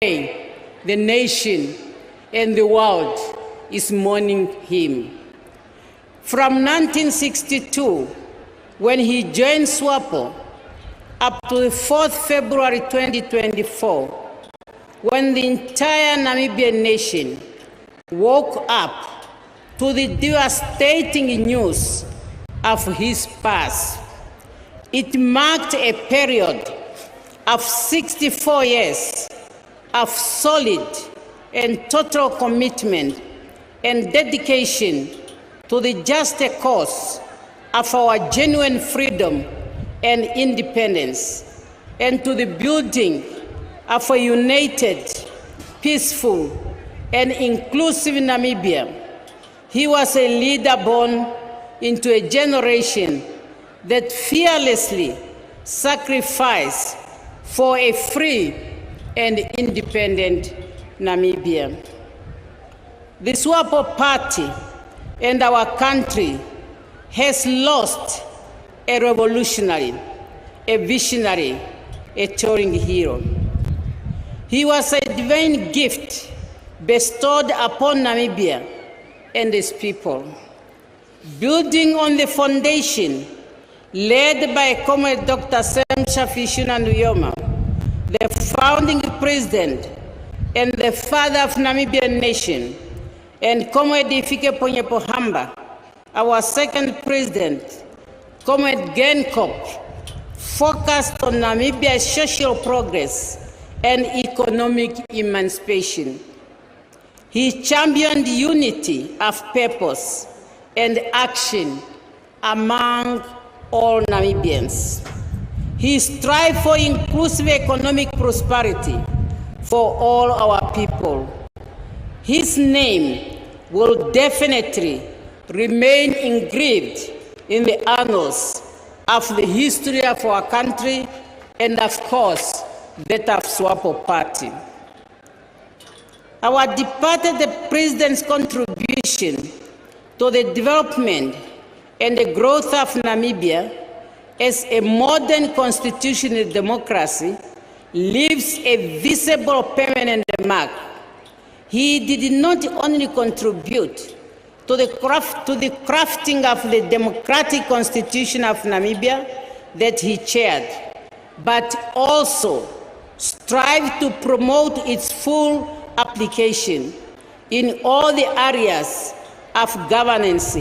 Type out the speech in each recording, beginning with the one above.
the nation and the world is mourning him. From 1962, when he joined SWAPO, up to the 4th February 2024, when the entire Namibian nation woke up to the devastating news of his past. It marked a period of 64 years of solid and total commitment and dedication to the just cause of our genuine freedom and independence, and to the building of a united, peaceful, and inclusive Namibia. He was a leader born into a generation that fearlessly sacrificed for a free and independent Namibia. The SWAPO party and our country has lost a revolutionary, a visionary, a touring hero. He was a divine gift bestowed upon Namibia and its people. Building on the foundation led by Comrade Dr. Sam Shafishuna Nujoma, the founding president and the father of Namibian nation, and Comrade Ifike Ponyepohamba, our second president, Comrade Geingob, focused on Namibia's social progress and economic emancipation. He championed unity of purpose and action among all Namibians. He strived for inclusive economic prosperity for all our people. His name will definitely remain engraved in the annals of the history of our country and, of course, that of SWAPO party. Our departed president's contribution to the development and the growth of Namibia as a modern constitutional democracy leaves a visible permanent mark. He did not only contribute to the crafting of the democratic constitution of Namibia that he chaired, but also strive to promote its full application in all the areas of governance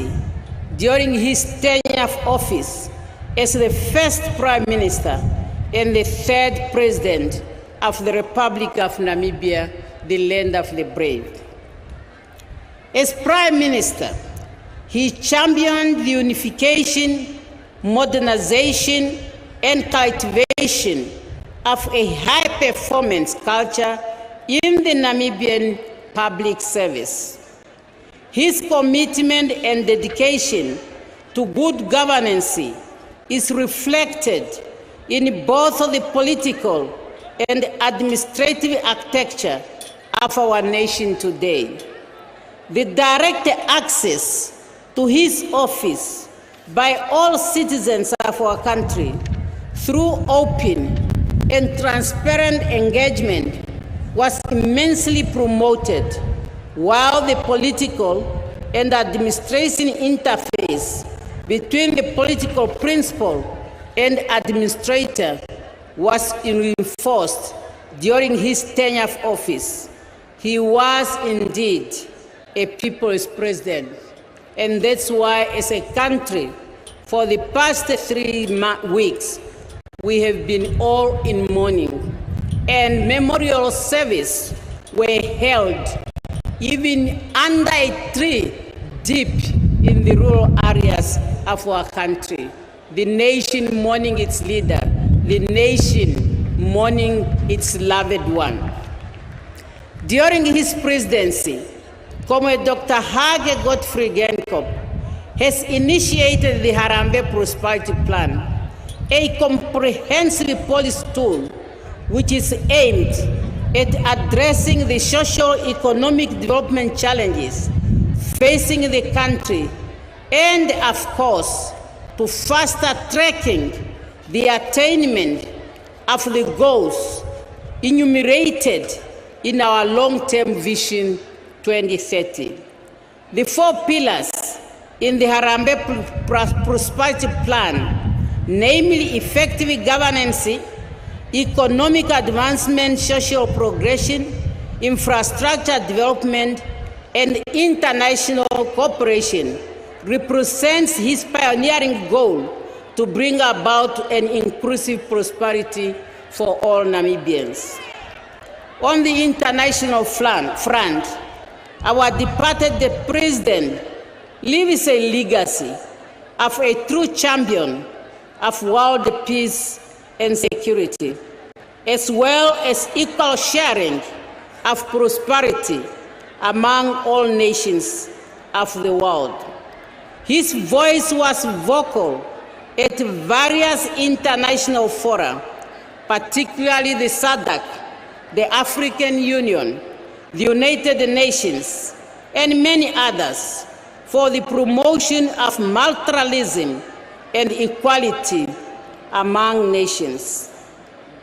during his tenure of office as the first Prime Minister and the third President of the Republic of Namibia, the land of the brave. As Prime Minister, he championed the unification, modernization, and cultivation of a high-performance culture in the Namibian public service. His commitment and dedication to good governance is reflected in both the political and administrative architecture of our nation today. The direct access to his office by all citizens of our country through open and transparent engagement was immensely promoted, while the political and administration interface between the political principal and administrator was reinforced during his tenure of office. He was indeed a people's president, and that's why, as a country, for the past 3 weeks, we have been all in mourning, and memorial service were held even under a tree deep in the rural areas of our country. The nation mourning its leader, the nation mourning its loved one. During his presidency, Comrade Dr. Hage Godfrey Geingob has initiated the Harambee Prosperity Plan, a comprehensive policy tool which is aimed at addressing the socio-economic development challenges facing the country and, of course, to faster tracking the attainment of the goals enumerated in our long-term vision 2030. The 4 pillars in the Harambee Prosperity Plan, namely effective governance, economic advancement, social progression, infrastructure development, and international cooperation, represents his pioneering goal to bring about an inclusive prosperity for all Namibians. On the international front, our departed president leaves a legacy of a true champion of world peace and security, as well as equal sharing of prosperity among all nations of the world. His voice was vocal at various international fora, particularly the SADC, the African Union, the United Nations, and many others, for the promotion of multilateralism and equality among nations.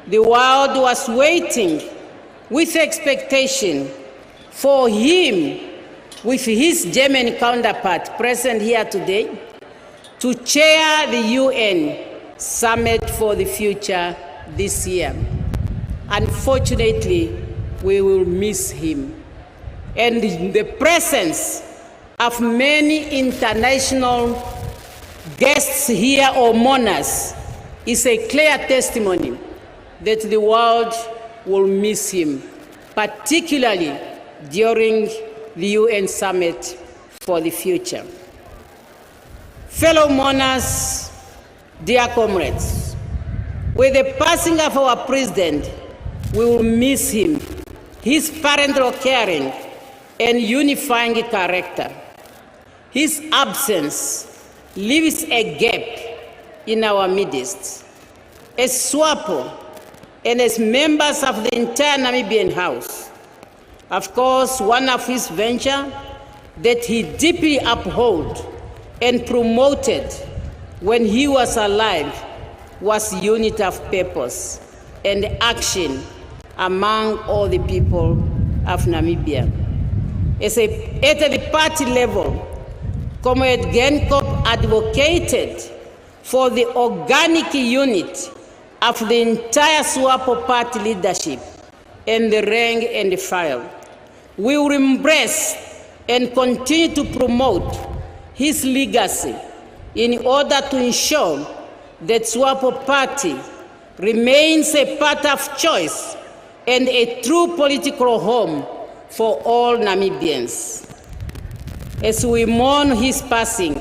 The world was waiting with expectation for him, with his German counterpart present here today, to chair the UN Summit for the Future this year. Unfortunately, we will miss him. And the presence of many international guests here or mourners is a clear testimony that the world will miss him, particularly during the UN Summit for the Future. Fellow mourners, dear comrades, with the passing of our president, we will miss him, his parental caring and unifying character. His absence leaves a gap in our midst. As SWAPO and as members of the entire Namibian House, of course, one of his ventures that he deeply upheld and promoted when he was alive was unity of purpose and action among all the people of Namibia. At the party level, Comrade Geingob advocated for the organic unity of the entire SWAPO party leadership and the rank and the file. We will embrace and continue to promote his legacy in order to ensure that SWAPO party remains a part of choice and a true political home for all Namibians. As we mourn his passing,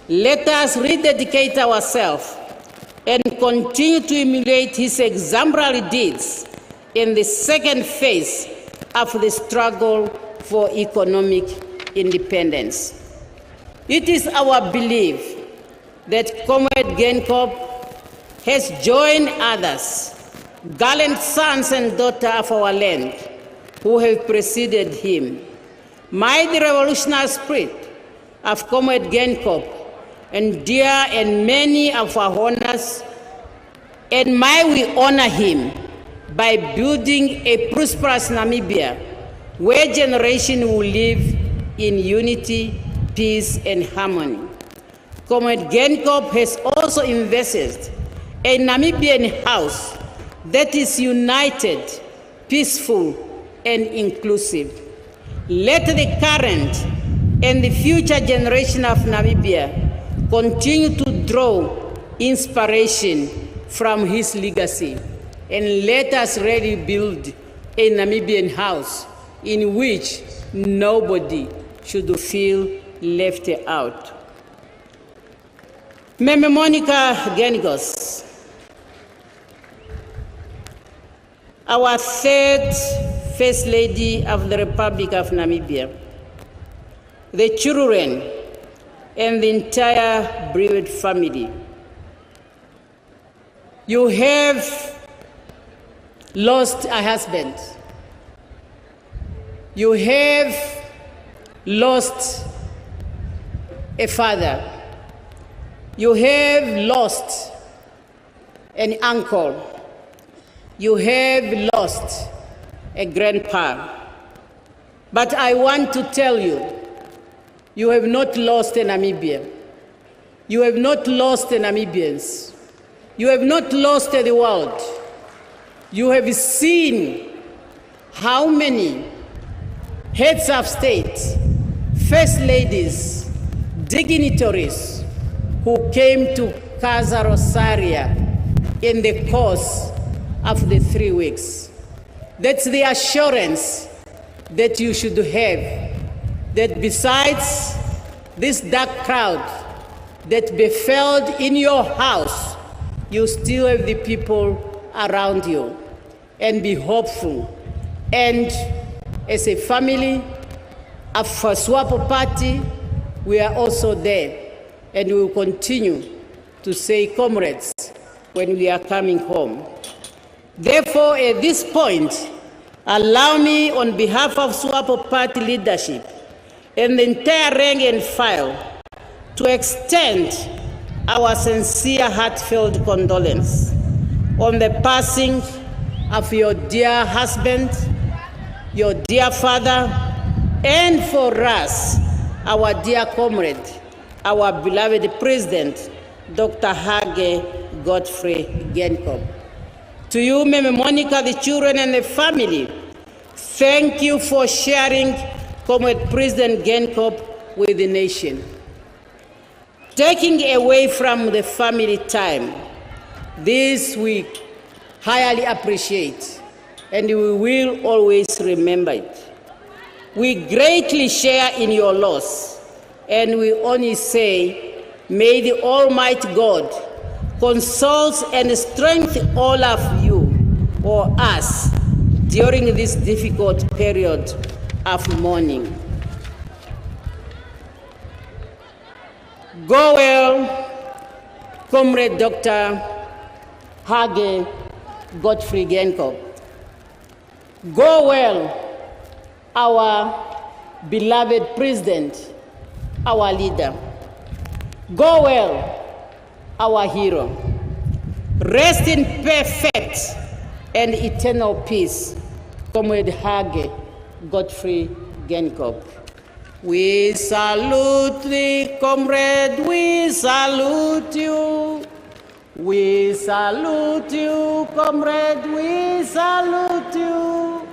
let us rededicate ourselves and continue to emulate his exemplary deeds in the second phase of the struggle for economic independence. It is our belief that Comrade Geingob has joined others, gallant sons and daughters of our land, who have preceded him. May the revolutionary spirit of Comrade Geingob endure and many of our honors, and may we honor him by building a prosperous Namibia where generations will live in unity, peace, and harmony. Comrade Geingob has also invested a Namibian house that is united, peaceful, and inclusive. Let the current and the future generation of Namibia continue to draw inspiration from his legacy, and let us really build a Namibian house in which nobody should feel left out. Meme Monica Geingob, our third First Lady of the Republic of Namibia, the children, and the entire bereaved family. You have lost a husband. You have lost a father. You have lost an uncle. You have lost a grandpa. But I want to tell you, you have not lost Namibia. You have not lost the Namibians. You have not lost the world. You have seen how many heads of state, first ladies, dignitaries who came to Casa Rosaria in the course of the 3 weeks. That's the assurance that you should have, that besides this dark crowd that befell in your house, you still have the people around you. And be hopeful. And as a family of SWAPO Party, we are also there. And we will continue to say comrades when we are coming home. Therefore, at this point, allow me, on behalf of SWAPO Party leadership and the entire rank and file, to extend our sincere, heartfelt condolence on the passing of your dear husband, your dear father, and for us, our dear comrade, our beloved President, Dr. Hage Godfrey Geingob. To you, Meme Monica, the children and the family, thank you for sharing Comrade President Geingob with the nation. Taking away from the family time, this we highly appreciate, and we will always remember it. We greatly share in your loss, and we only say, may the Almighty God console and strengthen all of you or us during this difficult period of mourning. Go well, Comrade Dr. Hage Godfrey Geingob. Go well, our beloved President, our leader. Go well, our hero. Rest in perfect and eternal peace, Comrade Hage Godfrey Geingob. We salute thee, comrade, we salute you. We salute you, comrade, we salute you.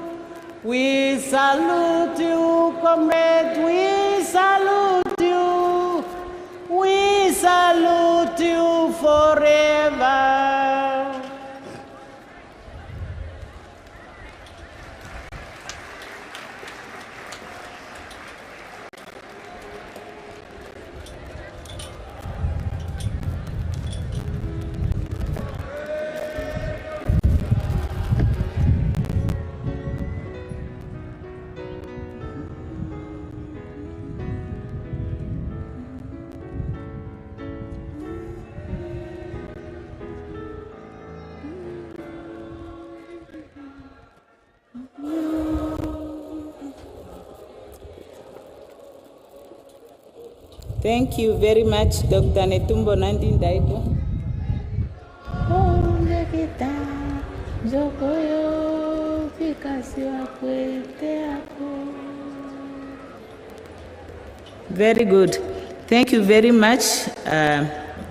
We salute you, comrade, we salute you. We salute you forever. Thank you very much, Dr. Netumbo Nandi Ndaitwah. Very good. Thank you very much,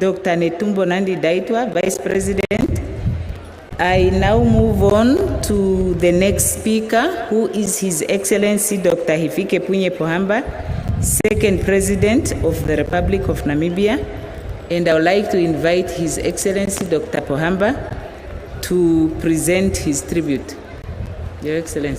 Dr. Netumbo Nandi Ndaitwah, Vice President. I now move on to the next speaker, who is His Excellency Dr. Hifikepunye Pohamba, Second President of the Republic of Namibia, and I would like to invite His Excellency Dr. Pohamba to present his tribute. Your Excellency.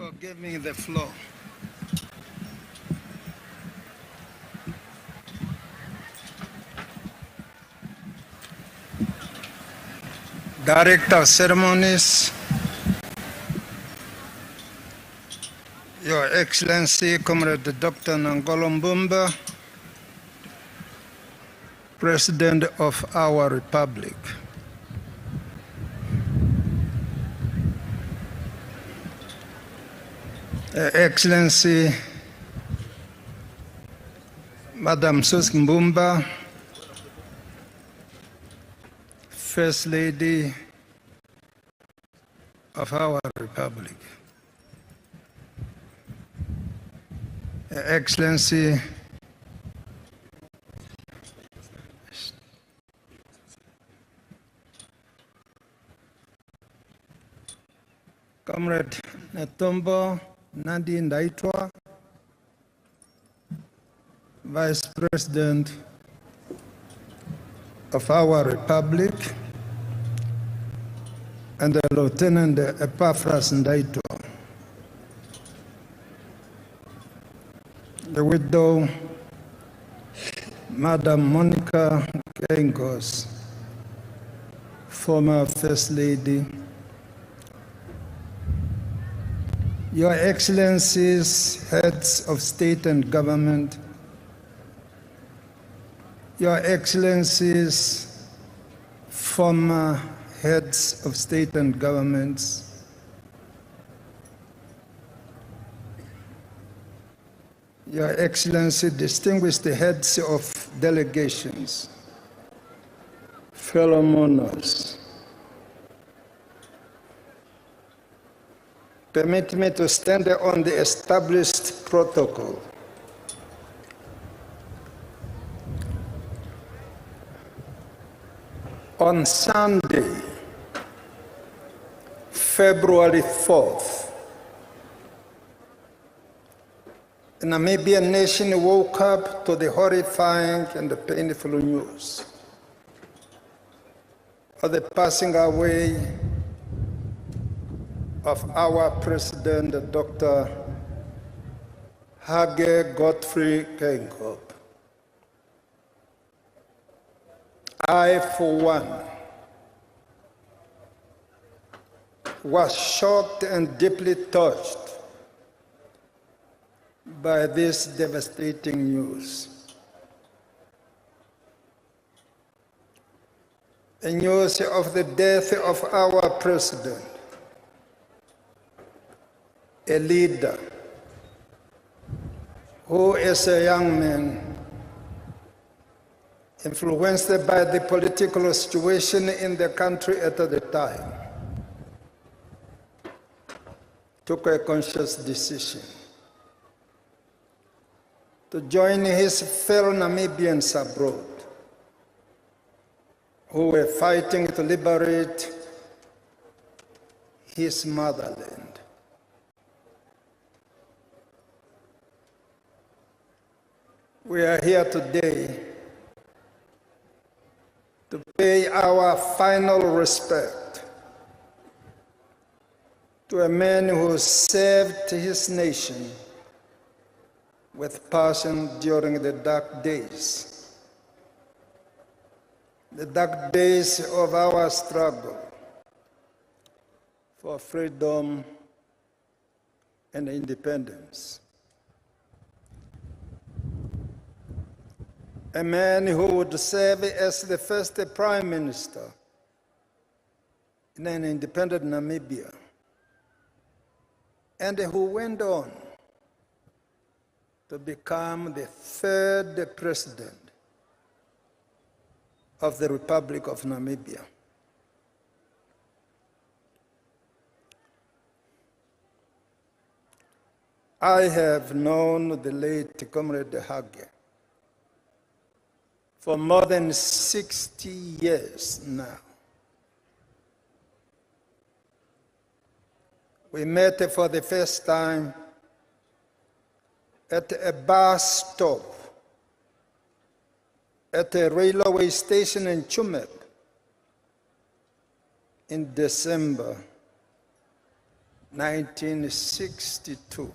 for giving me the floor. Director of Ceremonies, Your Excellency, Comrade Dr. Nangolo Mbumba, President of our Republic. Excellency, Madam Sus Mbumba, First Lady of our Republic. Excellency, Comrade Netumbo Nandi Ndaitwa, Vice President of our Republic, and Lieutenant Epaphras Ndaitwa, the widow, Madam Monica Geingob, former First Lady, Your Excellencies, heads of state and government, Your Excellencies, former heads of state and governments, Your Excellency, distinguished heads of delegations, fellow mourners, permit me to stand on the established protocol. On Sunday, February 4th, the Namibian nation woke up to the horrifying and the painful news of the passing away of our President, Dr. Hage Geingob. I, for one, was shocked and deeply touched by this devastating news. The news of the death of our President, a leader who, as a young man, influenced by the political situation in the country at the time, took a conscious decision to join his fellow Namibians abroad who were fighting to liberate his motherland. We are here today to pay our final respect to a man who served his nation with passion during the dark days of our struggle for freedom and independence. A man who would serve as the first Prime Minister in an independent Namibia, and who went on to become the third President of the Republic of Namibia. I have known the late Comrade Hage for more than 60 years now. We met for the first time at a bus stop at a railway station in Chumeb in December 1962.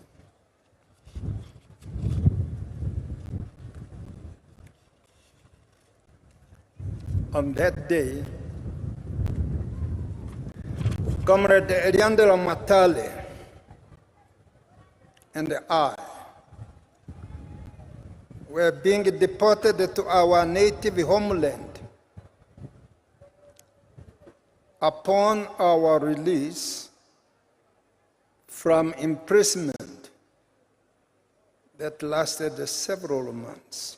On that day, Comrade Eliandela Matale and I were being deported to our native homeland. Upon our release from imprisonment that lasted several months,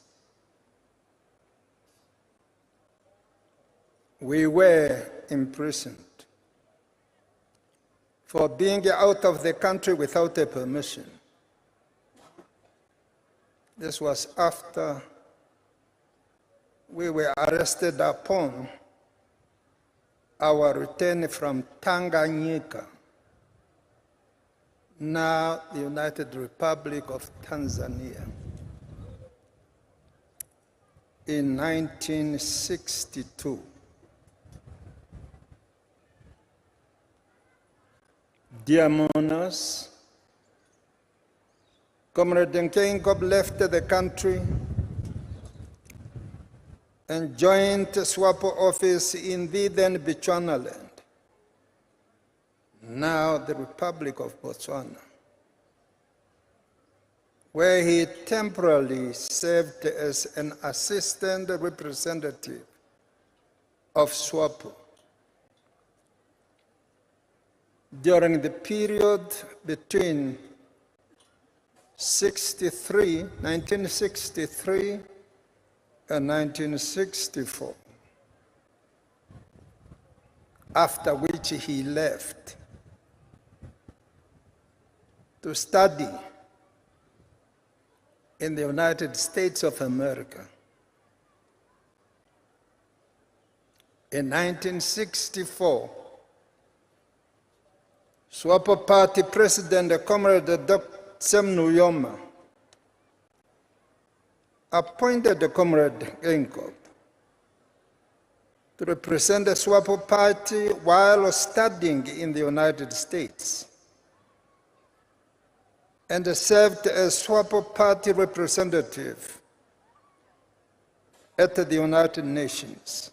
we were imprisoned for being out of the country without a permission. This was after we were arrested upon our return from Tanganyika, now the United Republic of Tanzania, in 1962. Dear mourners, Comrade Geingob left the country and joined SWAPO office in the then Bechuana land, now the Republic of Botswana, where he temporarily served as an assistant representative of SWAPO. During the period between 1963 and 1964, after which he left to study in the United States of America. In 1964, SWAPO Party President Comrade Dr. Sam Nujoma appointed Comrade Geingob to represent the SWAPO Party while studying in the United States, and served as SWAPO Party representative at the United Nations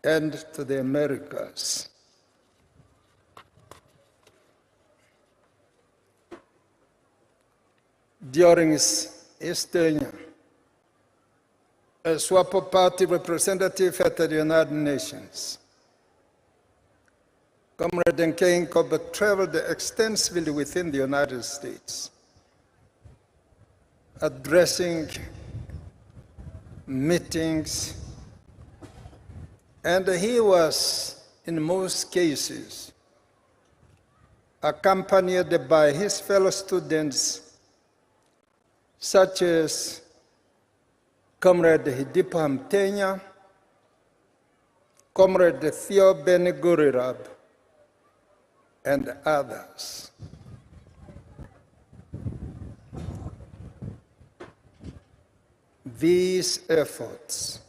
and to the Americas. During his tenure as SWAPO Party representative at the United Nations, Comrade Geingob traveled extensively within the United States, addressing meetings, and he was, in most cases, accompanied by his fellow students, such as Comrade Hidipo Hamtenya, Comrade Theo Benegurirab, and others. These efforts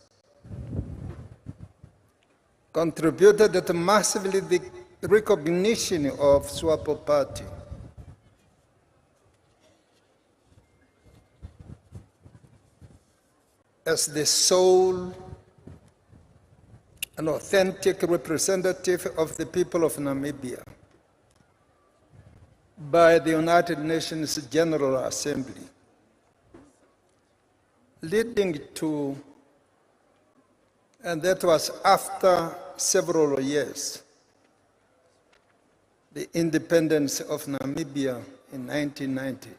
contributed to massively the recognition of SWAPO Party as the sole and authentic representative of the people of Namibia by the United Nations General Assembly, leading to, and that was after several years, the independence of Namibia in 1990.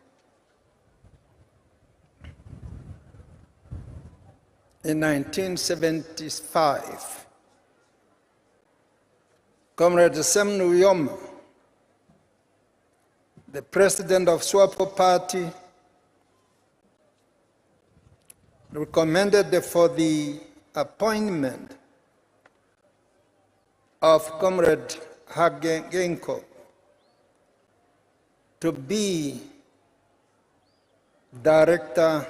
In 1975, Comrade Sam Nujoma, the president of SWAPO Party, recommended for the appointment of Comrade Hage Geingob to be director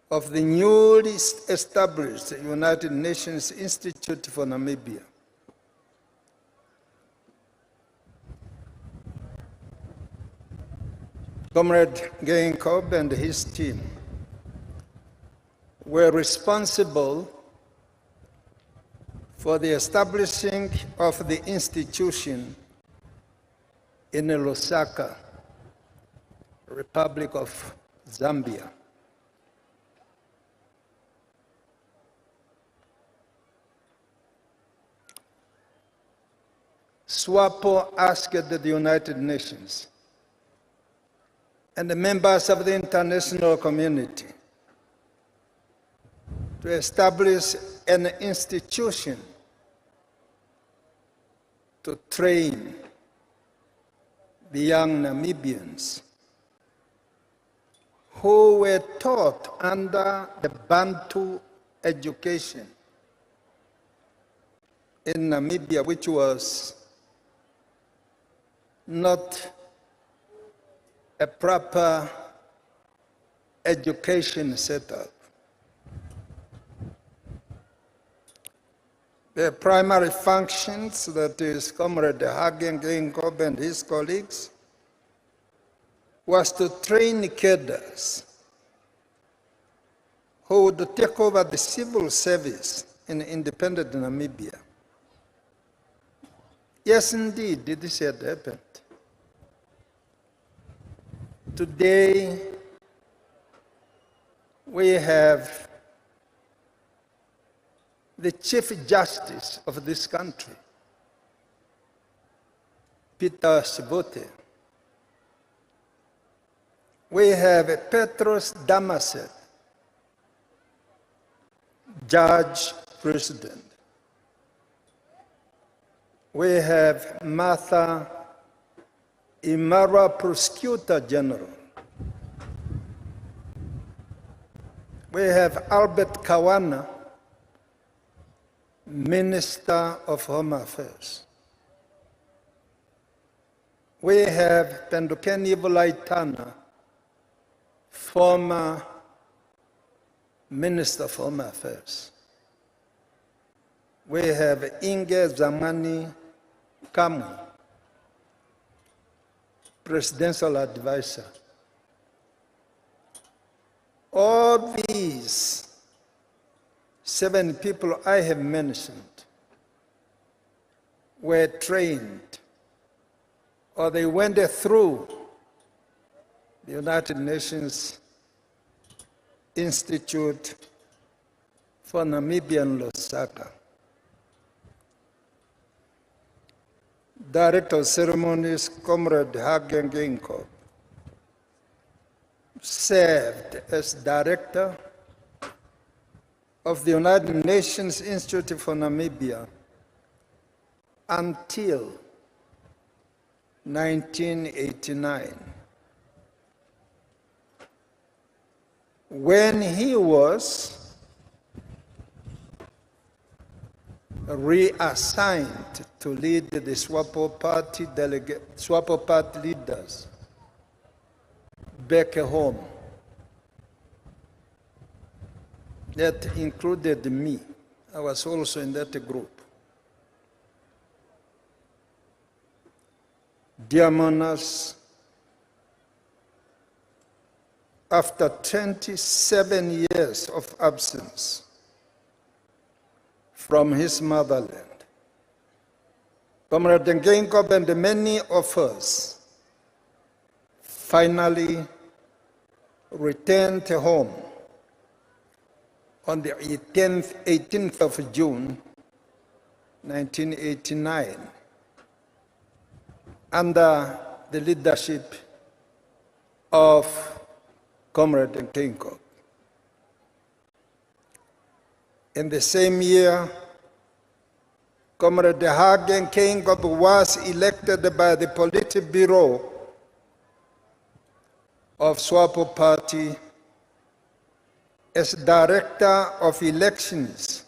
of the newly established United Nations Institute for Namibia. Comrade Geingob and his team were responsible for the establishing of the institution in Lusaka, Republic of Zambia. SWAPO asked the United Nations and the members of the international community to establish an institution to train the young Namibians who were taught under the Bantu education in Namibia, which was not a proper education setup. The primary functions, that is Comrade Hage Geingob and his colleagues, was to train cadres who would take over the civil service in independent Namibia. Yes, indeed, this had happened. Today, we have the Chief Justice of this country, Peter Sibote. We have Petros Damaset, Judge President. We have Martha Imara, Prosecutor General. We have Albert Kawana, Minister of Home Affairs. We have Pendukeni Vulaitana, former Minister of Home Affairs. We have Inge Zamani Kamu, Presidential Advisor. All these 7 people I have mentioned were trained, or they went through the United Nations Institute for Namibia in Lusaka. Director of Ceremonies, Comrade Hage Geingob, served as Director of the United Nations Institute for Namibia until 1989, when he was reassigned to lead the SWAPO party leaders back home. That included me. I was also in that group. Dear monarchs, after 27 years of absence from his motherland, Comrade Geingob and many of us finally returned home on the 18th of June, 1989, under the leadership of Comrade Geingob. In the same year, Comrade Hage Geingob was elected by the Politburo of SWAPO Party as Director of Elections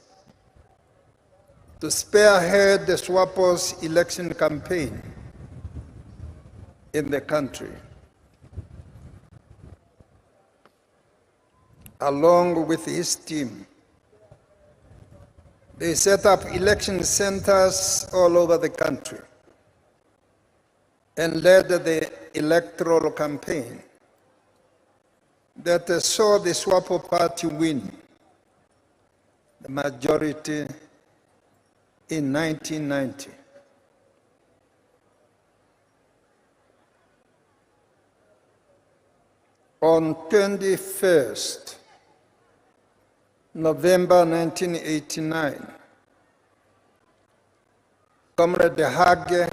to spearhead the SWAPO's election campaign in the country. Along with his team, they set up election centers all over the country and led the electoral campaign that saw the SWAPO party win the majority in 1990. On 21st November 1989, Comrade Hage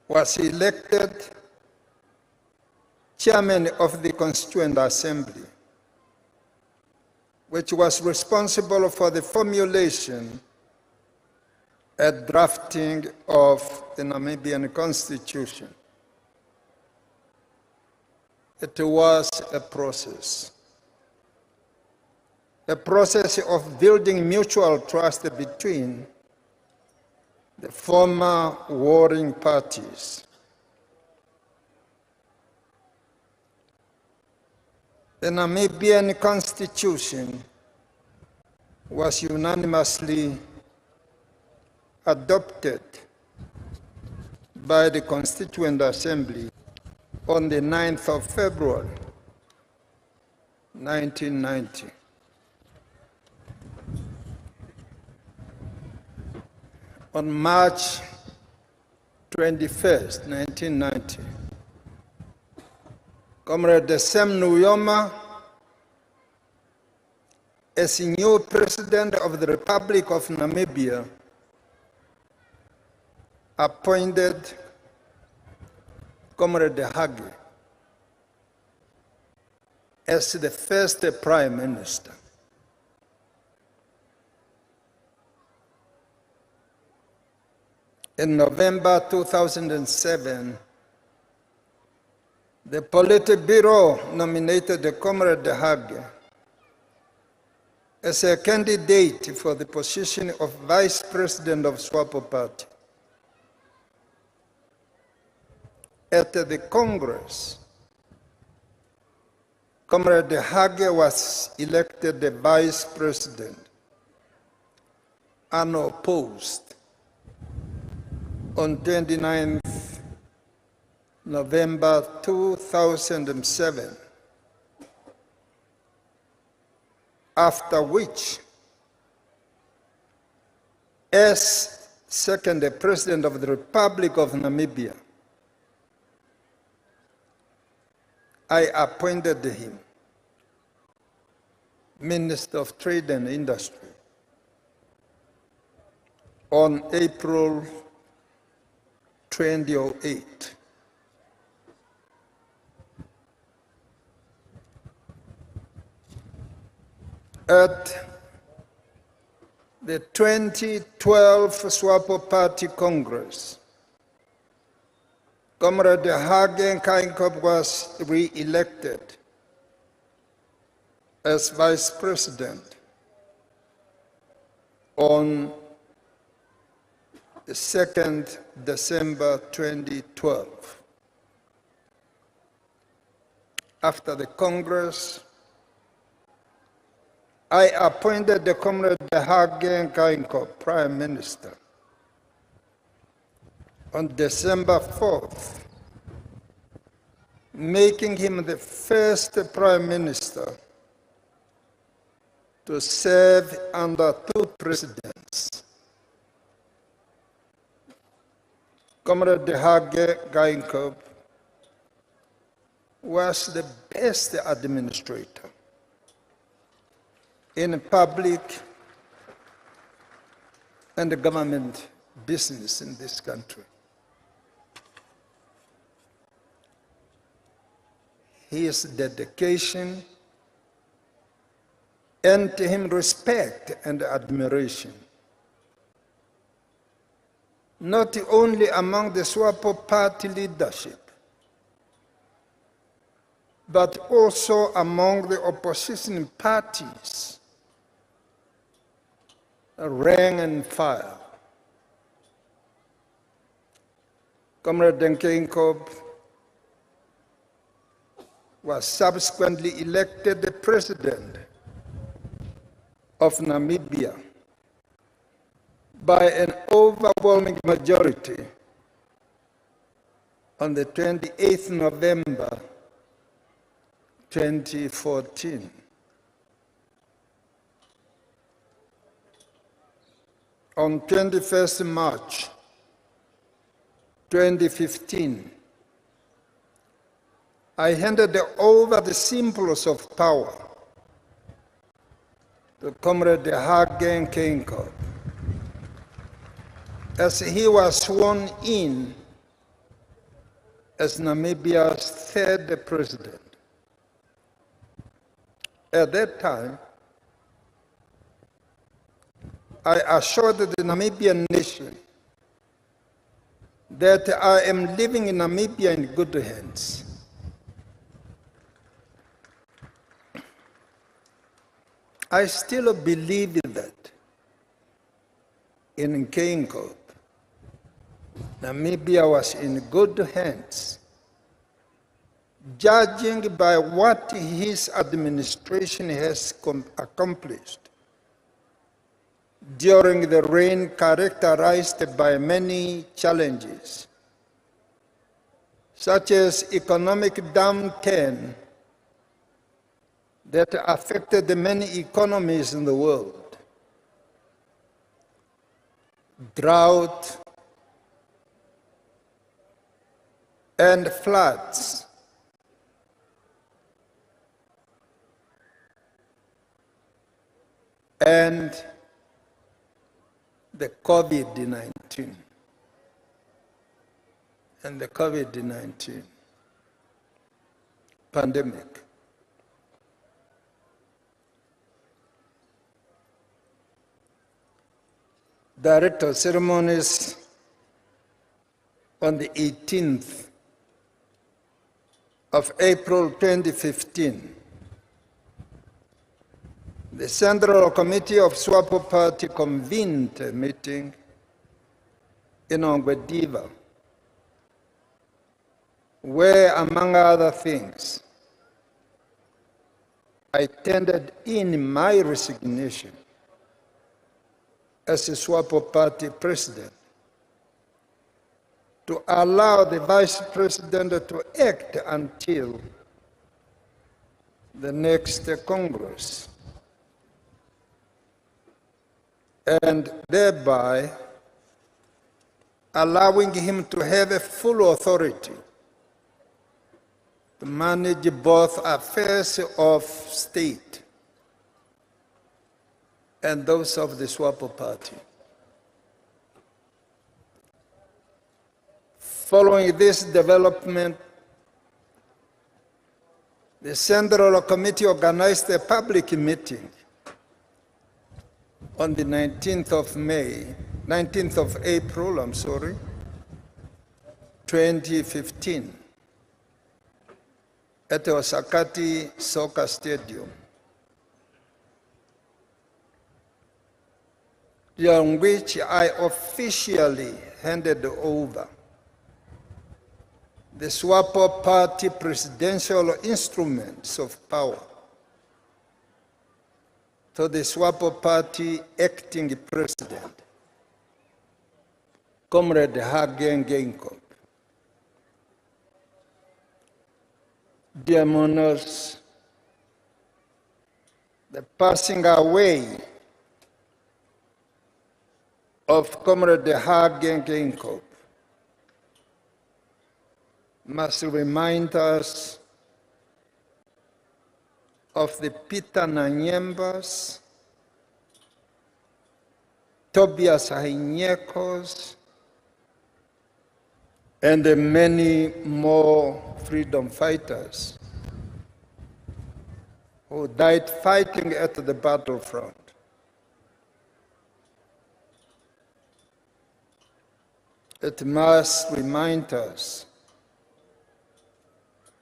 was elected chairman of the Constituent Assembly, which was responsible for the formulation and drafting of the Namibian Constitution. It was a process of building mutual trust between the former warring parties. The Namibian Constitution was unanimously adopted by the Constituent Assembly on the 9th of February, 1990. On March 21st, 1990, Comrade Sam Nujoma, as new President of the Republic of Namibia, appointed Comrade Hage as the first Prime Minister. In November 2007, the Politburo nominated Comrade Hage as a candidate for the position of Vice President of SWAPO Party. At the Congress, Comrade Hage was elected the Vice President, unopposed, on 29th November 2007, after which, as second President of the Republic of Namibia, I appointed him Minister of Trade and Industry on April 2008. At the 2012 SWAPO Party Congress, Comrade Hage Geingob was re-elected as Vice President on the 2nd December 2012. After the Congress, I appointed the Comrade Hage Geingob Prime Minister on December 4th, making him the first Prime Minister to serve under two presidents. Comrade Hage Geingob was the best administrator in public and government business in this country. His dedication earned him respect and admiration, not only among the SWAPO party leadership, but also among the opposition parties, rank and file. Comrade Geingob was subsequently elected the President of Namibia by an overwhelming majority on the 28th November 2014. On 21st March 2015, I handed over the symbols of power to Comrade Hage Geingob as he was sworn in as Namibia's third president. At that time, I assured the Namibian nation that I am leaving Namibia in good hands. I still believe that in Geingob, Namibia was in good hands, judging by what his administration has accomplished during the reign characterized by many challenges, such as economic downturn that affected many economies in the world, drought, and floods, and the COVID-19 pandemic. Director of Ceremonies on the 18th of April 2015, the Central Committee of SWAPO Party convened a meeting in Ongwediva, where, among other things, I tendered in my resignation as a SWAPO Party president to allow the Vice President to act until the next Congress, and thereby allowing him to have a full authority to manage both affairs of state and those of the SWAPO Party. Following this development, the Central Committee organized a public meeting on the 19th of April, 2015, at the Osakati Soccer Stadium, during which I officially handed over the SWAPO Party presidential instruments of power to the SWAPO Party acting president, Comrade Hage Geingob. Dear monarchs, the passing away of Comrade Hage Geingob must remind us of the Peter Nanyembas, Tobias Hainyekos, and the many more freedom fighters who died fighting at the battlefront. It must remind us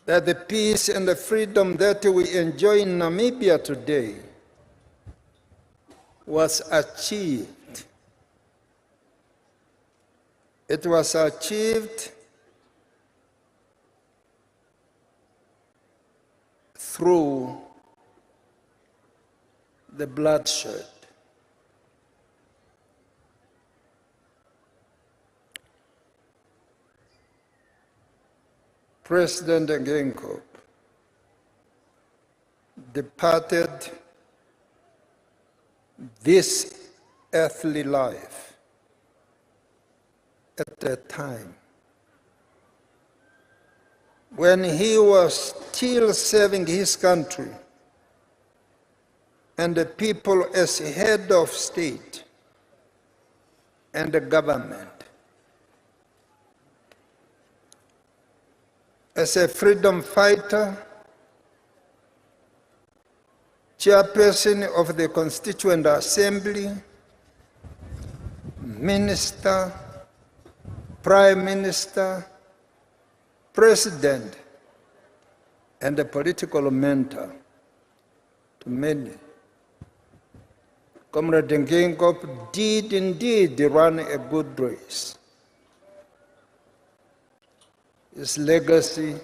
that the peace and the freedom that we enjoy in Namibia today was achieved. It was achieved through the bloodshed. President Geingob departed this earthly life at a time when he was still serving his country and the people as head of state and the government. As a freedom fighter, chairperson of the Constituent Assembly, minister, prime minister, president, and a political mentor to many. Comrade Geingob did indeed run a good race. His legacy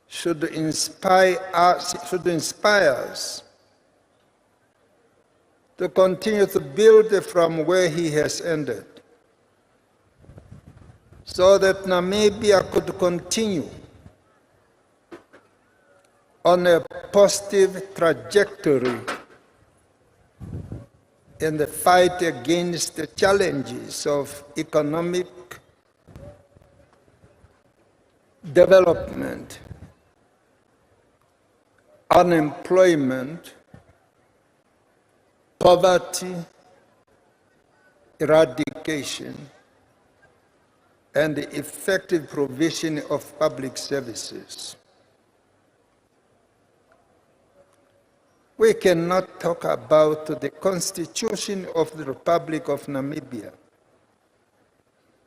should inspire us to continue to build from where he has ended, so that Namibia could continue on a positive trajectory in the fight against the challenges of economic development, unemployment, poverty eradication, and the effective provision of public services. We cannot talk about the Constitution of the Republic of Namibia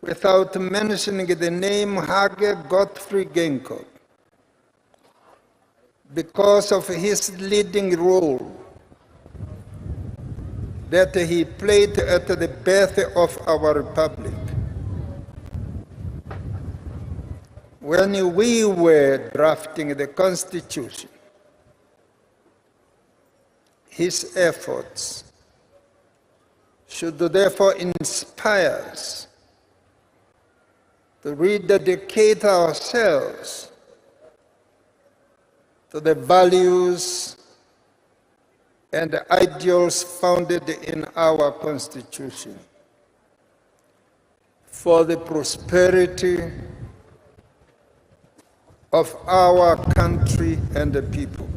without mentioning the name Hage Godfrey Geingob, because of his leading role that he played at the birth of our republic. When we were drafting the Constitution, his efforts should therefore inspire us to rededicate ourselves to the values and ideals founded in our Constitution for the prosperity of our country and the people.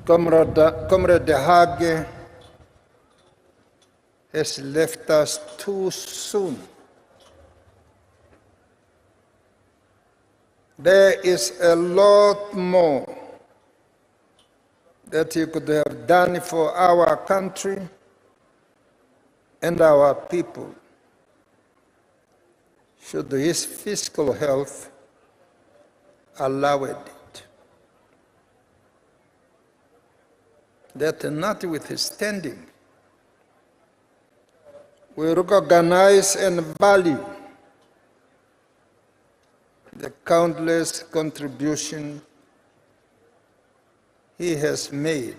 Comrade Hage has left us too soon. There is a lot more that he could have done for our country and our people, should his physical health allow it. That notwithstanding, we recognize and value the countless contributions he has made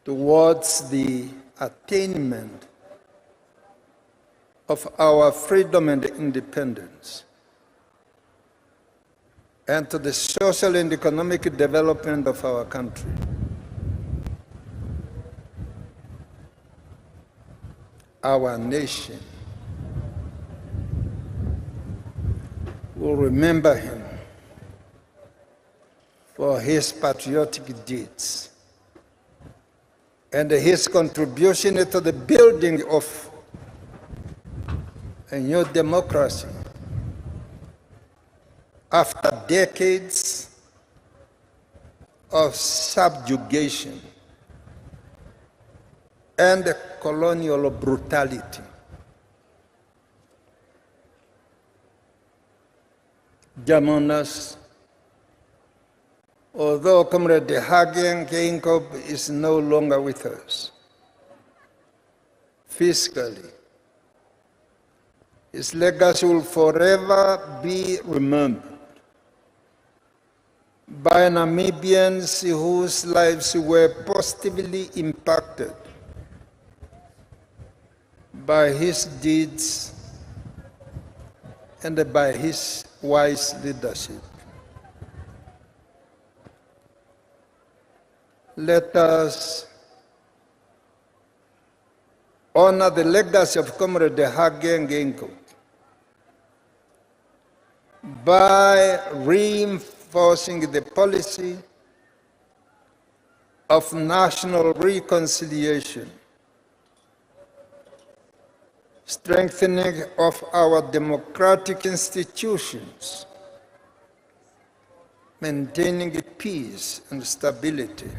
towards the attainment of our freedom and independence, and to the social and economic development of our country. Our nation will remember him for his patriotic deeds and his contribution to the building of a new democracy after decades of subjugation and colonial brutality. Jamonas, although Comrade Hage Geingob is no longer with us, physically, his legacy will forever be remembered by Namibians whose lives were positively impacted by his deeds and by his wise leadership. Let us honor the legacy of Comrade Hage and Geingob by reinforcing the policy of national reconciliation, strengthening of our democratic institutions, maintaining peace and stability,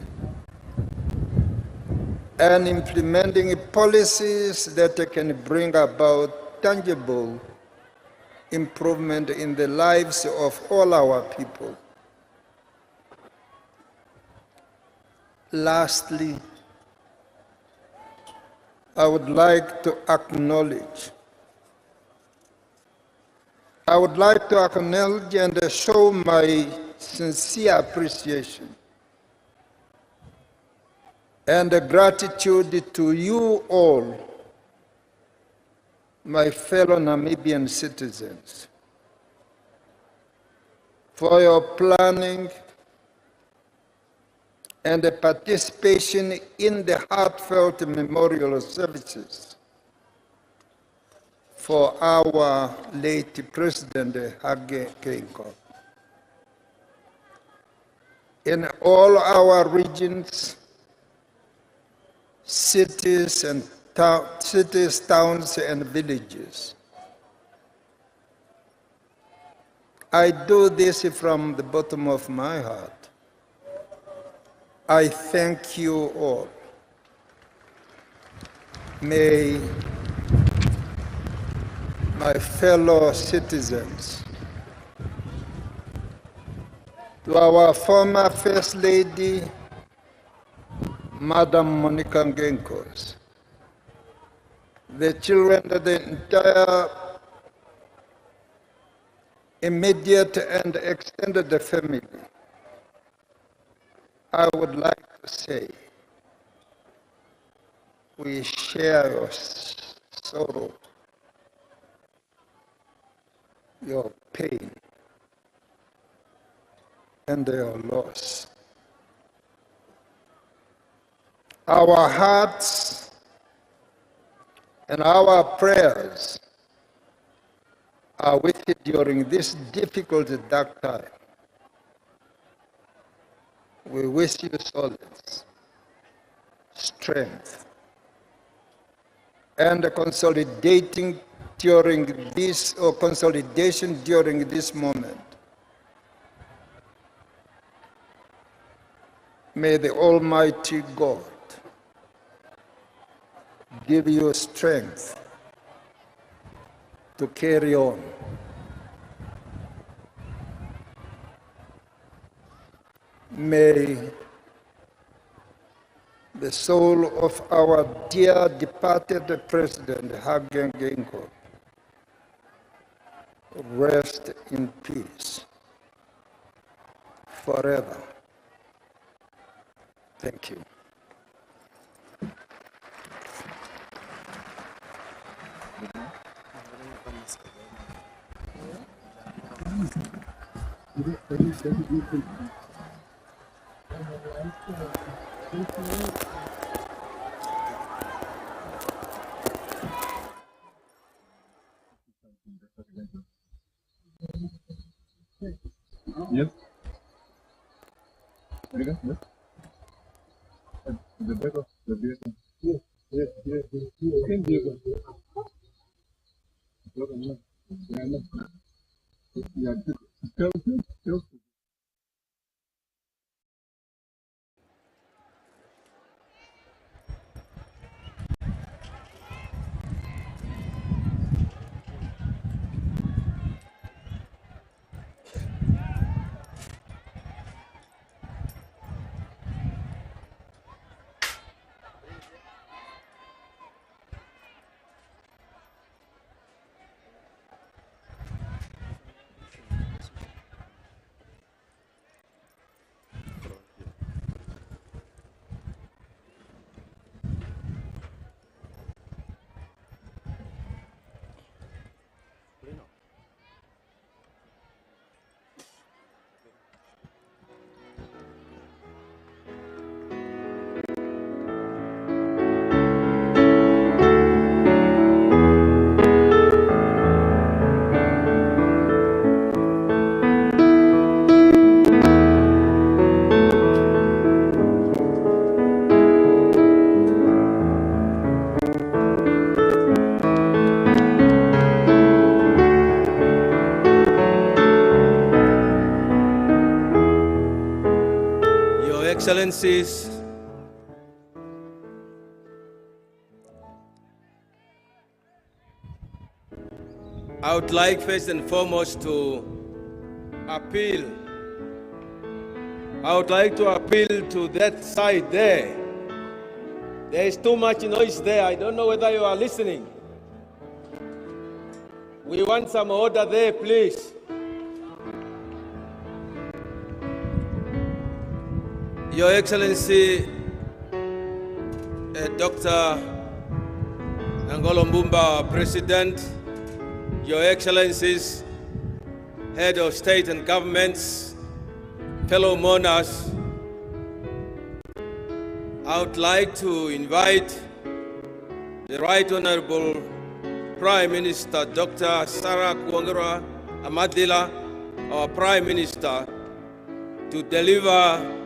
and implementing policies that can bring about tangible improvement in the lives of all our people. Lastly, I would like to acknowledge and show my sincere appreciation and gratitude to you all, my fellow Namibian citizens, for your planning and the participation in the heartfelt memorial services for our late President Hage Geingob. In all our regions, cities, towns, and villages, I do this from the bottom of my heart. I thank you all. May my fellow citizens, to our former First Lady, Madam Monica Genkos, the children of the entire immediate and extended family, I would like to say, we share your sorrow, your pain, and your loss. Our hearts and our prayers are with you during this difficult, dark time. We wish you solace, strength, and consolidation during this moment. May the Almighty God give you strength to carry on. May the soul of our dear departed President Hage Geingob rest in peace forever. Thank you. Yes. Yes. The back of the vehicle. Yes. Can you Excellencies, I would like first and foremost to appeal. I would like to appeal to that side there. There is too much noise there. I don't know whether you are listening. We want some order there, please. Your Excellency, Dr. Angolo Mbumba, President, Your Excellencies, Head of State and Governments, fellow mourners, I would like to invite the Right Honorable Prime Minister, Dr. Sarah Kuongeza Amadila, our Prime Minister, to deliver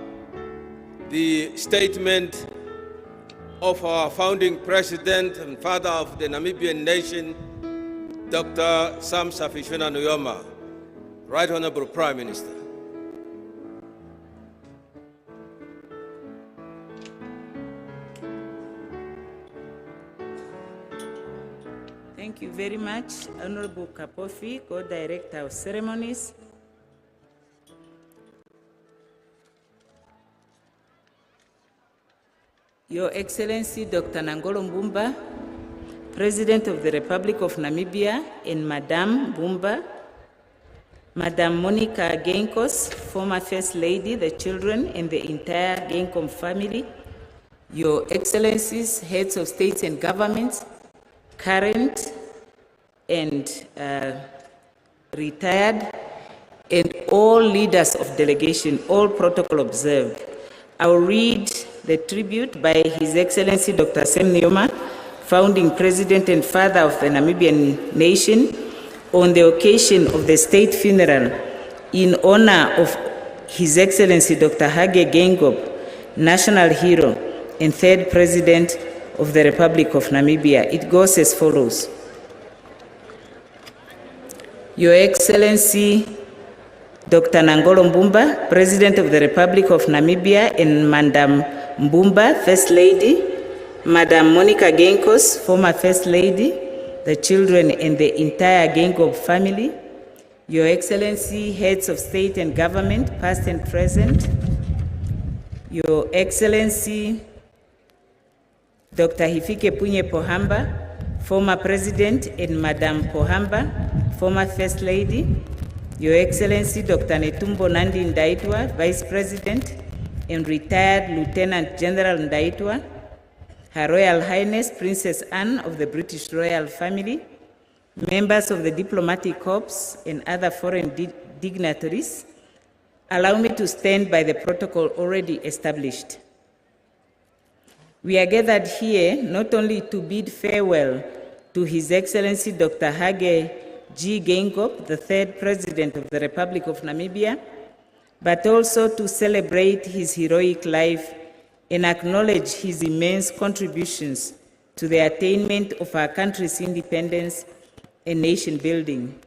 the statement of our founding president and father of the Namibian nation, Dr. Sam Safishuna Nujoma. Right Honorable Prime Minister. Thank you very much, Honorable Kapofi, Co-Director of Ceremonies. Your Excellency Dr. Angolo Mbumba, President of the Republic of Namibia, and Madame Mbumba, Madame Monica Geinkos, former First Lady, the children, and the entire Geingob family, Your Excellencies, Heads of States and Governments, current and retired, and all leaders of delegation, all protocol observed. I will read the tribute by His Excellency Dr. Sam Nujoma, founding president and father of the Namibian nation, on the occasion of the state funeral in honor of His Excellency Dr. Hage Geingob, national hero and third president of the Republic of Namibia. It goes as follows. Your Excellency Dr. Angolo Mbumba, President of the Republic of Namibia, and Madame Mbumba, First Lady, Madame Monica Geinkos, former First Lady, the children and the entire Geingob family, Your Excellency, Heads of State and Government, past and present, Your Excellency Dr. Hifikepunye Pohamba, former President, and Madame Pohamba, former First Lady, Your Excellency Dr. Netumbo Nandi Ndaitwah, Vice President and retired Lieutenant General Ndaitwah, Her Royal Highness Princess Anne of the British Royal Family, members of the Diplomatic Corps and other foreign dignitaries, allow me to stand by the protocol already established. We are gathered here not only to bid farewell to His Excellency Dr. Hage G. Geingob, the third President of the Republic of Namibia, but also to celebrate his heroic life and acknowledge his immense contributions to the attainment of our country's independence and nation building.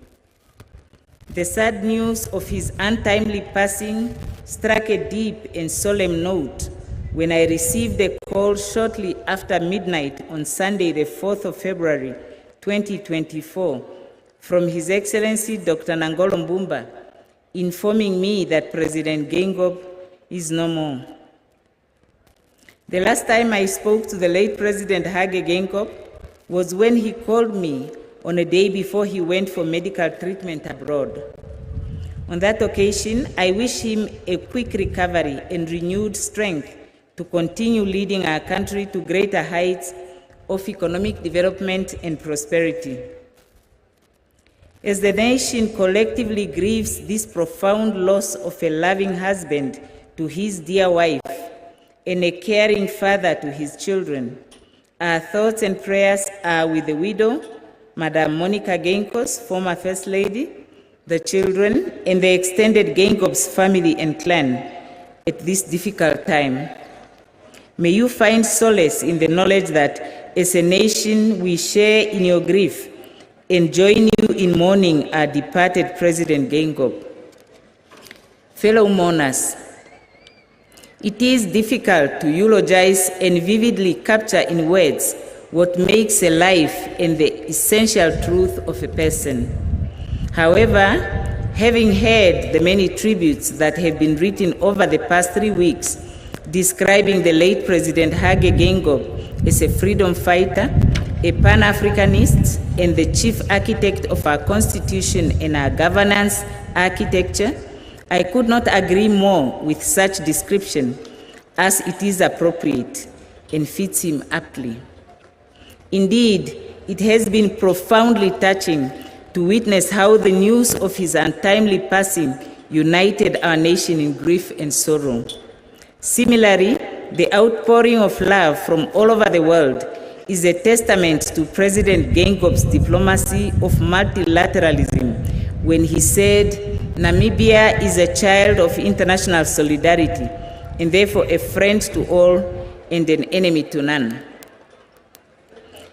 The sad news of his untimely passing struck a deep and solemn note when I received a call shortly after midnight on Sunday, the 4th of February, 2024, from His Excellency Dr. Angolo Mbumba, informing me that President Geingob is no more. The last time I spoke to the late President Hage Geingob was when he called me on a day before he went for medical treatment abroad. On that occasion, I wish him a quick recovery and renewed strength to continue leading our country to greater heights of economic development and prosperity. As the nation collectively grieves this profound loss of a loving husband to his dear wife and a caring father to his children, our thoughts and prayers are with the widow, Madame Monica Geinkos, former First Lady, the children, and the extended Geingob's family and clan at this difficult time. May you find solace in the knowledge that as a nation we share in your grief and join you in mourning our departed President Geingob. Fellow mourners, It is difficult to eulogize and vividly capture in words what makes a life and the essential truth of a person. However, having heard the many tributes that have been written over the past 3 weeks describing the late President Hage Geingob as a freedom fighter, a Pan-Africanist, and the chief architect of our Constitution and our governance architecture, I could not agree more with such description, as it is appropriate and fits him aptly. Indeed, it has been profoundly touching to witness how the news of his untimely passing united our nation in grief and sorrow. Similarly, the outpouring of love from all over the world is a testament to President Geingob's diplomacy of multilateralism when he said, "Namibia is a child of international solidarity and therefore a friend to all and an enemy to none."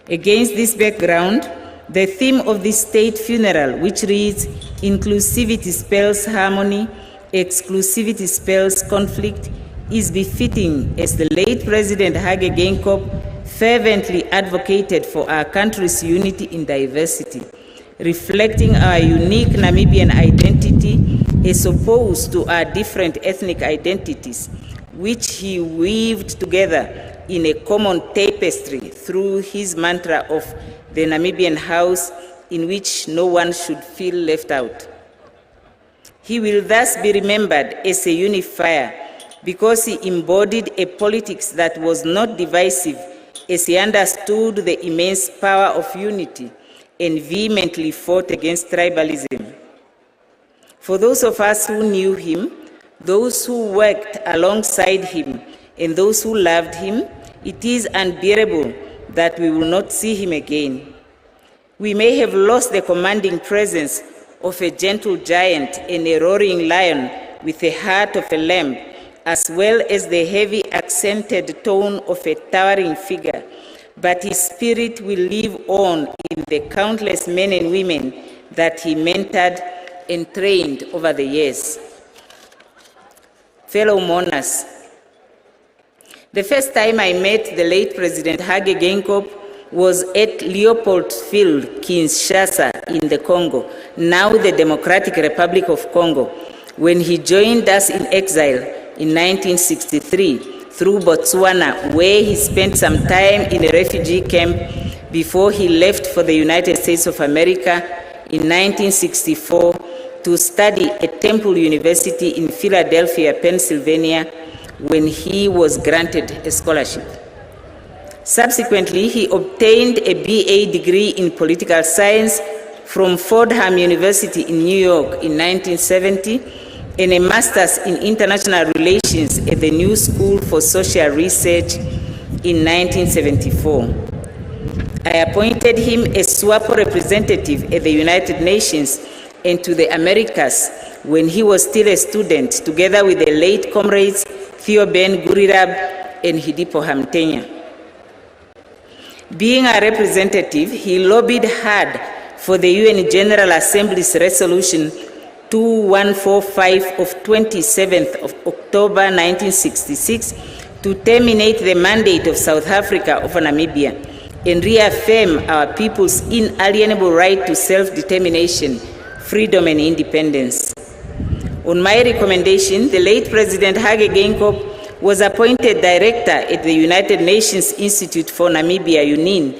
Against this background, the theme of this state funeral, which reads, "Inclusivity spells harmony, exclusivity spells conflict," is befitting as the late President Hage Geingob fervently advocated for our country's unity in diversity, reflecting our unique Namibian identity as opposed to our different ethnic identities, which he weaved together in a common tapestry through his mantra of the Namibian house in which no one should feel left out. He will thus be remembered as a unifier because he embodied a politics that was not divisive, as he understood the immense power of unity and vehemently fought against tribalism. For those of us who knew him, those who worked alongside him, and those who loved him, it is unbearable that we will not see him again. We may have lost the commanding presence of a gentle giant and a roaring lion with the heart of a lamb, as well as the heavy accented tone of a towering figure, but his spirit will live on in the countless men and women that he mentored and trained over the years. Fellow mourners, the first time I met the late President Hage Geingob was at Leopoldville, Kinshasa, in the Congo, now the Democratic Republic of Congo, when he joined us in exile in 1963 through Botswana, where he spent some time in a refugee camp before he left for the United States of America in 1964 to study at Temple University in Philadelphia, Pennsylvania, when he was granted a scholarship. Subsequently, he obtained a BA degree in political science from Fordham University in New York in 1970 and a master's in international relations at the New School for Social Research in 1974. I appointed him as SWAPO representative at the United Nations and to the Americas when he was still a student, together with the late comrades Theoben Gurirab and Hidipo Hamtenya. Being a representative, he lobbied hard for the UN General Assembly's resolution 2145 of 27th of October 1966 to terminate the mandate of South Africa over Namibia and reaffirm our people's inalienable right to self-determination, freedom and independence. On my recommendation, the late President Hage Geingob was appointed director at the United Nations Institute for Namibia, UNIN,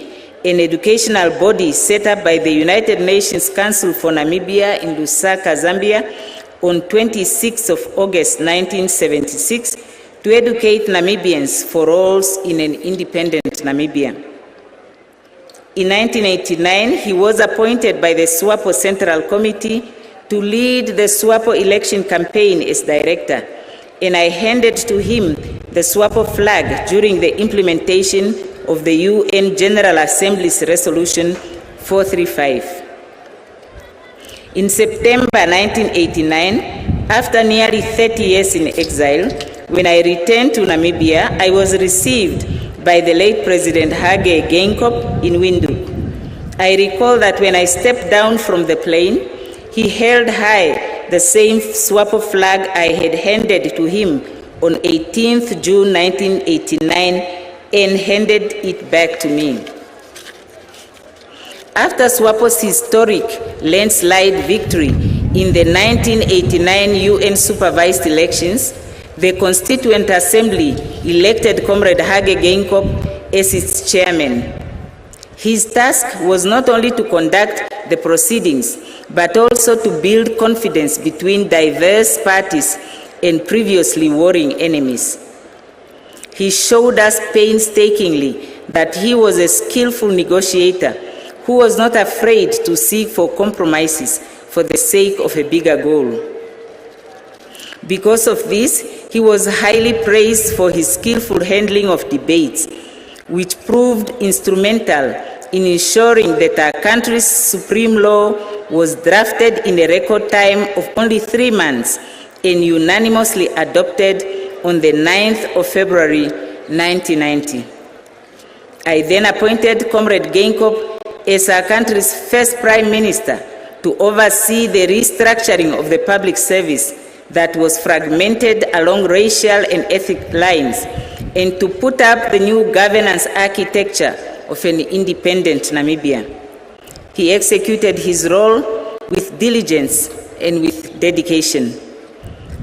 an educational body set up by the United Nations Council for Namibia in Lusaka, Zambia, on 26th of August 1976 to educate Namibians for roles in an independent Namibia. In 1989, he was appointed by the SWAPO Central Committee to lead the SWAPO election campaign as director, and I handed to him the SWAPO flag during the implementation of the UN General Assembly's Resolution 435. In September 1989, after nearly 30 years in exile, when I returned to Namibia, I was received by the late President Hage Geingob in Windhoek. I recall that when I stepped down from the plane, he held high the same SWAPO flag I had handed to him on 18th June 1989 and handed it back to me. After SWAPO's historic landslide victory in the 1989 UN supervised elections, the Constituent Assembly elected Comrade Hage Geingob as its chairman. His task was not only to conduct the proceedings, but also to build confidence between diverse parties and previously warring enemies. He showed us painstakingly that he was a skillful negotiator who was not afraid to seek for compromises for the sake of a bigger goal. Because of this, he was highly praised for his skillful handling of debates, which proved instrumental in ensuring that our country's supreme law was drafted in a record time of only 3 months and unanimously adopted on the 9th of February 1990. I then appointed Comrade Geingob as our country's first Prime Minister to oversee the restructuring of the public service that was fragmented along racial and ethnic lines, and to put up the new governance architecture of an independent Namibia. He executed his role with diligence and with dedication.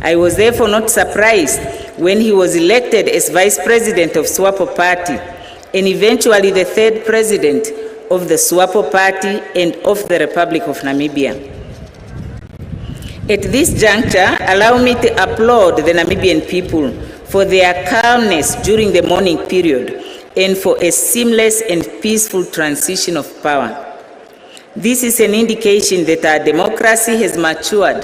I was therefore not surprised when he was elected as Vice President of SWAPO Party and eventually the third President of the SWAPO Party and of the Republic of Namibia. At this juncture, allow me to applaud the Namibian people for their calmness during the mourning period and for a seamless and peaceful transition of power. This is an indication that our democracy has matured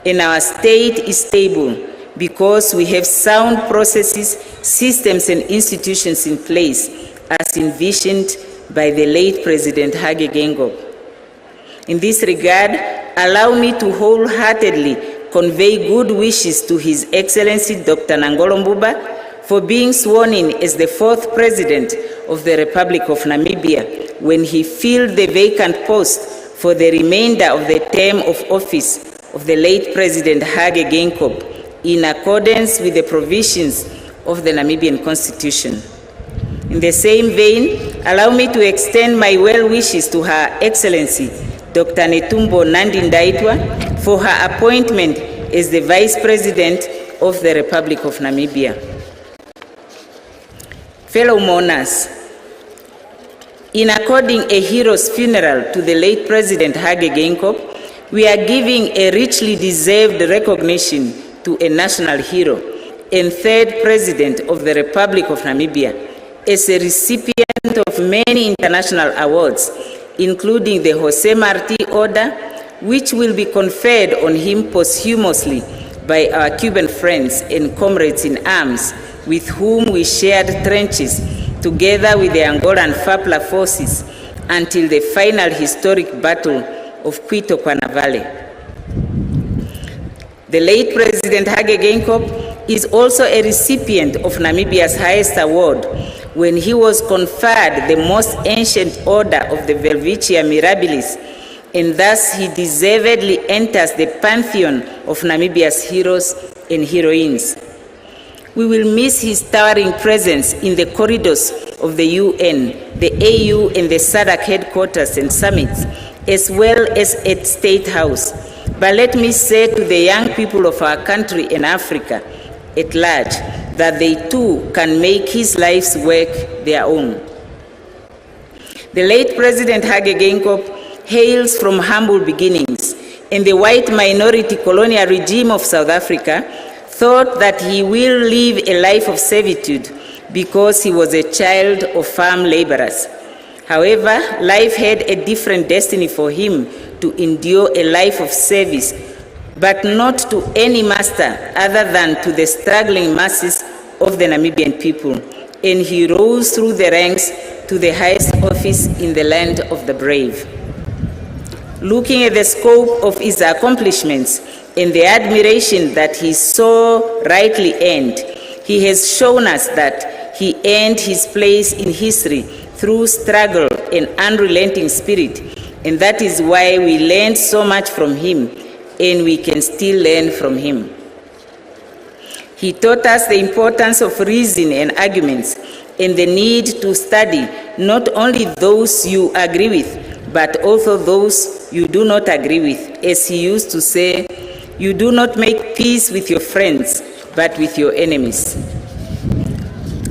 and our state is stable because we have sound processes, systems, and institutions in place as envisioned by the late President Hage Geingob. In this regard, allow me to wholeheartedly convey good wishes to His Excellency Dr. Nangolo Mbuba for being sworn in as the 4th President of the Republic of Namibia when he filled the vacant post for the remainder of the term of office of the late President Hage Geingob in accordance with the provisions of the Namibian Constitution. In the same vein, allow me to extend my well wishes to Her Excellency Dr. Netumbo Nandi-Ndaitwah for her appointment as the Vice President of the Republic of Namibia. Fellow mourners, in according a hero's funeral to the late President Hage Geingob, we are giving a richly deserved recognition to a national hero and 3rd President of the Republic of Namibia as a recipient of many international awards, including the Jose Marti Order, which will be conferred on him posthumously by our Cuban friends and comrades in arms with whom we shared trenches together with the Angolan FAPLA forces until the final historic battle of Quito Cuanavale. The late President Hage Geingob is also a recipient of Namibia's highest award when he was conferred the most ancient order of the Welwitschia Mirabilis, and thus he deservedly enters the pantheon of Namibia's heroes and heroines. We will miss his towering presence in the corridors of the UN, the AU, and the SADC headquarters and summits, as well as at State House. But let me say to the young people of our country and Africa at large that they too can make his life's work their own. The late President Hage Geingob hails from humble beginnings, and the white minority colonial regime of South Africa thought that he will live a life of servitude because he was a child of farm laborers. However, life had a different destiny for him to endure a life of service, but not to any master other than to the struggling masses of the Namibian people, and he rose through the ranks to the highest office in the land of the brave. Looking at the scope of his accomplishments and the admiration that he so rightly earned, he has shown us that he earned his place in history through struggle and unrelenting spirit, and that is why we learned so much from him, and we can still learn from him. He taught us the importance of reason and arguments and the need to study not only those you agree with, but also those you do not agree with. As he used to say, you do not make peace with your friends, but with your enemies.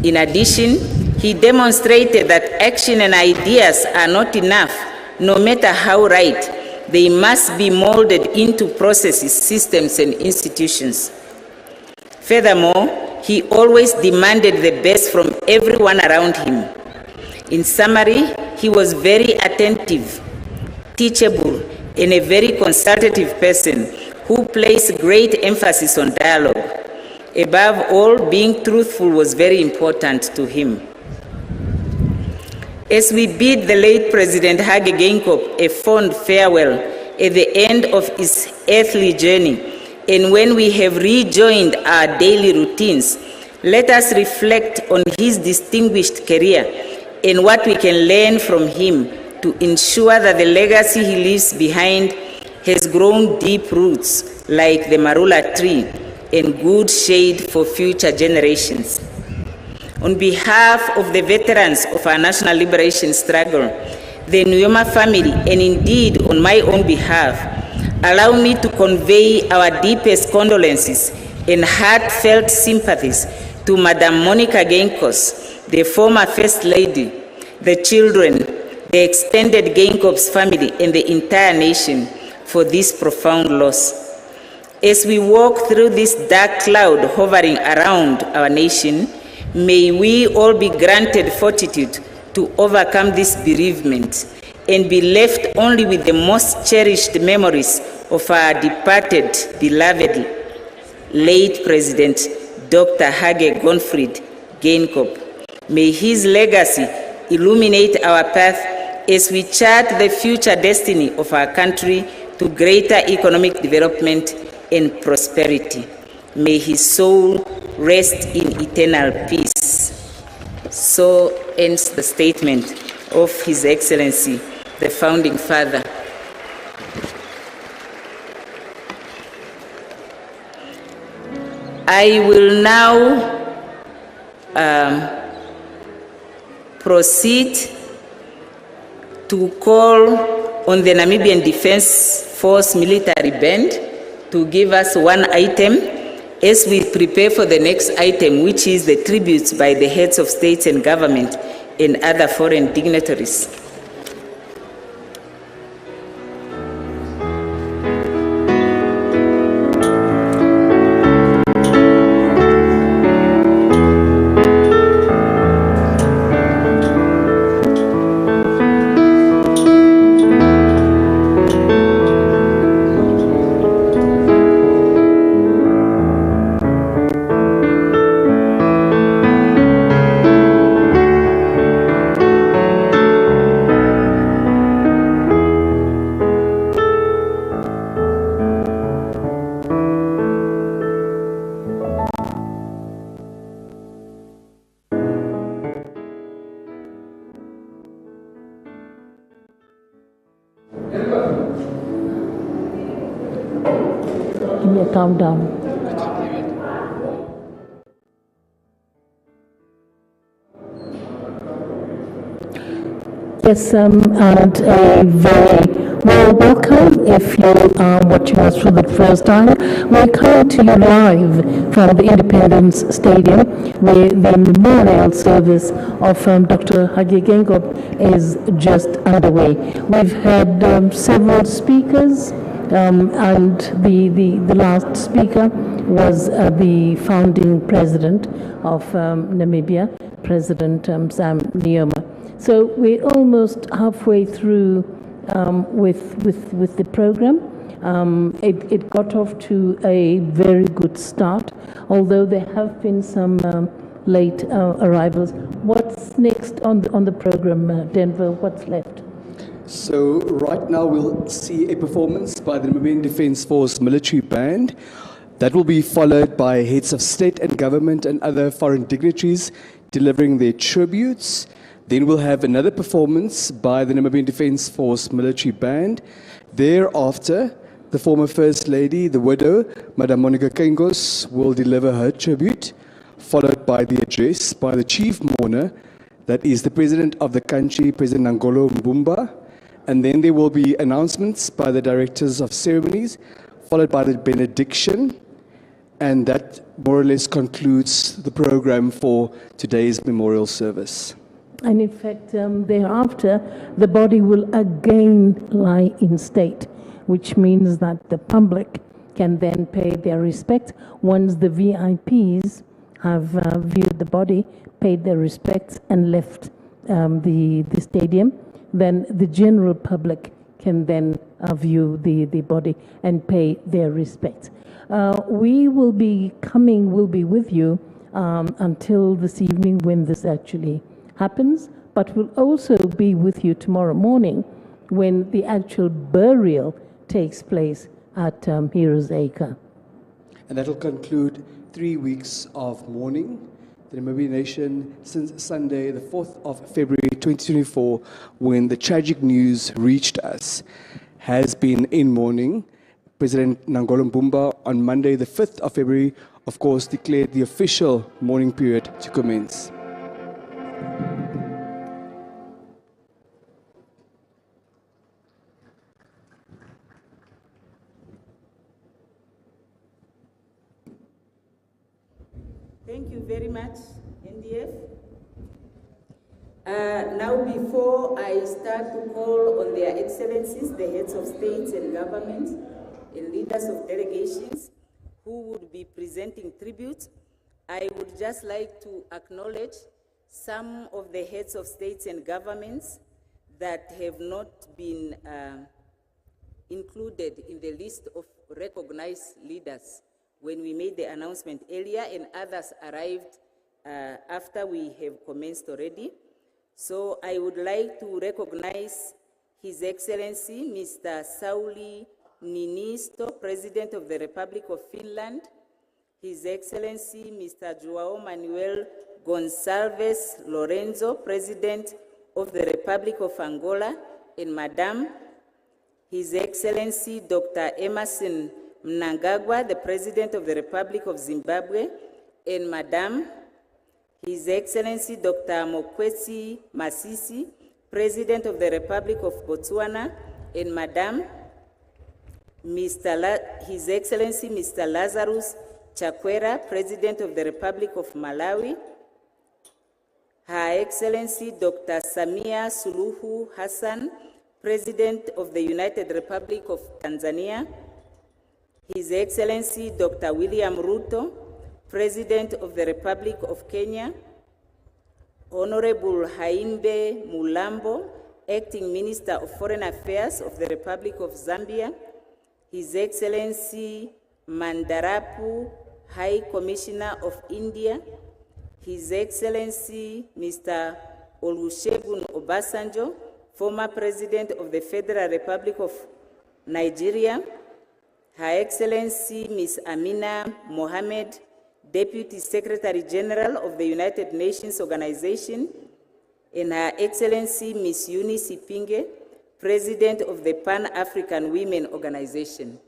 In addition, he demonstrated that action and ideas are not enough, no matter how right. They must be molded into processes, systems, and institutions. Furthermore, he always demanded the best from everyone around him. In summary, he was very attentive, teachable, and a very consultative person who placed great emphasis on dialogue. Above all, being truthful was very important to him. As we bid the late President Hage Geingob a fond farewell at the end of his earthly journey, and when we have rejoined our daily routines, let us reflect on his distinguished career and what we can learn from him to ensure that the legacy he leaves behind has grown deep roots like the marula tree and good shade for future generations. On behalf of the veterans of our national liberation struggle, the Nyoma family, and indeed on my own behalf, allow me to convey our deepest condolences and heartfelt sympathies to Madam Monica Geinkos, the former First Lady, the children, the extended Geingob's family, and the entire nation for this profound loss. As we walk through this dark cloud hovering around our nation, may we all be granted fortitude to overcome this bereavement and be left only with the most cherished memories of our departed, beloved, late President Dr. Hage Gonfrid Geingob. May his legacy illuminate our path as we chart the future destiny of our country to greater economic development and prosperity. May his soul rest in eternal peace. So ends the statement of His Excellency, the Founding Father. I will now proceed to call on the Namibian Defense Force Military Band to give us one item as we prepare for the next item, which is the tributes by the heads of states and government and other foreign dignitaries. Calm down. Yes, and a very well welcome if you are watching us for the first time. We're coming to you live from the Independence Stadium, where the memorial service of Dr. Hage Geingob is just underway. We've had several speakers. And the last speaker was the founding president of Namibia, President Sam Nyoma. So we're almost halfway through with the program. It got off to a very good start, although there have been some late arrivals. What's next on the program, Denver? What's left? So right now we'll see a performance by the Namibian Defence Force military band. That will be followed by heads of state and government and other foreign dignitaries delivering their tributes. Then we'll have another performance by the Namibian Defence Force military band. Thereafter, The former First Lady, the widow, Madam Monica Geingob, will deliver her tribute, followed by the address by the chief mourner, that is the President of the country, President Nangolo Mbumba, and then there will be announcements by the Directors of Ceremonies, followed by the benediction, and that more or less concludes the program for today's memorial service. And in fact, thereafter, the body will again lie in state, which means that the public can then pay their respect once the VIPs have viewed the body, paid their respects, and left the stadium. Then the general public can then view the body and pay their respects. We will be with you until this evening when this actually happens, but we'll also be with you tomorrow morning when the actual burial takes place at Heroes Acre. And that will conclude 3 weeks of mourning. The Namibian nation since Sunday, the 4th of February 2024, when the tragic news reached us, has been in mourning. President Nangolo Mbumba on Monday, the 5th of February, of course, declared the official mourning period to commence. Thank you very much, NDF. Now, before I start to call on their excellencies, the heads of states and governments, and leaders of delegations who would be presenting tributes, I would just like to acknowledge some of the heads of states and governments that have not been included in the list of recognized leaders when we made the announcement earlier, and others arrived after we have commenced already. So I would like to recognize His Excellency, Mr. Sauli Niinisto, President of the Republic of Finland, His Excellency, Mr. João Manuel Gonçalves Lorenzo, President of the Republic of Angola, and Madam, His Excellency, Dr. Emerson Mnangagwa, the President of the Republic of Zimbabwe, and Madam, His Excellency Dr. Mokwetsi Masisi, President of the Republic of Botswana, and Madam, His Excellency Mr. Lazarus Chakwera, President of the Republic of Malawi, Her Excellency Dr. Samia Suluhu Hassan, President of the United Republic of Tanzania, His Excellency Dr. William Ruto, President of the Republic of Kenya, Honorable Haimbe Mulambo, Acting Minister of Foreign Affairs of the Republic of Zambia, His Excellency Mandarapu, High Commissioner of India, His Excellency Mr. Olusegun Obasanjo, former President of the Federal Republic of Nigeria, Her Excellency Ms. Amina Mohammed, Deputy Secretary General of the United Nations Organization, and Her Excellency Ms. Eunice Ipinge, President of the Pan-African Women Organization.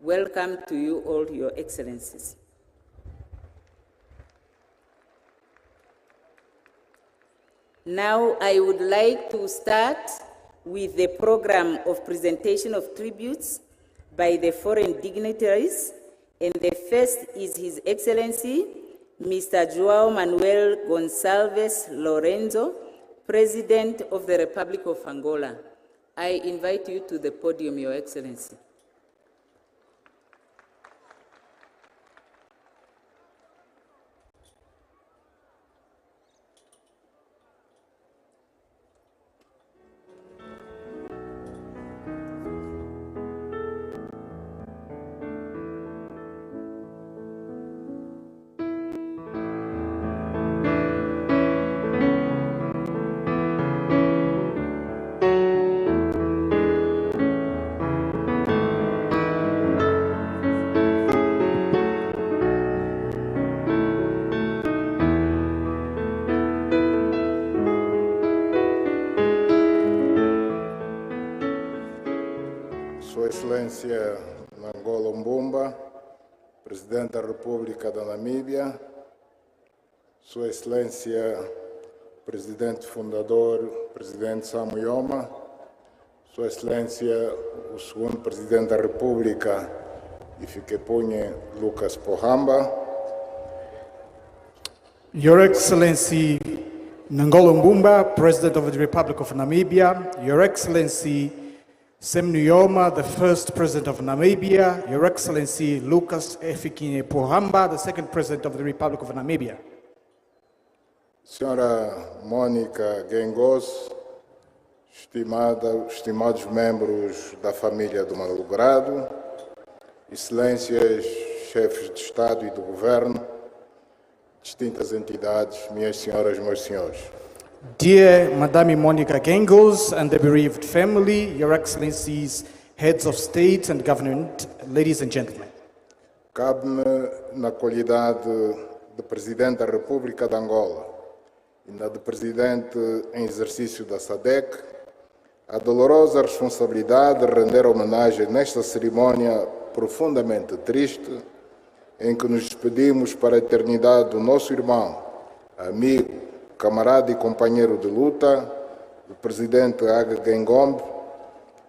Welcome to you all, Your Excellencies. Now I would like to start with the program of presentation of tributes by the foreign dignitaries, and the first is His Excellency, Mr. João Manuel Gonçalves Lorenzo, President of the Republic of Angola. I invite you to the podium, Your Excellency. Su Excelencia, Ngolo, Presidente da República da Namíbia, Sua Excelência, Presidente Fundador, Presidente Samia, Sua Excelência, o segundo Presidente da República, Ifikepunye Lucas Pohamba, Your Excellency Ngolo, President of the Republic of Namibia, Your Excellency Sam Nujoma, the first President of Namibia, Your Excellency Lucas Efikine Pohamba, the second President of the Republic of Namibia. Senhora Mônica Geingob, estimados membros da família do Malogrado, Excelências, chefes de Estado e do Governo, distintas entidades, minhas senhoras e meus senhores. Dear Madame Monica Geingob and the bereaved family, Your Excellencies, heads of state and government, ladies and gentlemen. Cabe-me, na qualidade de Presidente da República de Angola e na de Presidente em exercício da SADC, a dolorosa responsabilidade de render homenagem nesta cerimônia profundamente triste, em que nos despedimos para a eternidade do nosso irmão, amigo, camarada e companheiro de luta, o Presidente Hage Geingob,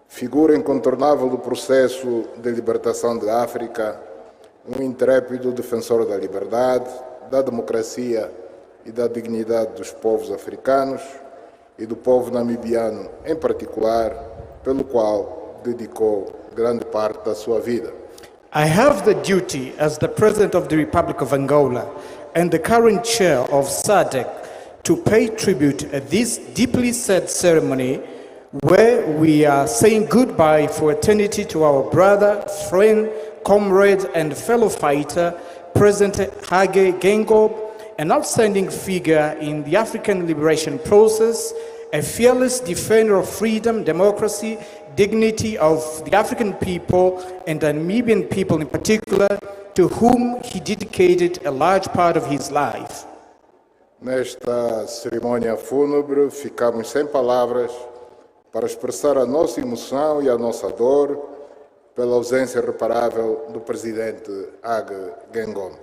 figura incontornável do processo de libertação de África, um intrépido defensor da liberdade, da democracia e da dignidade dos povos africanos e do povo namibiano em particular, pelo qual dedicou grande parte da sua vida. I have the duty as the President of the Republic of Angola and the current chair of SADC to pay tribute at this deeply sad ceremony where we are saying goodbye for eternity to our brother, friend, comrade and fellow fighter, President Hage Geingob, an outstanding figure in the African liberation process, a fearless defender of freedom, democracy, dignity of the African people and the Namibian people in particular, to whom he dedicated a large part of his life. Nesta cerimônia fúnebre, ficamos sem palavras para expressar a nossa emoção e a nossa dor pela ausência irreparável do Presidente Hage Geingob.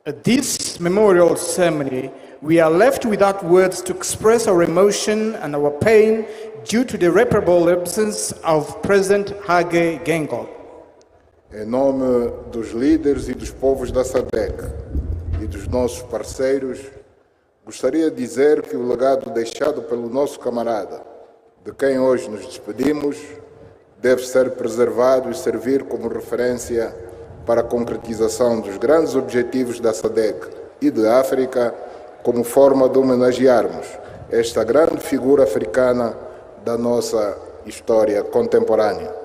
At this memorial ceremony, we are left without words to express our emotion and our pain due to the irreparable absence of President Hage Geingob. Em nome dos líderes e dos povos da SADC e dos nossos parceiros, gostaria de dizer que o legado deixado pelo nosso camarada, de quem hoje nos despedimos, deve ser preservado e servir como referência para a concretização dos grandes objetivos da SADC e de África, como forma de homenagearmos esta grande figura africana da nossa história contemporânea.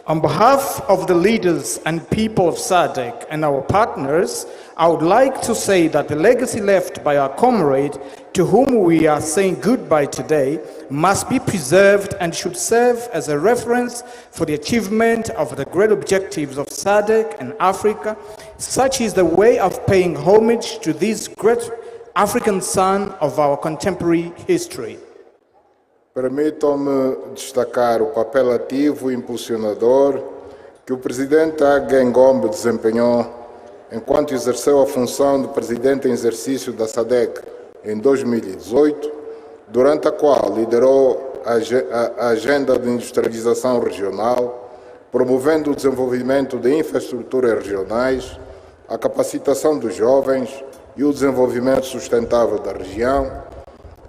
On behalf of the leaders and people of SADC and our partners, I would like to say that the legacy left by our comrade, to whom we are saying goodbye today, must be preserved and should serve as a reference for the achievement of the great objectives of SADC and Africa. Such is the way of paying homage to this great African son of our contemporary history. Permitam-me destacar o papel ativo e impulsionador que o Presidente Hage Geingob desempenhou enquanto exerceu a função de Presidente em exercício da SADC em 2018, durante a qual liderou a agenda de industrialização regional, promovendo o desenvolvimento de infraestruturas regionais, a capacitação dos jovens e o desenvolvimento sustentável da região,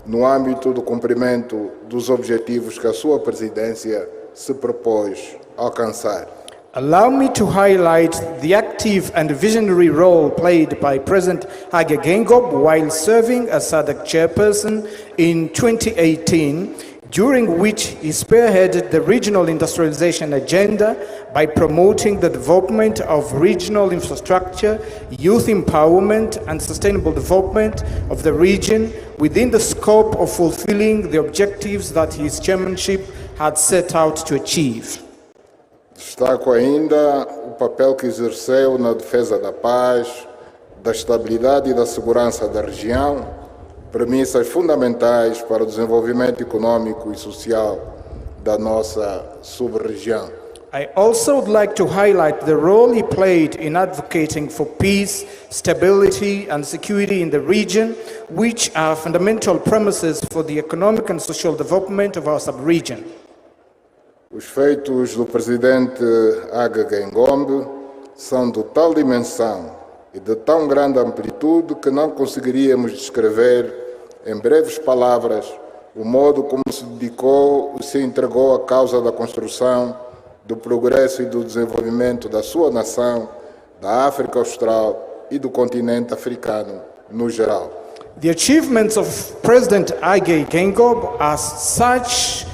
no âmbito do cumprimento dos objetivos que a sua presidência se propôs alcançar. Allow me to highlight the active and visionary role played by President Hage Geingob while serving as SADC chairperson in 2018, during which he spearheaded the regional industrialization agenda by promoting the development of regional infrastructure, youth empowerment and sustainable development of the region within the scope of fulfilling the objectives that his chairmanship had set out to achieve. Destaco ainda o papel que exerceu na defesa da paz, da estabilidade e da segurança da região, premissas fundamentais para o desenvolvimento econômico e social da nossa sub-região. I also would like to highlight the role he played in advocating for peace, stability, and security in the region, which are fundamental premises for the economic and social development of our sub-region. Os feitos do presidente Hage Geingob são de tal dimensão e de tão grande amplitude que não conseguiríamos descrever em breves palavras o modo como se dedicou e se entregou à causa da construção, do progresso e do desenvolvimento da sua nação, da África Austral e do continente africano no geral. The achievements of President Hage Geingob are such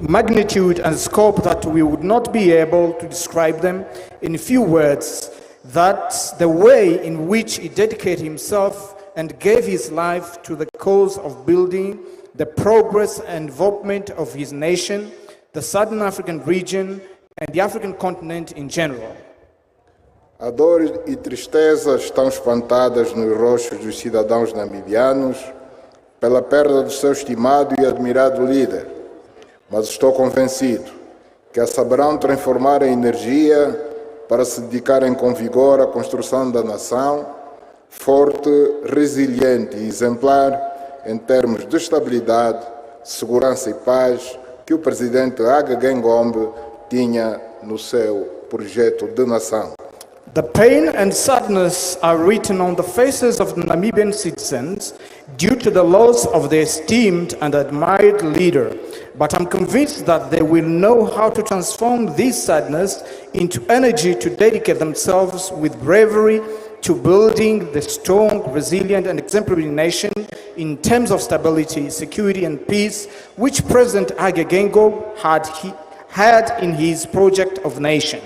magnitude and scope that we would not be able to describe them in few words. That's the way in which he dedicated himself and gave his life to the cause of building the progress and development of his nation, the Southern African region, and the African continent in general. A dor e tristeza estão espantadas nos rostos dos cidadãos namibianos pela perda do seu estimado e admirado líder, mas estou convencido que a saberão transformar em energia para se dedicarem com vigor à construção da nação, forte, resiliente e exemplar em termos de estabilidade, segurança e paz que o presidente Hage Geingob tinha no seu projeto de nação. The pain and sadness are written on the faces of the Namibian citizens due to the loss of their esteemed and admired leader. But I'm convinced that they will know how to transform this sadness into energy to dedicate themselves with bravery to building the strong, resilient, and exemplary nation in terms of stability, security, and peace, which President Hage Geingob had in his project of nation.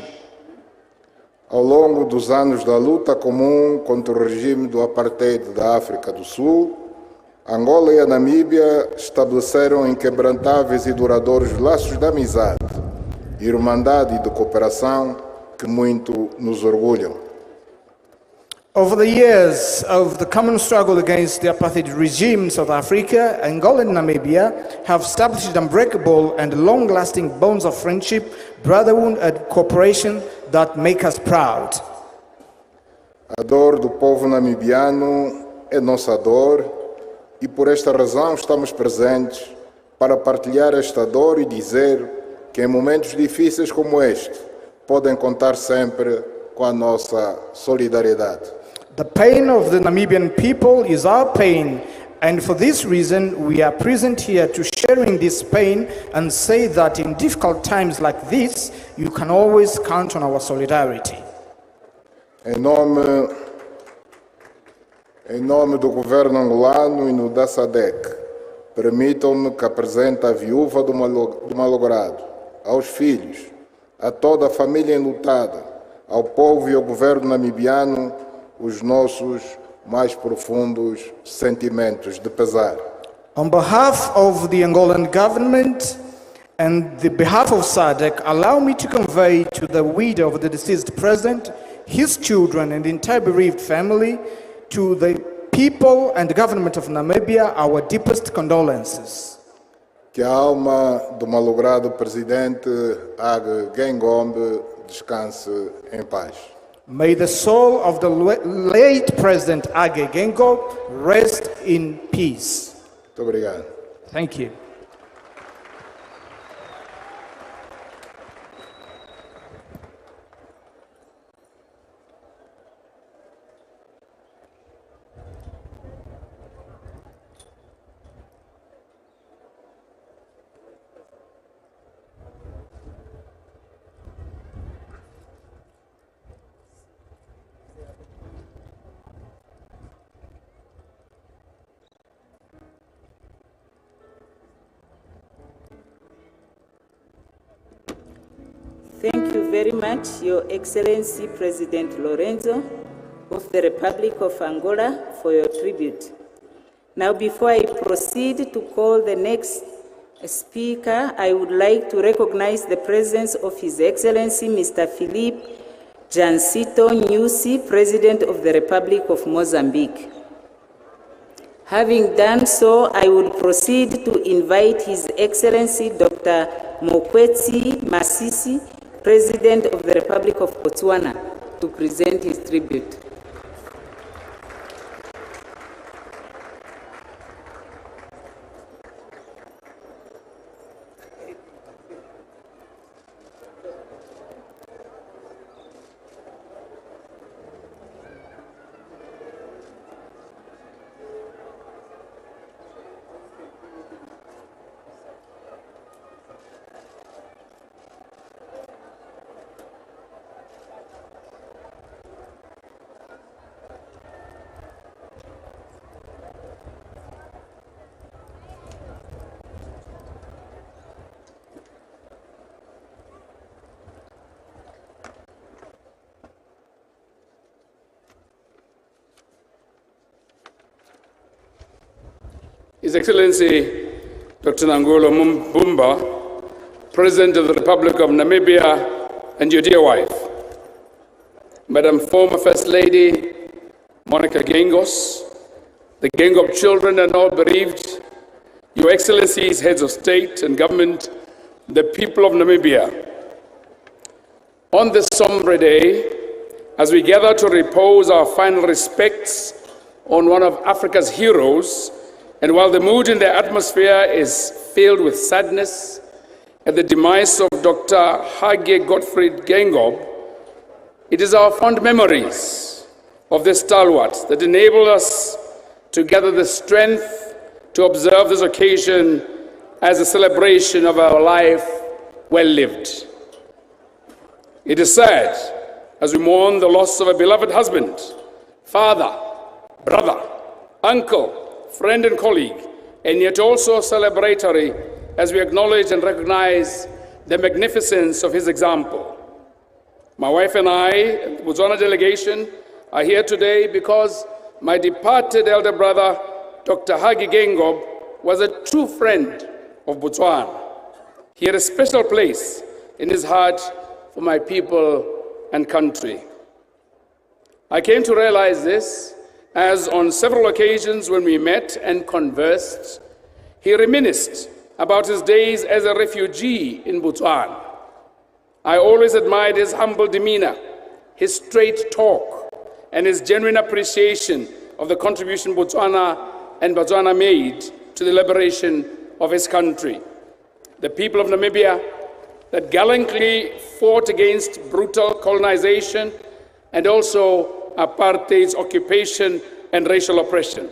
Ao longo dos anos da luta comum contra o regime do apartheid da África do Sul, Angola e a Namíbia estabeleceram inquebrantáveis e duradouros laços de amizade, irmandade e de cooperação que muito nos orgulham. Over the years of the common struggle against the apartheid regime in South Africa, Angola and Namibia have established unbreakable and long-lasting bonds of friendship, brotherhood and cooperation that make us proud. A dor do povo namibiano é nossa dor e por esta razão estamos presentes para partilhar esta dor e dizer que em momentos difíceis como este podem contar sempre com a nossa solidariedade. The pain of the Namibian people is our pain, and for this reason we are present here to sharing this pain and say that in difficult times like this, you can always count on our solidarity. Em nome do governo angolano e no da SADC, permitam-me que apresente a viúva do malogrado, aos filhos, a toda a família enlutada, ao povo e ao governo namibiano, os nossos mais profundos sentimentos de pesar. On behalf of the Angolan government and the behalf of SADC, allow me to convey to the widow of the deceased president, his children and the entire bereaved family, to the people and the government of Namibia, our deepest condolences. Que a alma do malogrado presidente Hage Geingob descanse em paz. May the soul of the late President Hage Geingob rest in peace. Muito obrigado. Thank you. Thank you very much, Your Excellency President Lorenzo of the Republic of Angola, for your tribute. Now, before I proceed to call the next speaker, I would like to recognize the presence of His Excellency Mr. Philippe Jancito Nyusi, President of the Republic of Mozambique. Having done so, I will proceed to invite His Excellency Dr. Mokwetsi Masisi President of the Republic of Botswana, to present his tribute. His Excellency Dr. Nangolo Mbumba, President of the Republic of Namibia, and your dear wife, Madam former First Lady Monica Gengos, the Geingob children and all bereaved, Your Excellencies, heads of state and government, the people of Namibia. On this sombre day, as we gather to repose our final respects on one of Africa's heroes, and while the mood in the atmosphere is filled with sadness at the demise of Dr. Hage Gottfried Geingob, it is our fond memories of this stalwart that enable us to gather the strength to observe this occasion as a celebration of our life well lived. It is sad as we mourn the loss of a beloved husband, father, brother, uncle, friend and colleague, and yet also celebratory as we acknowledge and recognize the magnificence of his example. My wife and I, the Botswana delegation, are here today because my departed elder brother, Dr. Hage Geingob, was a true friend of Botswana. He had a special place in his heart for my people and country. I came to realize this as on several occasions when we met and conversed, he reminisced about his days as a refugee in Botswana. I always admired his humble demeanor, his straight talk, and his genuine appreciation of the contribution Botswana made to the liberation of his country. The people of Namibia that gallantly fought against brutal colonization and also apartheid's occupation and racial oppression.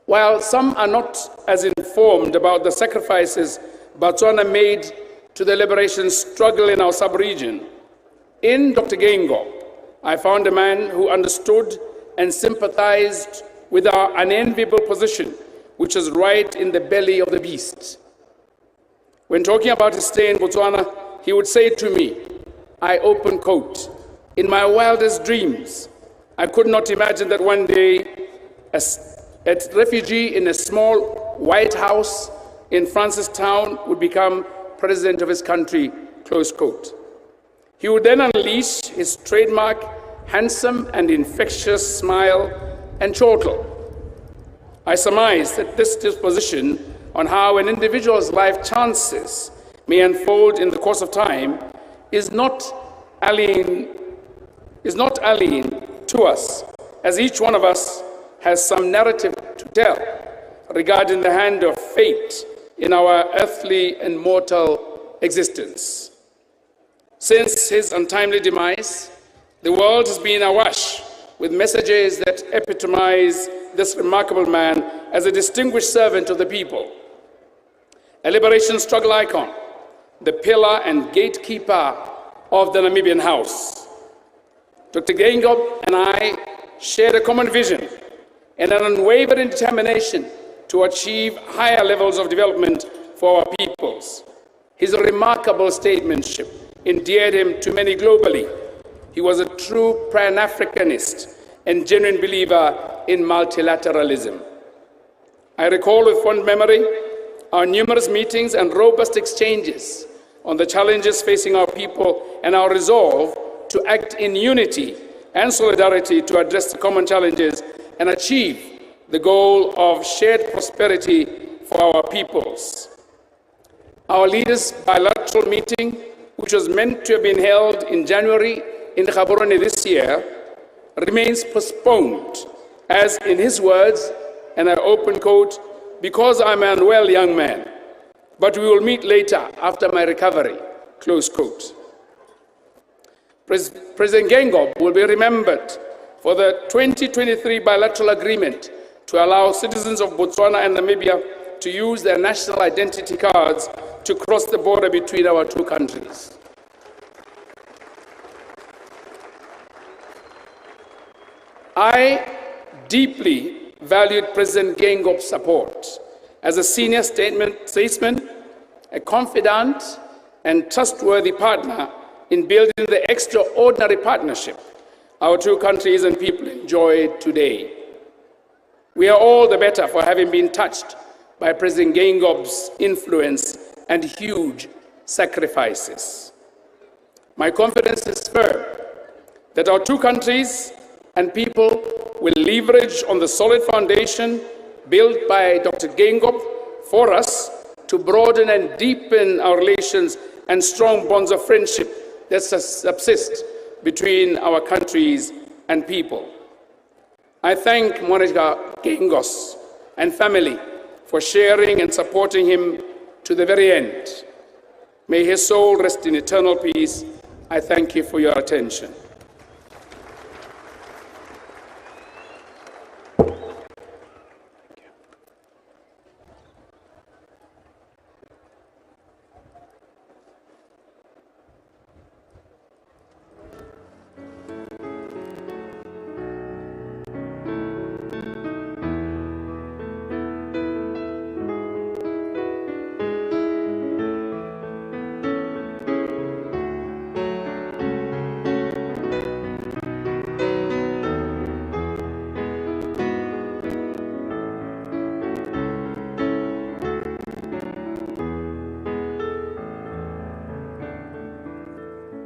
While some are not as informed about the sacrifices Botswana made to the liberation struggle in our sub-region, in Dr. Geingob, I found a man who understood and sympathized with our unenviable position, which is right in the belly of the beast. When talking about his stay in Botswana, he would say to me, I open quote, in my wildest dreams, I could not imagine that one day a refugee in a small white house in Francistown would become president of his country, close quote. He would then unleash his trademark, handsome and infectious smile and chortle. I surmise that this disposition on how an individual's life chances may unfold in the course of time is not alien to us, as each one of us has some narrative to tell regarding the hand of fate in our earthly and mortal existence. Since his untimely demise, the world has been awash with messages that epitomize this remarkable man as a distinguished servant of the people, a liberation struggle icon, the pillar and gatekeeper of the Namibian house. Dr. Geingob and I shared a common vision and an unwavering determination to achieve higher levels of development for our peoples. His remarkable statesmanship endeared him to many globally. He was a true Pan-Africanist and genuine believer in multilateralism. I recall with fond memory our numerous meetings and robust exchanges on the challenges facing our people and our resolve to act in unity and solidarity to address the common challenges and achieve the goal of shared prosperity for our peoples. Our leaders' bilateral meeting which was meant to have been held in January in Gaborone this year, remains postponed, as in his words, and I open quote, "because I'm an unwell young man, but we will meet later after my recovery," close quote. President Geingob will be remembered for the 2023 bilateral agreement to allow citizens of Botswana and Namibia to use their national identity cards to cross the border between our two countries. I deeply valued President Geingob's support as a senior statesman, a confidant, and trustworthy partner in building the extraordinary partnership our two countries and people enjoy today. We are all the better for having been touched by President Geingob's influence and huge sacrifices. My confidence is firm that our two countries and people will leverage on the solid foundation built by Dr. Geingob for us to broaden and deepen our relations and strong bonds of friendship that subsist between our countries and people. I thank Monica Geingos and family for sharing and supporting him to the very end. May his soul rest in eternal peace. I thank you for your attention.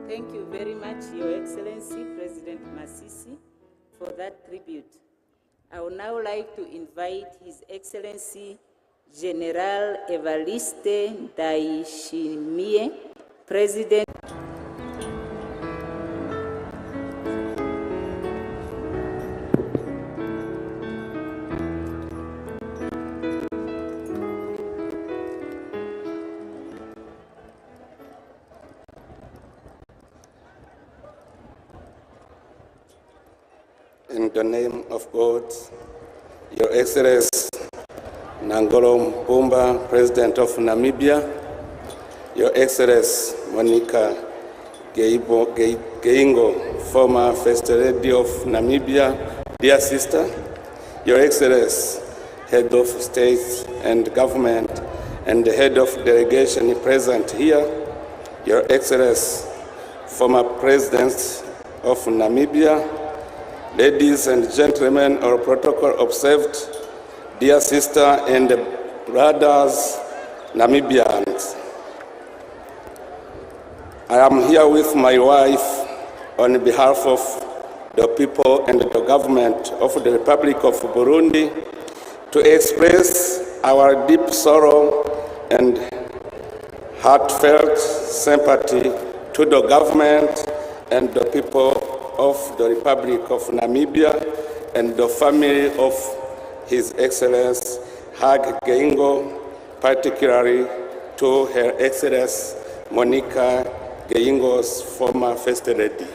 Thank you very much, Your Excellency, President Masisi, for that tribute. I would now like to invite His Excellency General Evariste Ndayishimiye, President. In the name of God, Your Excellency Nangolo Mpumba, President of Namibia, Your Excellency Monica Geingob, former First Lady of Namibia, dear sister, Your Excellency, Head of State and Government, and the Head of Delegation present here, Your Excellency, former President of Namibia, ladies and gentlemen, our protocol observed, dear sister and brothers, Namibians. I am here with my wife on behalf of the people and the government of the Republic of Burundi to express our deep sorrow and heartfelt sympathy to the government and the people of the Republic of Namibia and the family of His Excellency Hage Geingob, particularly to Her Excellency Monica Geingob's former First Lady.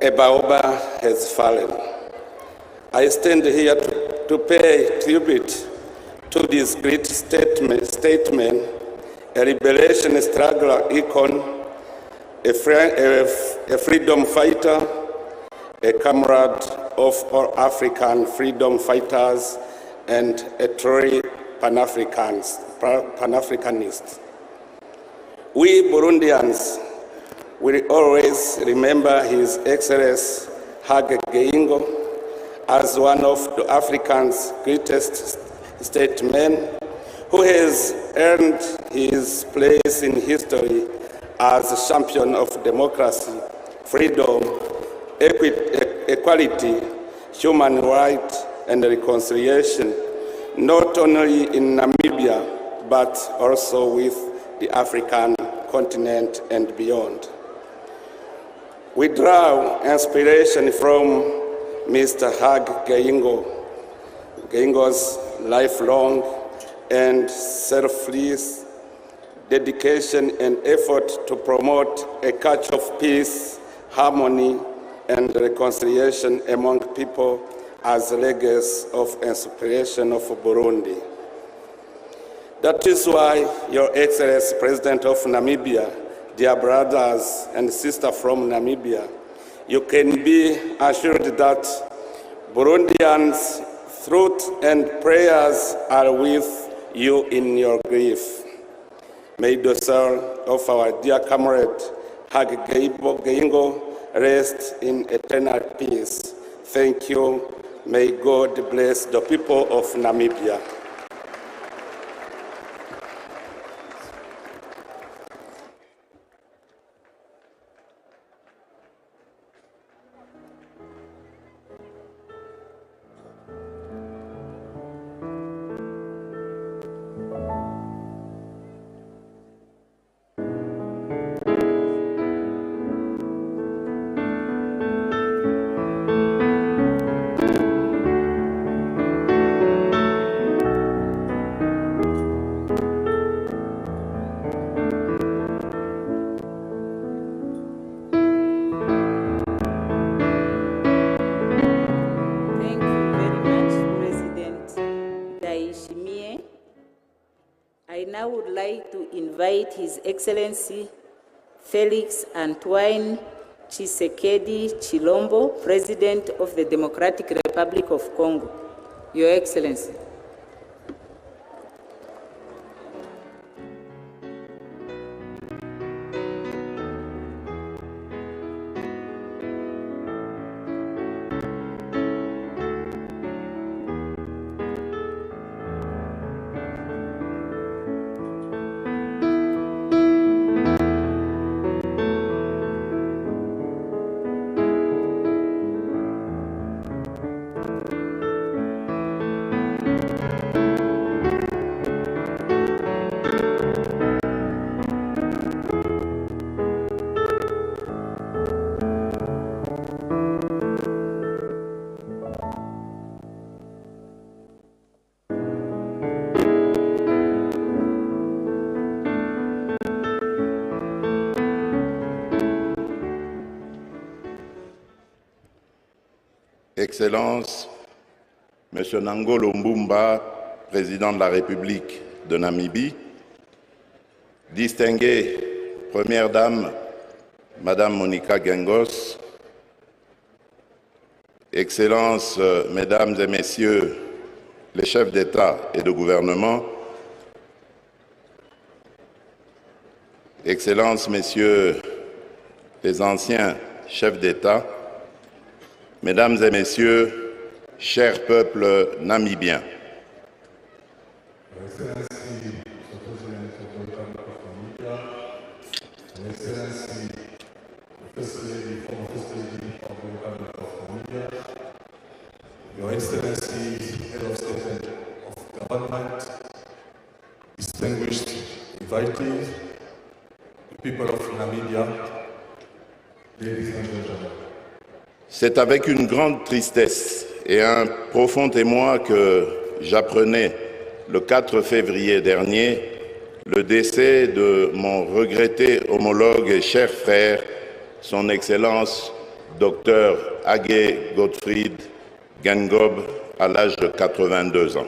A baobab has fallen. I stand here to pay tribute to this great statement, a liberation struggle icon, a freedom fighter, a comrade of all African freedom fighters, and a true Pan-Africanist. We Burundians will always remember His Excellency Hage Geingob as one of the African's greatest statesmen, who has earned his place in history as a champion of democracy, freedom, equality, human rights, and reconciliation, not only in Namibia, but also with the African continent and beyond. We draw inspiration from Mr. Hage Geingob's lifelong and selfless dedication and effort to promote a culture of peace, harmony, and reconciliation among people as a legacy of inspiration of Burundi. That is why Your Excellency, President of Namibia, dear brothers and sisters from Namibia, you can be assured that Burundians' thoughts and prayers are with you in your grief. May the soul of our dear comrade, Hage Geingob, rest in eternal peace. Thank you. May God bless the people of Namibia. I would like to invite His Excellency Felix Antoine Tshisekedi Chilombo, President of the Democratic Republic of Congo. Your Excellency. Excellences, Monsieur Nangolo Mbumba, Président de la République de Namibie, distinguée Première Dame, Madame Monica Gengos, Excellences, Mesdames et Messieurs, les chefs d'État et de gouvernement, Excellences, Messieurs les anciens chefs d'État, Mesdames et Messieurs, chers peuples namibiens. Your Excellency, Head of State of Government, distinguished invitees, the people of Namibia, ladies and gentlemen. C'est avec une grande tristesse et un profond émoi que j'apprenais le 4 février dernier le décès de mon regretté homologue et cher frère, son Excellence Dr Hage Gottfried Geingob, à l'âge de 82 ans.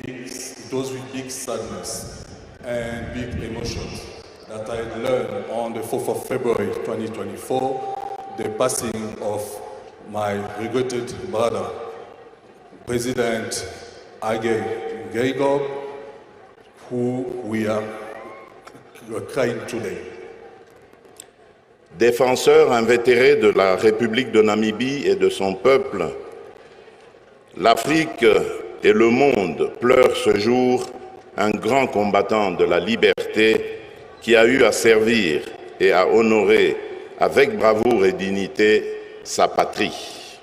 It was with big sadness and big emotions that I learned on the 4th of February 2024 the passing of my regretted brother, President Hage Geingob, who we are crying today. Défenseur invétéré de la République de Namibie et de son peuple, l'Afrique et le monde pleurent ce jour un grand combattant de la liberté qui a eu à servir et à honorer avec bravoure et dignité sa patrie.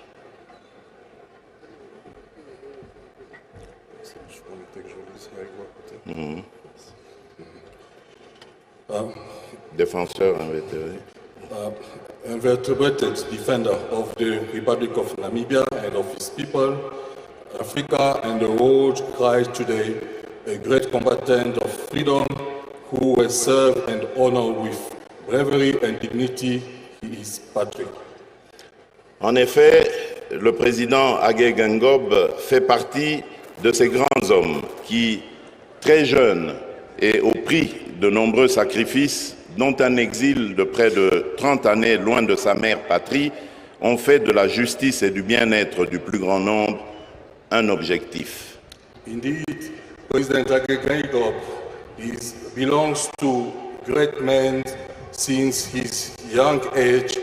Défenseur invétéré. Invertebrated defender of the Republic of Namibia and of its people, Africa and the world cry today a great combatant of freedom who will serve and honor with bravery and dignity his patrie. En effet, le président Hage Geingob fait partie de ces grands hommes qui, très jeunes et au prix de nombreux sacrifices, dont un exil de près de 30 années loin de sa mère patrie, ont fait de la justice et du bien-être du plus grand nombre un objectif. Indeed, President Hage Geingob belongs to great men since his young age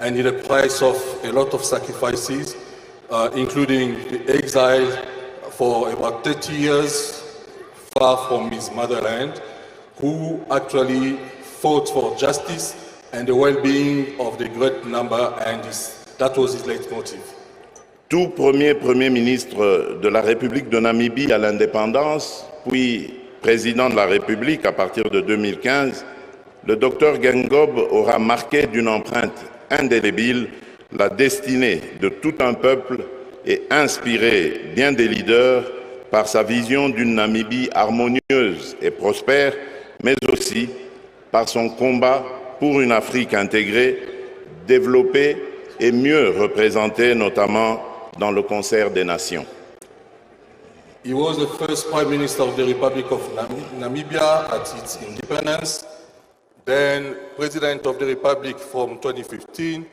and in the price of a lot of sacrifices, including the exile for about 30 years far from his motherland, who actually fought for justice and the well-being of the great number, and that was his leitmotiv. Tout premier ministre de la République de Namibie à l'indépendance, puis président de la République à partir de 2015, le docteur Geingob aura marqué d'une empreinte indélébile la destinée de tout un peuple et inspiré bien des leaders par sa vision d'une Namibie harmonieuse et prospère, mais aussi par son combat pour une Afrique intégrée, développée et mieux représentée, notamment dans le concert des nations. He was the first Prime Minister of the Republic of Namibia at its independence, then President of the Republic from 2015.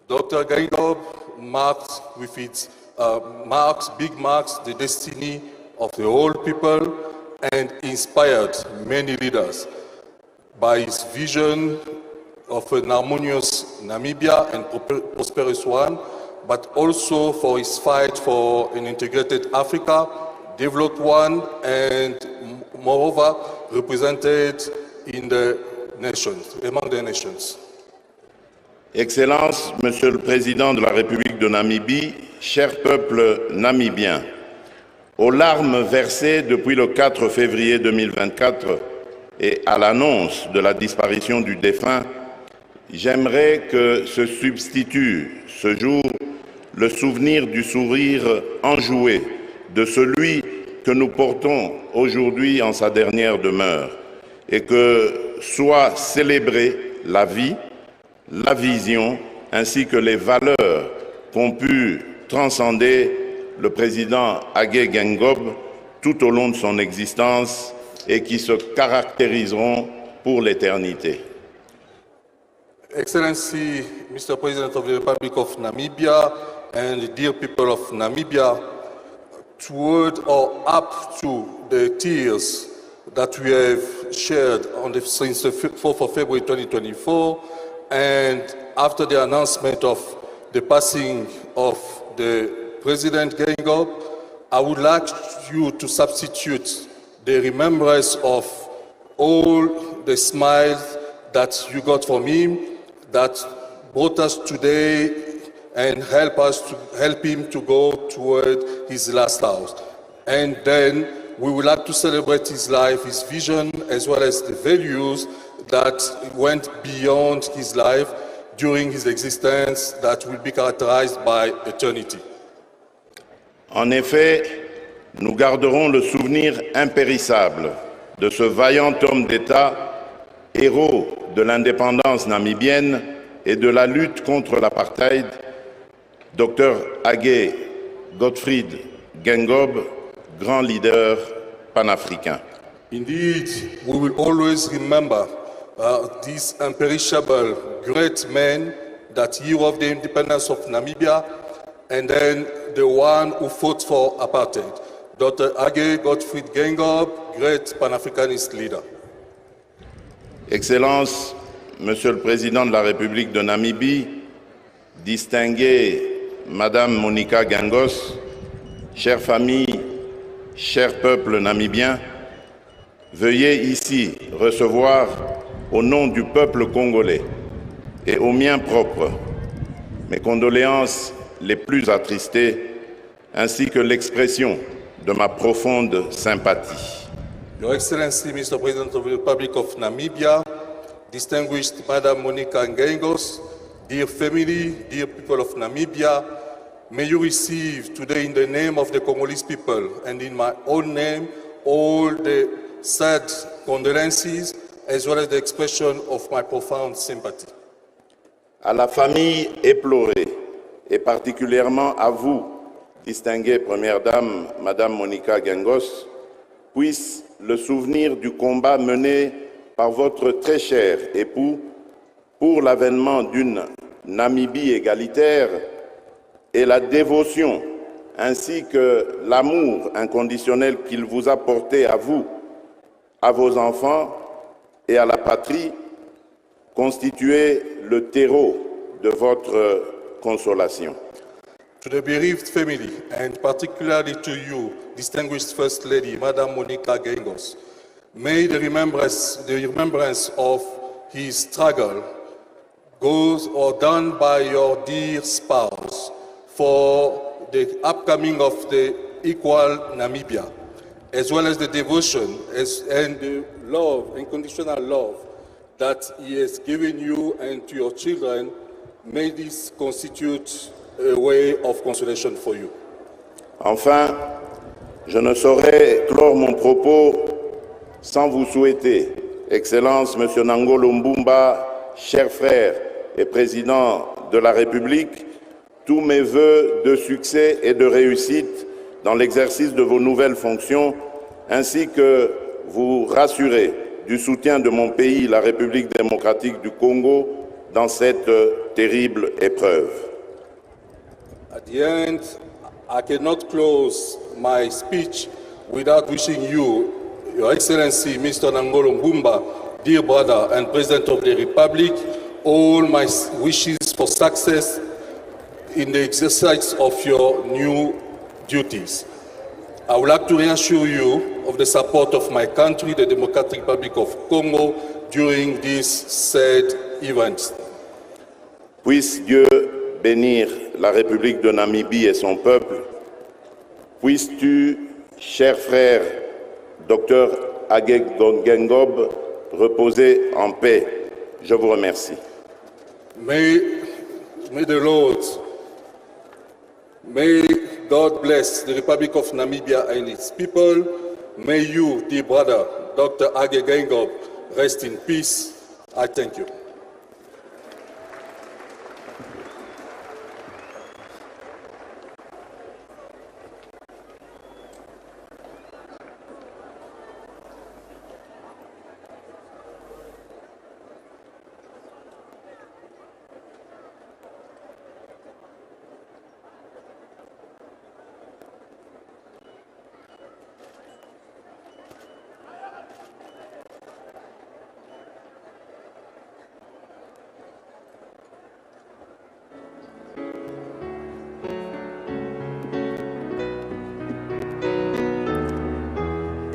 Dr. Geingob marks the destiny of the whole people and inspired many leaders by his vision of an harmonious Namibia and prosperous one, but also for his fight for an integrated Africa, developed one, and moreover represented in the nations, among the nations. Excellences, Monsieur le Président de la République de Namibie, cher peuple namibien, aux larmes versées depuis le 4 février 2024 et à l'annonce de la disparition du défunt, j'aimerais que se substitue ce jour le souvenir du sourire enjoué de celui que nous portons aujourd'hui en sa dernière demeure et que soit célébrée la vie, la vision ainsi que les valeurs qu'ont pu transcender le président Hage Geingob tout au long de son existence et qui se caractériseront pour l'éternité. Excellency, Mr. President of the Republic of Namibia and the dear people of Namibia, toward or up to the tears that we have shared since the 4th of February 2024, and after the announcement of the passing of the President Geingob, I would like you to substitute the remembrance of all the smiles that you got from him that brought us today and help him to go toward his last house. And then we would like to celebrate his life, his vision, as well as the values that went beyond his life during his existence that will be characterized by eternity. En effet, nous garderons le souvenir impérissable de ce vaillant homme d'État, héros de l'indépendance namibienne et de la lutte contre l'apartheid, Dr. Hage Gottfried Geingob, grand leader panafricain. Indeed, we will always remember this imperishable great man, that hero of the independence of Namibia, and then the one who fought for apartheid, Dr. Hage Gottfried Geingob, great Pan-Africanist leader. Excellences, Monsieur le Président de la République de Namibie, distinguée Madame Monica Gingos, chère famille, cher peuple namibien, veuillez ici recevoir au nom du peuple congolais et aux miens propres mes condoléances les plus attristées, ainsi que l'expression de ma profonde sympathie. Your Excellency, Mr. President of the Republic of Namibia, distinguished Madam Monica Geingob, dear family, dear people of Namibia, may you receive today in the name of the Congolese people and in my own name all the sad condolences as well as the expression of my profound sympathy. À la famille éplorée et particulièrement à vous, distinguée Première Dame, Madame Monica Geingob, puisse le souvenir du combat mené par votre très cher époux pour l'avènement d'une Namibie égalitaire et la dévotion ainsi que l'amour inconditionnel qu'il vous a porté à vous, à vos enfants et à la patrie, constituer le terreau de votre consolation. To the bereaved family, and particularly to you, distinguished First Lady, Madame Monica Geingob, may the remembrance of his struggle goes or done by your dear spouse for the upcoming of the equal Namibia, as well as the devotion and the love, unconditional love that he has given you and to your children, may this constitute a way of consolation for you. Enfin, je ne saurais clore mon propos sans vous souhaiter, Excellence Monsieur Nangolo Mbumba, cher frère et président de la République, tous mes vœux de succès et de réussite dans l'exercice de vos nouvelles fonctions, ainsi que vous rassurer du soutien de mon pays, la République démocratique du Congo, dans cette terrible épreuve. At the end, I cannot close my speech without wishing you, Your Excellency, Mr. Nangolo Mbumba, dear brother and President of the Republic, all my wishes for success in the exercise of your new duties. I would like to reassure you of the support of my country, the Democratic Republic of Congo, during this sad event. Puisse Dieu bénir la République de Namibie et son peuple. Puisses-tu, cher frère, Dr Hage Geingob, reposer en paix. Je vous remercie. May God bless the Republic of Namibia and its people. May you, dear brother, Dr. Hage Geingob, rest in peace. I thank you.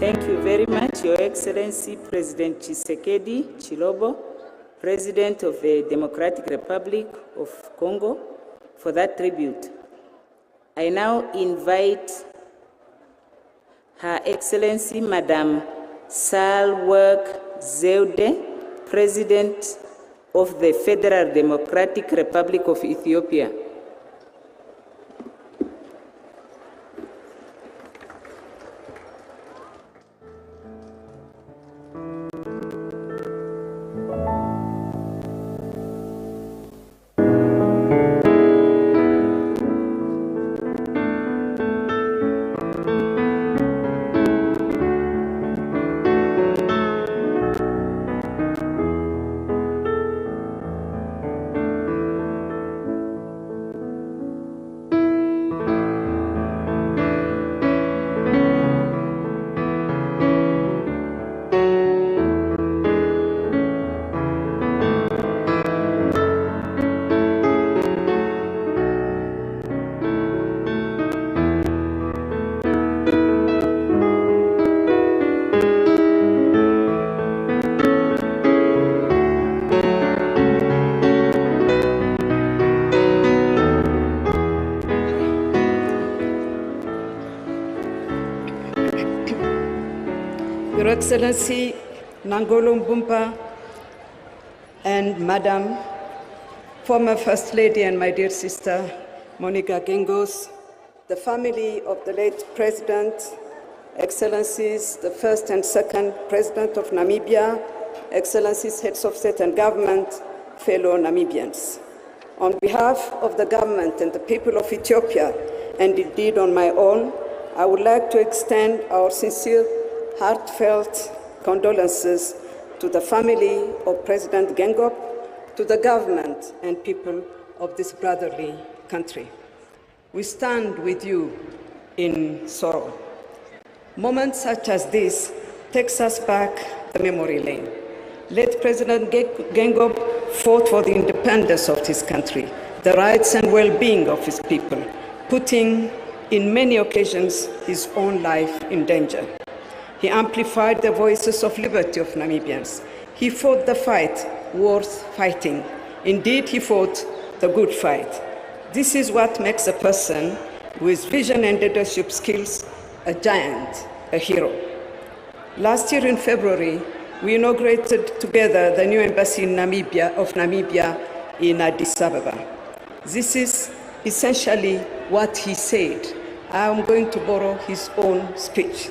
Thank you very much, Your Excellency President Tshisekedi Tshilombo, President of the Democratic Republic of Congo, for that tribute. I now invite Her Excellency Madame Sahle-Work Zewde, President of the Federal Democratic Republic of Ethiopia. Your Excellency Nangolo Mbumba and Madam, former First Lady and my dear sister Monica Gengos, the family of the late President, Excellencies, the first and second President of Namibia, Excellencies, heads of state and government, fellow Namibians. On behalf of the government and the people of Ethiopia, and indeed on my own, I would like to extend our sincere, heartfelt condolences to the family of President Geingob, to the government and people of this brotherly country. We stand with you in sorrow. Moments such as this takes us back the memory lane. Late President Geingob fought for the independence of his country, the rights and well-being of his people, putting in many occasions his own life in danger. He amplified the voices of liberty of Namibians. He fought the fight worth fighting. Indeed, he fought the good fight. This is what makes a person with vision and leadership skills a giant, a hero. Last year in February, we inaugurated together the new embassy in Namibia in Addis Ababa. This is essentially what he said. I am going to borrow his own speech.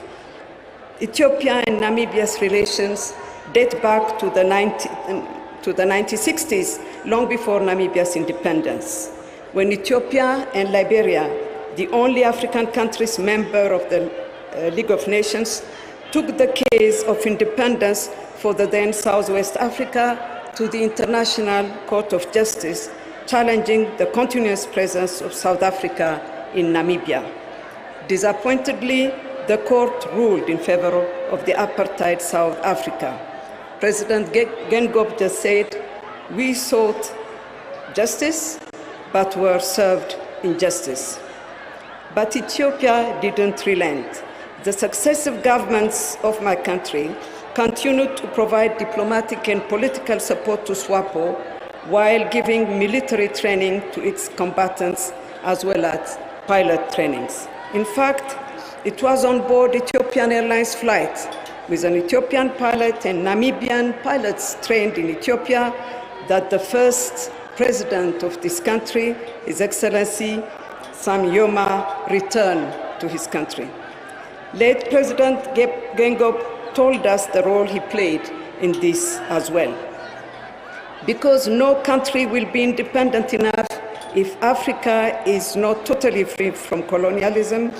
Ethiopia and Namibia's relations date back to the 1960s, long before Namibia's independence, when Ethiopia and Liberia, the only African countries member of the League of Nations, took the case of independence for the then Southwest Africa to the International Court of Justice, challenging the continuous presence of South Africa in Namibia. Disappointedly, the court ruled in favor of the apartheid South Africa. President Geingob just said, "We sought justice, but were served injustice." But Ethiopia didn't relent. The successive governments of my country continued to provide diplomatic and political support to SWAPO while giving military training to its combatants as well as pilot trainings. In fact, it was on board Ethiopian Airlines flight with an Ethiopian pilot and Namibian pilots trained in Ethiopia that the first president of this country, His Excellency Samia, returned to his country. Late President Geingob told us the role he played in this as well. Because no country will be independent enough if Africa is not totally free from colonialism.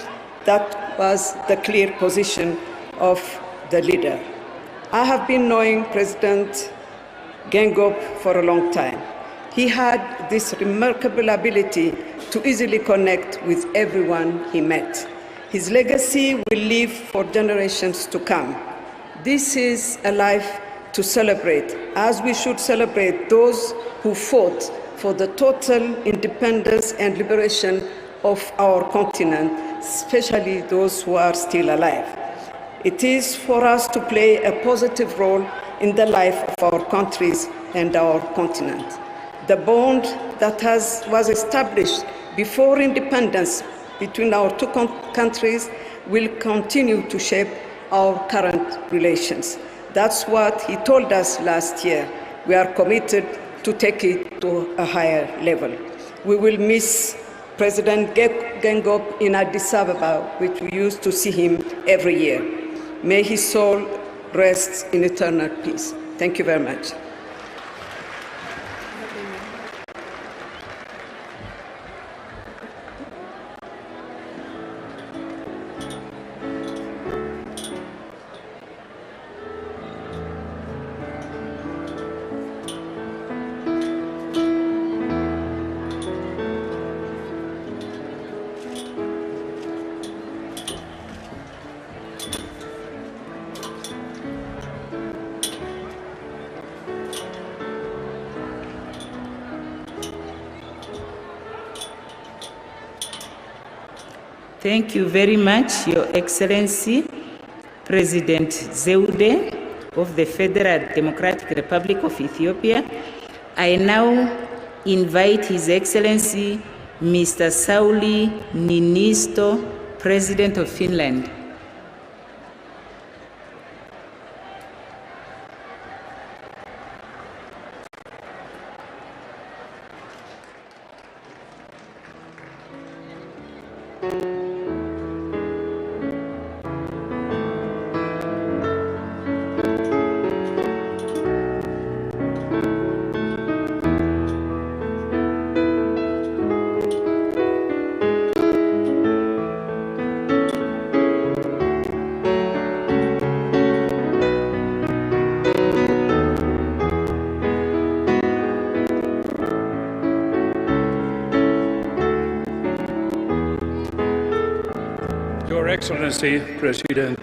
That was the clear position of the leader. I have been knowing President Geingob for a long time. He had this remarkable ability to easily connect with everyone he met. His legacy will live for generations to come. This is a life to celebrate, as we should celebrate those who fought for the total independence and liberation of our continent, especially those who are still alive. It is for us to play a positive role in the life of our countries and our continent. The bond that was established before independence between our two countries will continue to shape our current relations. That's what he told us last year. We are committed to take it to a higher level. We will miss President Geingob in Addis Ababa, which we used to see him every year. May his soul rest in eternal peace. Thank you very much. Thank you very much, Your Excellency, President Zewde of the Federal Democratic Republic of Ethiopia. I now invite His Excellency, Mr. Sauli Niinisto, President of Finland. Excellency President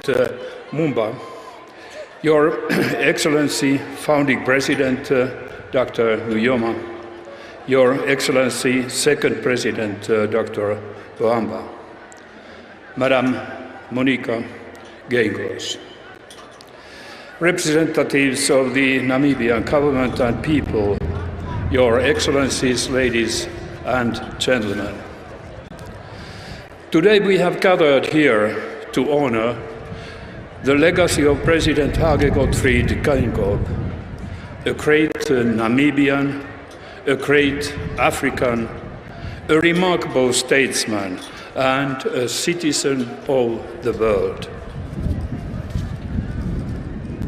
Mumba, Your Excellency Founding President Dr. Nuyoma, Your Excellency Second President Dr. Boamba, Madam Monica Geingob, representatives of the Namibian government and people, Your Excellencies, ladies and gentlemen. Today we have gathered here to honor the legacy of President Hage Geingob, a great Namibian, a great African, a remarkable statesman, and a citizen of the world.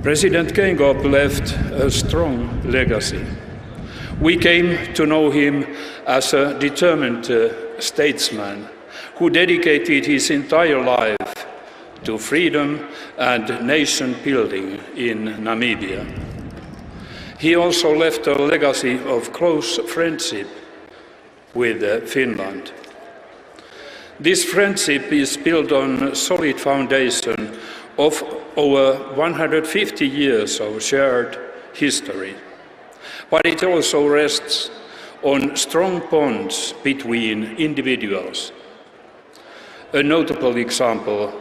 President Geingob left a strong legacy. We came to know him as a determined statesman who dedicated his entire life to freedom and nation building in Namibia. He also left a legacy of close friendship with Finland. This friendship is built on a solid foundation of over 150 years of shared history, but it also rests on strong bonds between individuals. A notable example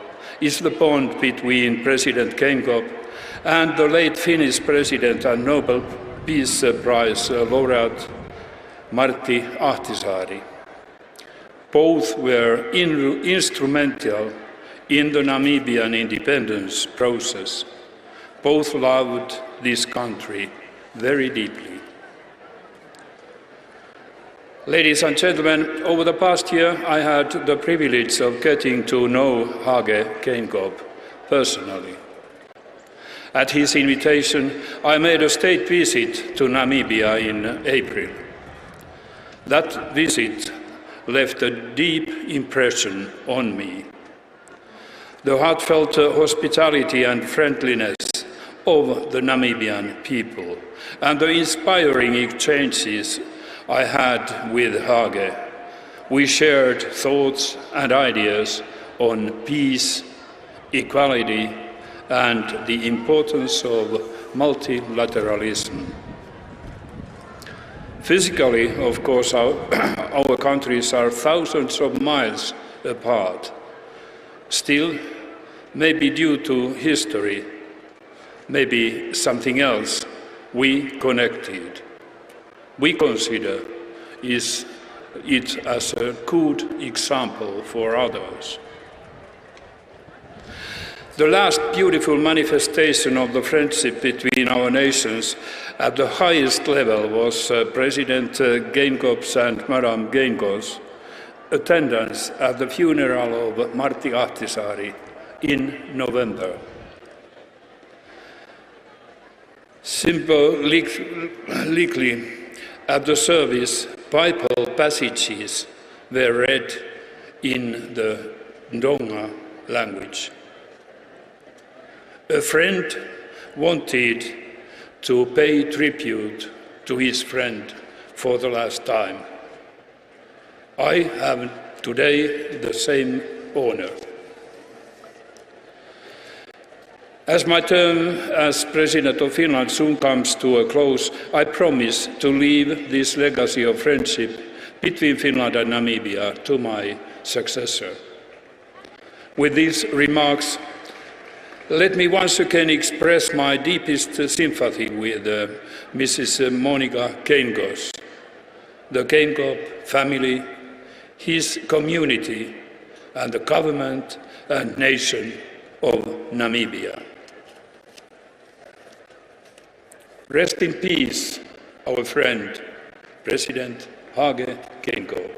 is the bond between President Geingob and the late Finnish President and Nobel Peace Prize laureate Martti Ahtisaari. Both were instrumental in the Namibian independence process. Both loved this country very deeply. Ladies and gentlemen, over the past year I had the privilege of getting to know Hage Geingob personally. At his invitation, I made a state visit to Namibia in April. That visit left a deep impression on me. The heartfelt hospitality and friendliness of the Namibian people and the inspiring exchanges I had with Hage. We shared thoughts and ideas on peace, equality, and the importance of multilateralism. Physically, of course, our countries are thousands of miles apart. Still, maybe due to history, maybe something else, we connected. We consider it as a good example for others. The last beautiful manifestation of the friendship between our nations at the highest level was President Geingob's and Madam Geingob's attendance at the funeral of Martti Ahtisaari in November. Symbolically, at the service, Bible passages were read in the Ndonga language. A friend wanted to pay tribute to his friend for the last time. I have today the same honor. As my term as President of Finland soon comes to a close, I promise to leave this legacy of friendship between Finland and Namibia to my successor. With these remarks, let me once again express my deepest sympathy with Mrs. Monica Geingob, the Geingob family, his community, and the government and nation of Namibia. Rest in peace, our friend, President Hage Geingob.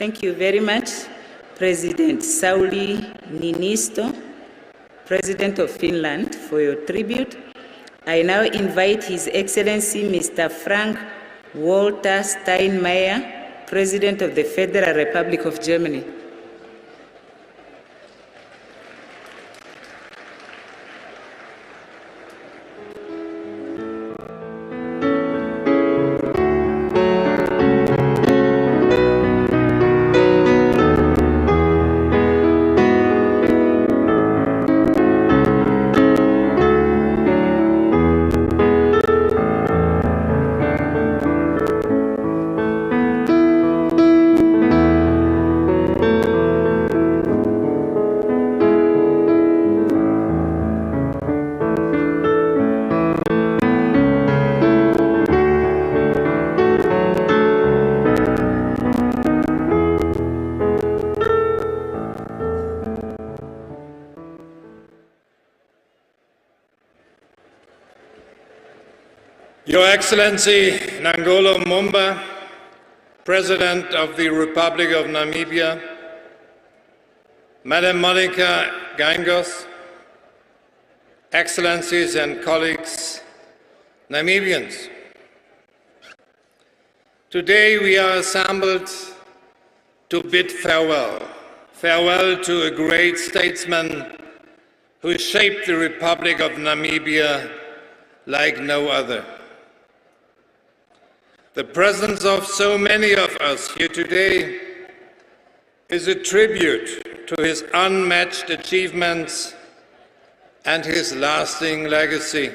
Thank you very much. President Sauli Niinisto, President of Finland, for your tribute. I now invite His Excellency Mr. Frank Walter Steinmeier, President of the Federal Republic of Germany. Your Excellency Nangolo Mumba, President of the Republic of Namibia, Madam Monica Geingob, Excellencies and colleagues, Namibians. Today we are assembled to bid farewell. Farewell to a great statesman who shaped the Republic of Namibia like no other. The presence of so many of us here today is a tribute to his unmatched achievements and his lasting legacy.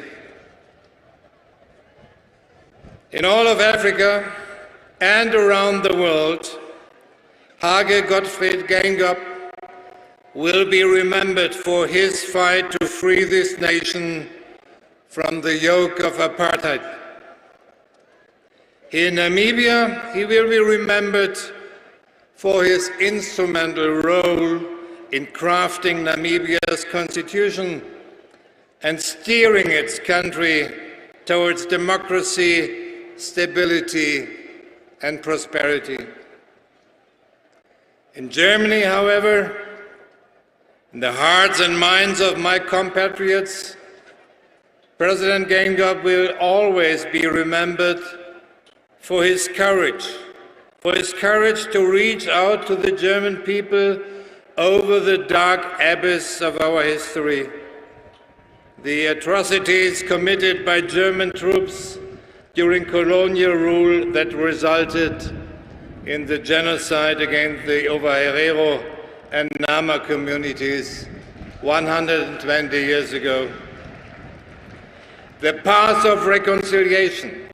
In all of Africa and around the world, Hage Gottfried Geingob will be remembered for his fight to free this nation from the yoke of apartheid. In Namibia, he will be remembered for his instrumental role in crafting Namibia's constitution and steering its country towards democracy, stability, and prosperity. In Germany, however, in the hearts and minds of my compatriots, President Geingob will always be remembered for his courage to reach out to the German people over the dark abyss of our history. The atrocities committed by German troops during colonial rule that resulted in the genocide against the Ovaherero and Nama communities 120 years ago. The path of reconciliation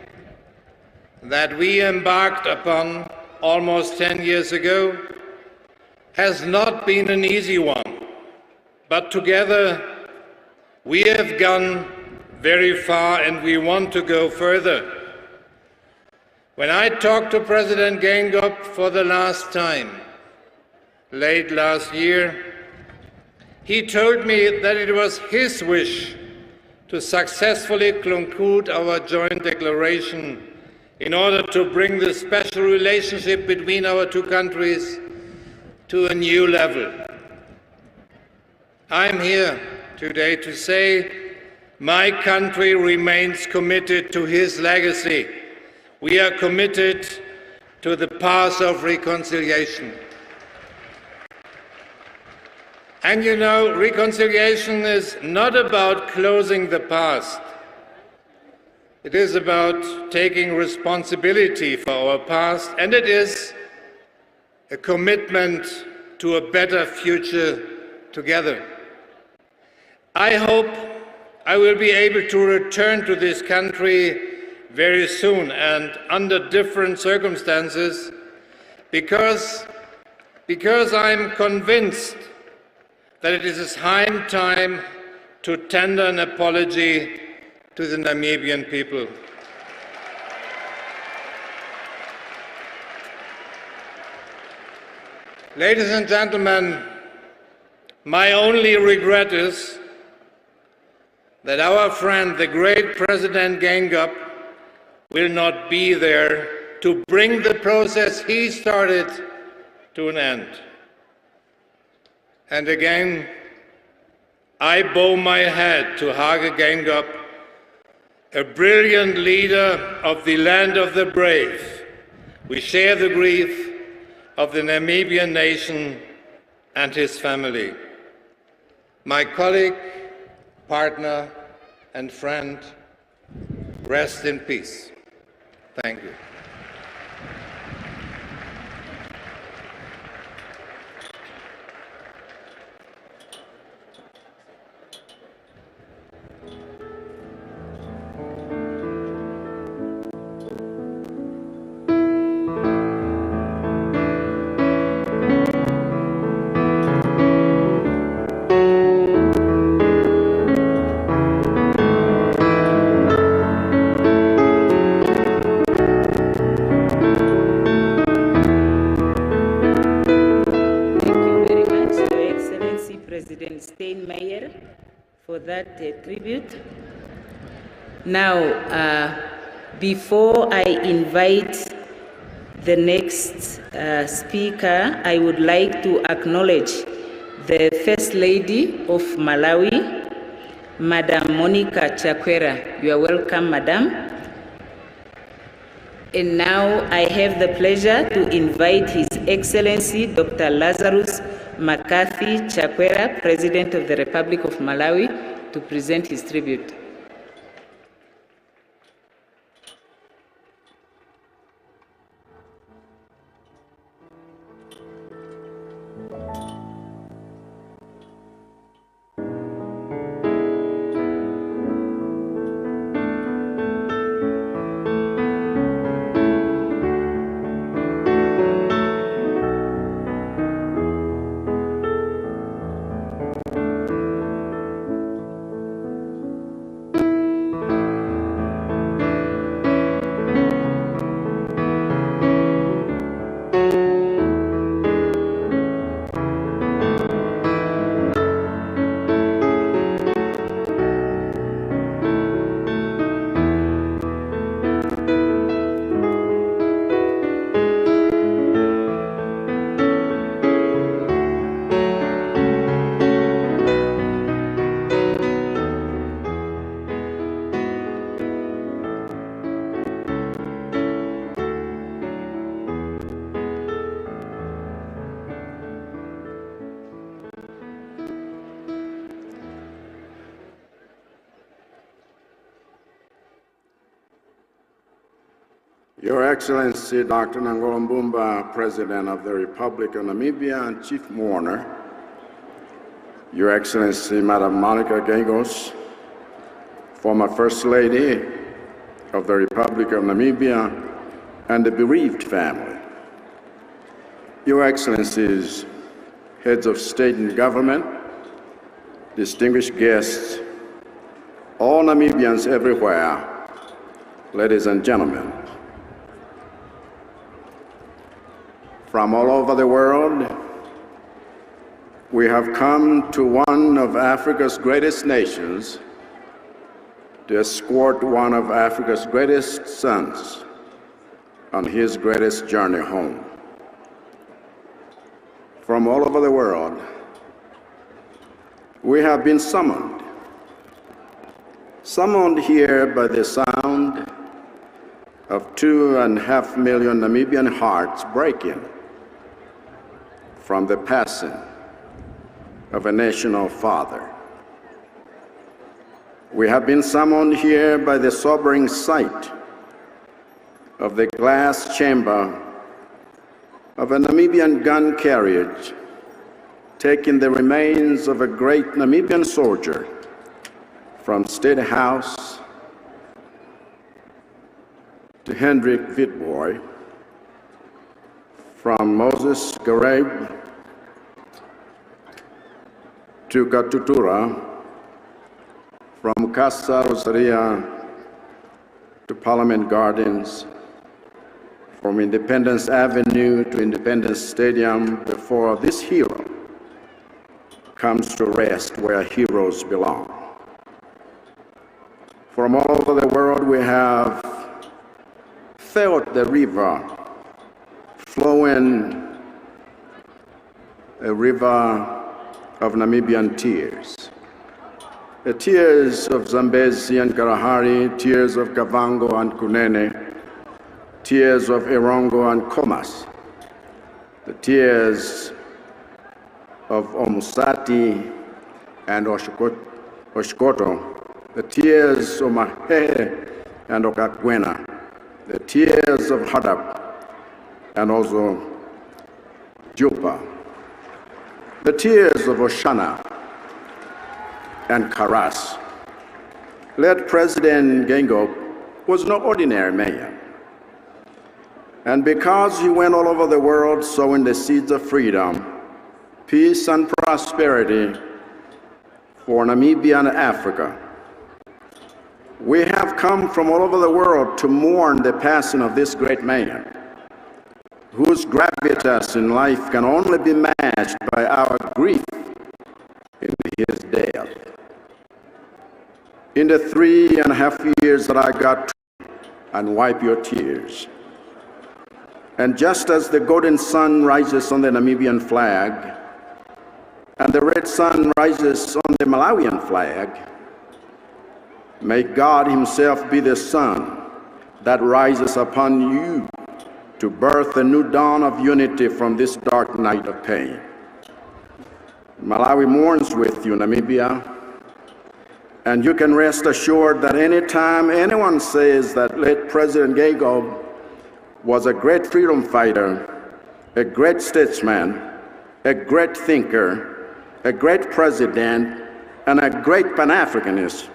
that we embarked upon almost 10 years ago has not been an easy one, but together we have gone very far and we want to go further. When I talked to President Geingob for the last time, late last year, he told me that it was his wish to successfully conclude our joint declaration in order to bring the special relationship between our two countries to a new level. I'm here today to say my country remains committed to his legacy. We are committed to the path of reconciliation. And you know, reconciliation is not about closing the past. It is about taking responsibility for our past, and it is a commitment to a better future together. I hope I will be able to return to this country very soon and under different circumstances because I'm convinced that it is high time to tender an apology to the Namibian people. Ladies and gentlemen, my only regret is that our friend, the great President Geingob, will not be there to bring the process he started to an end. And again, I bow my head to Hage Geingob, a brilliant leader of the land of the brave. We share the grief of the Namibian nation and his family. My colleague, partner, and friend, rest in peace. Thank you. For that tribute. Now, before I invite the next speaker, I would like to acknowledge the First Lady of Malawi, Madam Monica Chakwera. You are welcome, Madam. And now I have the pleasure to invite His Excellency Dr. Lazarus McCarthy Chakwera, President of the Republic of Malawi, to present his tribute. Your Excellency, Dr. Nangola Mbumba, President of the Republic of Namibia and Chief Mourner, Your Excellency, Madam Monica Geingob, former First Lady of the Republic of Namibia, and the bereaved family, Your Excellencies, heads of state and government, distinguished guests, all Namibians everywhere, ladies and gentlemen. From all over the world, we have come to one of Africa's greatest nations to escort one of Africa's greatest sons on his greatest journey home. From all over the world, we have been summoned here by the sound of 2.5 million Namibian hearts breaking from the passing of a national father. We have been summoned here by the sobering sight of the glass chamber of a Namibian gun carriage taking the remains of a great Namibian soldier from State House to Hendrik Witbooi, from Moses Gareb to Katutura, from Casa Rosaria to Parliament Gardens, from Independence Avenue to Independence Stadium, before this hero comes to rest where heroes belong. From all over the world, we have felt the river flowing, a river of Namibian tears. The tears of Zambezi and Kalahari, tears of Kavango and Kunene, tears of Erongo and Komas, the tears of Omusati and Oshkoto, the tears of Mahehe and Okakwena, the tears of Hadap and also Jupa, the tears of Oshana and Karas. Late President Geingob was no ordinary man. And because he went all over the world sowing the seeds of freedom, peace and prosperity for Namibia and Africa, we have come from all over the world to mourn the passing of this great man, whose gravitas in life can only be matched by our grief in his death. In the 3.5 years that I got to and wipe your tears, and just as the golden sun rises on the Namibian flag, and the red sun rises on the Malawian flag, may God himself be the sun that rises upon you to birth a new dawn of unity from this dark night of pain. Malawi mourns with you, Namibia, and you can rest assured that anytime anyone says that late President Geingob was a great freedom fighter, a great statesman, a great thinker, a great president, and a great Pan-Africanist,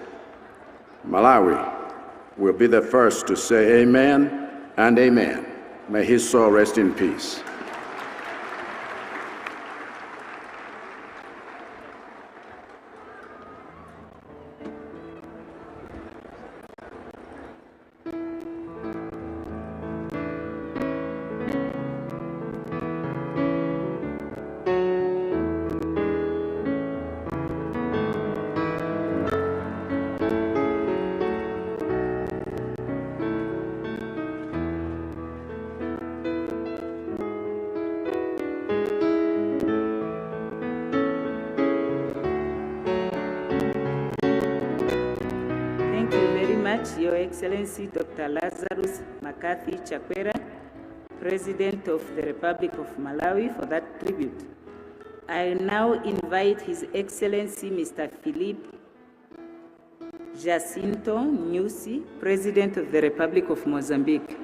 Malawi will be the first to say amen and amen. May his soul rest in peace. Your Excellency Dr. Lazarus McCarthy Chakwera, President of the Republic of Malawi, for that tribute. I now invite His Excellency Mr. Philippe Jacinto Nyusi, President of the Republic of Mozambique.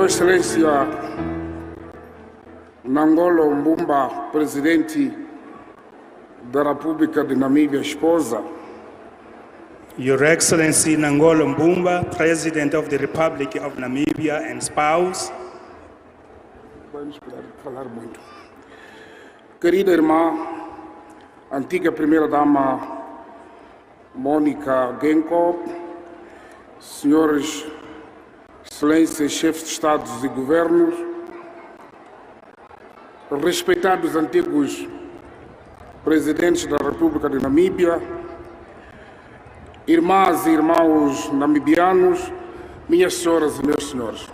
Excelência Nangolo Mbumba, Presidente da República de Namíbia, esposa. Your Excellency Nangolo Mbumba, President of the Republic of Namibia and spouse. Vamos falar muito. Querida irmã, antiga primeira-dama Mônica Geingob, senhores Excelências, chefes de Estados e Governos, respeitados antigos presidentes da República de Namíbia, irmãs e irmãos namibianos, minhas senhoras e meus senhores.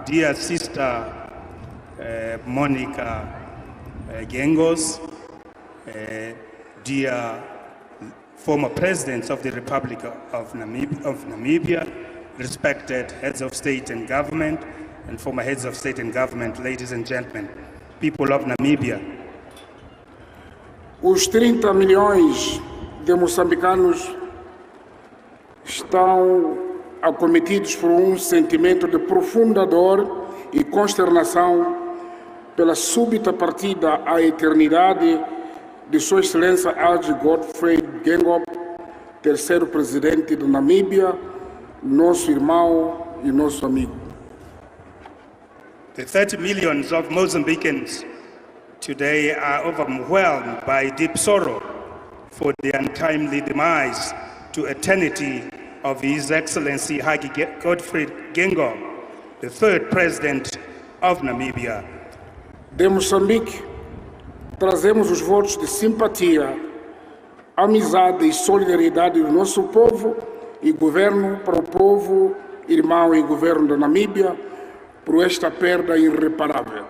Dear sister Monica Gengos, dear former presidents of the Republic of Namibia, respected heads of state and government, and former heads of state and government, ladies and gentlemen, people of Namibia. Os 30 milhões de moçambicanos estão acometidos por um sentimento de profunda dor e consternação pela súbita partida à eternidade de Sua Excelência Hage Geingob, terceiro presidente da Namíbia, nosso irmão e nosso amigo. The 30 millions of Mozambicans today are overwhelmed by deep sorrow for the untimely demise to eternity of His Excellency Hage Geingob, the third president of Namibia. De Moçambique, trazemos os votos de simpatia, amizade e solidariedade do nosso povo e governo para o povo, irmão e governo da Namíbia, por esta perda irreparável.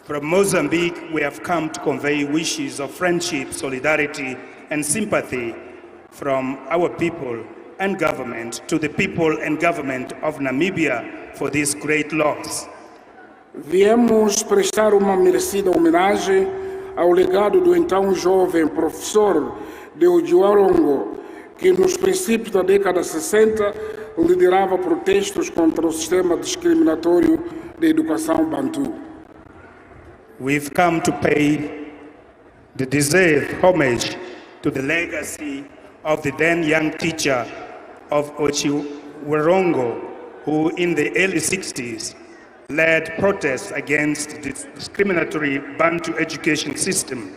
From Mozambique, we have come to convey wishes of friendship, solidarity, and sympathy from our people and government to the people and government of Namibia for this great loss. Viemos prestar uma merecida homenagem ao legado do então jovem professor de Ujuarongo, que nos princípios da década 60 liderava protestos contra o sistema discriminatório de educação bantu. We've come to pay the deserved homage to the legacy of the then young teacher of Ujuarongo, who in the early 60s led protests against the discriminatory Bantu education system.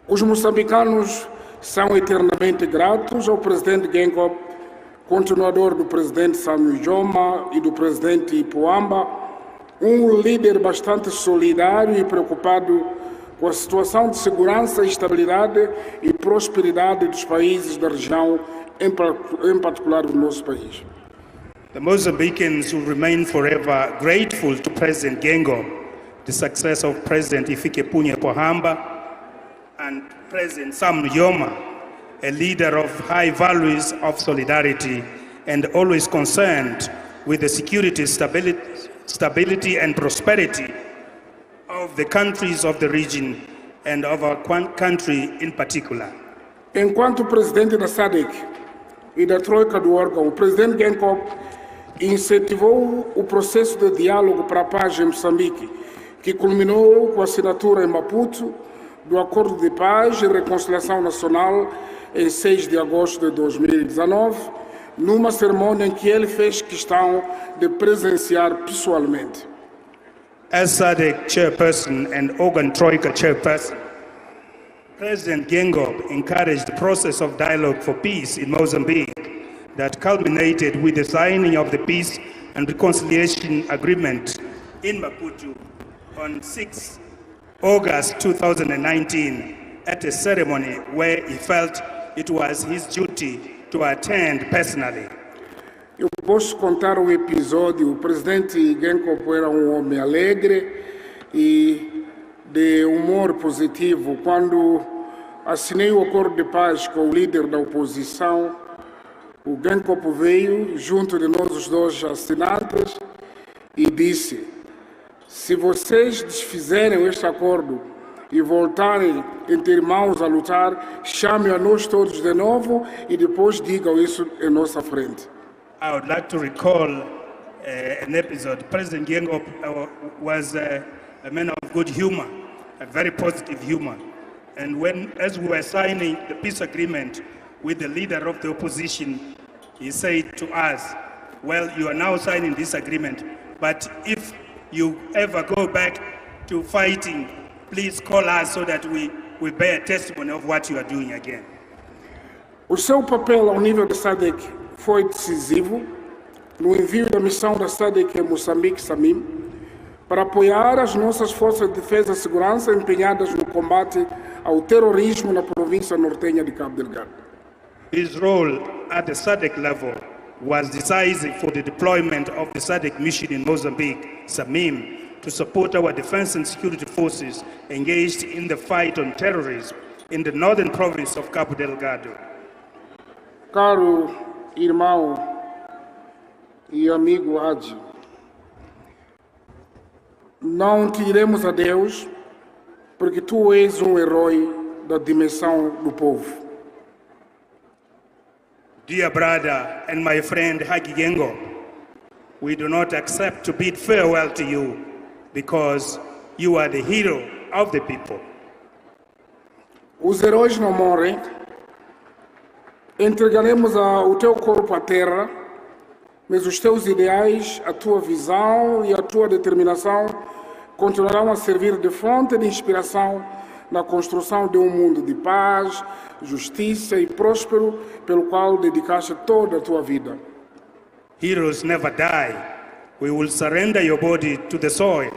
Os moçambicanos são eternamente gratos ao presidente Geingob, continuador do presidente Samia e do presidente Ipuamba, líder bastante solidário e preocupado com a situação de segurança, estabilidade e prosperidade dos países da região, em particular do nosso país. The Mozambicans will remain forever grateful to President Geingob, the successor of President Hifikepunye Pohamba, and President Sam Nujoma, a leader of high values of solidarity and always concerned with the security, stability and prosperity of the countries of the region and of our country in particular. Enquanto presidente da SADC e da troika do órgão, o presidente Geingob incentivou o processo de diálogo para a paz em Moçambique, que culminou com a assinatura em Maputo do Acordo de Paz e Reconciliação Nacional em 6 de agosto de 2019, numa cerimônia em que ele fez questão de presenciar pessoalmente. As SADC chairperson and Organ Troika chairperson, President Geingob encouraged the process of dialogue for peace in Mozambique that culminated with the signing of the Peace and Reconciliation Agreement in Maputo on 6 August 2019 at a ceremony where he felt it was his duty to attend personally. Eu posso contar um episódio. O presidente Geingob era homem alegre e de humor positivo. Quando assinei o acordo de paz com o líder da oposição, o Geingob veio junto de nós os dois assinantes e disse: se vocês desfizerem este acordo e voltarem entre irmãos a lutar, chame a nós todos de novo e depois digam isso em nossa frente. I would like to recall an episode. President Geingob was a man of good humor, a very positive humor. And as we were signing the peace agreement with the leader of the opposition, he said to us, well, you are now signing this agreement, but if you ever go back to fighting, please call us so that we bear testimony of what you are doing again. O seu papel ao nível da SADC foi decisivo no envio da missão da SADC em Moçambique, SAMIM, para apoiar as nossas forças de defesa e segurança empenhadas no combate ao terrorismo na província nortenha de Cabo Delgado. His role at the SADC level was decisive for the deployment of the SADC mission in Mozambique, SAMIM, to support our defense and security forces engaged in the fight on terrorism in the northern province of Cabo Delgado. Caro irmão e amigo Hage, não te diremos adeus, porque tu és herói da dimensão do povo. Dear brother and my friend Hage Geingob, we do not accept to bid farewell to you because you are the hero of the people. Os heróis não morrem. Entregaremos o teu corpo à terra, mas os teus ideais, a tua visão e a tua determinação continuarão a servir de fonte de inspiração na construção de um mundo de paz, justiça e próspero, pelo qual dedicaste toda a tua vida. Heroes never die. We will surrender your body to the soil,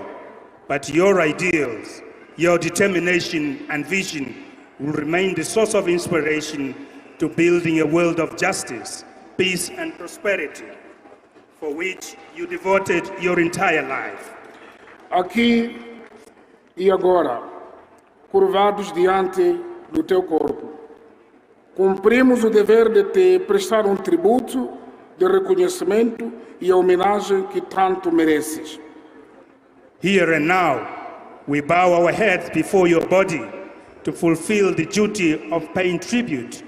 but your ideals, your determination and vision will remain the source of inspiration to building a world of justice, peace and prosperity, for which you devoted your entire life. Aqui e agora, curvados diante do teu corpo, cumprimos o dever de te prestar um tributo de reconhecimento e a homenagem que tanto mereces. Here and now, we bow our heads before your body to fulfill the duty of paying tribute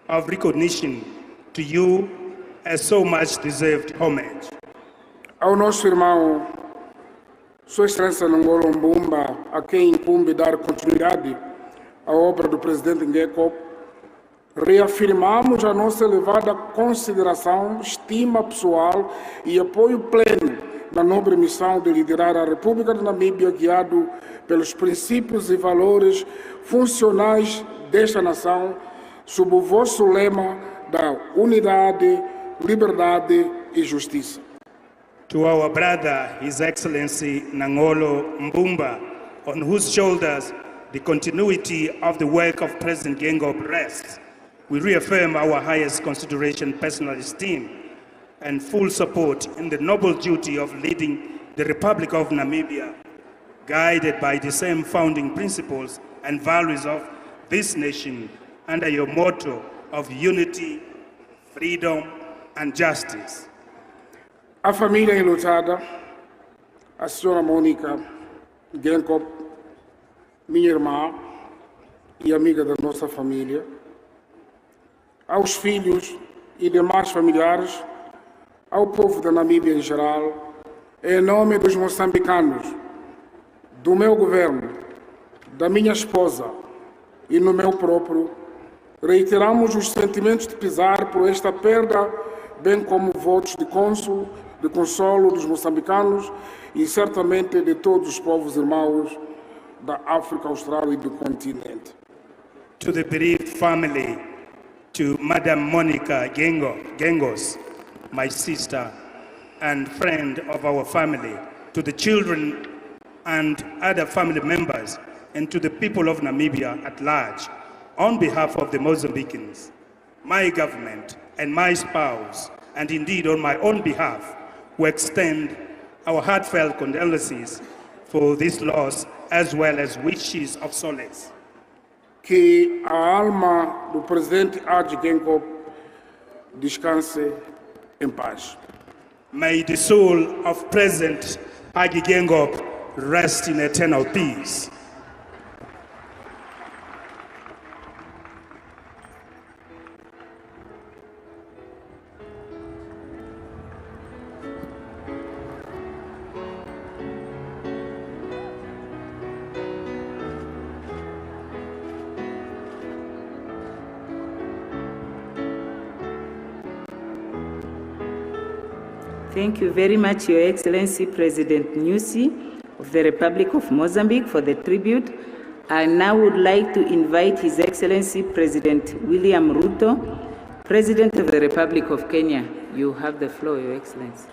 of recognition to you as so much deserved homage. Ao nosso irmão, Sua Excelência Nangolo Mbumba, a quem incumbe dar continuidade à obra do presidente Geingob, reafirmamos a nossa elevada consideração, estima pessoal e apoio pleno na nobre missão de liderar a República de Namíbia, guiado pelos princípios e valores funcionais desta nação, sob o vosso lema da unidade, liberdade e justiça. To our brother, His Excellency Nangolo Mbumba, on whose shoulders the continuity of the work of President Geingob rests, we reaffirm our highest consideration, personal esteem, and full support in the noble duty of leading the Republic of Namibia, guided by the same founding principles and values of this nation under your motto of unity, freedom, and justice. A família enlutada, a senhora Mônica Geingob, minha irmã e amiga da nossa família, aos filhos e demais familiares, ao povo da Namíbia em geral, em nome dos moçambicanos, do meu governo, da minha esposa e no meu próprio, reiteramos os sentimentos de pesar por esta perda, bem como votos de consolo dos moçambicanos e certamente de todos os povos irmãos da África Austral e do continente. To the bereaved family, to Madam Monica Gengos, my sister and friend of our family, to the children and other family members, and to the people of Namibia at large, on behalf of the Mozambicans, my government and my spouse, and indeed on my own behalf, we extend our heartfelt condolences for this loss as well as wishes of solace. Que a alma do presidente Hage Geingob descanse em paz. May the soul of President Hage Geingob rest in eternal peace. Thank you very much, Your Excellency President Nyusi of the Republic of Mozambique, for the tribute. I now would like to invite His Excellency President William Ruto, President of the Republic of Kenya. You have the floor, Your Excellency.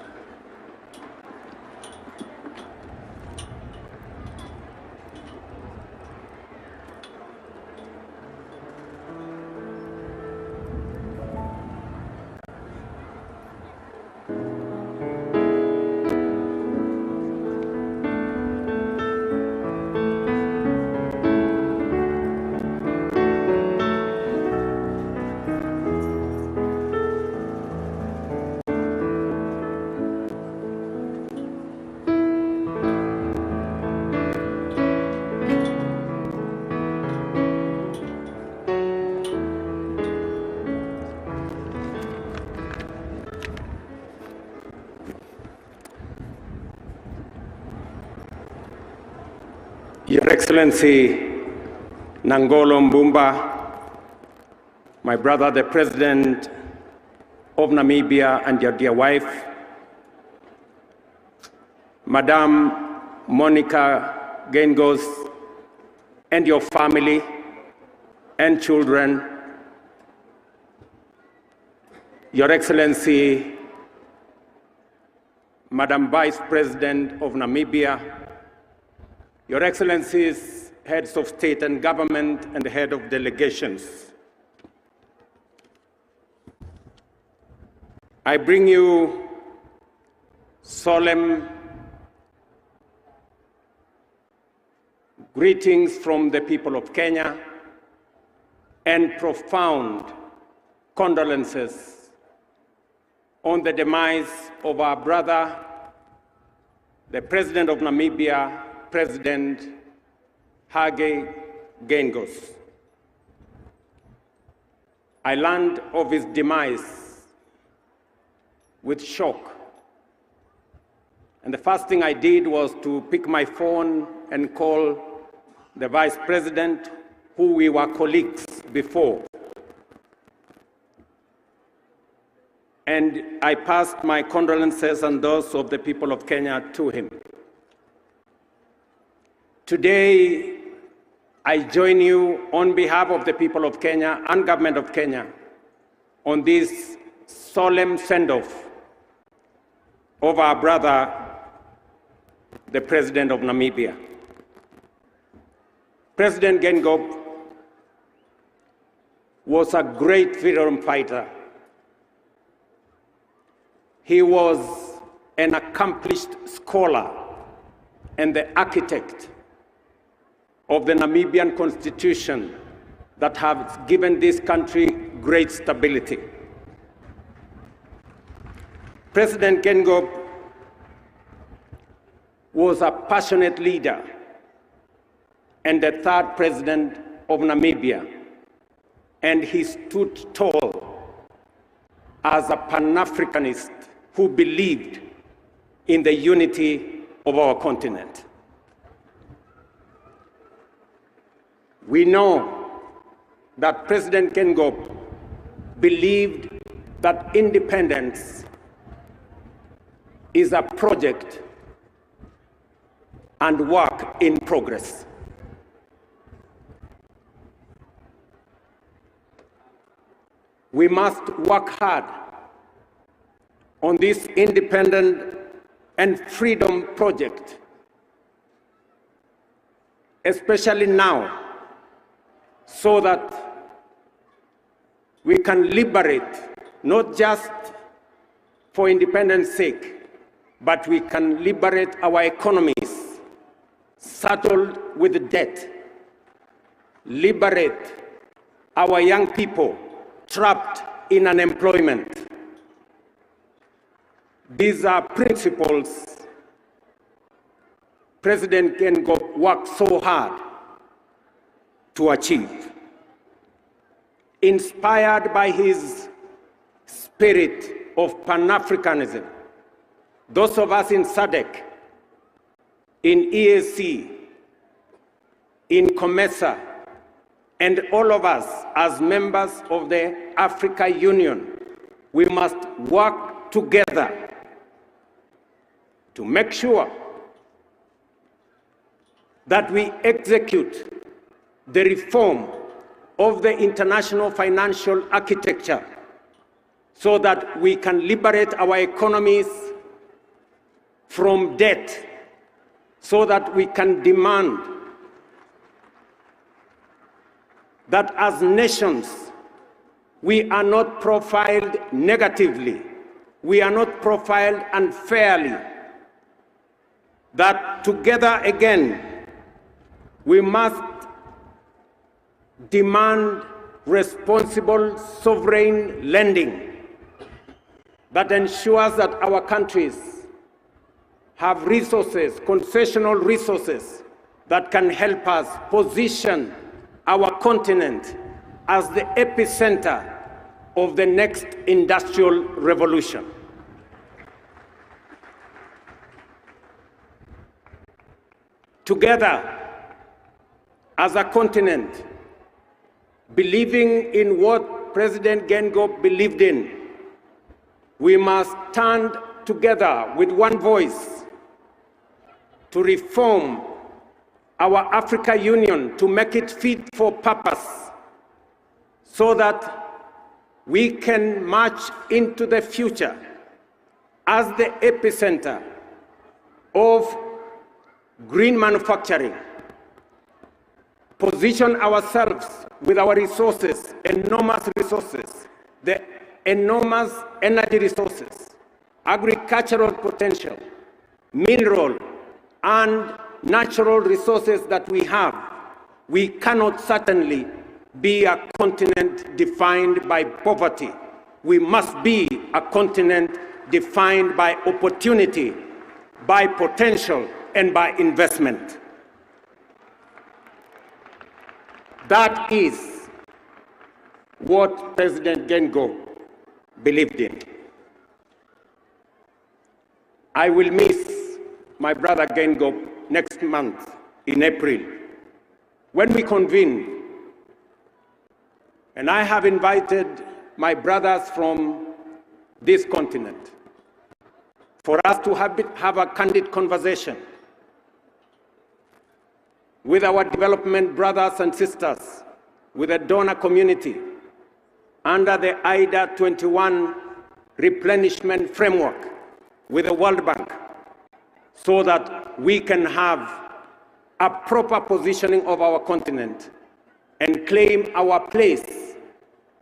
Your Excellency Nangolo Mbumba, my brother, the President of Namibia, and your dear wife, Madam Monica Geingob, and your family and children, Your Excellency, Madam Vice President of Namibia, Your Excellencies, heads of state and government, and the head of delegations, I bring you solemn greetings from the people of Kenya and profound condolences on the demise of our brother, the President of Namibia, President Hage Geingob. I learned of his demise with shock. And the first thing I did was to pick my phone and call the Vice President, who we were colleagues before. And I passed my condolences and those of the people of Kenya to him. Today, I join you on behalf of the people of Kenya and government of Kenya on this solemn send-off of our brother, the President of Namibia. President Geingob was a great freedom fighter. He was an accomplished scholar and the architect of the Namibian Constitution that has given this country great stability. President Geingob was a passionate leader and the third president of Namibia, and he stood tall as a Pan-Africanist who believed in the unity of our continent. We know that President Geingob believed that independence is a project and work in progress. We must work hard on this independent and freedom project, especially now, so that we can liberate, not just for independence sake, but we can liberate our economies, saddled with debt, liberate our young people trapped in unemployment. These are principles President Geingob worked so hard to achieve. Inspired by his spirit of Pan-Africanism, those of us in SADC, in EAC, in COMESA, and all of us as members of the Africa Union, we must work together to make sure that we execute the reform of the international financial architecture so that we can liberate our economies from debt, so that we can demand that as nations, we are not profiled negatively, we are not profiled unfairly, that together again, we must demand responsible sovereign lending that ensures that our countries have resources, concessional resources, that can help us position our continent as the epicenter of the next industrial revolution. Together, as a continent, believing in what President Geingob believed in, we must stand together with one voice to reform our Africa Union, to make it fit for purpose, so that we can march into the future as the epicenter of green manufacturing, position ourselves with our resources, enormous resources, the enormous energy resources, agricultural potential, mineral, and natural resources that we have. We cannot certainly be a continent defined by poverty. We must be a continent defined by opportunity, by potential, and by investment. That is what President Geingob believed in. I will miss my brother Geingob next month in April, when we convene. And I have invited my brothers from this continent for us to have a candid conversation with our development brothers and sisters, with the donor community, under the IDA 21 replenishment framework with the World Bank, so that we can have a proper positioning of our continent and claim our place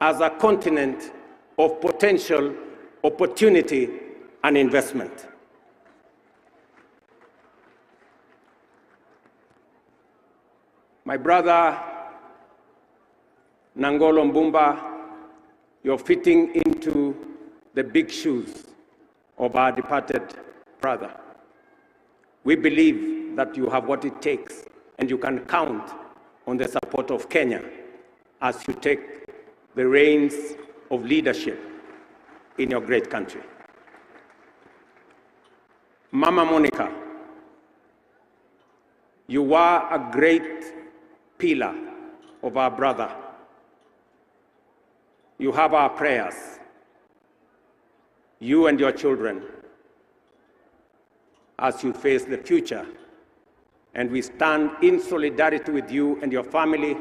as a continent of potential, opportunity, and investment. My brother Nangolo Mbumba, you're fitting into the big shoes of our departed brother. We believe that you have what it takes, and you can count on the support of Kenya as you take the reins of leadership in your great country. Mama Monica, you are a great pillar of our brother. You have our prayers, you and your children, as you face the future. And we stand in solidarity with you and your family,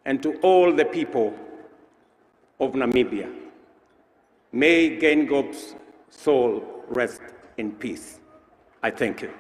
and to all the people of Namibia. May Geingob's soul rest in peace. I thank you.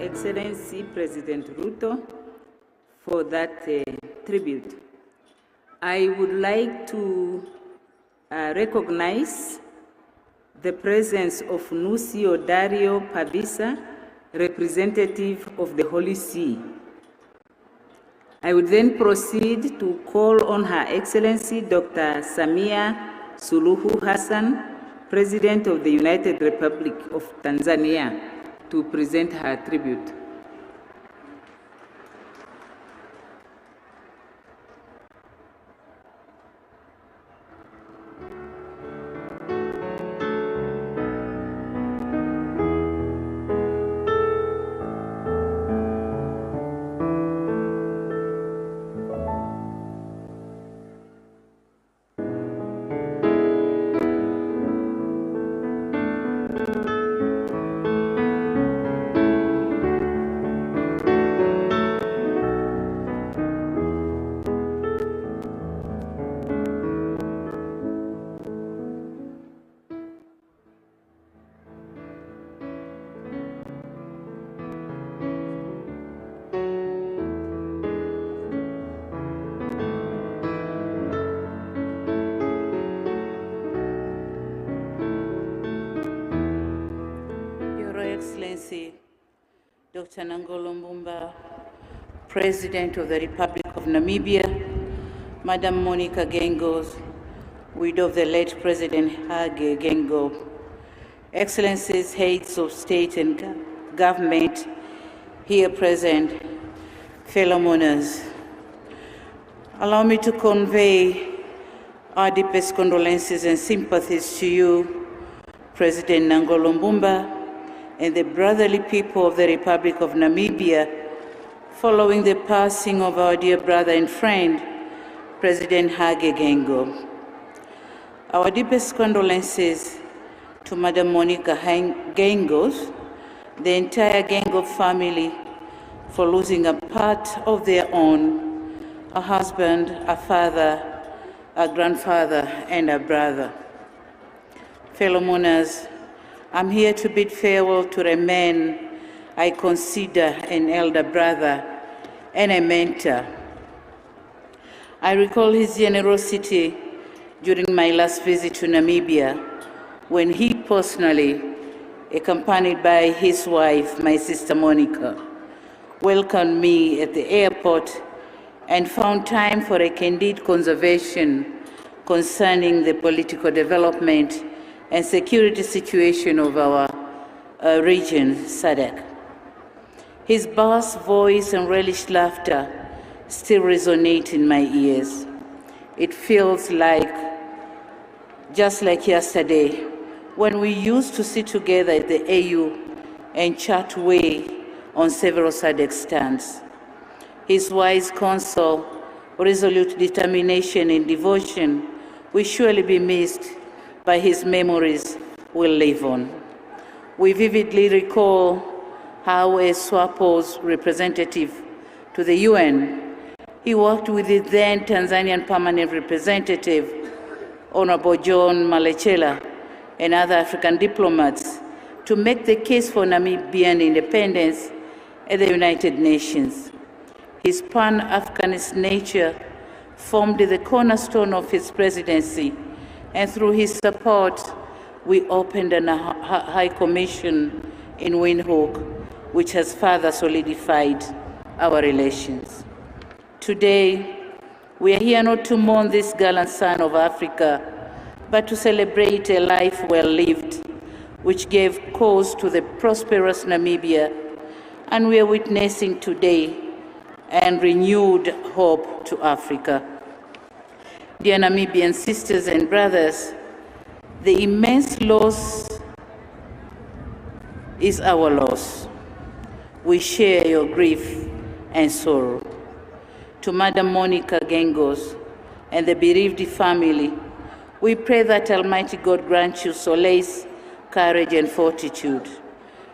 Excellency President Ruto, for that tribute. I would like to recognize the presence of Nuncio Dario Pavisa, representative of the Holy See. I would then proceed to call on Her Excellency Dr. Samia Suluhu Hassan, President of the United Republic of Tanzania, to present her tribute. Excellency Dr. Nangolo Mbumba, President of the Republic of Namibia, Madam Monica Geingob, widow of the late President Hage Geingob, Excellencies, heads of state and government here present, fellow mourners, allow me to convey our deepest condolences and sympathies to you, President Nangolo Mbumba, and the brotherly people of the Republic of Namibia, following the passing of our dear brother and friend, President Hage Geingob. Our deepest condolences to Madam Monica Geingob, the entire Geingob family, for losing a part of their own, a husband, a father, a grandfather, and a brother. Fellow mourners, I'm here to bid farewell to a man I consider an elder brother and a mentor. I recall his generosity during my last visit to Namibia, when he personally, accompanied by his wife, my sister Monica, welcomed me at the airport and found time for a candid conversation concerning the political development and security situation of our region, SADC. His bass voice and relished laughter still resonate in my ears. It feels like, just like yesterday, when we used to sit together at the AU and chat away on several SADC stands. His wise counsel, resolute determination and devotion will surely be missed, but his memories will live on. We vividly recall how, as SWAPO's representative to the UN, he worked with the then Tanzanian permanent representative, Honorable John Malechela, and other African diplomats to make the case for Namibian independence at the United Nations. His Pan-Africanist nature formed the cornerstone of his presidency, and through his support, we opened a High Commission in Windhoek, which has further solidified our relations. Today, we are here not to mourn this gallant son of Africa, but to celebrate a life well lived, which gave cause to the prosperous Namibia, and we are witnessing today and renewed hope to Africa. Dear Namibian sisters and brothers, the immense loss is our loss. We share your grief and sorrow. To Madam Monica Geingob and the bereaved family, we pray that Almighty God grant you solace, courage, and fortitude.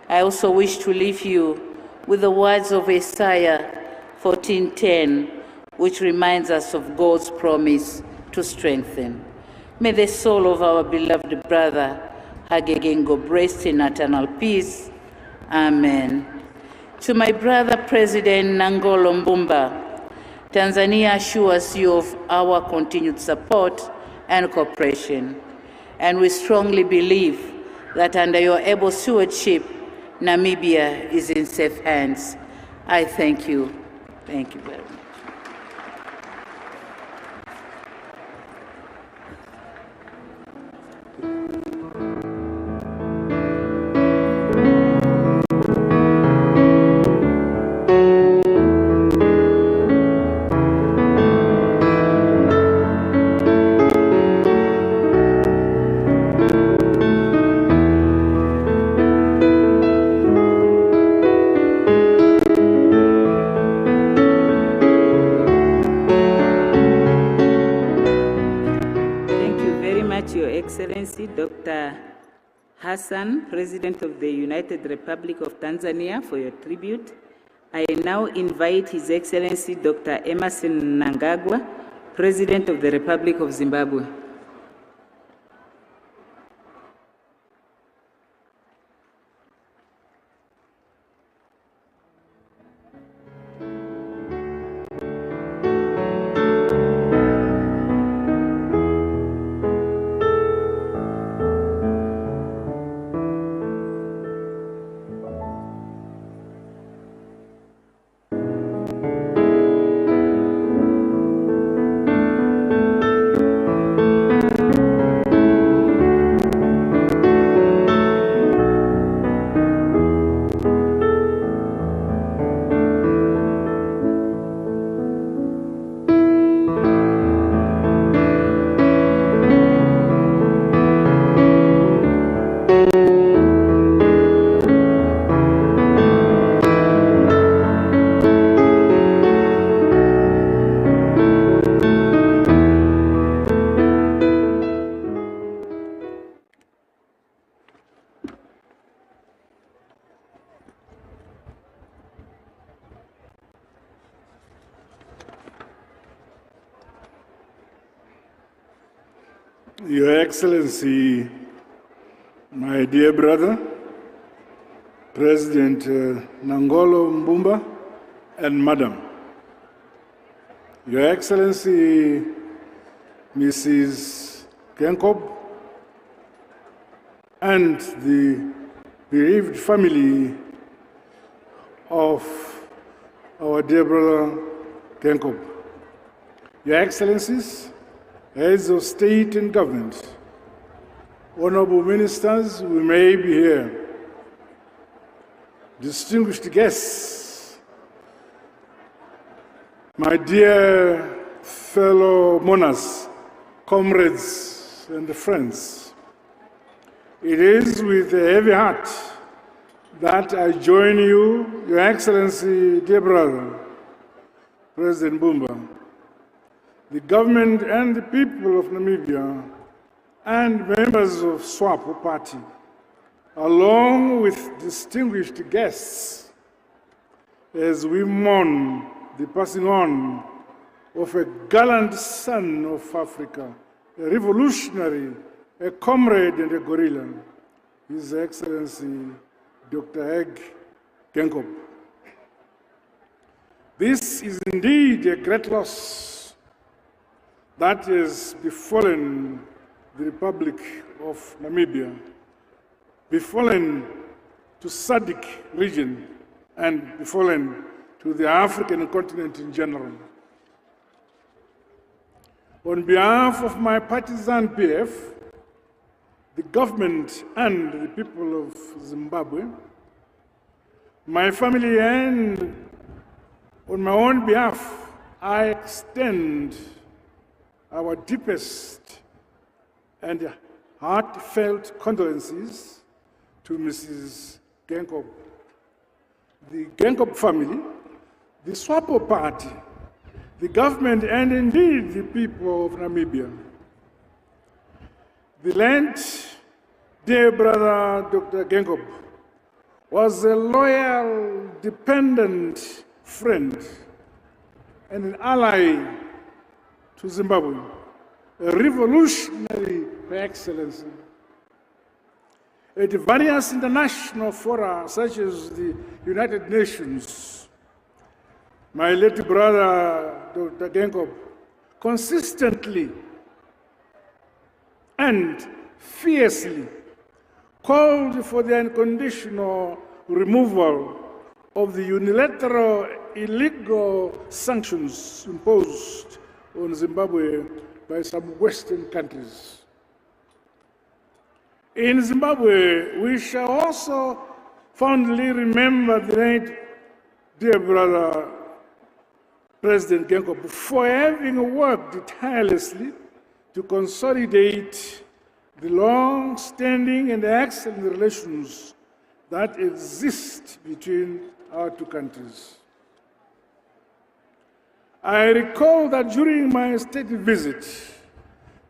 I also wish to leave you with the words of Isaiah 14:10, which reminds us of God's promise to strengthen. May the soul of our beloved brother, Hage Geingob, rest in eternal peace. Amen. To my brother, President Nangolo Mbumba, Tanzania assures you of our continued support and cooperation, and we strongly believe that under your able stewardship, Namibia is in safe hands. I thank you. Thank you very much. Excellency Dr. Hassan, President of the United Republic of Tanzania, for your tribute. I now invite His Excellency Dr. Emerson Mnangagwa, President of the Republic of Zimbabwe. Your Excellency, my dear brother, President Nangolo Mbumba, and Madam, Your Excellency, Mrs. Geingob, and the bereaved family of our dear brother Geingob, Your Excellencies, Heads of State and Government, honorable ministers who may be here, distinguished guests, my dear fellow mourners, comrades and friends, it is with a heavy heart that I join you, Your Excellency, dear brother, President Mbumba, the government and the people of Namibia, and members of SWAPO party, along with distinguished guests, as we mourn the passing on of a gallant son of Africa, a revolutionary, a comrade and a guerrilla, His Excellency Dr. Hage Geingob. This is indeed a great loss that has befallen the Republic of Namibia, befallen to SADC region, and befallen to the African continent in general. On behalf of my partisan PF, the government and the people of Zimbabwe, my family, and on my own behalf, I extend our deepest and heartfelt condolences to Mrs. Geingob, the Geingob family, the SWAPO party, the government, and indeed the people of Namibia. The late dear brother Dr. Geingob was a loyal, dependent friend and an ally to Zimbabwe, a revolutionary by excellency. At various international fora, such as the United Nations, my late brother, Dr. Geingob, consistently and fiercely called for the unconditional removal of the unilateral illegal sanctions imposed on Zimbabwe by some Western countries. In Zimbabwe, we shall also fondly remember the late dear brother, President Geingob, for having worked tirelessly to consolidate the long-standing and excellent relations that exist between our two countries. I recall that during my state visit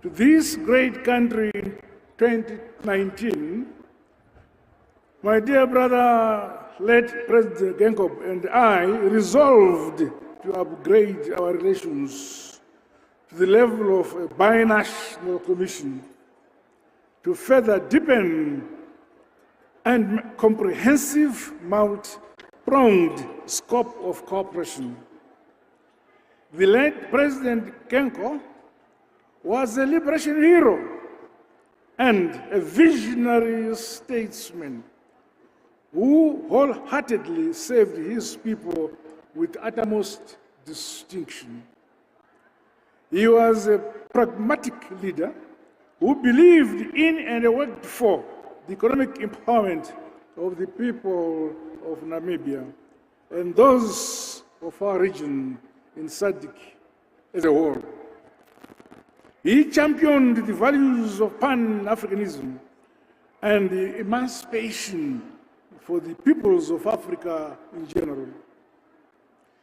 to this great country in 2019, my dear brother, late President Geingob, and I resolved to upgrade our relations to the level of a binational commission to further deepen and comprehensive multi-pronged scope of cooperation. The late President Geingob was a liberation hero and a visionary statesman who wholeheartedly served his people with utmost distinction. He was a pragmatic leader who believed in and worked for the economic empowerment of the people of Namibia and those of our region in SADC as a whole. He championed the values of Pan-Africanism and the emancipation for the peoples of Africa in general.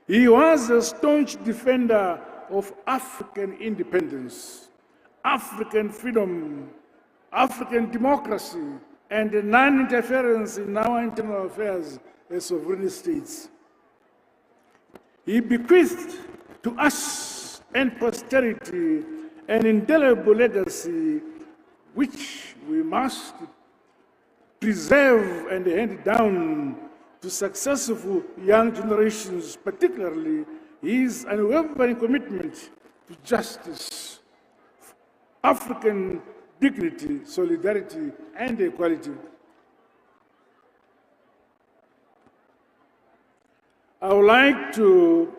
He was a staunch defender of African independence, African freedom, African democracy, and non-interference in our internal affairs as sovereign states. He bequeathed to us and posterity an indelible legacy which we must preserve and hand down to successful young generations, particularly his unwavering commitment to justice, African dignity, solidarity, and equality. I would like to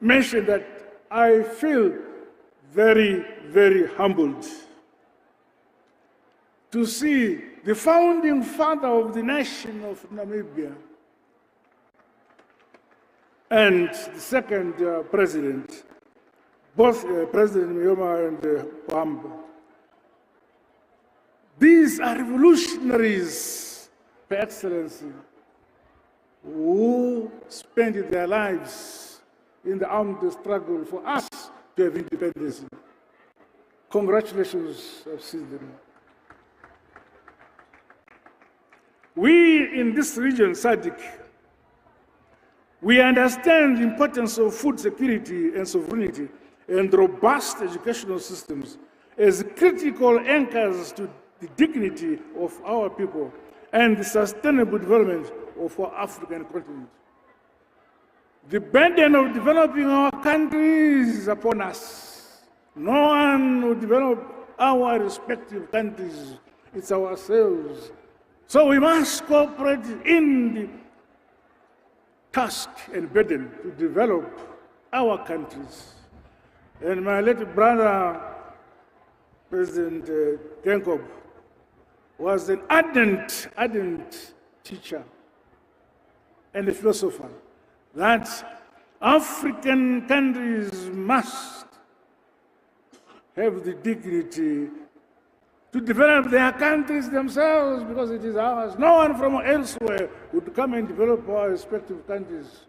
mention that I feel very, very humbled to see the founding father of the nation of Namibia and the second president, both President Myoma and Pohamba. These are revolutionaries, Your Excellency, who spent their lives in the armed struggle for us to have independence. Congratulations, I've seen them. We in this region, SADC, we understand the importance of food security and sovereignty and robust educational systems as critical anchors to the dignity of our people and the sustainable development of our African continent. The burden of developing our countries is upon us. No one will develop our respective countries, it's ourselves. So we must cooperate in the task and burden to develop our countries. And my little brother, President Geingob, was an ardent teacher and a philosopher that African countries must have the dignity to develop their countries themselves because it is ours. No one from elsewhere would come and develop our respective countries.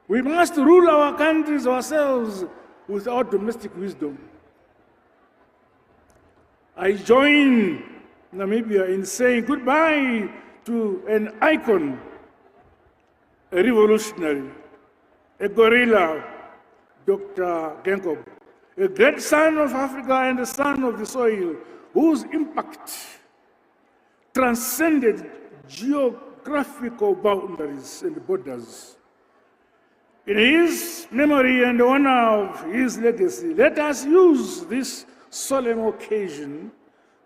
We must rule our countries ourselves with our domestic wisdom. I join Namibia in saying goodbye to an icon, a revolutionary, a gorilla, Dr. Geingob, a great son of Africa and a son of the soil, whose impact transcended geographical boundaries and borders. In his memory and honor of his legacy, let us use this solemn occasion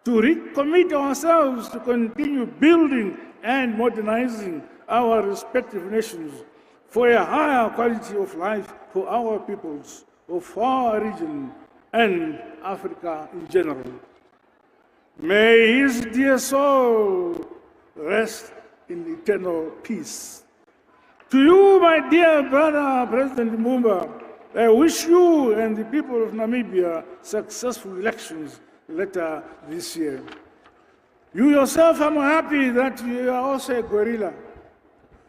to recommit ourselves to continue building and modernizing our respective nations for a higher quality of life for our peoples of our region and Africa in general. May his dear soul rest in eternal peace. To you, my dear brother, President Mumba, I wish you and the people of Namibia successful elections later this year. You yourself, I'm happy that you are also a guerrilla.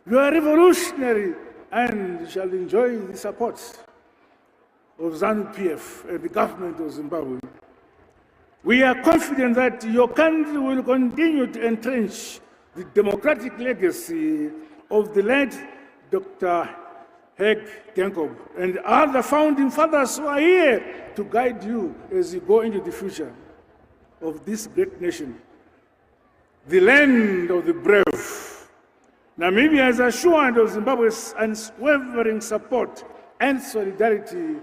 You are revolutionary and shall enjoy the support of ZANU-PF and the government of Zimbabwe. We are confident that your country will continue to entrench the democratic legacy of the late Dr. Hage Geingob and other founding fathers who are here to guide you as you go into the future of this great nation, the land of the brave. Namibia is assured of Zimbabwe's unwavering support and solidarity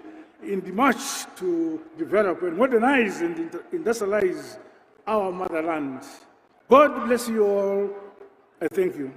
in the march to develop and modernize and industrialize our motherland. God bless you all. I thank you.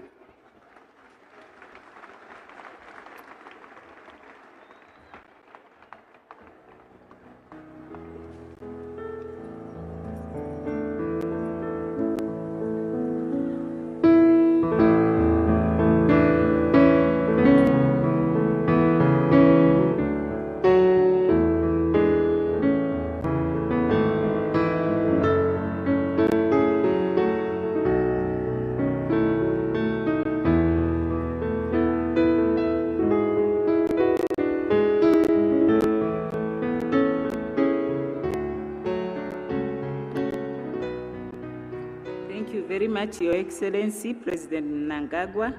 Your Excellency, President Mnangagwa,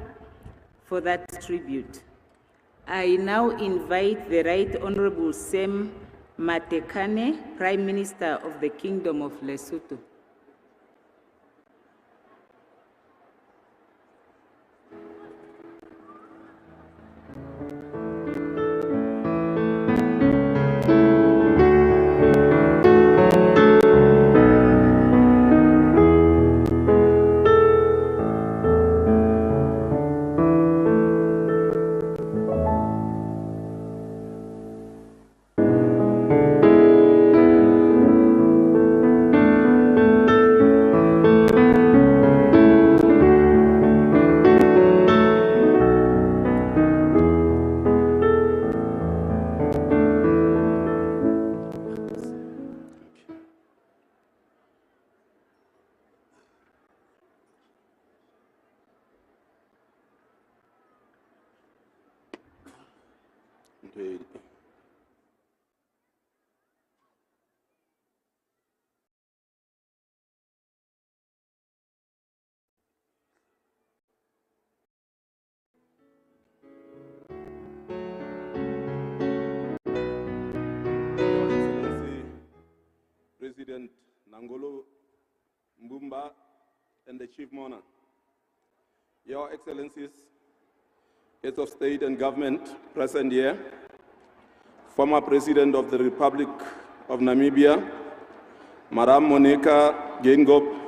for that tribute. I now invite the Right Honorable Sam Matekane, Prime Minister of the Kingdom of Lesotho. President Nangolo Mbumba and the Chief Monarch, Your Excellencies, Heads of State and Government present here, former President of the Republic of Namibia, Madam Monica Geingob,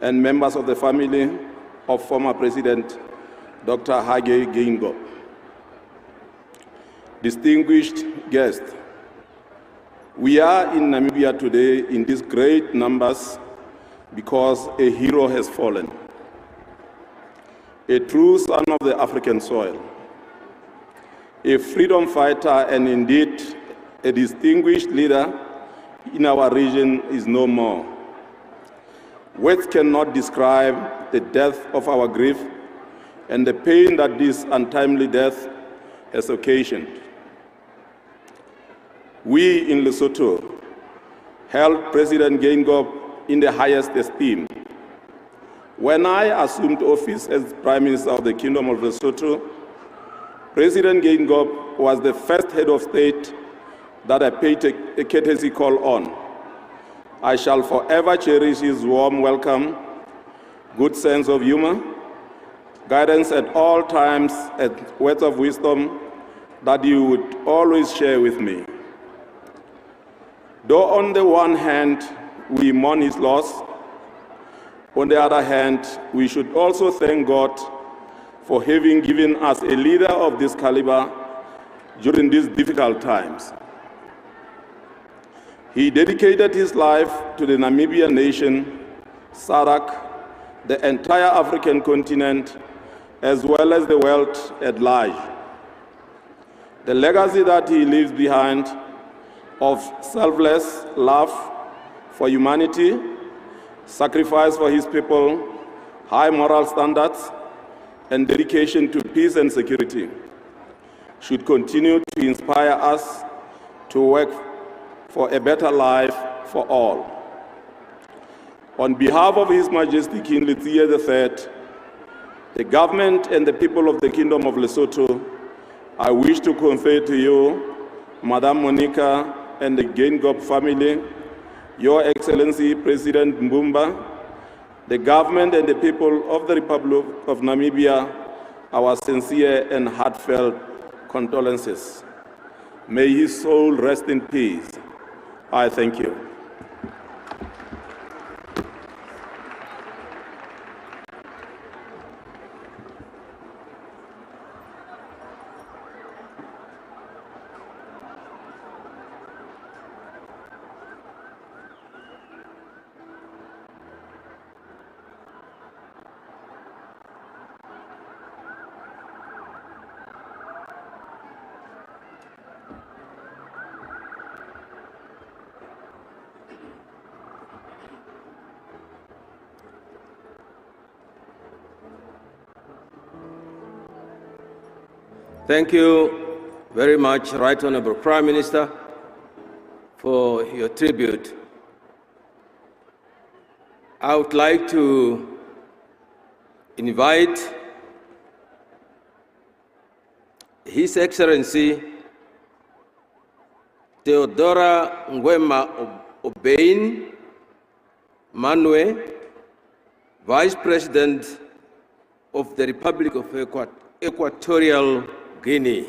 and members of the family of former President Dr. Hage Geingob. Distinguished guests, we are in Namibia today in these great numbers because a hero has fallen, a true son of the African soil, a freedom fighter and indeed a distinguished leader in our region is no more. Words cannot describe the depth of our grief and the pain that this untimely death has occasioned. We in Lesotho held President Geingob in the highest esteem. When I assumed office as Prime Minister of the Kingdom of Lesotho, President Geingob was the first head of state that I paid a courtesy call on. I shall forever cherish his warm welcome, good sense of humor, guidance at all times, and words of wisdom that he would always share with me. Though on the one hand, we mourn his loss, on the other hand, we should also thank God for having given us a leader of this caliber during these difficult times. He dedicated his life to the Namibian nation, SADC, the entire African continent, as well as the world at large. The legacy that he leaves behind of selfless love for humanity, sacrifice for his people, high moral standards, and dedication to peace and security should continue to inspire us to work for a better life for all. On behalf of His Majesty King Letsie III, the government and the people of the Kingdom of Lesotho, I wish to convey to you, Madam Monica and the Geingob family, Your Excellency President Mbumba, the government and the people of the Republic of Namibia, our sincere and heartfelt condolences. May his soul rest in peace. I thank you. Thank you very much, Right Honorable Prime Minister, for your tribute. I would like to invite His Excellency Theodora Ngwema Obein Manwe, Vice President of the Republic of Equatorial Guinea.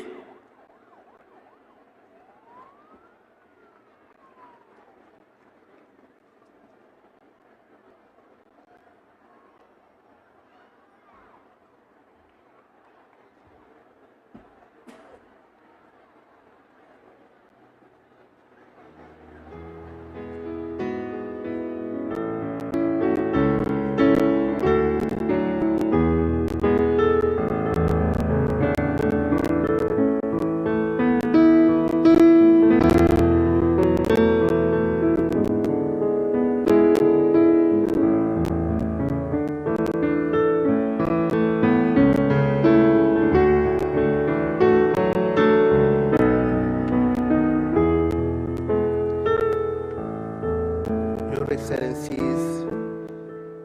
Excellencies,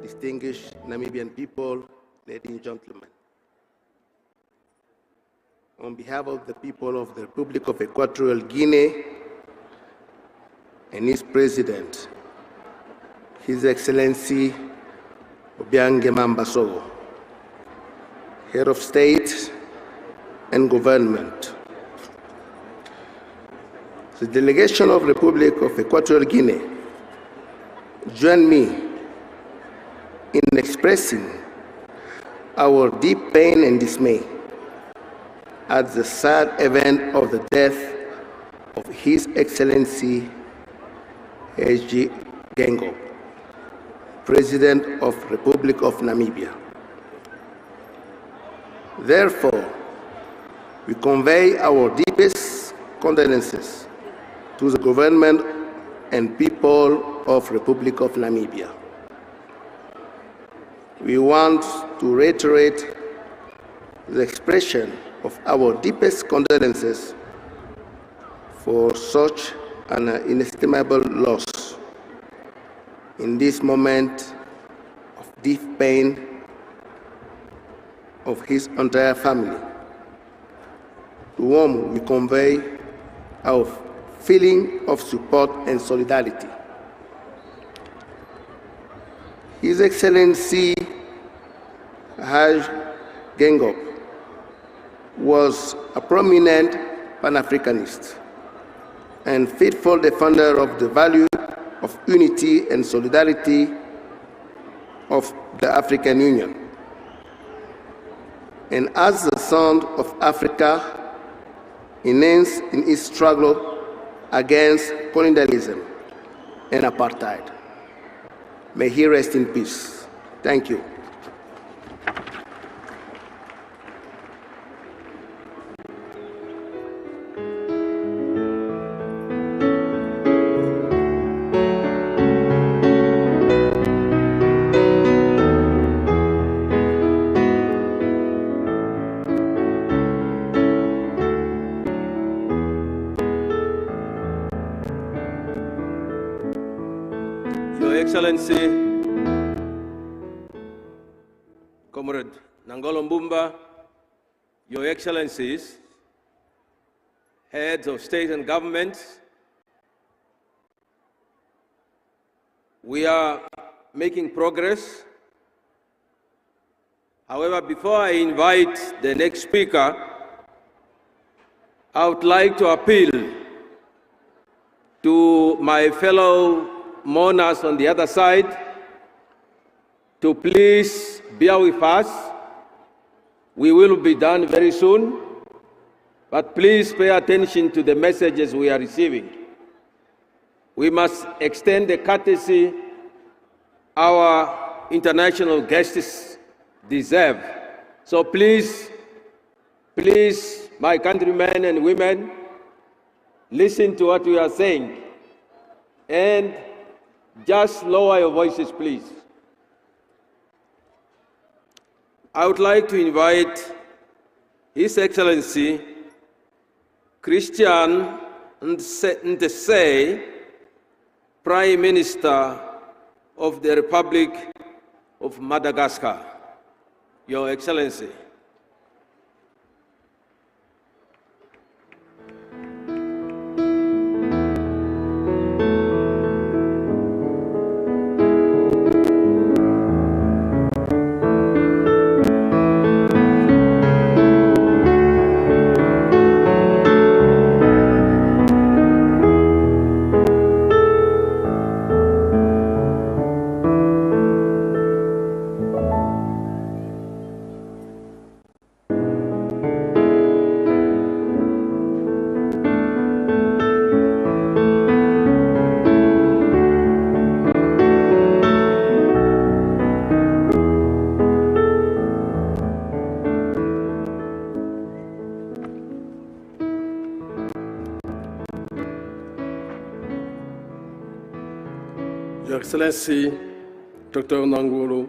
distinguished Namibian people, ladies and gentlemen. On behalf of the people of the Republic of Equatorial Guinea and its President, His Excellency Obiang Head of State and Government, the delegation of the Republic of Equatorial Guinea join me in expressing our deep pain and dismay at the sad event of the death of His Excellency Hage Geingob, President of the Republic of Namibia. Therefore, we convey our deepest condolences to the government and people of the Republic of Namibia. We want to reiterate the expression of our deepest condolences for such an inestimable loss in this moment of deep pain of his entire family, to whom we convey our feeling of support and solidarity. His Excellency Hage Geingob was a prominent Pan-Africanist and faithful defender of the value of unity and solidarity of the African Union. And as the son of Africa, immense in its struggle against colonialism and apartheid. May he rest in peace. Thank you. Excellency, Comrade Nangolo Mbumba, Your Excellencies, heads of state and government, we are making progress. However, before I invite the next speaker, I would like to appeal to my fellow mourners on the other side to please bear with us. We will be done very soon, but please pay attention to the messages we are receiving. We must extend the courtesy our international guests deserve. So please, my countrymen and women, listen to what we are saying and just lower your voices, please. I would like to invite His Excellency Christian Ndesei, Prime Minister of the Republic of Madagascar. Your Excellency. Excellency Dr. Nangolo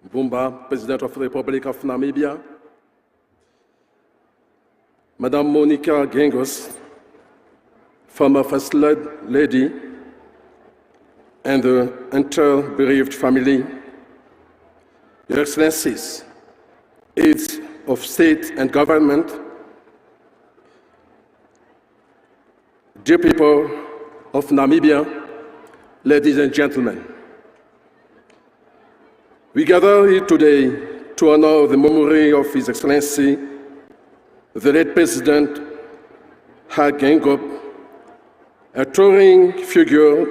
Mbumba, President of the Republic of Namibia, Madame Monica Gengos, former First Lady, and the entire bereaved family, Your Excellencies, aides of state and government, dear people of Namibia, ladies and gentlemen, we gather here today to honor the memory of His Excellency, the late President Hage Geingob, a towering figure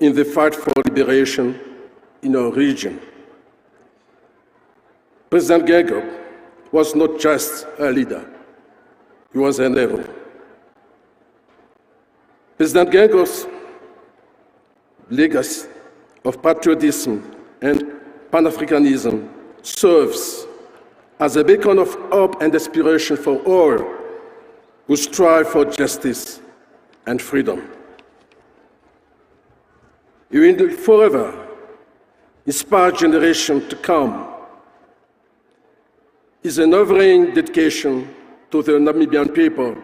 in the fight for liberation in our region. President Geingob was not just a leader, he was an hero. President Geingob's legacy of patriotism and Pan-Africanism serves as a beacon of hope and inspiration for all who strive for justice and freedom. He will forever inspire generations to come. His unwavering dedication to the Namibian people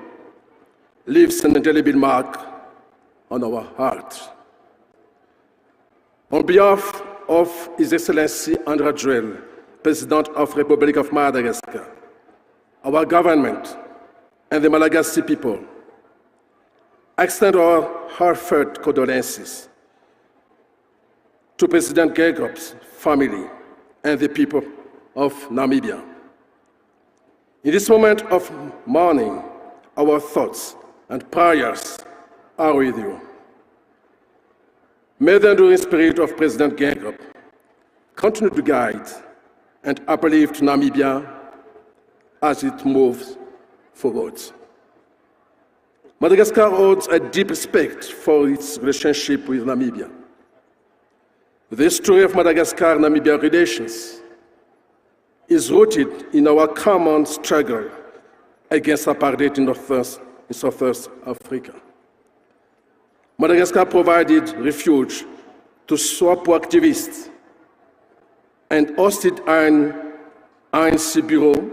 leaves an indelible mark on our hearts. On behalf of His Excellency André Juel, President of the Republic of Madagascar, our government, and the Malagasy people, I extend our heartfelt condolences to President Geingob's family and the people of Namibia. In this moment of mourning, our thoughts and prayers are with you. May the enduring spirit of President Geingob continue to guide and uplift Namibia as it moves forward. Madagascar holds a deep respect for its relationship with Namibia. The story of Madagascar-Namibia relations is rooted in our common struggle against apartheid in Southwest Africa. Madagascar provided refuge to SWAPO activists and hosted an ANC bureau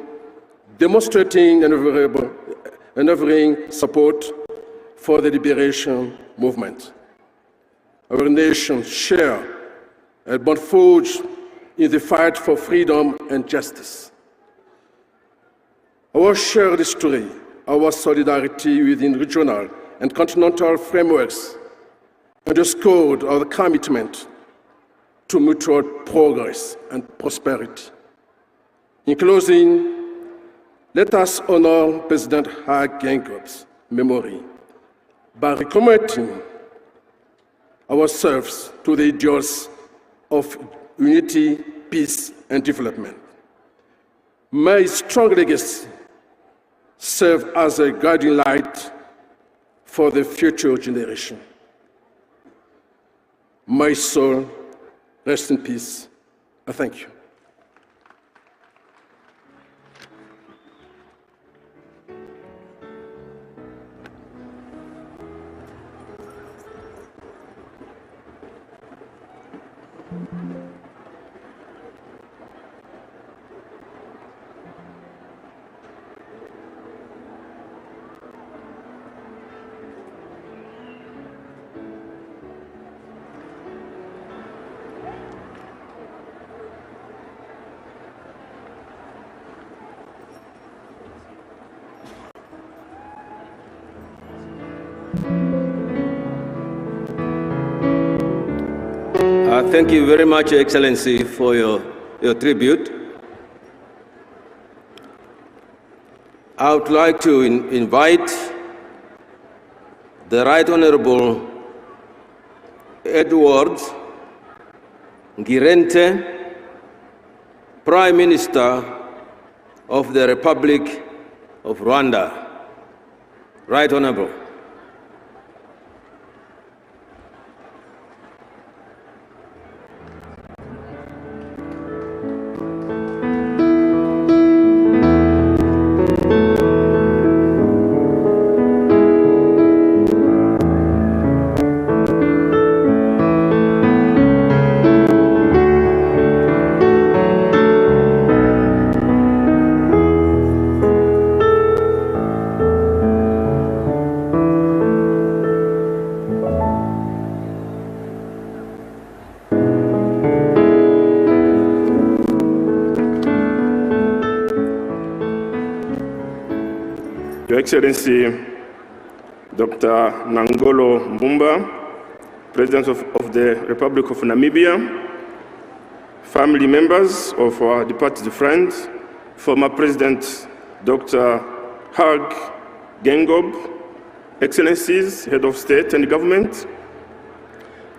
demonstrating unwavering support for the liberation movement. Our nation shares a bond forged in the fight for freedom and justice. Our shared history, our solidarity within regional and continental frameworks underscored our commitment to mutual progress and prosperity. In closing, let us honor President Hage Geingob's memory by recommitting ourselves to the ideals of unity, peace, and development. May his strong legacy serve as a guiding light for the future generation. My soul, rest in peace. I thank you. Thank you very much, Your Excellency, for your tribute. I would like to invite the Right Honorable Edward Ngirente, Prime Minister of the Republic of Rwanda. Right Honorable. Excellency Dr. Nangolo Mbumba, President of the Republic of Namibia, family members of our departed friend, former President Dr. Hage, Geingob, Excellencies, Head of State and Government,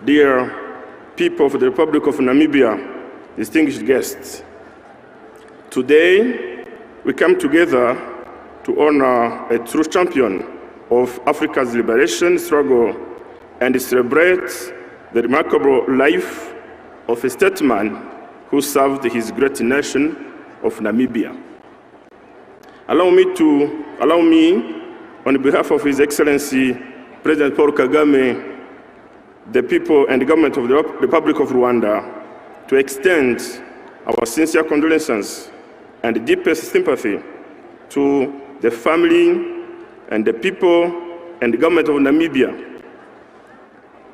dear people of the Republic of Namibia, distinguished guests. Today, we come together to honor a true champion of Africa's liberation struggle and celebrate the remarkable life of a statesman who served his great nation of Namibia. Allow me, on behalf of His Excellency President Paul Kagame, the people and the government of the Republic of Rwanda, to extend our sincere condolences and deepest sympathy to the family and the people and the government of Namibia.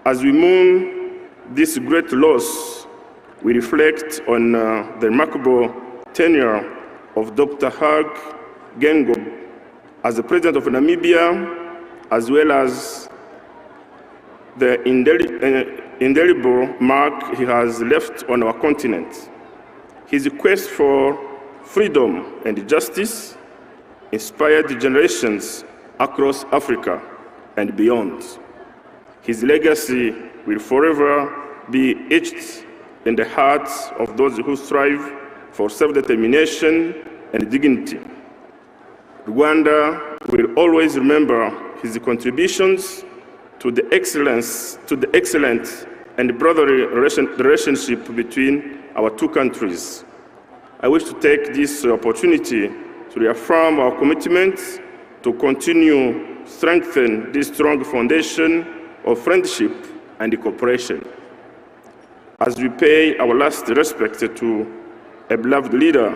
As we mourn this great loss, we reflect on the remarkable tenure of Dr. Hage Geingob as the President of Namibia, as well as the indelible mark he has left on our continent. His quest for freedom and justice inspired generations across Africa and beyond. His legacy will forever be etched in the hearts of those who strive for self-determination and dignity. Rwanda will always remember his contributions to the excellent and brotherly relationship between our two countries. I wish to take this opportunity to reaffirm our commitment to continue strengthen this strong foundation of friendship and cooperation. As we pay our last respect to a beloved leader,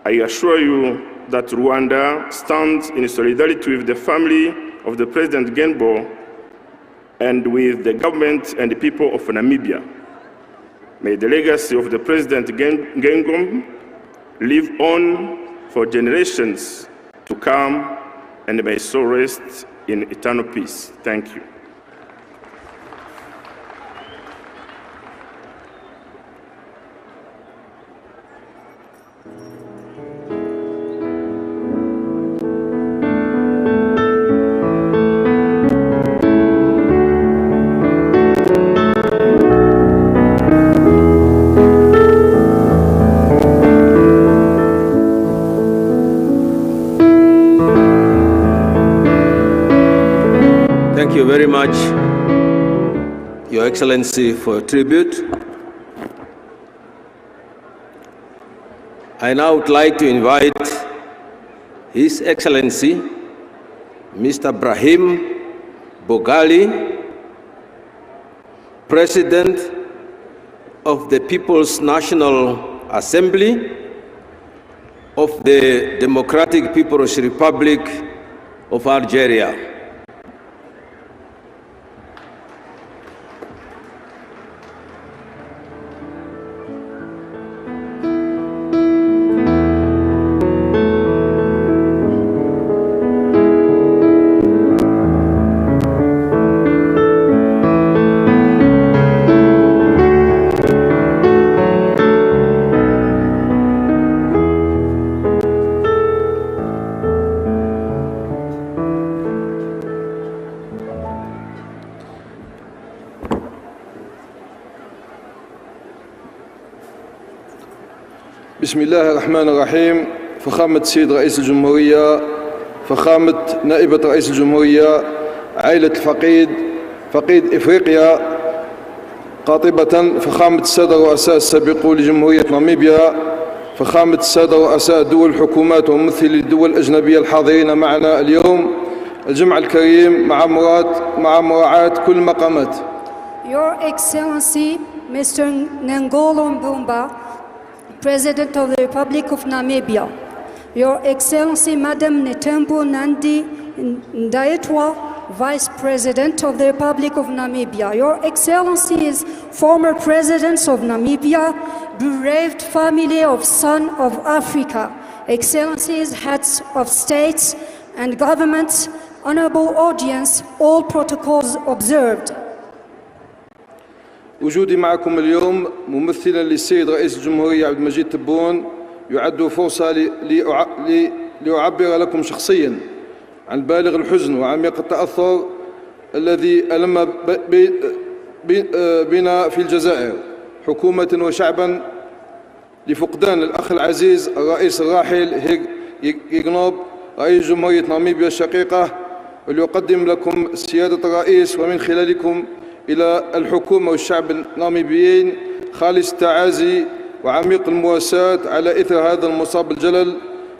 I assure you that Rwanda stands in solidarity with the family of the President Geingob and with the government and the people of Namibia. May the legacy of the President Geingob live on for generations to come, and may so rest in eternal peace. Thank you. Thank you very much, Your Excellency, for your tribute. I now would like to invite His Excellency, Mr. Brahim Bogali, President of the People's National Assembly of the Democratic People's Republic of Algeria. بسم الله الرحمن الرحيم. فخامة السيد رئيس الجمهورية، فخامة نائبة رئيس الجمهورية، عائلة الفقيد، فقيد إفريقيا، قاطبة فخامة السادة الرؤساء السابقون لجمهورية ناميبيا، فخامة السادة رؤساء دول الحكومات وممثلي الدول الأجنبية الحاضرين معنا اليوم، الجمع الكريم مع مراعاة كل المقامات. Your Excellency, Mr. Nangolo Mbumba, President of the Republic of Namibia, Your Excellency, Madam Netembo Nandi Ndaitwa, Vice President of the Republic of Namibia, Your Excellencies, former Presidents of Namibia, bereaved family of Son of Africa, Excellencies, Heads of States, and government's honorable audience, all protocols observed. وجودي معكم اليوم ممثلا للسيد رئيس الجمهورية عبد المجيد تبون يعد فرصة لأعبر لكم شخصيا عن بالغ الحزن وعميق التأثر الذي ألم بنا في الجزائر حكومة وشعبا لفقدان الأخ العزيز الرئيس الراحل غينغوب رئيس جمهورية ناميبيا الشقيقة، وليقدم لكم سيادة الرئيس ومن خلالكم إلى الحكومة والشعب الناميبيين خالص التعازي وعميق المواساة على إثر هذا المصاب الجلل،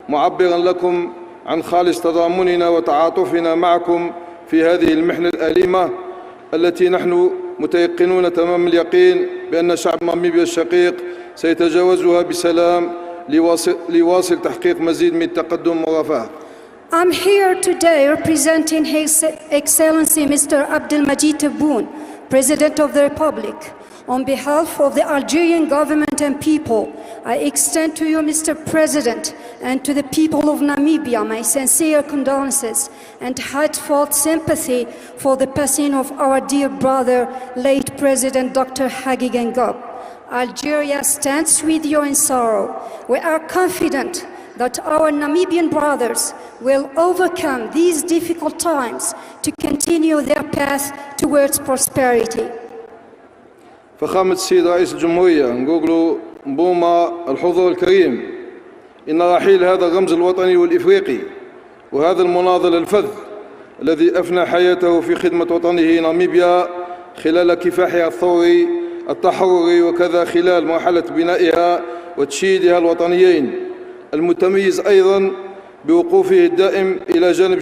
معبرا لكم عن خالص تضامننا وتعاطفنا معكم في هذه المحنة الأليمة التي نحن متيقنون تمام اليقين بأن شعب ناميبيا الشقيق سيتجاوزها بسلام ليواصل تحقيق مزيد من التقدم والرفاه. I'm here today representing His Excellency Mr. Abdelmajid Tebboune, President of the Republic. On behalf of the Algerian government and people, I extend to you, Mr. President, and to the people of Namibia my sincere condolences and heartfelt sympathy for the passing of our dear brother, late President Dr. Hage Geingob. Algeria stands with you in sorrow. We are confident that our Namibian brothers will overcome these difficult times to continue their path towards prosperity. فخامة السيد رئيس الجمهورية نقول مبوما الحضور الكريم، إن رحيل هذا الرمز الوطني والإفريقي وهذا المناضل الفذ الذي أفنى حياته في خدمة وطنه ناميبيا خلال كفاحها الثوري التحرري وكذا خلال مرحلة بنائها وتشييدها الوطنيين، المتميز أيضا بوقوفه الدائم إلى جانب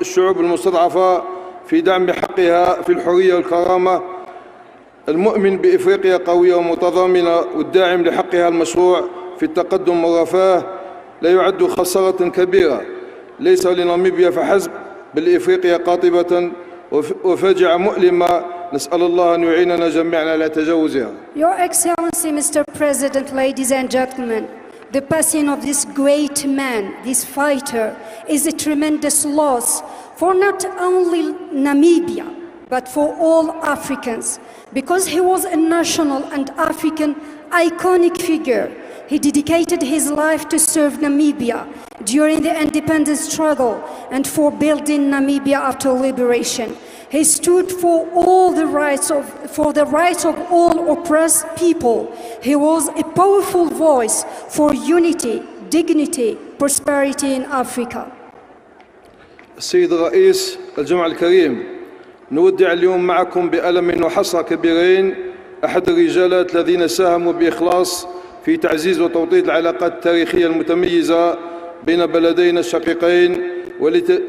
الشعوب المستضعفة في دعم حقها في الحرية والكرامة، المؤمن بإفريقيا قوية ومتضامنة والداعم لحقها المشروع في التقدم والرفاه، لا يعد خسارة كبيرة ليس لناميبيا فحسب بل إفريقيا قاطبة وفاجعة مؤلمة، نسأل الله أن يعيننا جميعا على تجاوزها. Your Excellency, Mr. President, ladies and gentlemen, the passing of this great man, this fighter, is a tremendous loss for not only Namibia, but for all Africans, because he was a national and African iconic figure. He dedicated his life to serve Namibia during the independence struggle and for building Namibia after liberation. He stood for the rights of all oppressed people. He was a powerful voice for unity, dignity, prosperity in Africa. السيد الرئيس الجمع الكريم، نودع اليوم معكم بألم وحسرة كبيرين أحد الرجالات الذين ساهموا بإخلاص في تعزيز وتوطيد العلاقات التاريخية المتميزة بين بلدينا الشقيقين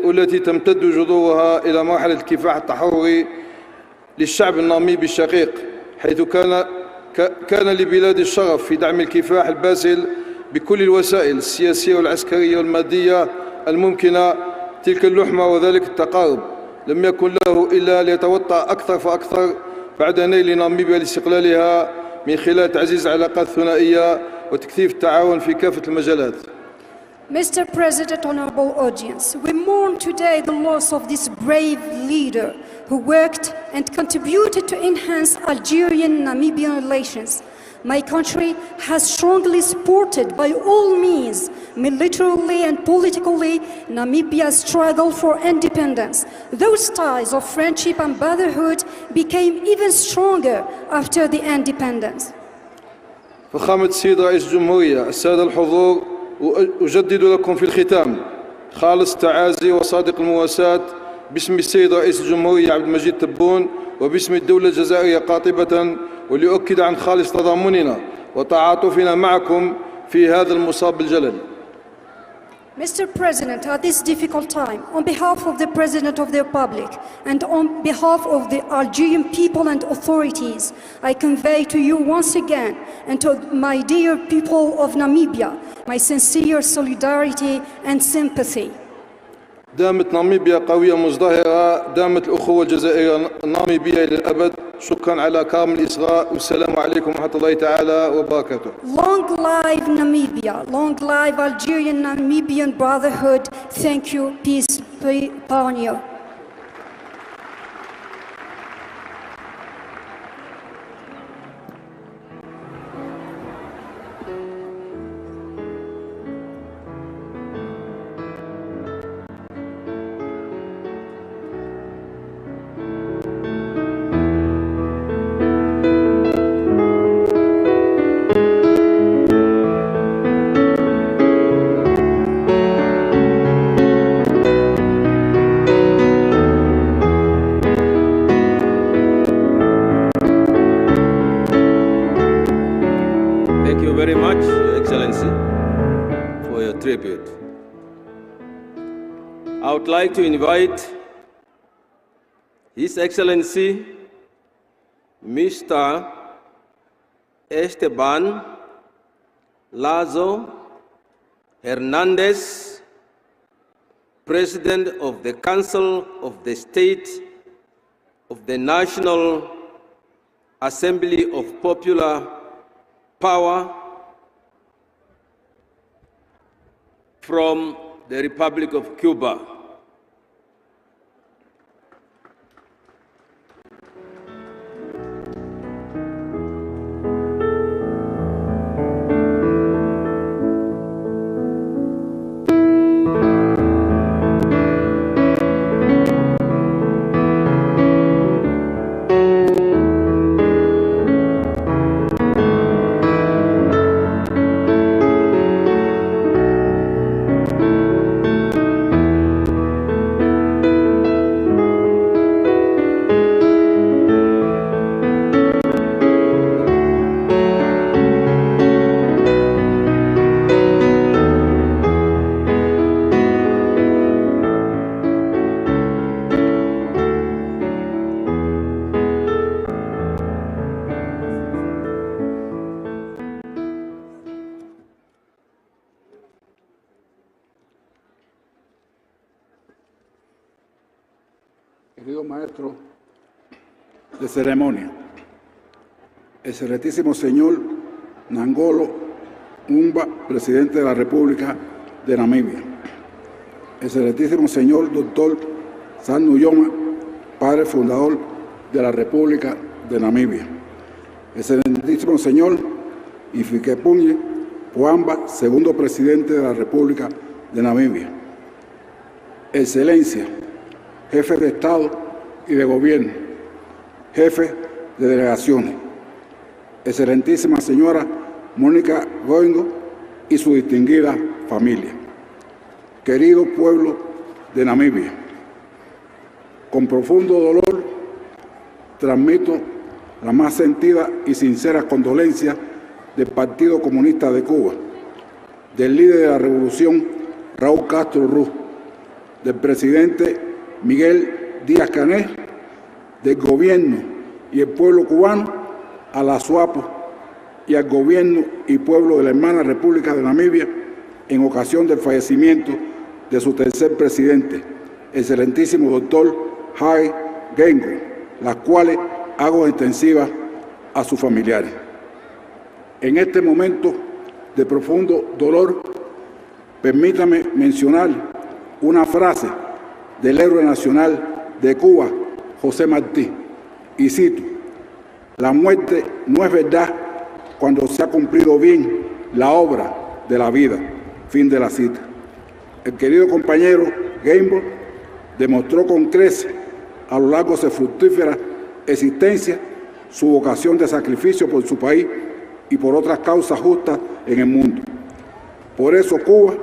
والتي تمتد جذورها إلى مرحلة الكفاح التحرري للشعب الناميبي الشقيق، حيث كان لبلاد الشرف في دعم الكفاح الباسل بكل الوسائل السياسية والعسكرية والمادية الممكنة تلك اللحمة وذلك التقارب، لم يكن له إلا ليتوطأ أكثر فأكثر بعد نيل ناميبيا لاستقلالها من خلال تعزيز العلاقات الثنائية وتكثيف التعاون في كافة المجالات. Mr. President, honorable audience, we mourn today the loss of this brave leader who worked and contributed to enhance Algerian-Namibian relations. My country has strongly supported by all means, militarily and politically, Namibia's struggle for independence. Those ties of friendship and brotherhood became even stronger after the independence. فخامة السيد رئيس الجمهورية، السادة الحضور، أجدد لكم في الختام خالص التعازي وصادق المواساة باسم السيد رئيس الجمهورية عبد المجيد تبون وباسم الدولة الجزائرية قاطبة، وليؤكد عن خالص تضامننا وتعاطفنا معكم في هذا المصاب بالجلل. Mr. President, at this difficult time, on behalf of the President of the Republic and on behalf of the Algerian people and authorities, I convey to you once again and to my dear people of Namibia my sincere solidarity and sympathy. دامت ناميبيا قوية مزدهرة، دامت الأخوة الجزائرية الناميبية إلى الأبد. شكرا على كرم الإصغاء، والسلام عليكم ورحمة الله تعالى وبركاته. Long live Namibia, long live Algerian-Namibian brotherhood. Thank you, peace. history pioneer. Very much, Your Excellency, for your tribute. I would like to invite His Excellency, Mr. Esteban Lazo Hernandez, President of the Council of the State of the National Assembly of Popular Power, from the Republic of Cuba. Querido maestro de ceremonia, excelentísimo señor Nangolo Mbumba, presidente de la República de Namibia, excelentísimo señor doctor Sam Nujoma, padre fundador de la República de Namibia, excelentísimo señor Hifikepunye Pohamba, segundo presidente de la República de Namibia, excelencia, jefe de Estado y de Gobierno, jefe de delegaciones, excelentísima señora Mónica Geingob y su distinguida familia, querido pueblo de Namibia, con profundo dolor transmito la más sentida y sincera condolencia del Partido Comunista de Cuba, del líder de la revolución Raúl Castro Ruz, del presidente Miguel Díaz-Canel, del gobierno y el pueblo cubano, a la SUAPO y al gobierno y pueblo de la hermana República de Namibia en ocasión del fallecimiento de su tercer presidente, excelentísimo doctor Hage Geingob, las cuales hago extensivas a sus familiares. En este momento de profundo dolor, permítame mencionar una frase del héroe nacional de Cuba, José Martí, y cito: la muerte no es verdad cuando se ha cumplido bien la obra de la vida. Fin de la cita. El querido compañero Geingob demostró con creces a lo largo de su fructífera existencia su vocación de sacrificio por su país y por otras causas justas en el mundo. Por eso Cuba,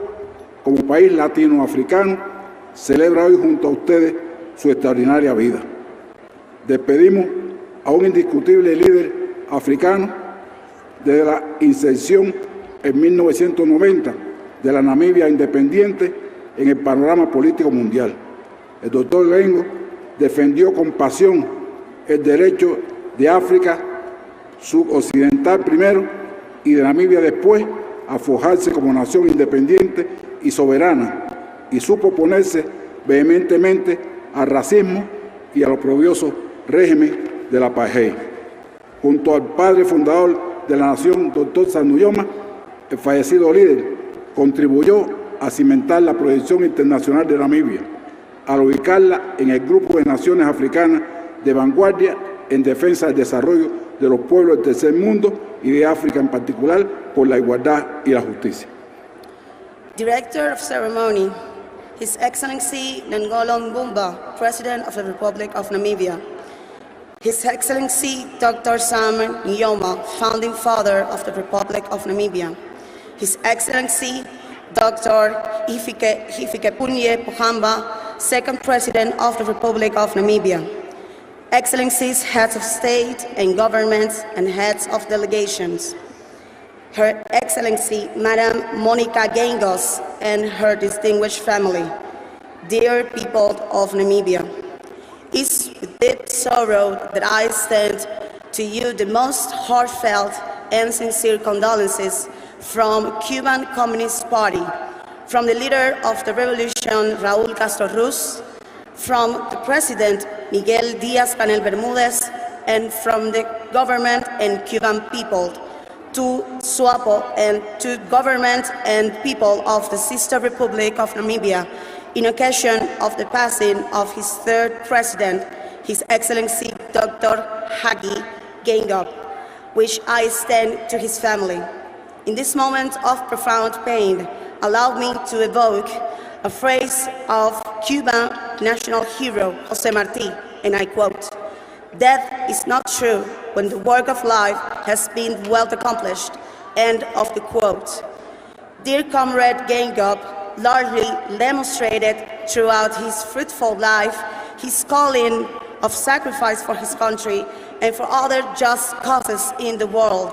como país latinoafricano, celebra hoy junto a ustedes su extraordinaria vida. Despedimos a un indiscutible líder africano desde la inserción en 1990 de la Namibia independiente en el panorama político mundial. El doctor Geingob defendió con pasión el derecho de África suboccidental primero y de Namibia después a forjarse como nación independiente y soberana, y supo oponerse vehementemente al racismo y al oprobioso régimen del apartheid. Junto al padre fundador de la nación, doctor Sam Nujoma, el fallecido líder contribuyó a cimentar la proyección internacional de Namibia, al ubicarla en el grupo de naciones africanas de vanguardia en defensa del desarrollo de los pueblos del tercer mundo y de África en particular por la igualdad y la justicia. Director of Ceremony, His Excellency Nangolo Mbumba, President of the Republic of Namibia. His Excellency Dr. Sam Nyoma, Founding Father of the Republic of Namibia. His Excellency Dr. Hifikepunye Pohamba, Second President of the Republic of Namibia. Excellencies, Heads of State and Governments, and Heads of Delegations. Her Excellency, Madam Monica Geingob, and her distinguished family. Dear people of Namibia, it's with deep sorrow that I send to you the most heartfelt and sincere condolences from Cuban Communist Party, from the leader of the revolution, Raúl Castro Ruz, from the President, Miguel Díaz-Canel Bermúdez, and from the government and Cuban people, to SWAPO and to government and people of the sister Republic of Namibia, in occasion of the passing of his third president, His Excellency Dr. Hage Geingob, which I extend to his family. In this moment of profound pain, allow me to evoke a phrase of Cuban national hero José Martí, and I quote, "Death is not true when the work of life has been well accomplished," end of the quote. Dear Comrade Geingob largely demonstrated throughout his fruitful life his calling of sacrifice for his country and for other just causes in the world.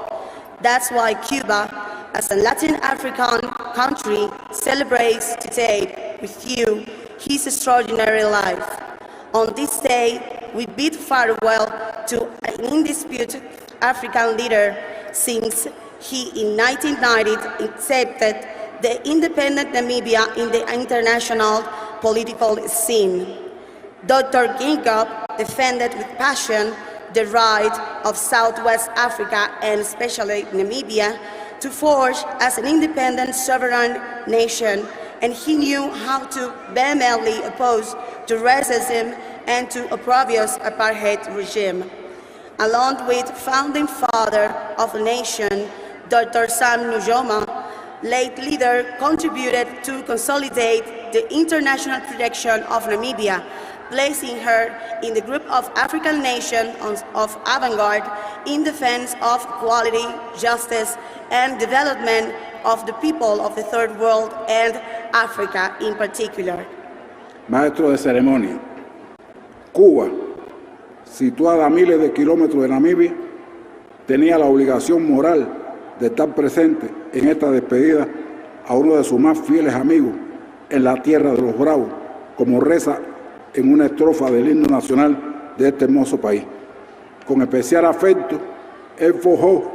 That's why Cuba, as a Latin African country, celebrates today with you his extraordinary life. On this day, we bid farewell to an undisputed African leader since he in 1990 accepted the independent Namibia in the international political scene. Dr. Geingob defended with passion the right of Southwest Africa and especially Namibia to forge as an independent sovereign nation, and he knew how to vehemently oppose to racism and to opprobrious apartheid regime. Along with founding father of the nation, Dr. Sam Nyoma, late leader, contributed to consolidate the international protection of Namibia, placing her in the group of African nations of avant-garde in defense of equality, justice, and development of the people of the Third World and Africa in particular. Maestro de ceremonia, Cuba, situada a miles de kilómetros de Namibia, tenía la obligación moral de estar presente en esta despedida a uno de sus más fieles amigos en la tierra de los bravos, como reza en una estrofa del himno nacional de este hermoso país. Con especial afecto, él forjó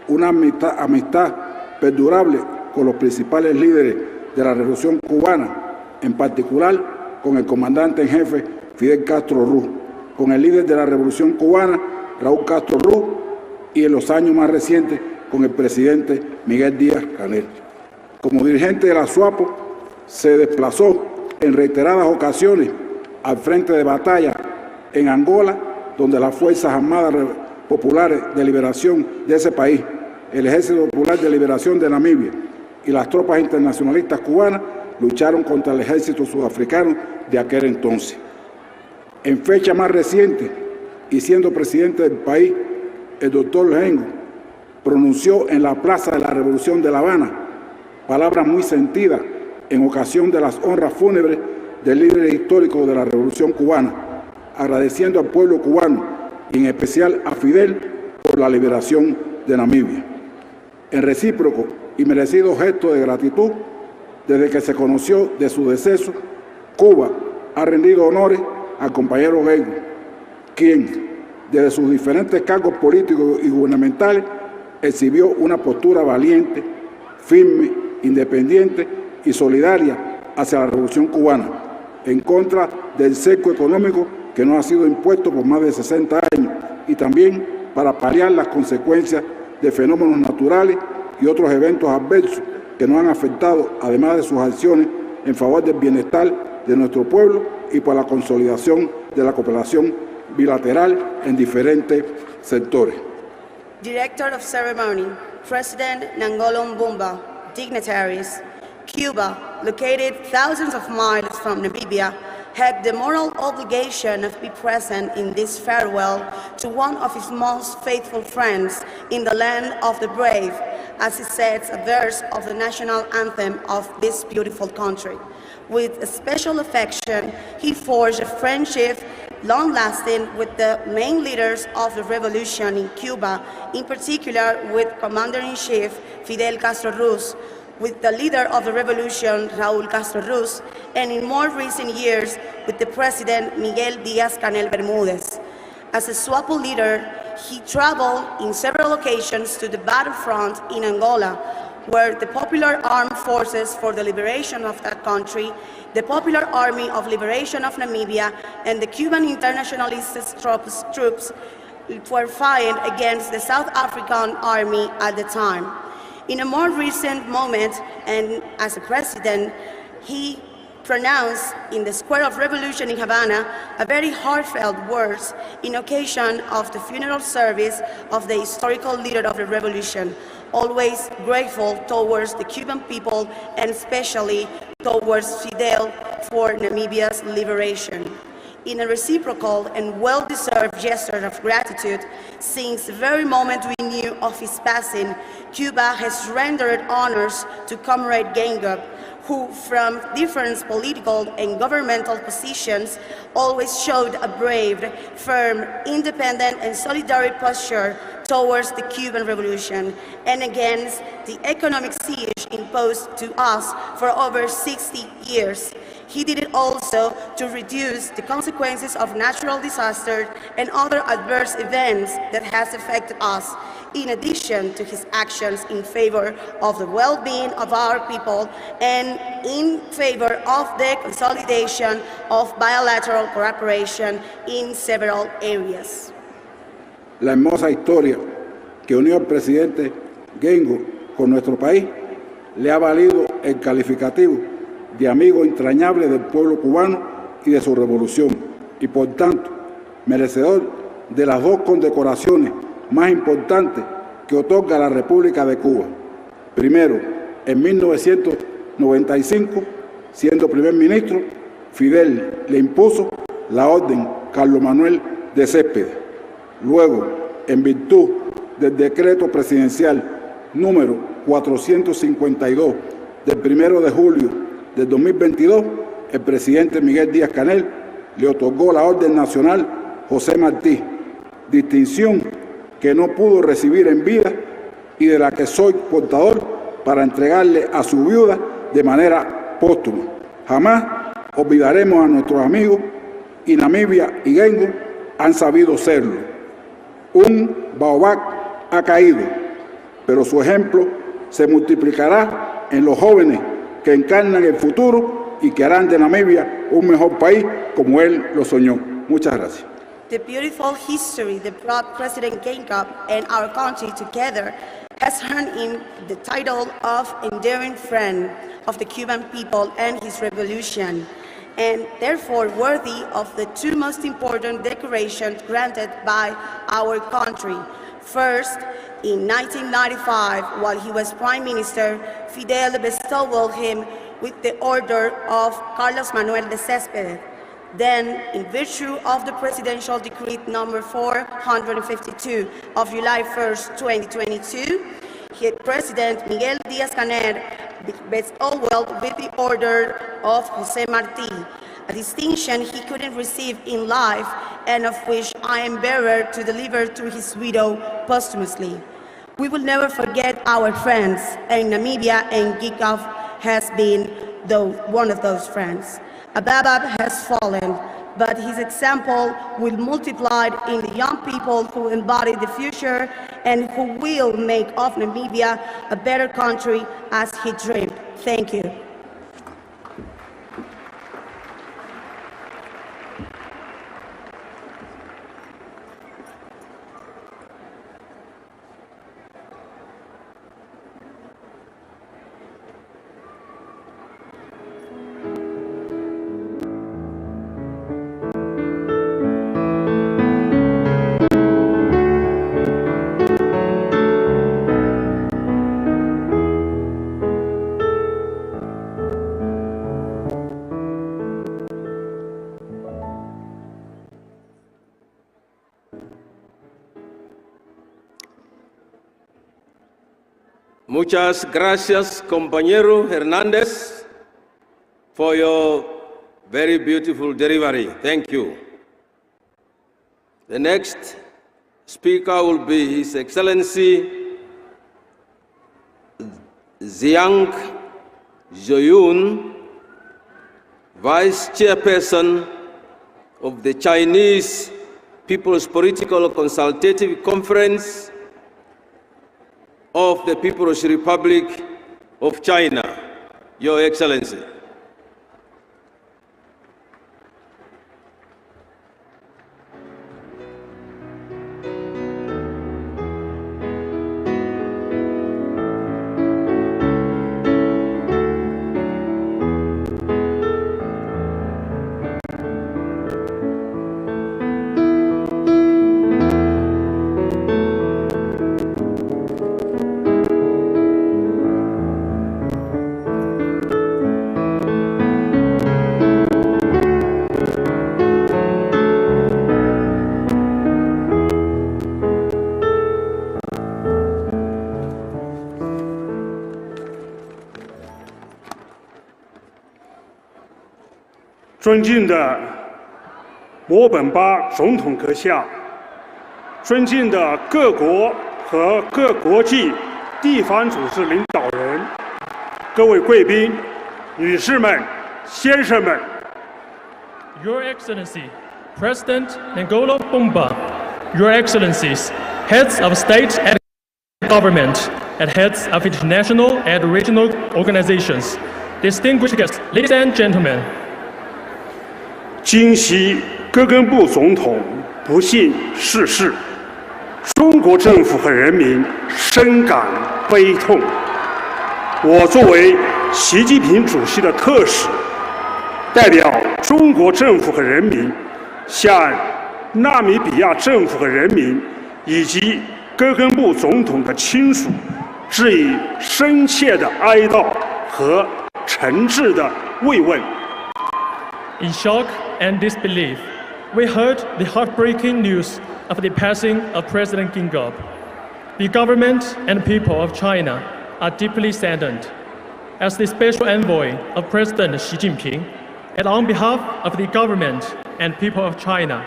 una amistad perdurable con los principales líderes de la Revolución Cubana, en particular con el comandante en jefe Fidel Castro Ruz, con el líder de la Revolución Cubana, Raúl Castro Ruz, y en los años más recientes con el presidente Miguel Díaz-Canel. Como dirigente de la SWAPO, se desplazó en reiteradas ocasiones al frente de batalla en Angola, donde las Fuerzas Armadas Populares de Liberación de ese país, el Ejército Popular de Liberación de Namibia y las tropas internacionalistas cubanas lucharon contra el ejército sudafricano de aquel entonces. En fecha más reciente, y siendo presidente del país, el doctor Geingob pronunció en la Plaza de la Revolución de La Habana palabras muy sentidas en ocasión de las honras fúnebres del líder histórico de la Revolución Cubana, agradeciendo al pueblo cubano y en especial a Fidel por la liberación de Namibia. En recíproco y merecido gesto de gratitud, desde que se conoció de su deceso, Cuba ha rendido honores al compañero Geingob, quien, desde sus diferentes cargos políticos y gubernamentales, exhibió una postura valiente, firme, independiente y solidaria hacia la Revolución Cubana, en contra del cerco económico que nos ha sido impuesto por más de 60 años y también para paliar las consecuencias de fenómenos naturales y otros eventos adversos que nos han afectado, además de sus acciones en favor del bienestar de nuestro pueblo y por la consolidación de la cooperación bilateral en diferentes sectores. Director of Ceremony, President Nangolo Mbumba, dignitaries, Cuba, located thousands of miles from Namibia, had the moral obligation of being present in this farewell to one of his most faithful friends in the land of the brave, as he says a verse of the national anthem of this beautiful country. With a special affection, he forged a friendship long-lasting with the main leaders of the revolution in Cuba, in particular with Commander-in-Chief Fidel Castro Ruz, with the leader of the revolution, Raúl Castro Ruz, and in more recent years with the President Miguel Díaz-Canel Bermúdez. As a SWAPO leader, he traveled in several occasions to the battlefront in Angola, where the Popular Armed Forces for the Liberation of that country, the Popular Army of Liberation of Namibia, and the Cuban Internationalist troops were fighting against the South African Army at the time. In a more recent moment, and as a president, he pronounced in the Square of Revolution in Havana a very heartfelt words in occasion of the funeral service of the historical leader of the revolution, always grateful towards the Cuban people and especially towards Fidel for Namibia's liberation. In a reciprocal and well-deserved gesture of gratitude, since the very moment we knew of his passing, Cuba has rendered honors to Comrade Geingob, who from different political and governmental positions always showed a brave, firm, independent and solidary posture towards the Cuban Revolution and against the economic siege imposed to us for over 60 years. He did it also to reduce the consequences of natural disasters and other adverse events that has affected us, in addition to his actions in favor of the well-being of our people and in favor of the consolidation of bilateral cooperation in several areas. La hermosa historia que unió al presidente Geingob con nuestro país le ha valido el calificativo de amigo entrañable del pueblo cubano y de su revolución, y por tanto, merecedor de las dos condecoraciones más importantes que otorga la República de Cuba. Primero, en 1995, siendo primer ministro, Fidel le impuso la Orden Carlos Manuel de Céspedes. Luego, en virtud del decreto presidencial número 452 del 1 de julio del 2022, el presidente Miguel Díaz-Canel le otorgó la Orden Nacional José Martí, distinción que no pudo recibir en vida y de la que soy portador para entregarle a su viuda de manera póstuma. Jamás olvidaremos a nuestros amigos y Namibia y Geingob han sabido serlo. Un baobab ha caído, pero su ejemplo se multiplicará en los jóvenes que encarnan el futuro y que harán de Namibia un mejor país como él lo soñó. Muchas gracias. The beautiful history that brought President Geingob and our country together has earned him the title of enduring friend of the Cuban people and his revolution, and therefore worthy of the two most important decorations granted by our country. First, in 1995, while he was Prime Minister, Fidel bestowed him with the Order of Carlos Manuel de Céspedes. Then, in virtue of the Presidential Decree number 452 of July 1st, 2022, President Miguel Díaz-Canel bestowed with the Order of José Martí, a distinction he couldn't receive in life and of which I am bearer to deliver to his widow posthumously. We will never forget our friends, and Namibia and Geingob has been one of those friends. A baobab has fallen, but his example will multiply in the young people who embody the future and who will make of Namibia a better country as he dreamed. Thank you. Muchas gracias, compañero Hernandez, for your very beautiful delivery. Thank you. The next speaker will be His Excellency Zhang Zhoyun, Vice Chairperson of the Chinese People's Political Consultative Conference of the People's Republic of China, Your Excellency.尊敬的摩本巴总统阁下，尊敬的各国和各国际地方组织领导人，各位贵宾、女士们、先生们 Your Excellency, President Ngolo Mbumba, Your Excellencies, heads of state and government, and heads of international and regional organizations, distinguished guests, ladies and gentlemen. 今夕戈根布总统不幸逝世，中国政府和人民深感悲痛。我作为习近平主席的特使，代表中国政府和人民，向纳米比亚政府和人民以及戈根布总统的亲属致以深切的哀悼和诚挚的慰问。In shock and disbelief, we heard the heartbreaking news of the passing of President Geingob. The government and people of China are deeply saddened. As the special envoy of President Xi Jinping, and on behalf of the government and people of China,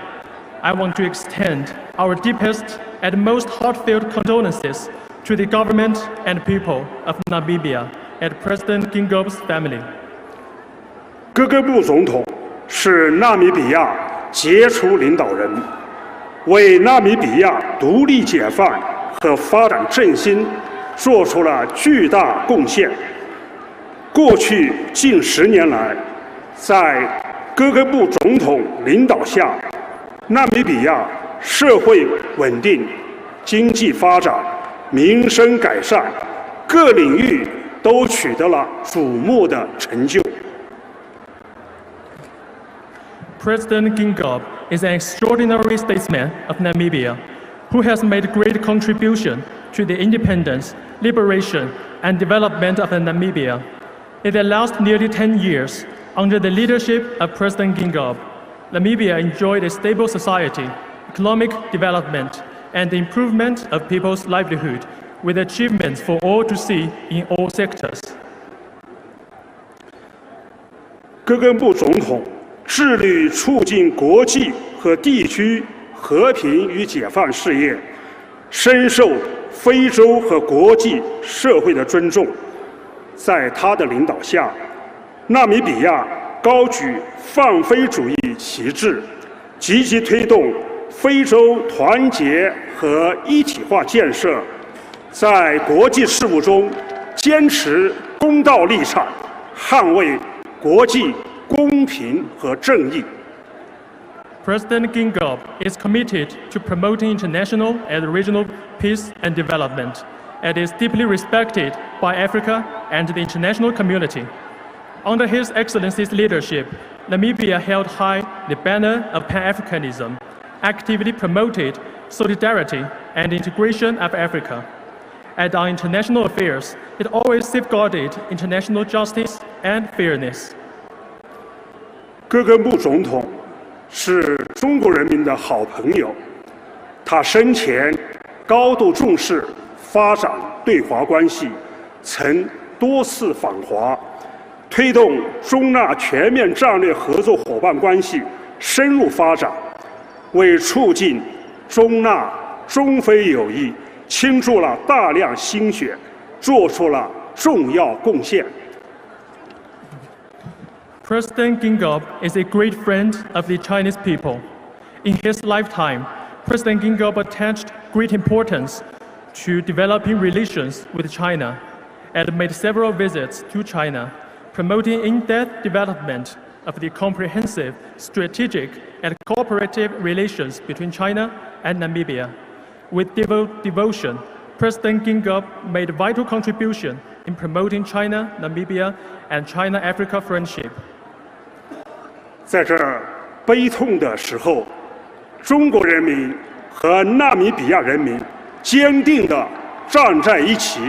I want to extend our deepest and most heartfelt condolences to the government and people of Namibia and President Geingob's family. 戈根布总统是纳米比亚杰出领导人，为纳米比亚独立解放和发展振兴做出了巨大贡献。过去近10年来，在戈根布总统领导下，纳米比亚社会稳定、经济发展、民生改善，各领域都取得了瞩目的成就。President Geingob is an extraordinary statesman of Namibia who has made great contribution to the independence, liberation, and development of Namibia. In the last nearly 10 years, under the leadership of President Geingob, Namibia enjoyed a stable society, economic development, and the improvement of people's livelihood, with achievements for all to see in all sectors. 戈根布总统致力促进国际和地区和平与解放事业，深受非洲和国际社会的尊重。在他的领导下，纳米比亚高举放非主义旗帜，积极推动非洲团结和一体化建设，在国际事务中坚持公道立场，捍卫国际公平和正义。President Geingob is committed to promoting international and regional peace and development, and is deeply respected by Africa and the international community. Under His Excellency's leadership, Namibia held high the banner of Pan-Africanism, actively promoted solidarity and integration of Africa. And on international affairs, it always safeguarded international justice and fairness. 戈根布总统是中国人民的好朋友，他生前高度重视发展对华关系，曾多次访华，推动中纳全面战略合作伙伴关系深入发展，为促进中纳中非友谊倾注了大量心血，做出了重要贡献。President Geingob is a great friend of the Chinese people. In his lifetime, President Geingob attached great importance to developing relations with China and made several visits to China, promoting in-depth development of the comprehensive, strategic, and cooperative relations between China and Namibia. With devotion, President Geingob made a vital contribution in promoting China, Namibia, and China-Africa friendship. 在这悲痛的时候，中国人民和纳米比亚人民坚定地站在一起。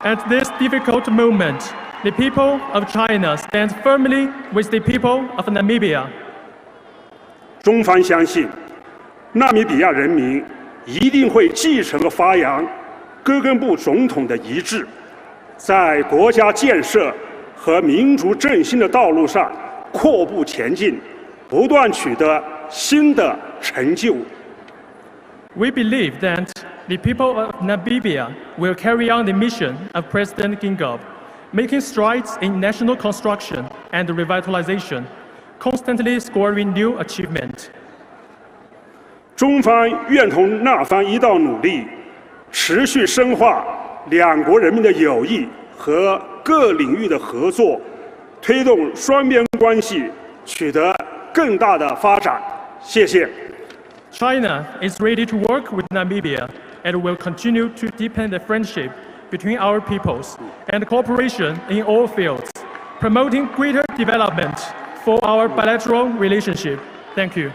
At this difficult moment, the people of China stand firmly with the people of Namibia. 中方相信，纳米比亚人民一定会继承和发扬戈根布总统的遗志，在国家建设和民族振兴的道路上阔步前进，不断取得新的成就。We believe that the people of Namibia will carry on the mission of President Geingob, making strides in national construction and revitalization, constantly scoring new achievement. 中方愿同纳方一道努力，持续深化两国人民的友谊和各领域的合作，推动双边关系取得更大的发展。谢谢。China is ready to work with Namibia and will continue to deepen the friendship between our peoples and cooperation in all fields, promoting greater development for our bilateral relationship. Thank you.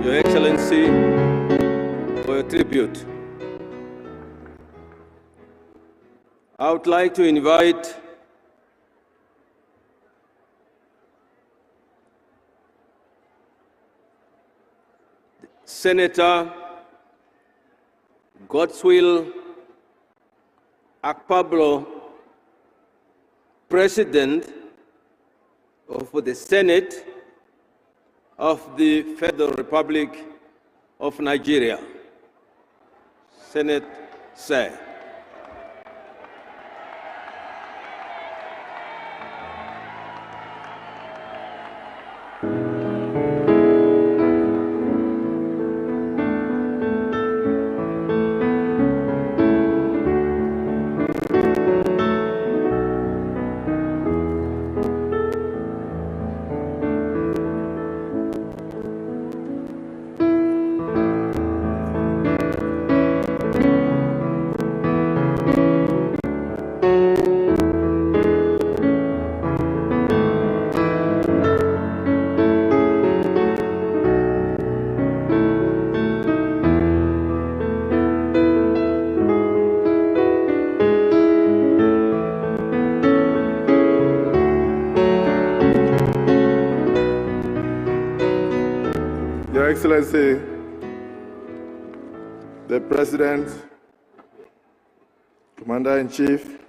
Your Excellency, for your tribute. I would like to invite Senator Godswill Akpablo, President of the Senate of the Federal Republic of Nigeria. Senate, sir. Your Excellency, the President, Commander-in-Chief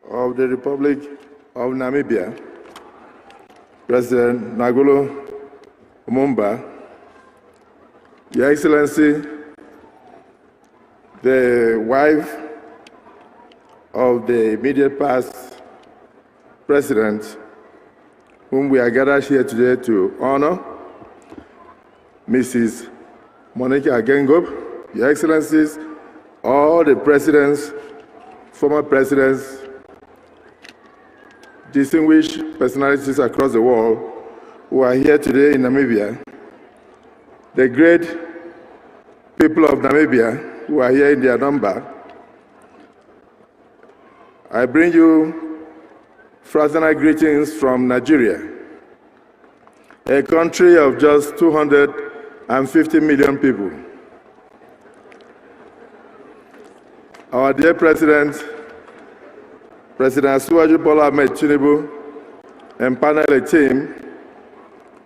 of the Republic of Namibia, President Nangolo Mbumba, Your Excellency, the wife of the immediate past President, whom we are gathered here today to honor, Mrs. Monica Geingob, Your Excellencies, all the presidents, former presidents, distinguished personalities across the world who are here today in Namibia, the great people of Namibia who are here in their number, I bring you fraternal greetings from Nigeria, a country of just 250 million people. Our dear President, President Asiwaju Bola Ahmed Tinubu, empaneled a team,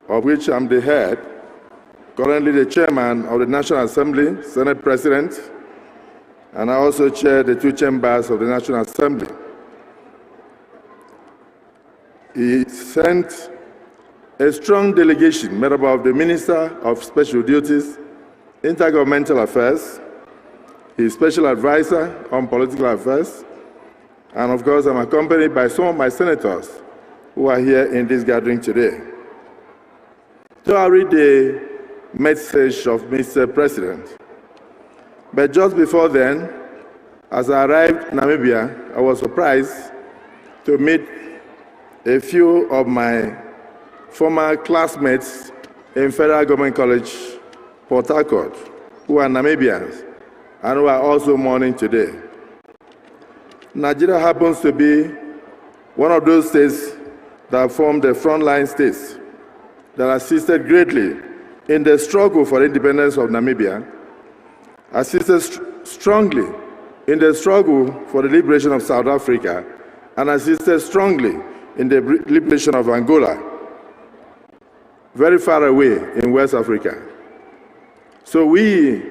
of which I'm the head, currently the chairman of the National Assembly, Senate President, and I also chair the two chambers of the National Assembly. He sent a strong delegation made up of the Minister of Special Duties, Intergovernmental Affairs, his special advisor on political affairs, and of course I'm accompanied by some of my senators who are here in this gathering today. So I'll read the message of Mr. President. But just before then, as I arrived in Namibia, I was surprised to meet a few of my former classmates in Federal Government College, Port Harcourt, who are Namibians and who are also mourning today. Nigeria happens to be one of those states that form the frontline states that assisted greatly in the struggle for the independence of Namibia, assisted strongly in the struggle for the liberation of South Africa, and assisted strongly in the liberation of Angola, very far away in West Africa. So we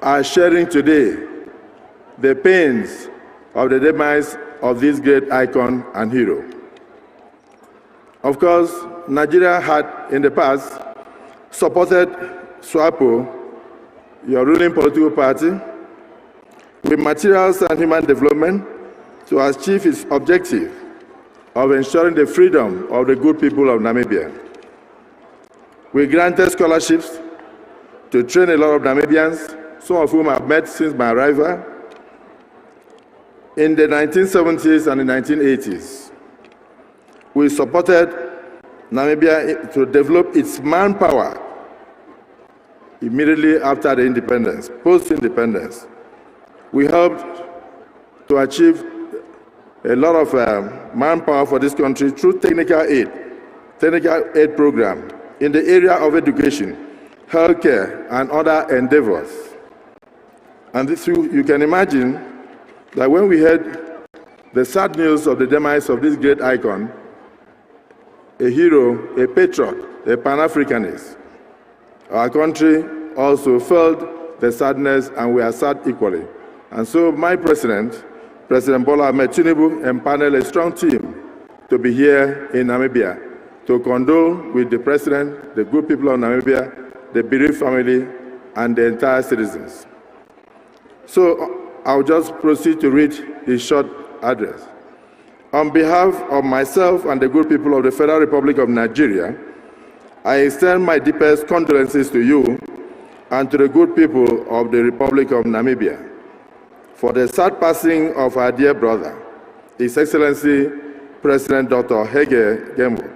are sharing today the pains of the demise of this great icon and hero. Of course, Nigeria had in the past supported SWAPO, your ruling political party, with materials and human development to achieve its objective of ensuring the freedom of the good people of Namibia. We granted scholarships to train a lot of Namibians, some of whom I've met since my arrival, in the 1970s and the 1980s. We supported Namibia to develop its manpower immediately after the independence, post-independence. We helped to achieve a lot of manpower for this country through technical aid program in the area of education, healthcare, and other endeavors. And this, you can imagine that when we heard the sad news of the demise of this great icon, a hero, a patriot, a Pan-Africanist, our country also felt the sadness, and we are sad equally. And so my president, President Bola Ahmed Tinubu, empaneled a strong team to be here in Namibia to condole with the president, the good people of Namibia, the bereaved family, and the entire citizens. So I'll just proceed to read his short address. On behalf of myself and the good people of the Federal Republic of Nigeria, I extend my deepest condolences to you and to the good people of the Republic of Namibia for the sad passing of our dear brother, His Excellency President Dr. Hage Geingob.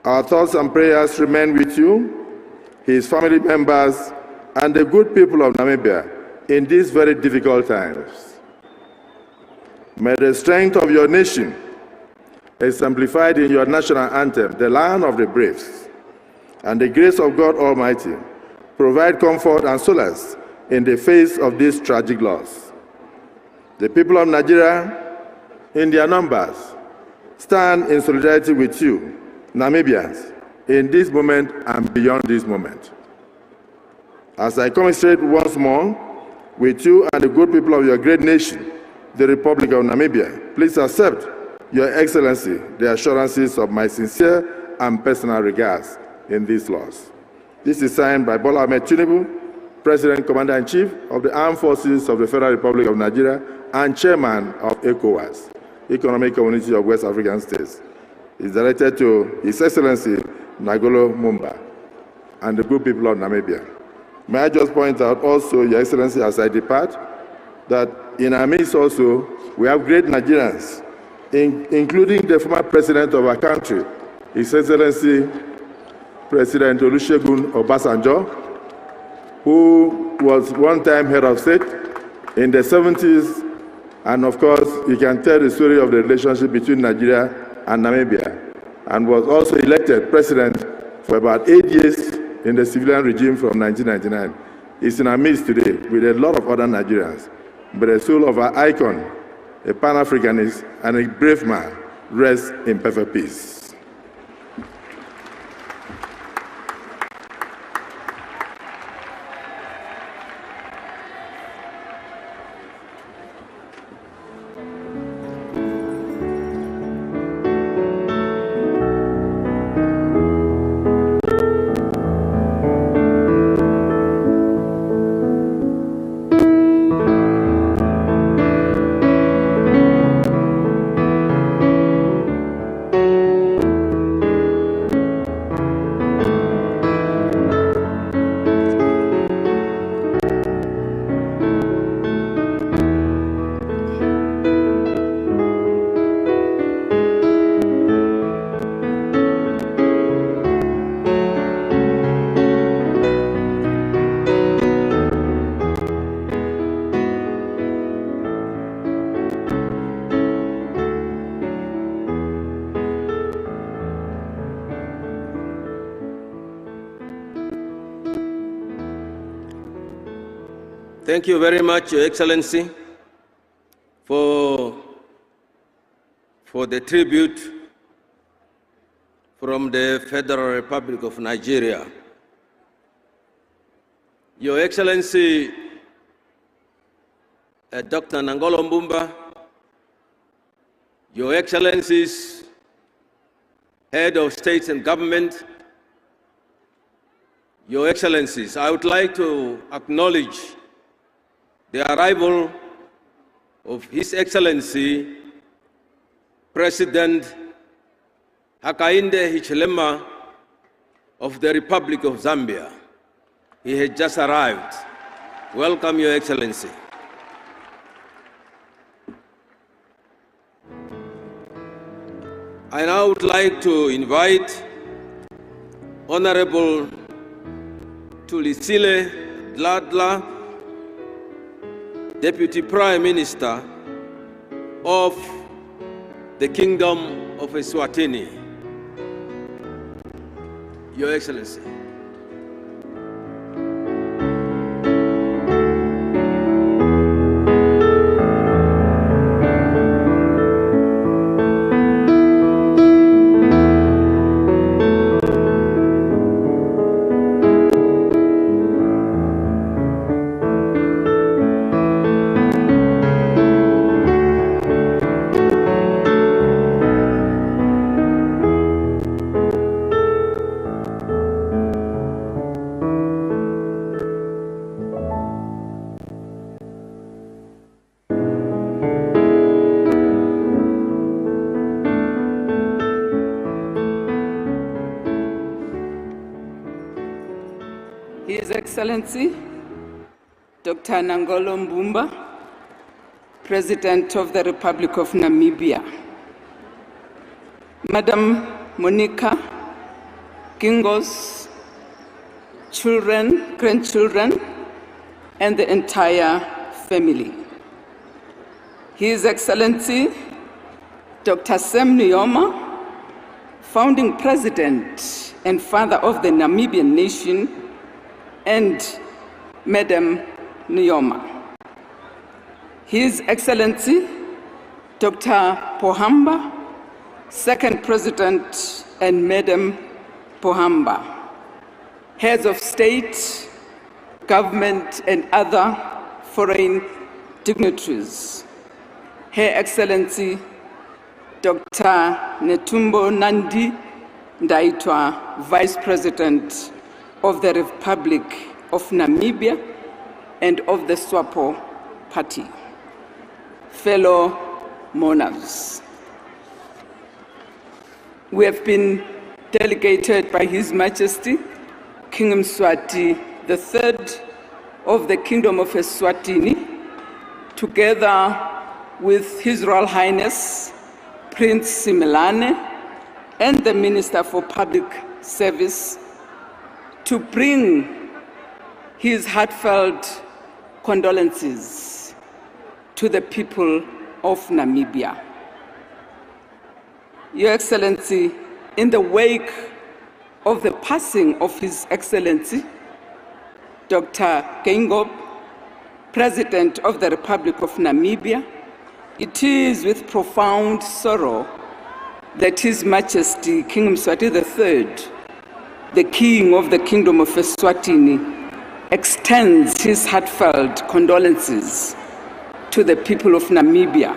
Our thoughts and prayers remain with you, his family members, and the good people of Namibia in these very difficult times. May the strength of your nation, exemplified in your national anthem, the Lion of the Braves, and the grace of God Almighty provide comfort and solace in the face of this tragic loss. The people of Nigeria, in their numbers, stand in solidarity with you, Namibians, in this moment and beyond this moment. As I commiserate once more with you and the good people of your great nation, the Republic of Namibia, please accept, Your Excellency, the assurances of my sincere and personal regards in this loss. This is signed by Bola Ahmed Tinubu, President, Commander-in-Chief of the Armed Forces of the Federal Republic of Nigeria and Chairman of ECOWAS, Economic Community of West African States. It's directed to His Excellency Nagolo Mumba and the good people of Namibia. May I just point out also, Your Excellency, as I depart, that in our midst also, we have great Nigerians, including the former president of our country, His Excellency President Olusegun Obasanjo, who was one time head of state in the 70s, and of course, you can tell the story of the relationship between Nigeria and Namibia, and was also elected president for about 8 years in the civilian regime from 1999. He's in our midst today with a lot of other Nigerians, but the soul of our icon, a Pan-Africanist and a brave man, rests in perfect peace. Thank you very much, Your Excellency, for the tribute from the Federal Republic of Nigeria. Your Excellency, Dr. Nangolo Mbumba, Your Excellencies, Head of States and Government, Your Excellencies, I would like to acknowledge the arrival of His Excellency, President Hakainde Hichilema of the Republic of Zambia. He has just arrived. Welcome, Your Excellency. I now would like to invite Honorable Tulisile Dladla, Deputy Prime Minister of the Kingdom of Eswatini. Your Excellency. His Excellency, Dr. Nangolo Mbumba, President of the Republic of Namibia, Madam Monica, Geingob, children, grandchildren, and the entire family. His Excellency, Dr. Sam Nujoma, founding president and father of the Namibian nation, and Madam Nujoma. His Excellency, Dr. Pohamba, second president, and Madam Pohamba, heads of state, government, and other foreign dignitaries. Her Excellency, Dr. Netumbo Nandi Ndaitwah, Vice President of the Republic of Namibia and of the SWAPO Party. Fellow monarchs, we have been delegated by His Majesty King Mswati III of the Kingdom of Eswatini, together with His Royal Highness Prince Simelane and the Minister for Public Service, to bring his heartfelt condolences to the people of Namibia. Your Excellency, in the wake of the passing of His Excellency, Dr. Geingob, President of the Republic of Namibia, it is with profound sorrow that His Majesty King Mswati III, the King of the Kingdom of Eswatini, extends his heartfelt condolences to the people of Namibia,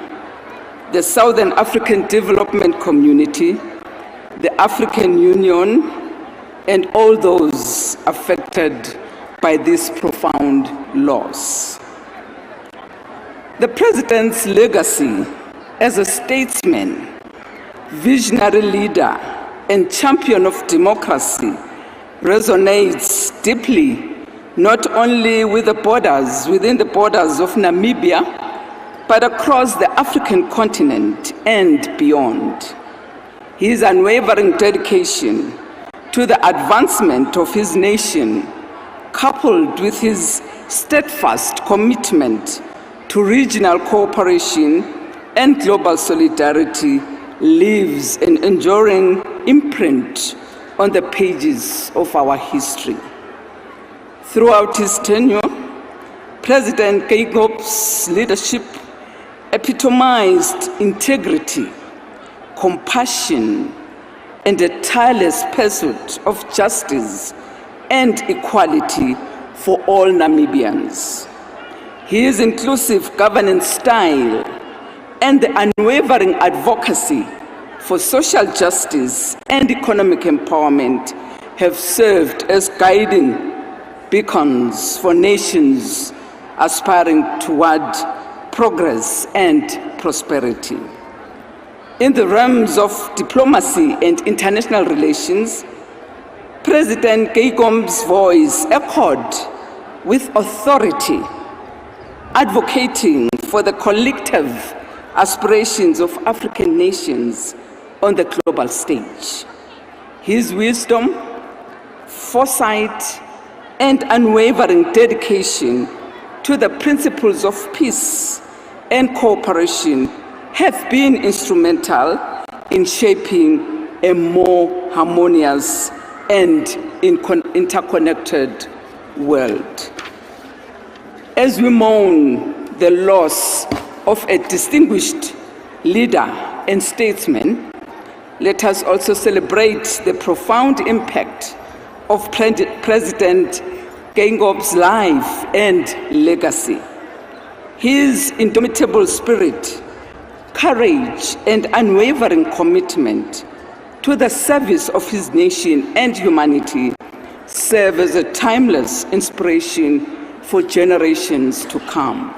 the Southern African Development Community, the African Union, and all those affected by this profound loss. The President's legacy as a statesman, visionary leader, and champion of democracy resonates deeply not only within the borders of Namibia, but across the African continent and beyond. His unwavering dedication to the advancement of his nation, coupled with his steadfast commitment to regional cooperation and global solidarity, leaves an enduring imprint on the pages of our history. Throughout his tenure, President Geingob's leadership epitomized integrity, compassion, and a tireless pursuit of justice and equality for all Namibians. His inclusive governance style and the unwavering advocacy for social justice and economic empowerment have served as guiding beacons for nations aspiring toward progress and prosperity. In the realms of diplomacy and international relations, President Geingob's voice echoed with authority, advocating for the collective aspirations of African nations on the global stage. His wisdom, foresight, and unwavering dedication to the principles of peace and cooperation have been instrumental in shaping a more harmonious and interconnected world. As we mourn the loss of a distinguished leader and statesman, let us also celebrate the profound impact of President Geingob's life and legacy. His indomitable spirit, courage, and unwavering commitment to the service of his nation and humanity serve as a timeless inspiration for generations to come.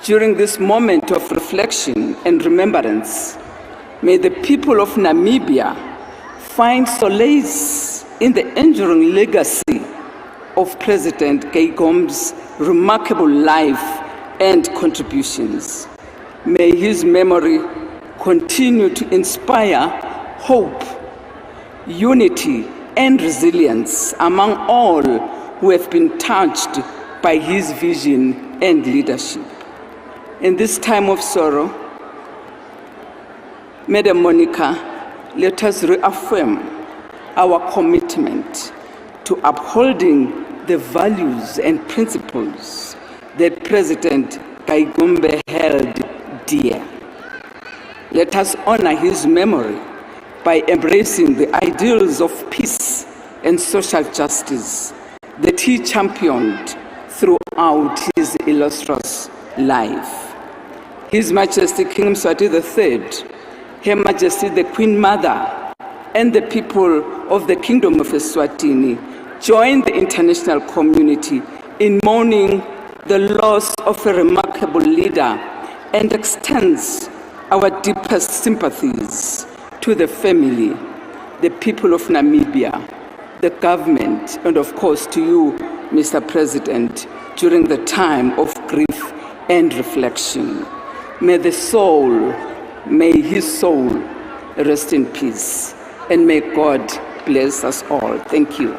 During this moment of reflection and remembrance, may the people of Namibia find solace in the enduring legacy of President Geingob's remarkable life and contributions. May his memory continue to inspire hope, unity, and resilience among all who have been touched by his vision and leadership. In this time of sorrow, Madam Monica, let us reaffirm our commitment to upholding the values and principles that President Geingob held dear. Let us honor his memory by embracing the ideals of peace and social justice that he championed throughout his illustrious life. His Majesty King Mswati III, Her Majesty the Queen Mother, and the people of the Kingdom of Eswatini join the international community in mourning the loss of a remarkable leader and extends our deepest sympathies to the family, the people of Namibia, the government, and of course to you, Mr. President, during the time of grief and reflection. May his soul rest in peace, and may God bless us all. Thank you.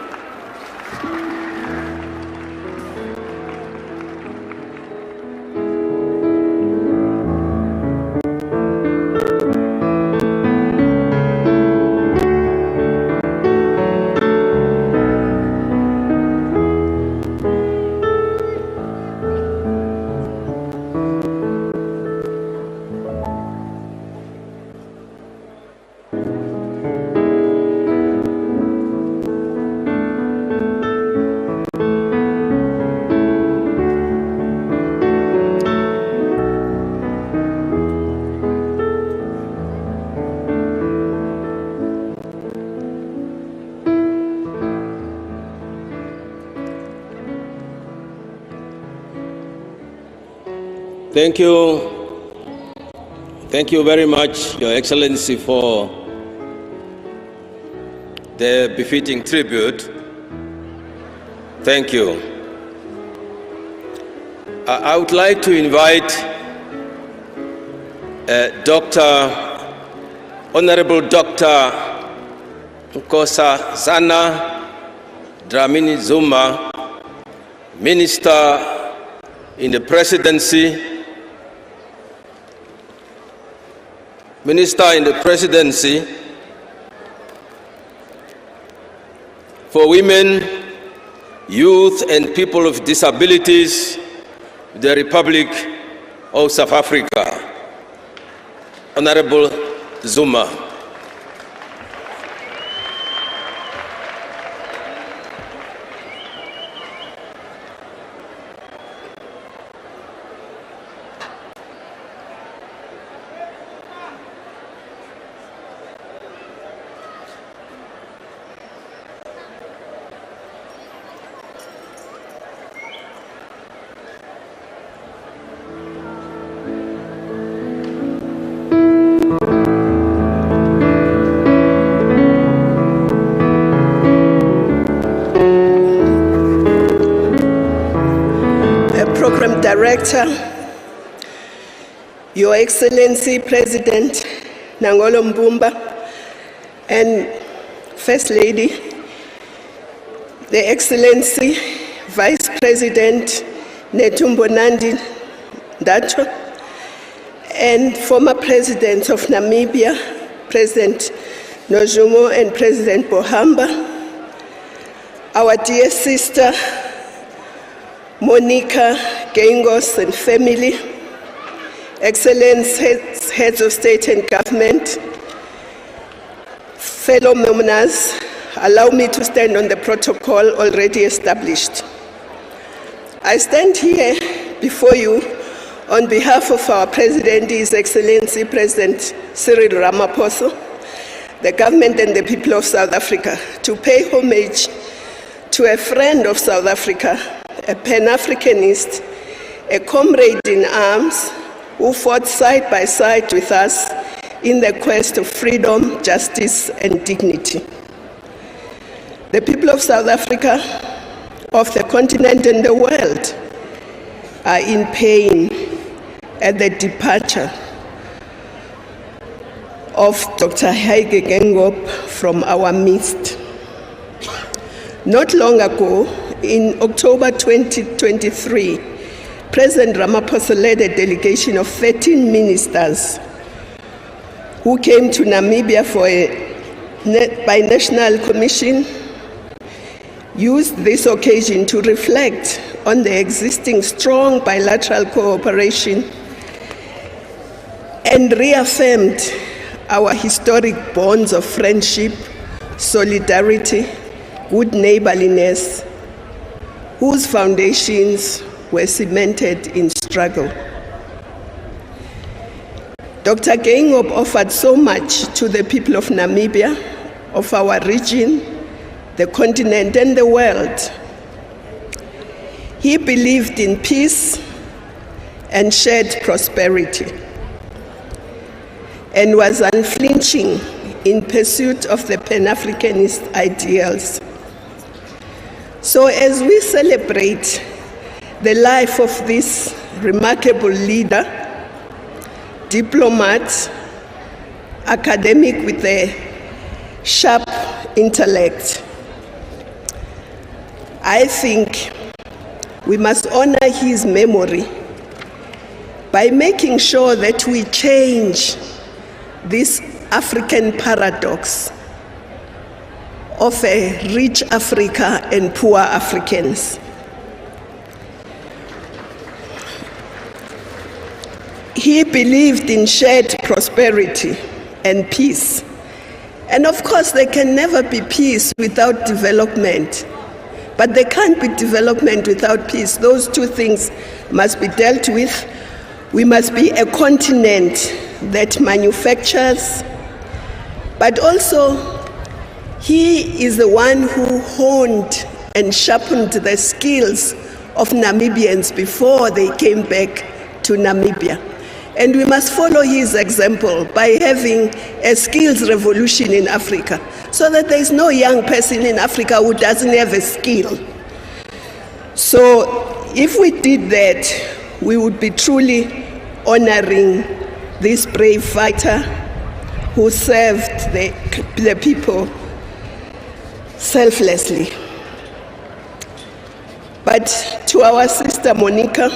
Thank you. Thank you very much, Your Excellency, for the befitting tribute. Thank you. I would like to invite Honorable Dr. Nkosazana Dlamini Zuma, Minister in the Presidency, for Women, Youth and People with Disabilities, the Republic of South Africa. Honorable Zuma. Director, Your Excellency President Nangolo Mbumba, and First Lady, the Excellency Vice President Netumbo Nandi Ndaitwah, and former President of Namibia, President Nozumo and President Pohamba, our dear sister Monica Geingob and family, Excellence heads of state and government, fellow members, allow me to stand on the protocol already established. I stand here before you on behalf of our President, His Excellency President Cyril Ramaphosa, the government and the people of South Africa, to pay homage to a friend of South Africa, a Pan-Africanist, a comrade in arms who fought side by side with us in the quest of freedom, justice, and dignity. The people of South Africa, of the continent and the world, are in pain at the departure of Dr. Hage Geingob from our midst. Not long ago, in October 2023, President Ramaphosa led a delegation of 13 ministers who came to Namibia for a binational commission, used this occasion to reflect on the existing strong bilateral cooperation and reaffirmed our historic bonds of friendship, solidarity, good neighborliness, whose foundations were cemented in struggle. Dr. Geingob offered so much to the people of Namibia, of our region, the continent, and the world. He believed in peace and shared prosperity, and was unflinching in pursuit of the Pan-Africanist ideals. So as we celebrate the life of this remarkable leader, diplomat, academic with a sharp intellect, I think we must honor his memory by making sure that we change this African paradox of a rich Africa and poor Africans. He believed in shared prosperity and peace. And of course, there can never be peace without development. But there can't be development without peace. Those two things must be dealt with. We must be a continent that manufactures, but also he is the one who honed and sharpened the skills of Namibians before they came back to Namibia. And we must follow his example by having a skills revolution in Africa, so that there is no young person in Africa who doesn't have a skill. So if we did that, we would be truly honoring this brave fighter who served the people selflessly. But to our sister Monica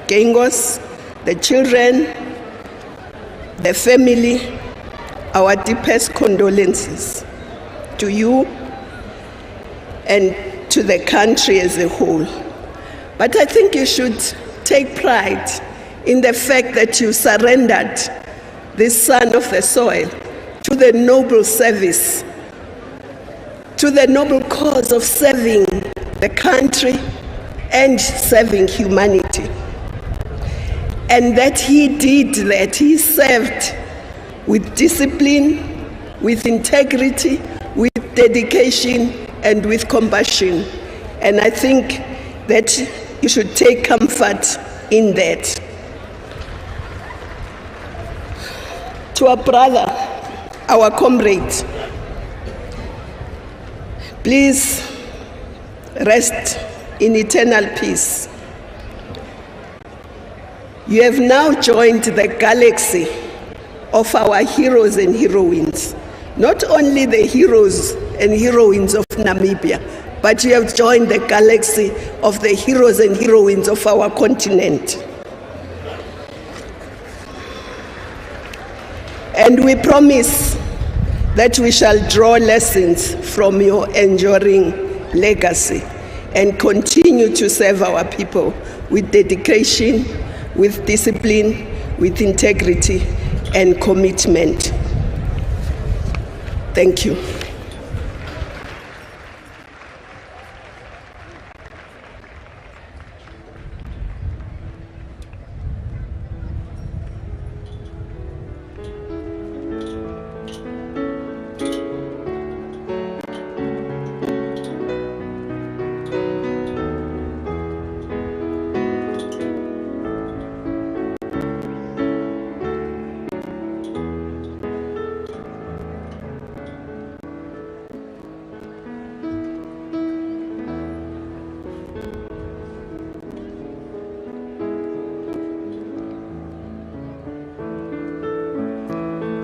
Geingob, the children, the family, our deepest condolences to you and to the country as a whole. But I think you should take pride in the fact that you surrendered this son of the soil to the noble service, to the noble cause of serving the country and serving humanity. And that he did that, he served with discipline, with integrity, with dedication, and with compassion. And I think that you should take comfort in that. To our brother, our comrade, please rest in eternal peace. You have now joined the galaxy of our heroes and heroines. Not only the heroes and heroines of Namibia, but you have joined the galaxy of the heroes and heroines of our continent. And we promise that we shall draw lessons from your enduring legacy and continue to serve our people with dedication, with discipline, with integrity, and commitment. Thank you.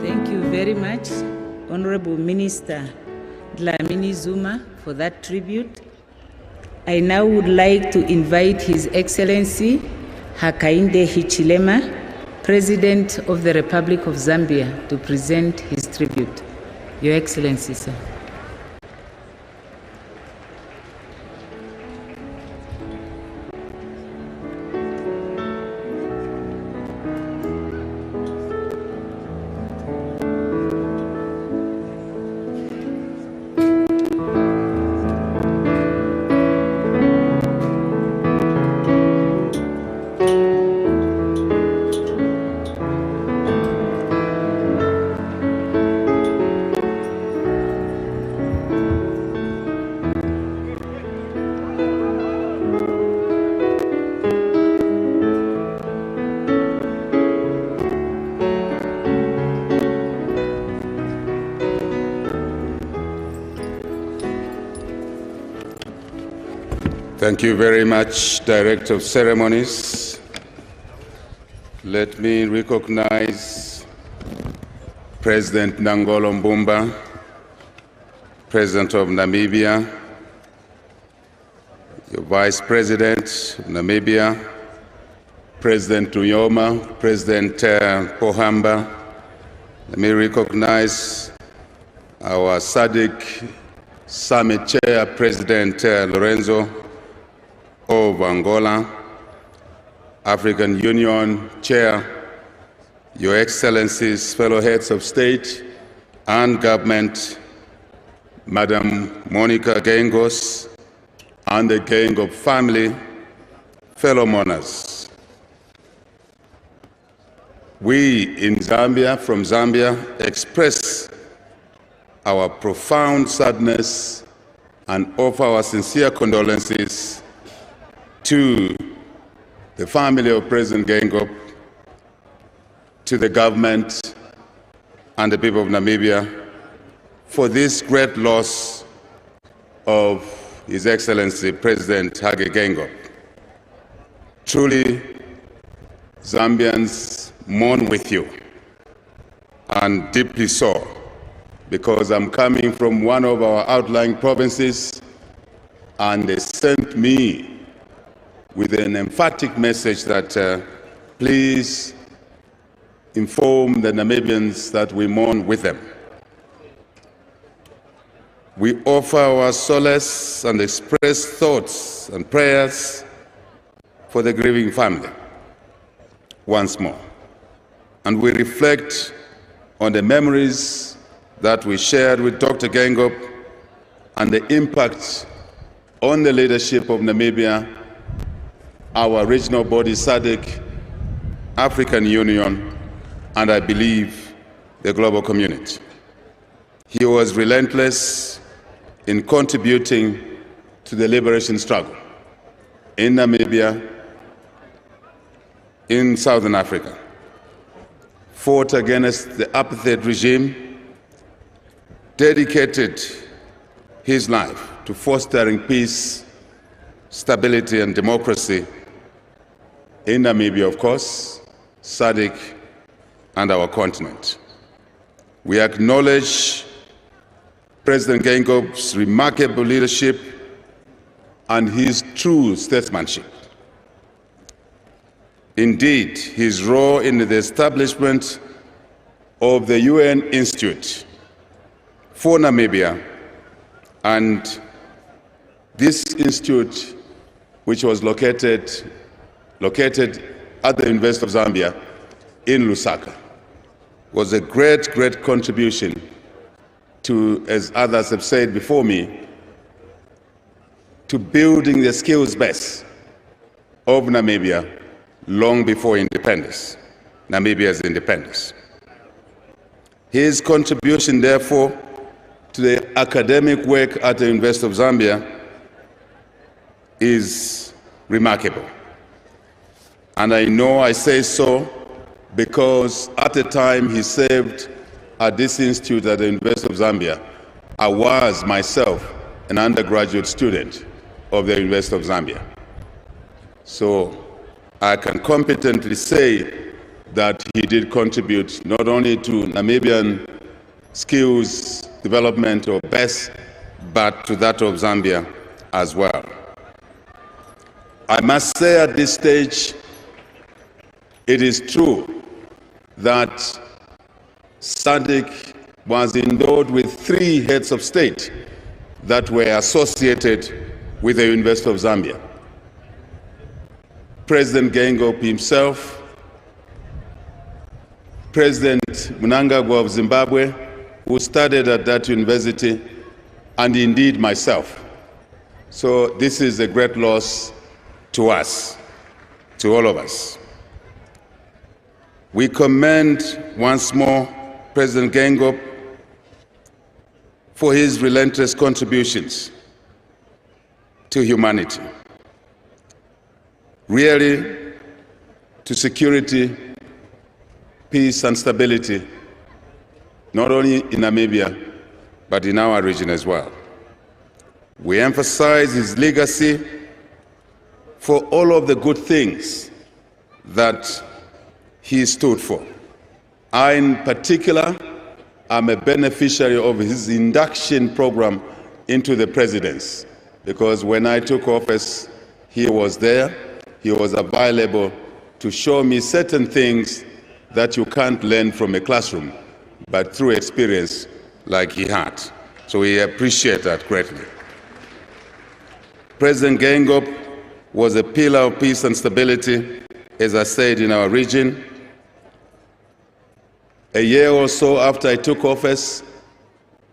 Thank you very much, Honorable Minister Dlamini Zuma, for that tribute. I now would like to invite His Excellency Hakainde Hichilema, President of the Republic of Zambia, to present his tribute. Your Excellency, sir. Thank you very much, Director of Ceremonies. Let me recognize President Nangolo Mbumba, President of Namibia, your Vice President of Namibia, President Tuyoma, President Pohamba. Let me recognize our SADC Summit Chair, President Lorenzo of Angola, African Union Chair, Your Excellencies, fellow heads of state and government, Madam Monica Geingob and the Geingob family, fellow mourners. We in Zambia, from Zambia, express our profound sadness and offer our sincere condolences to the family of President Geingob, to the government and the people of Namibia for this great loss of His Excellency President Hage Geingob. Truly, Zambians mourn with you, and deeply so, because I'm coming from one of our outlying provinces, and they sent me with an emphatic message that please inform the Namibians that we mourn with them. We offer our solace and express thoughts and prayers for the grieving family once more. And we reflect on the memories that we shared with Dr. Geingob and the impact on the leadership of Namibia, our regional body SADC, African Union, and I believe the global community. He was relentless in contributing to the liberation struggle in Namibia, in Southern Africa, fought against the apartheid regime, dedicated his life to fostering peace, stability, and democracy in Namibia, of course, SADC, and our continent. We acknowledge President Geingob's remarkable leadership and his true statesmanship. Indeed, his role in the establishment of the UN Institute for Namibia, and this institute, which was located at the University of Zambia in Lusaka, was a great contribution to, as others have said before me, to building the skills base of Namibia long before independence, Namibia's independence. His contribution, therefore, to the academic work at the University of Zambia is remarkable. And I know I say so because at the time he served at this institute at the University of Zambia, I was myself an undergraduate student of the University of Zambia. So I can competently say that he did contribute not only to Namibian skills development or best, but to that of Zambia as well. I must say at this stage, it is true that SADC was endowed with 3 heads of state that were associated with the University of Zambia. President Geingob himself, President Mnangagwa of Zimbabwe, who studied at that university, and indeed myself. So this is a great loss to us, to all of us. We commend once more President Geingob for his relentless contributions to humanity, really to security, peace and stability, not only in Namibia, but in our region as well. We emphasize his legacy for all of the good things that he stood for. I, in particular, am a beneficiary of his induction program into the presidency, because when I took office, he was there, he was available to show me certain things that you can't learn from a classroom, but through experience like he had. So we appreciate that greatly. President Geingob was a pillar of peace and stability, as I said, in our region. A year or so after I took office,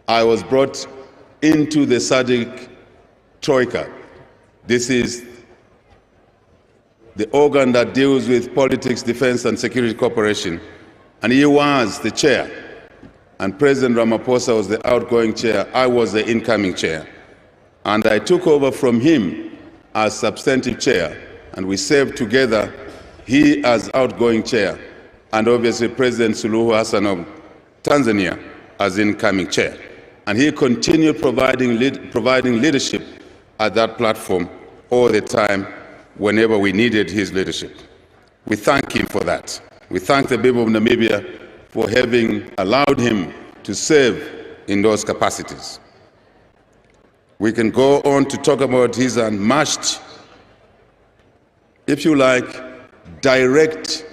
I was brought into the SADC Troika. This is the organ that deals with politics, defense, and security cooperation. And he was the chair. And President Ramaphosa was the outgoing chair. I was the incoming chair. And I took over from him as substantive chair and we serve together, he as outgoing chair, and obviously President Suluhu Hassan of Tanzania as incoming chair. And he continued providing leadership at that platform all the time whenever we needed his leadership. We thank him for that. We thank the people of Namibia for having allowed him to serve in those capacities. We can go on to talk about his unmatched, if you like, direct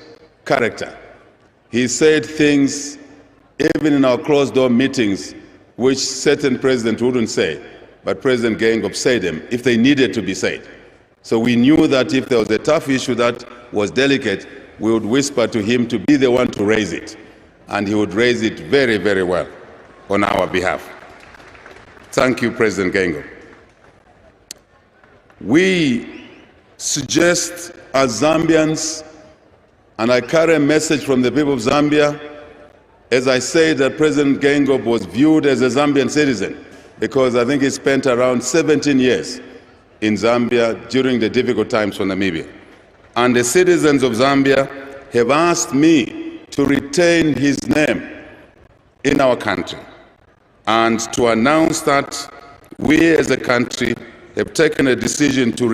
character. He said things, even in our closed-door meetings, which certain presidents wouldn't say, but President Geingob said them if they needed to be said. So we knew that if there was a tough issue that was delicate, we would whisper to him to be the one to raise it. And he would raise it very, very well on our behalf. Thank you, President Geingob. We suggest as Zambians, and I carry a message from the people of Zambia, as I say that President Geingob was viewed as a Zambian citizen because I think he spent around 17 years in Zambia during the difficult times for Namibia. And the citizens of Zambia have asked me to retain his name in our country and to announce that we as a country have taken a decision to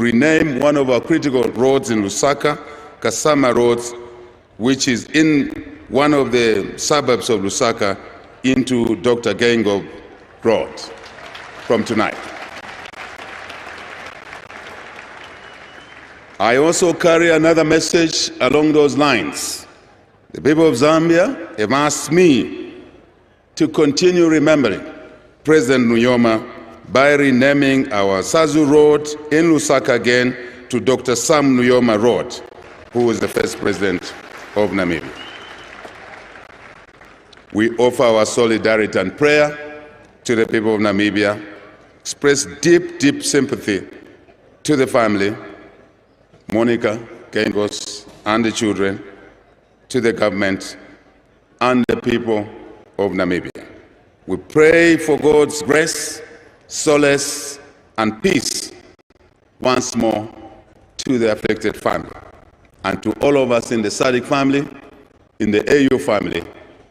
rename one of our critical roads in Lusaka, Kasama Roads, which is in one of the suburbs of Lusaka, into Dr. Geingob Road from tonight. I also carry another message along those lines. The people of Zambia have asked me to continue remembering President Nujoma by renaming our Sazu Road in Lusaka again to Dr. Sam Nujoma Road, who was the first president of Namibia. We offer our solidarity and prayer to the people of Namibia, express deep, deep sympathy to the family, Monica, Gengos, and the children, to the government, and the people of Namibia. We pray for God's grace, solace, and peace once more to the afflicted family, and to all of us in the SADC family, in the AU family,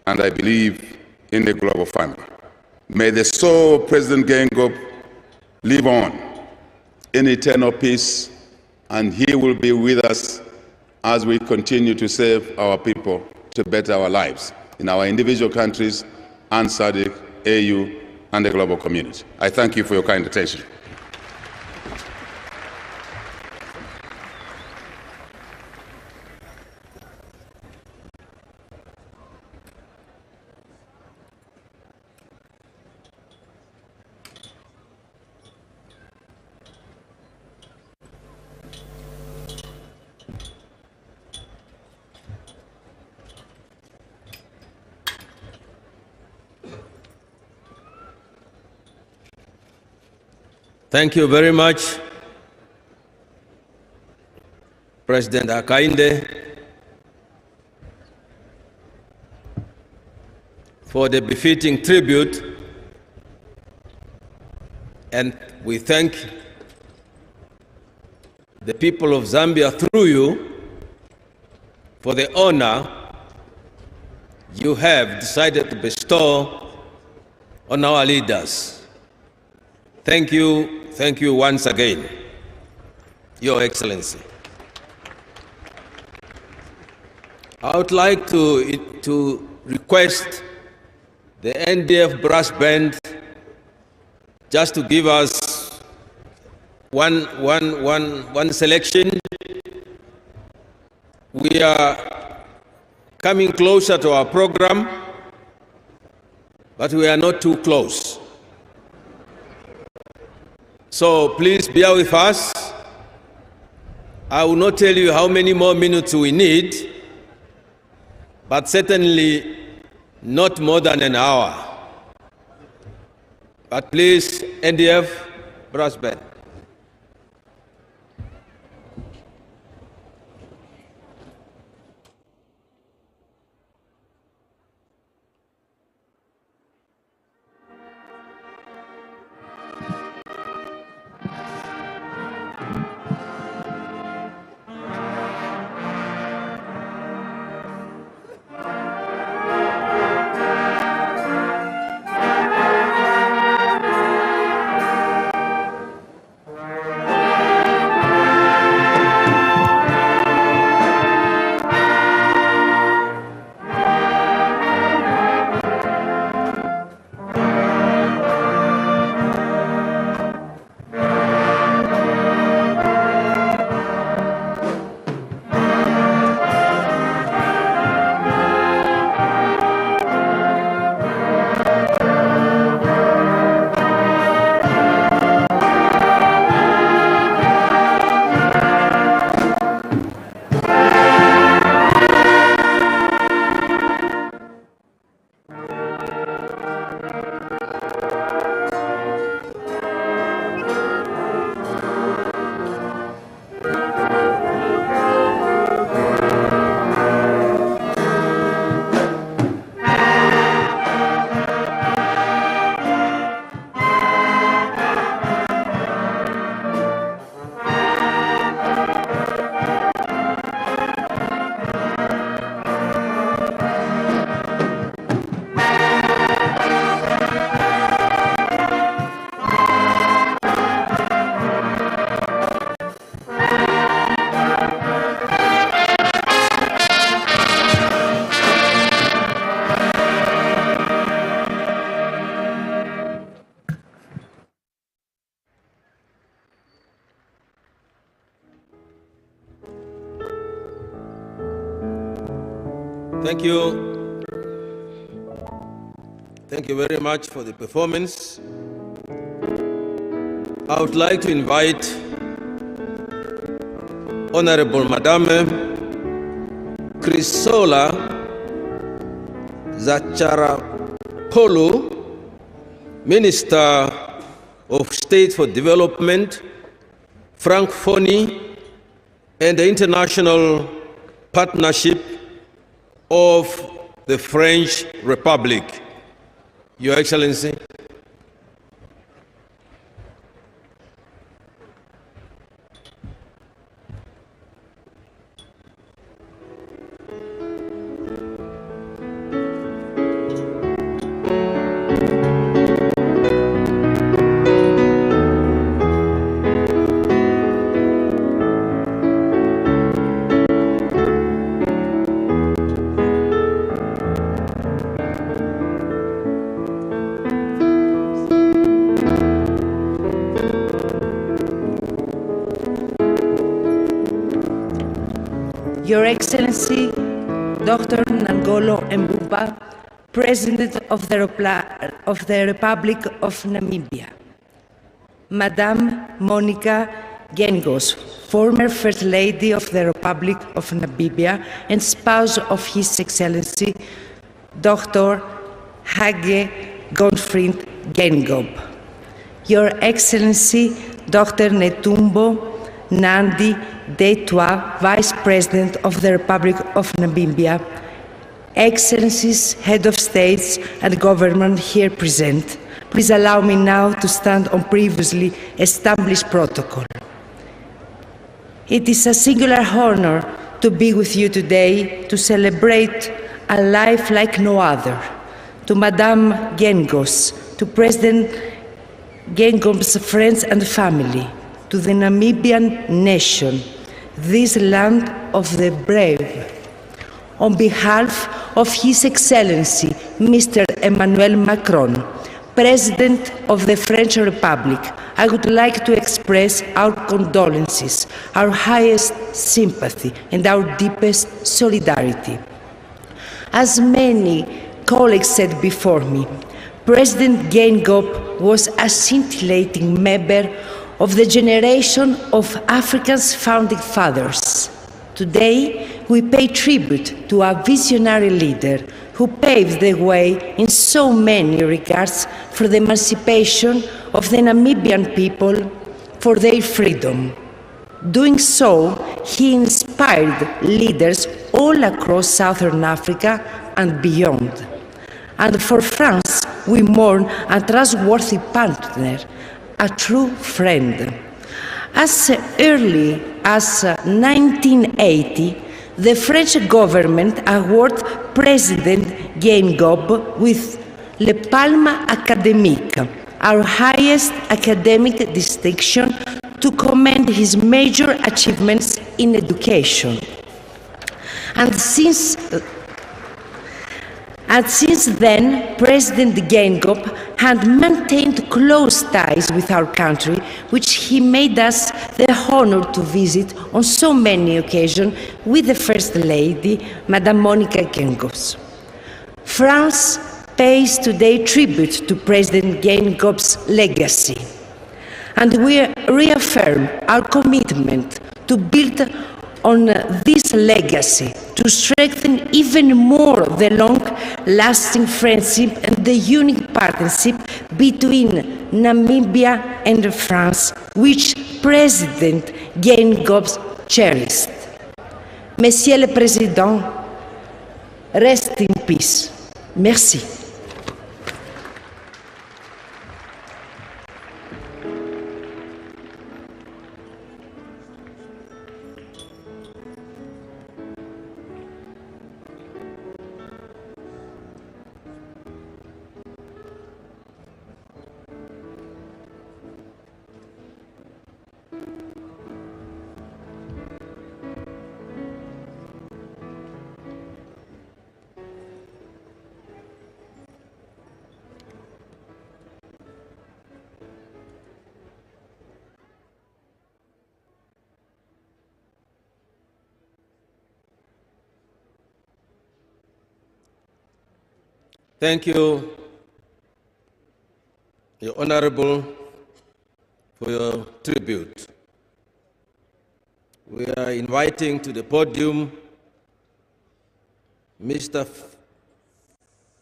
and I believe in the global family. May the soul of President Geingob live on in eternal peace, and he will be with us as we continue to serve our people to better our lives in our individual countries and SADC, AU, and the global community. I thank you for your kind attention. Thank you very much, President Hakainde, for the befitting tribute, and we thank the people of Zambia through you for the honor you have decided to bestow on our leaders. Thank you once again, Your Excellency. I would like to request the NDF brass band just to give us one selection. We are coming closer to our program, but we are not too close. So please bear with us. I will not tell you how many more minutes we need, but certainly not more than an hour. But please, NDF brass band. Thank you. Thank you very much for the performance. I would like to invite Honorable Madame Chrysola Zacharapolo, Minister of State for Development, Francophonie, and the International Partnership of the French Republic. Your Excellency. Your Excellency, Dr. Nangolo Mbumba, President of the Republic of Namibia. Madame Monica Geingob, former First Lady of the Republic of Namibia and spouse of His Excellency, Dr. Hage Gottfried Geingob. Your Excellency, Dr. Netumbo Nandi Daitwa, Vice President of the Republic of Namibia, Excellencies, Head of States and Government here present, please allow me now to stand on previously established protocol. It is a singular honor to be with you today to celebrate a life like no other. To Madame Geingob, to President Geingob's friends and family, to the Namibian nation, this land of the brave. On behalf of His Excellency, Mr. Emmanuel Macron, President of the French Republic, I would like to express our condolences, our highest sympathy, and our deepest solidarity. As many colleagues said before me, President Geingob was a scintillating member of the generation of Africa's founding fathers. Today, we pay tribute to a visionary leader who paved the way in so many regards for the emancipation of the Namibian people, for their freedom. Doing so, he inspired leaders all across Southern Africa and beyond. And for France, we mourn a trustworthy partner, a true friend. As early as 1980, the French government awarded President Geingob with Le Palme Académique, our highest academic distinction, to commend his major achievements in education. And since then, President Geingob had maintained close ties with our country, which he made us the honor to visit on so many occasions with the First Lady, Madame Monica Geingob. France pays today tribute to President Geingob's legacy, and we reaffirm our commitment to build on this legacy, to strengthen even more the long-lasting friendship and the unique partnership between Namibia and France, which President Geingob cherished. Monsieur le Président, rest in peace. Merci. Thank you, Your Honorable, for your tribute. We are inviting to the podium Mr.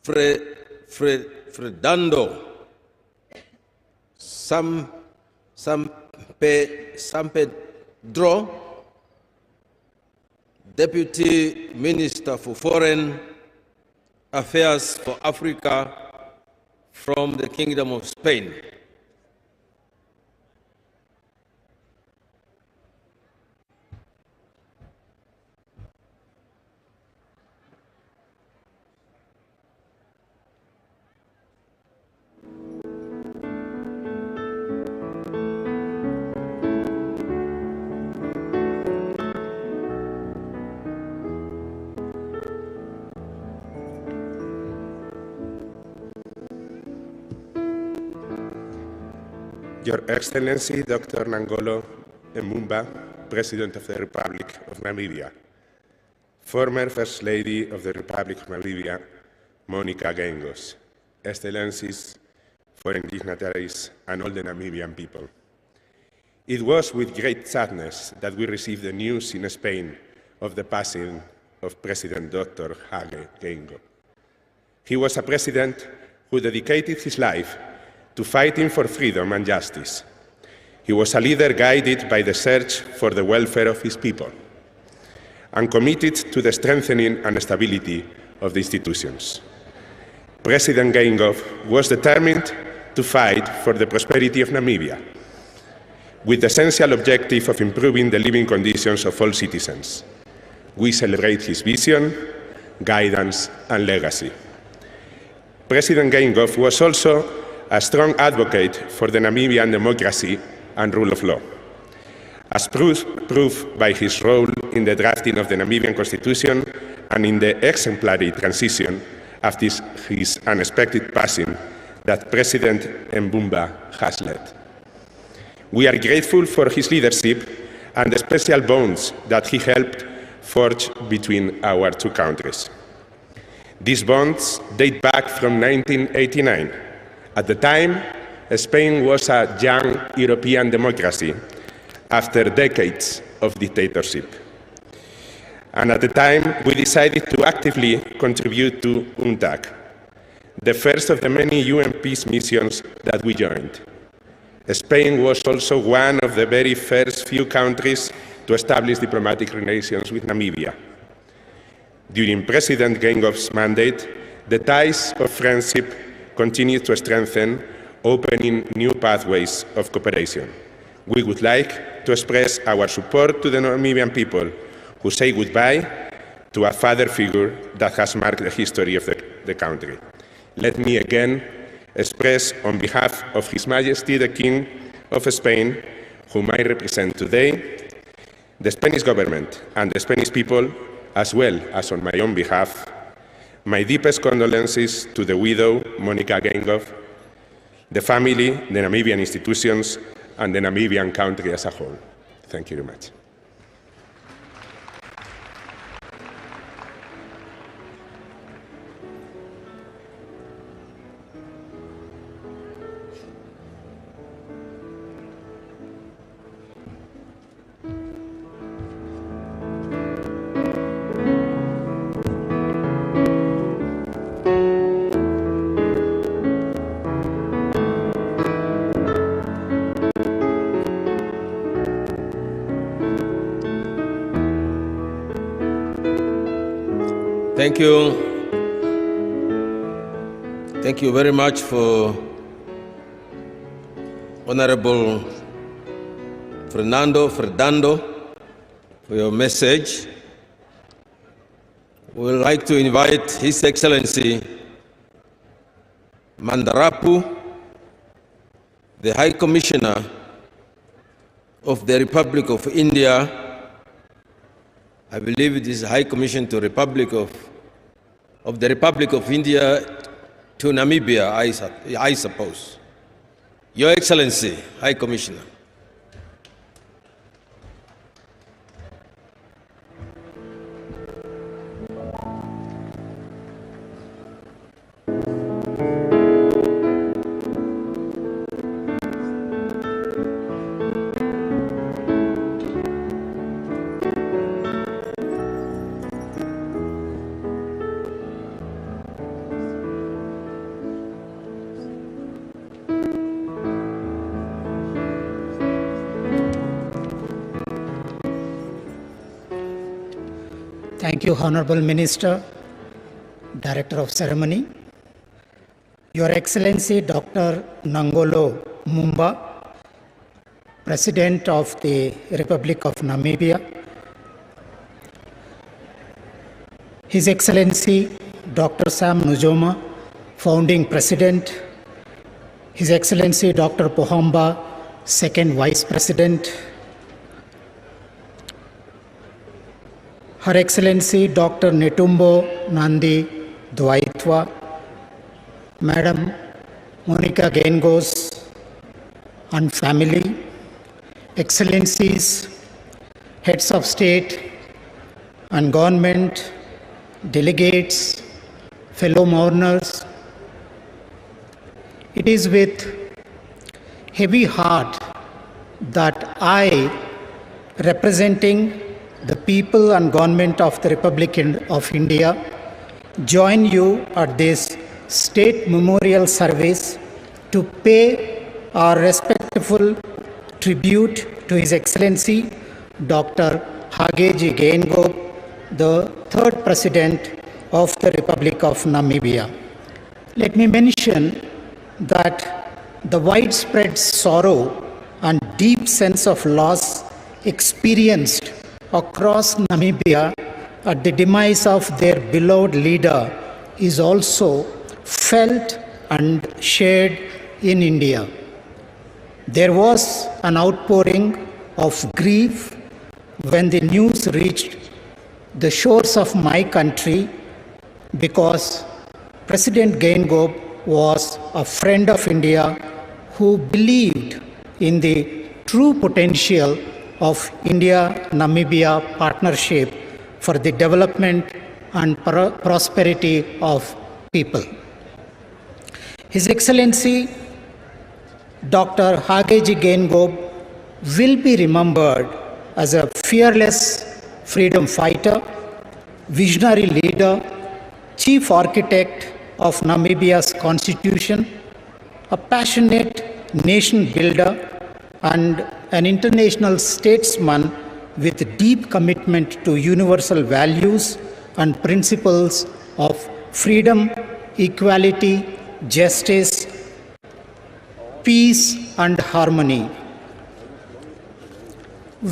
Fredando Sampedro, Deputy Minister for Foreign Affairs for Africa from the Kingdom of Spain. Your Excellency, Dr. Nangolo Mbumba, President of the Republic of Namibia, former First Lady of the Republic of Namibia, Monica Geingob, Excellencies, foreign dignitaries, and all the Namibian people. It was with great sadness that we received the news in Spain of the passing of President Dr. Hage Geingob. He was a president who dedicated his life to fighting for freedom and justice. He was a leader guided by the search for the welfare of his people and committed to the strengthening and stability of the institutions. President Geingob was determined to fight for the prosperity of Namibia, with the essential objective of improving the living conditions of all citizens. We celebrate his vision, guidance, and legacy. President Geingob was also a strong advocate for the Namibian democracy and rule of law, as proved by his role in the drafting of the Namibian constitution and in the exemplary transition after his unexpected passing that President Mbumba has led. We are grateful for his leadership and the special bonds that he helped forge between our two countries. These bonds date back from 1989. At the time, Spain was a young European democracy after decades of dictatorship. And at the time, we decided to actively contribute to UNTAC, the first of the many UN peace missions that we joined. Spain was also one of the very first few countries to establish diplomatic relations with Namibia. During President Geingob's mandate, the ties of friendship continued to strengthen, opening new pathways of cooperation. We would like to express our support to the Namibian people who say goodbye to a father figure that has marked the history of the country. Let me again express on behalf of His Majesty the King of Spain, whom I represent today, the Spanish government and the Spanish people, as well as on my own behalf, my deepest condolences to the widow, Monica Geingob, the family, the Namibian institutions, and the Namibian country as a whole. Thank you very much. Thank you. Thank you very much for Honorable Fernando for your message. We would like to invite His Excellency Mandarapu, the High Commissioner of the Republic of India. I believe it is High Commission to the Republic of India to Namibia, I suppose. Your Excellency, High Commissioner. Thank you, Honorable Minister, Director of Ceremony. Your Excellency, Dr. Nangolo Mumba, President of the Republic of Namibia. His Excellency, Dr. Sam Nujoma, Founding President. His Excellency, Dr. Pohamba, Second Vice President. Her Excellency Dr. Netumbo Nandi Dwaitwa, Madam Monica Geingob and family, Excellencies, Heads of State and Government, delegates, fellow mourners, it is with heavy heart that I, representing the people and government of the Republic of India, join you at this state memorial service to pay our respectful tribute to His Excellency Dr. Hage Geingob, the third President of the Republic of Namibia. Let me mention that the widespread sorrow and deep sense of loss experienced across Namibia at the demise of their beloved leader is also felt and shared in India. There was an outpouring of grief when the news reached the shores of my country, because President Geingob was a friend of India who believed in the true potential of India-Namibia partnership for the development and prosperity of people. His Excellency Dr. Hage Geingob will be remembered as a fearless freedom fighter, visionary leader, chief architect of Namibia's constitution, a passionate nation builder, and an international statesman with deep commitment to universal values and principles of freedom, equality, justice, peace, and harmony.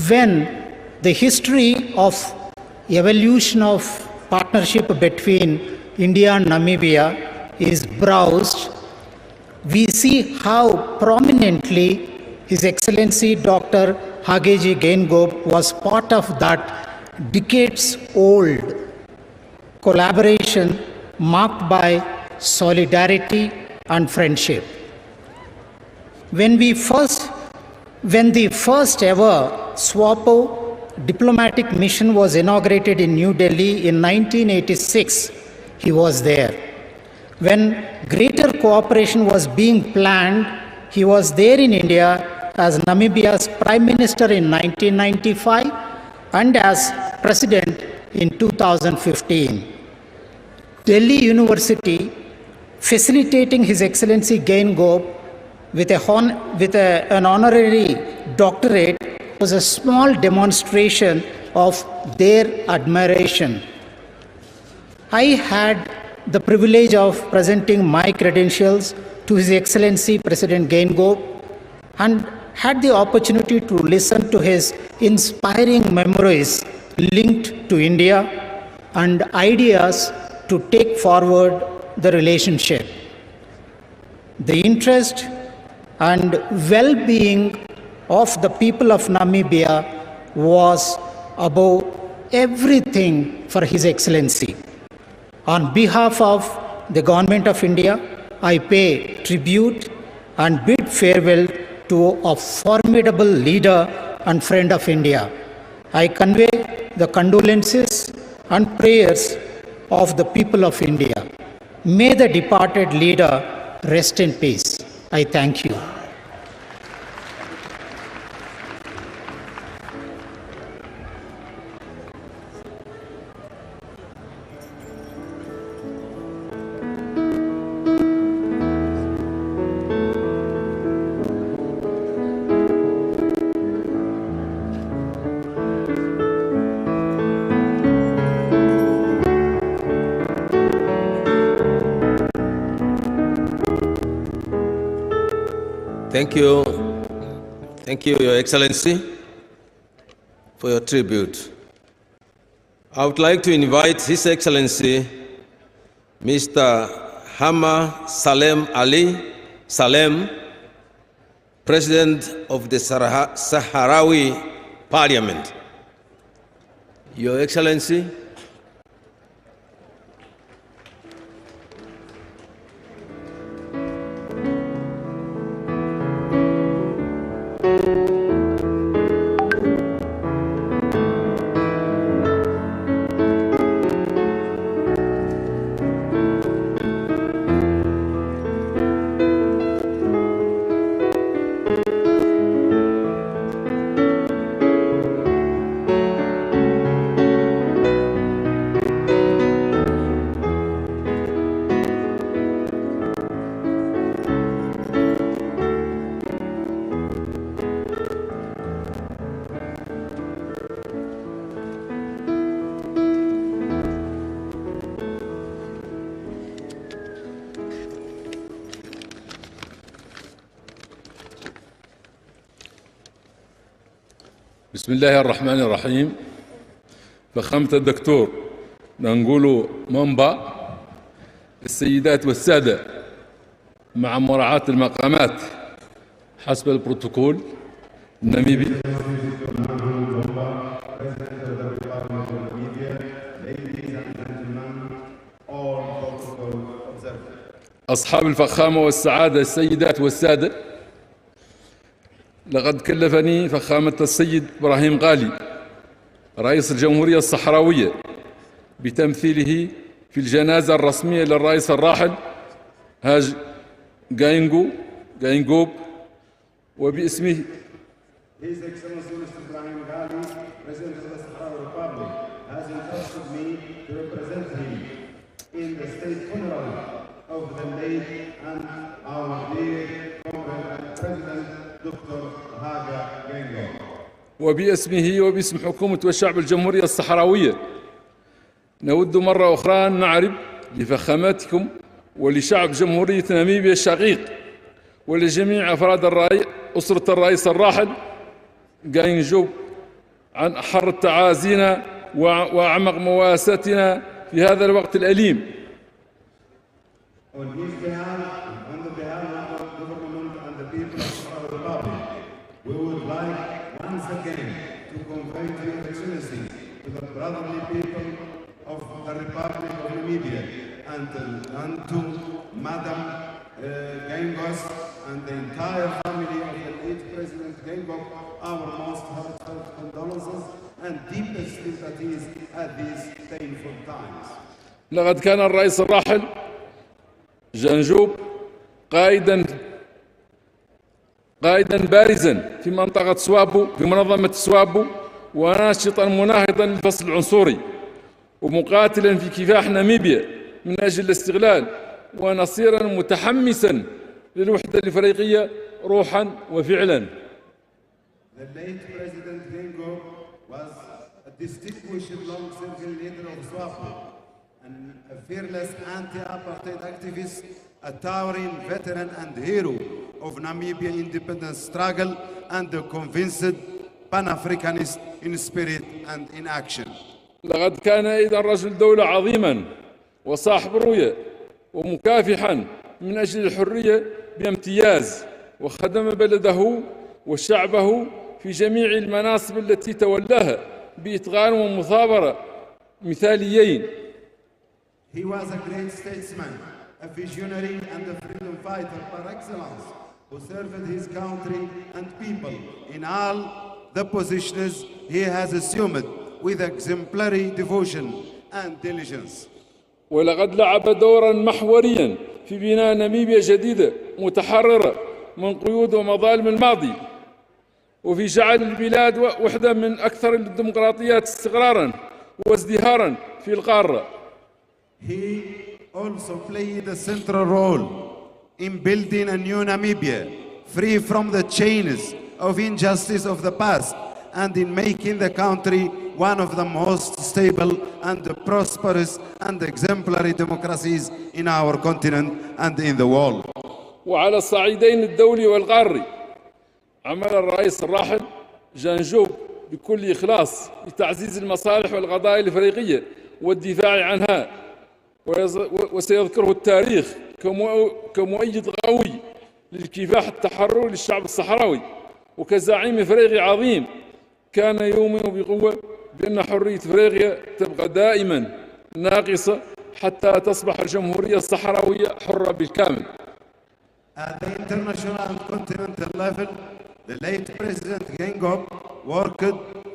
When the history of evolution of partnership between India and Namibia is browsed, we see how prominently His Excellency Dr. Hage Geingob was part of that decades-old collaboration marked by solidarity and friendship. When the first ever SWAPO diplomatic mission was inaugurated in New Delhi in 1986, he was there. When greater cooperation was being planned, he was there in India as Namibia's Prime Minister in 1995 and as President in 2015. Delhi University facilitating His Excellency Geingob with an honorary doctorate was a small demonstration of their admiration. I had the privilege of presenting my credentials to His Excellency President Geingob and had the opportunity to listen to his inspiring memories linked to India and ideas to take forward the relationship. The interest and well-being of the people of Namibia was above everything for His Excellency. On behalf of the Government of India, I pay tribute and bid farewell to a formidable leader and friend of India. I convey the condolences and prayers of the people of India. May the departed leader rest in peace. I thank you. Thank you. Thank you, Your Excellency, for your tribute. I would like to invite His Excellency, Mr. Hama Salem Ali Salem, President of the Sahrawi Parliament. Your Excellency, بسم الله الرحمن الرحيم. فخامة الدكتور نانغولو مومبا، السيدات والسادة، مع مراعاة المقامات حسب البروتوكول الناميبي، أصحاب الفخامة والسعادة السيدات والسادة، لقد كلفني فخامة السيد إبراهيم غالي رئيس الجمهورية الصحراوية بتمثيله في الجنازة الرسمية للرئيس الراحل هاج Geingob وباسمه His Excellency Mr. Ibrahim Ghali, President of the Sahrawi Republic, has entrusted me to represent him in the state funeral of the late and our dear comrade President Dr. Hage Geingob. وباسمه وباسم حكومة وشعب الجمهورية الصحراوية نود مرة أخرى أن نعرب لفخاماتكم ولشعب جمهورية ناميبيا الشقيق ولجميع أفراد أسرة الرئيس الراحل غاينجوب عن أحر تعازينا وأعمق مواساتنا في هذا الوقت الأليم. On his behalf and on the behalf of the government and the people of the Republic, we would like once again to convey to Your Excellency, to the brotherly people of the Republic of Namibia, and to Madam Geingob and the entire family of the late President Geingob, our most heartfelt condolences and deepest sympathies at these painful times. لقد كان الرئيس الراحل جنجوب قائدا بارزا في منطقة سوابو في منظمة سوابو، وناشطا مناهضا للفصل العنصري، ومقاتلا في كفاح ناميبيا من أجل الاستقلال، ونصيرا متحمسا للوحدة الإفريقية روحا وفعلا. The late President Geingob was a distinguished long-serving leader of SWAPO, and a fearless anti-apartheid activist, a towering veteran and hero of Namibia independence struggle, and a convinced Pan-Africanist in spirit and in action. لقد كان أيضا رجل دولة عظيما وصاحب رؤية ومكافحا من أجل الحرية بامتياز، وخدم بلده وشعبه في جميع المناصب التي تولاها بإتقان ومثابرة مثاليين. He was a great statesman, a visionary and a freedom fighter par excellence, who served his country and people in all the positions he has assumed with exemplary devotion and diligence. ولقد لعب دورا محوريا في بناء ناميبيا جديدة متحررة من قيود ومظالم الماضي، وفي جعل البلاد واحدة من أكثر الديمقراطيات استقرارا وازدهارا في القارة. He also played a central role in building a new Namibia, free from the chains of injustice of the past, and in making the country one of the most stable and prosperous and exemplary democracies in our continent and in the world. وعلى الصعيدين الدولي والقاري. عمل الرئيس الراحل جينغوب بكل إخلاص لتعزيز المصالح والقضايا الإفريقية والدفاع عنها، وسيذكره التاريخ كمؤيد قوي للكفاح التحرري للشعب الصحراوي، وكزعيم إفريقي عظيم كان يؤمن بقوة بأن حرية إفريقيا تبقى دائما ناقصة حتى تصبح الجمهورية الصحراوية حرة بالكامل. At the international and continental level, the late President Geingob worked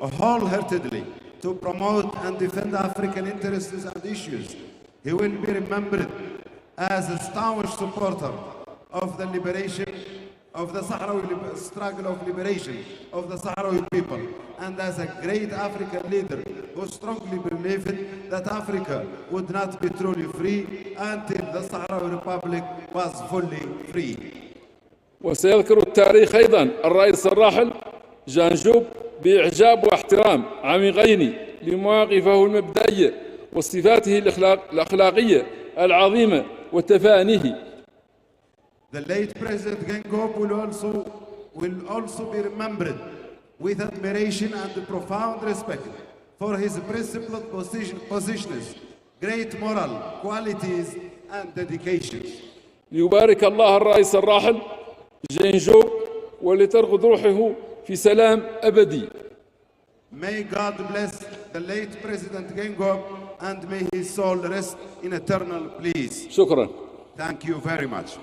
wholeheartedly to promote and defend African interests and issues. He will be remembered as a staunch supporter of the liberation of the Sahrawi struggle of liberation of the Sahrawi people, and as a great African leader who strongly believed that Africa would not be truly free until the Sahrawi Republic was fully free. وسيذكر التاريخ أيضا الرئيس الراحل جينغوب بإعجاب واحترام عميقين لمواقفه المبدئية وصفاته الأخلاقية العظيمة وتفانيه. The late President Geingob will also be remembered with admiration and profound respect for his principled positions, great moral qualities and dedication. ليبارك الله الرئيس الراحل جينغوب ولترغد روحه في سلام أبدي. May God bless the late President Geingob and may his soul rest in eternal peace. شكرا. Thank you very much.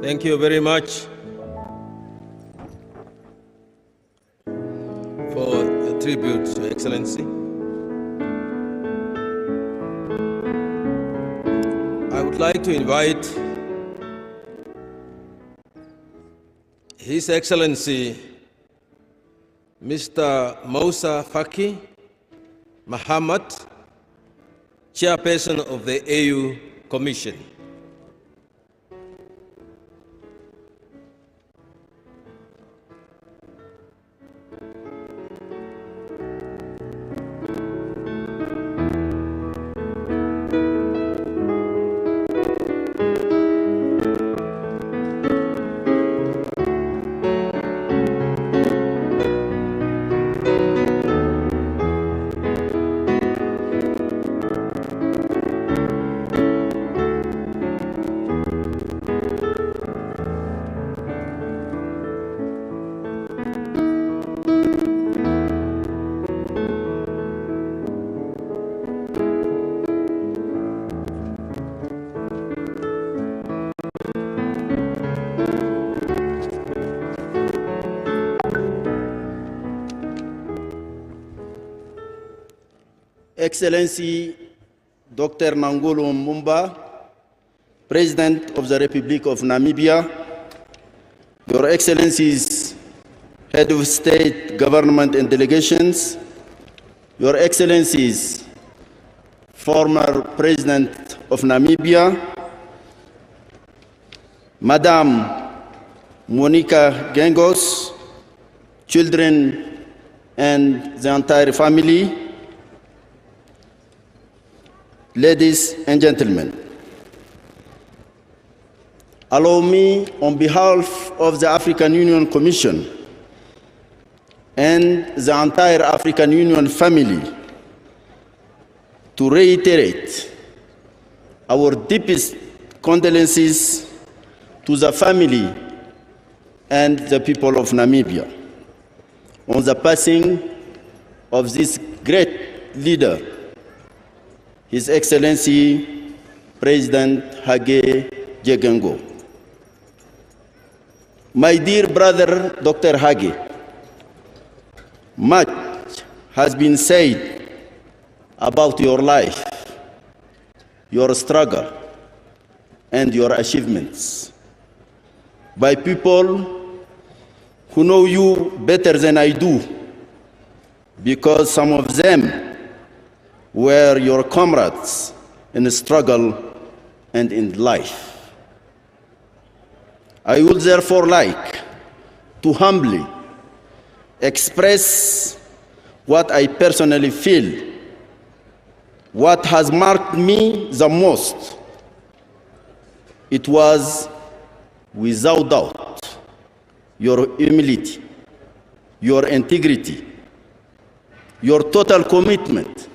Thank you very much for the tribute, Your Excellency. I would like to invite His Excellency Mr. Moussa Faki Mohammed, Chairperson of the AU Commission. Excellency Dr. Nangolo Mbumba, President of the Republic of Namibia, Your Excellencies, Head of State, Government and Delegations, Your Excellencies, former President of Namibia, Madam Monica Gengos, children and the entire family, ladies and gentlemen, allow me, on behalf of the African Union Commission and the entire African Union family, to reiterate our deepest condolences to the family and the people of Namibia on the passing of this great leader, His Excellency President Hage Geingob. My dear brother, Dr. Hage, much has been said about your life, your struggle, and your achievements by people who know you better than I do, because some of them were your comrades in the struggle and in life. I would therefore like to humbly express what I personally feel. What has marked me the most, it was, without doubt, your humility, your integrity, your total commitment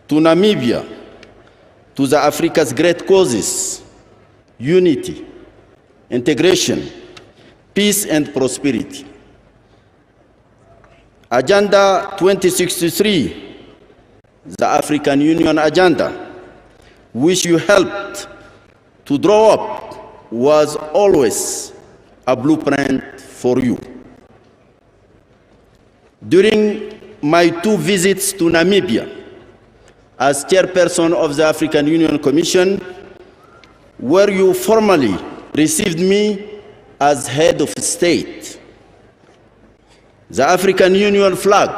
to Namibia, to the Africa's great causes, unity, integration, peace and prosperity. Agenda 2063, the African Union agenda, which you helped to draw up, was always a blueprint for you. During my 2 visits to Namibia, as chairperson of the African Union Commission, where you formally received me as head of state, the African Union flag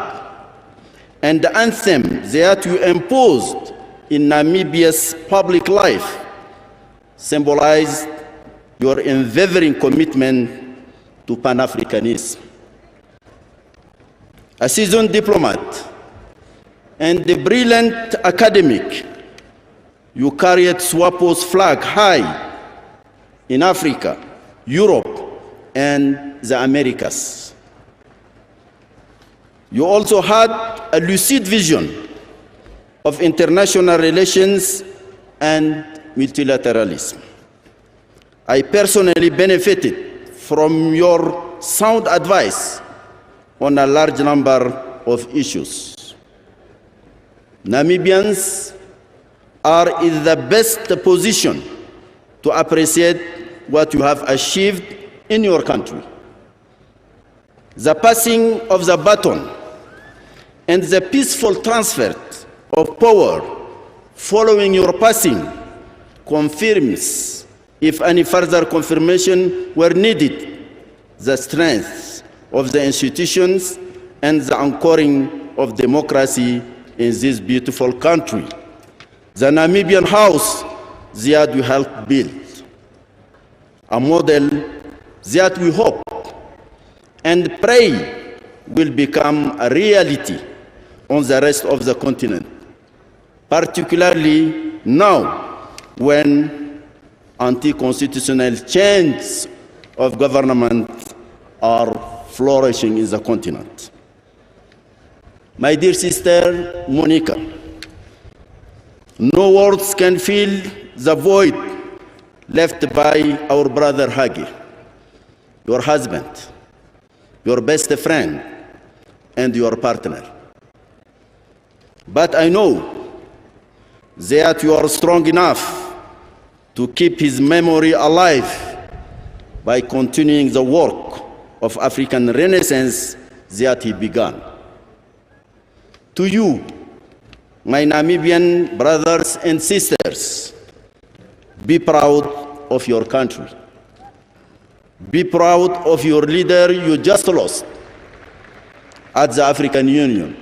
and the anthem that you imposed in Namibia's public life symbolized your unwavering commitment to Pan-Africanism. A seasoned diplomat and a brilliant academic, you carried SWAPO's flag high in Africa, Europe, and the Americas. You also had a lucid vision of international relations and multilateralism. I personally benefited from your sound advice on a large number of issues. Namibians are in the best position to appreciate what you have achieved in your country. The passing of the baton and the peaceful transfer of power following your passing confirms, if any further confirmation were needed, the strength of the institutions and the anchoring of democracy in this beautiful country. The Namibian house that we helped build, a model that we hope and pray will become a reality on the rest of the continent, particularly now when anti-constitutional changes of government are flourishing in the continent. My dear sister Monica, no words can fill the void left by our brother Hage, your husband, your best friend, and your partner. But I know that you are strong enough to keep his memory alive by continuing the work of African Renaissance that he began. To you, my Namibian brothers and sisters, be proud of your country. Be proud of your leader you just lost at the African Union.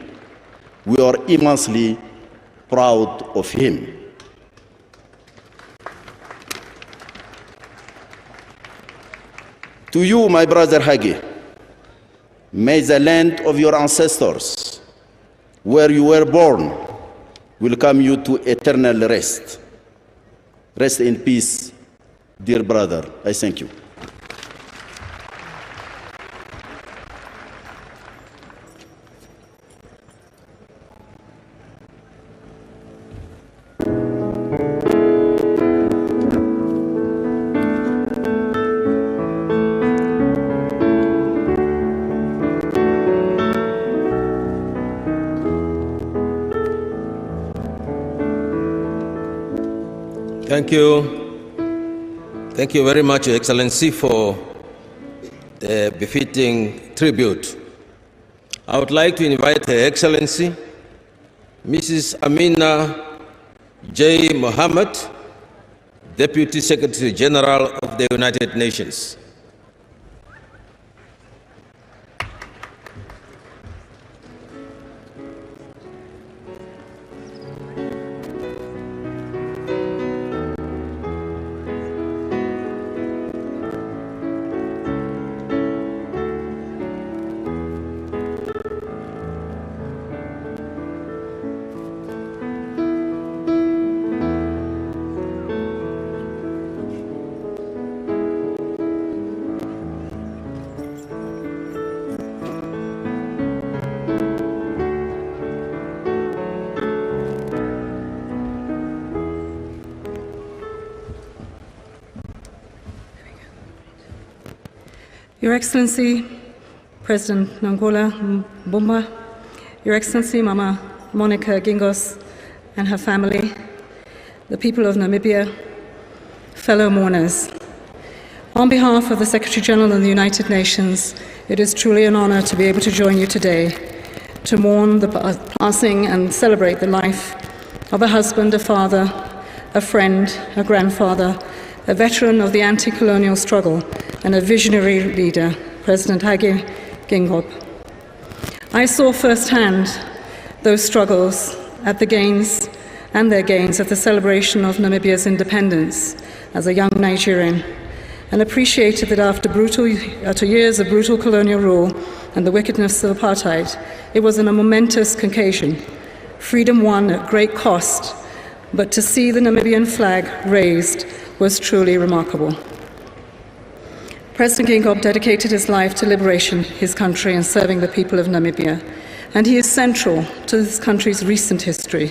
We are immensely proud of him. To you, my brother Hage, may the land of your ancestors, where you were born, welcome you to eternal rest. Rest in peace, dear brother. I thank you. Thank you. Thank you very much, Your Excellency, for the befitting tribute. I would like to invite Her Excellency, Mrs. Amina J. Mohammed, Deputy Secretary General of the United Nations. Your Excellency, President Nangola Mbumba, Your Excellency Mama Monica Gingos and her family, the people of Namibia, fellow mourners. On behalf of the Secretary General of the United Nations, it is truly an honor to be able to join you today to mourn the passing and celebrate the life of a husband, a father, a friend, a grandfather, a veteran of the anti-colonial struggle, and a visionary leader, President Hage Geingob. I saw firsthand those struggles at the gains and their gains at the celebration of Namibia's independence as a young Nigerian, and appreciated that after years of brutal colonial rule and the wickedness of apartheid, it was a momentous occasion. Freedom won at great cost, but to see the Namibian flag raised was truly remarkable. President Geingob dedicated his life to liberation, his country, and serving the people of Namibia, and he is central to this country's recent history.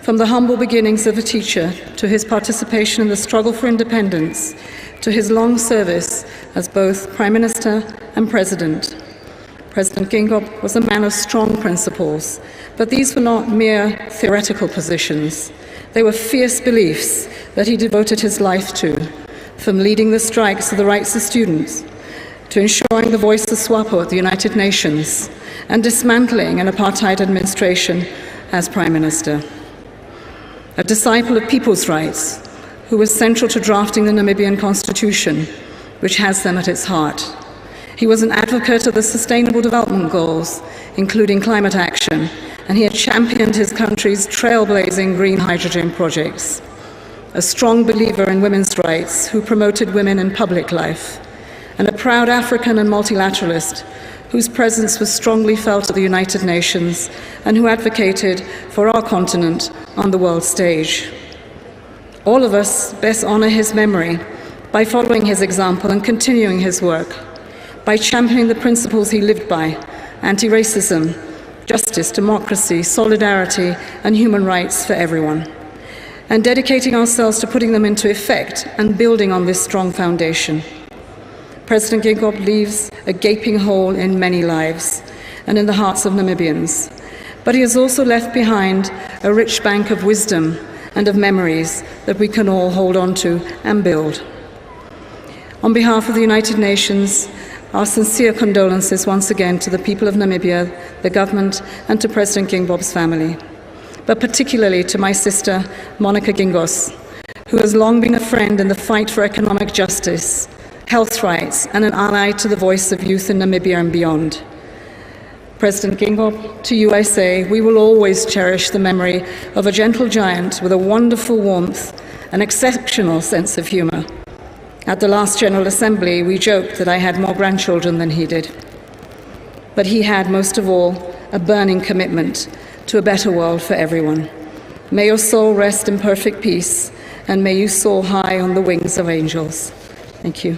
From the humble beginnings of a teacher to his participation in the struggle for independence, to his long service as both Prime Minister and President. President Geingob was a man of strong principles, but these were not mere theoretical positions. They were fierce beliefs that he devoted his life to, from leading the strikes for the rights of students, to ensuring the voice of SWAPO at the United Nations, and dismantling an apartheid administration as Prime Minister. A disciple of people's rights, who was central to drafting the Namibian Constitution, which has them at its heart. He was an advocate of the Sustainable Development Goals, including climate action, and he had championed his country's trailblazing green hydrogen projects. A strong believer in women's rights, who promoted women in public life, and a proud African and multilateralist, whose presence was strongly felt at the United Nations and who advocated for our continent on the world stage. All of us best honor his memory by following his example and continuing his work, by championing the principles he lived by: anti-racism, justice, democracy, solidarity, and human rights for everyone, and dedicating ourselves to putting them into effect and building on this strong foundation. President Geingob leaves a gaping hole in many lives and in the hearts of Namibians, but he has also left behind a rich bank of wisdom and of memories that we can all hold on to and build. On behalf of the United Nations, our sincere condolences once again to the people of Namibia, the government, and to President Geingbob's family, but particularly to my sister, Monica Gingos, who has long been a friend in the fight for economic justice, health rights, and an ally to the voice of youth in Namibia and beyond. President Geingob, to you I say, we will always cherish the memory of a gentle giant with a wonderful warmth and exceptional sense of humor. At the last General Assembly, we joked that I had more grandchildren than he did. But he had, most of all, a burning commitment to a better world for everyone. May your soul rest in perfect peace, and may you soar high on the wings of angels. Thank you.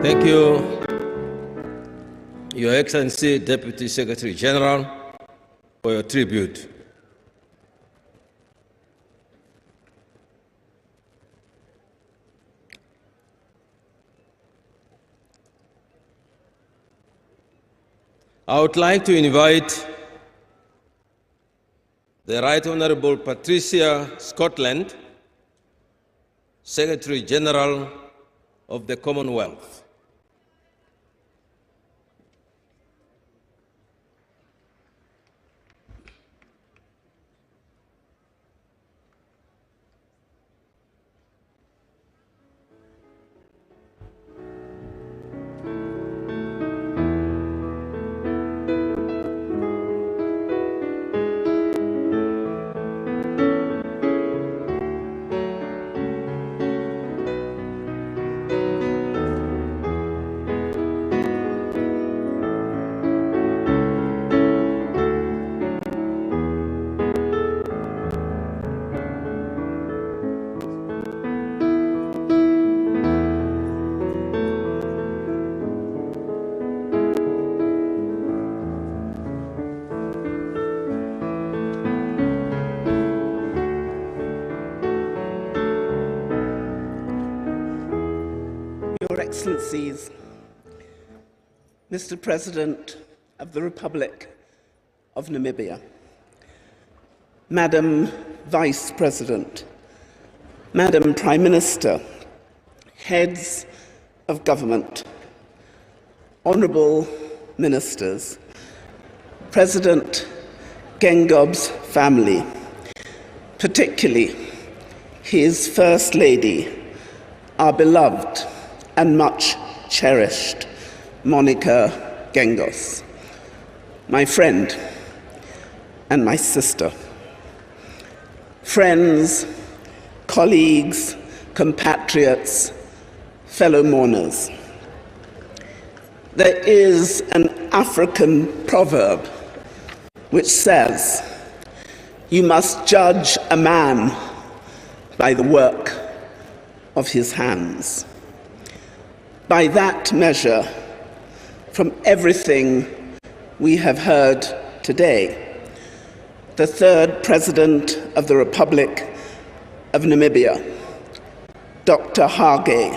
Thank you, Your Excellency, Deputy Secretary General, for your tribute. I would like to invite the Right Honorable Patricia Scotland, Secretary General of the Commonwealth. Excellencies, Mr. President of the Republic of Namibia, Madam Vice President, Madam Prime Minister, heads of government, honourable ministers, President Geingob's family, particularly his First Lady, our beloved and much cherished Monica Gengos, my friend and my sister, friends, colleagues, compatriots, fellow mourners. There is an African proverb which says, "You must judge a man by the work of his hands." By that measure, from everything we have heard today, the third President of the Republic of Namibia, Dr. Hage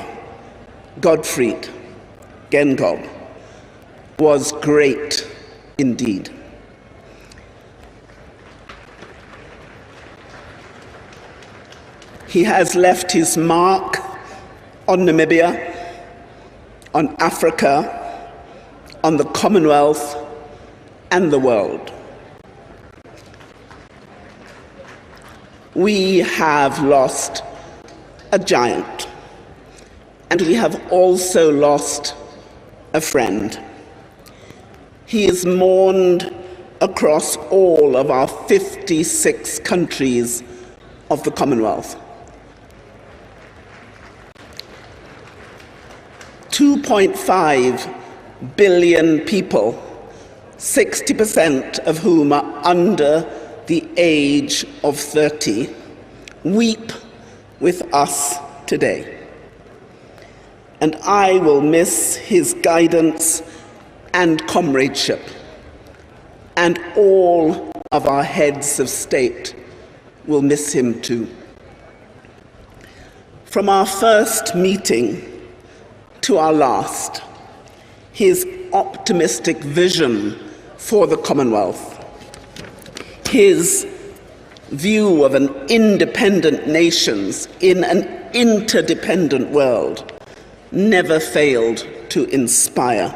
Godfried Geingob, was great indeed. He has left his mark on Namibia, on Africa, on the Commonwealth, and the world. We have lost a giant, and we have also lost a friend. He is mourned across all of our 56 countries of the Commonwealth. 2.5 billion people, 60% of whom are under the age of 30, weep with us today. And I will miss his guidance and comradeship, and all of our heads of state will miss him too. From our first meeting to our last, his optimistic vision for the Commonwealth, his view of an independent nations in an interdependent world never failed to inspire.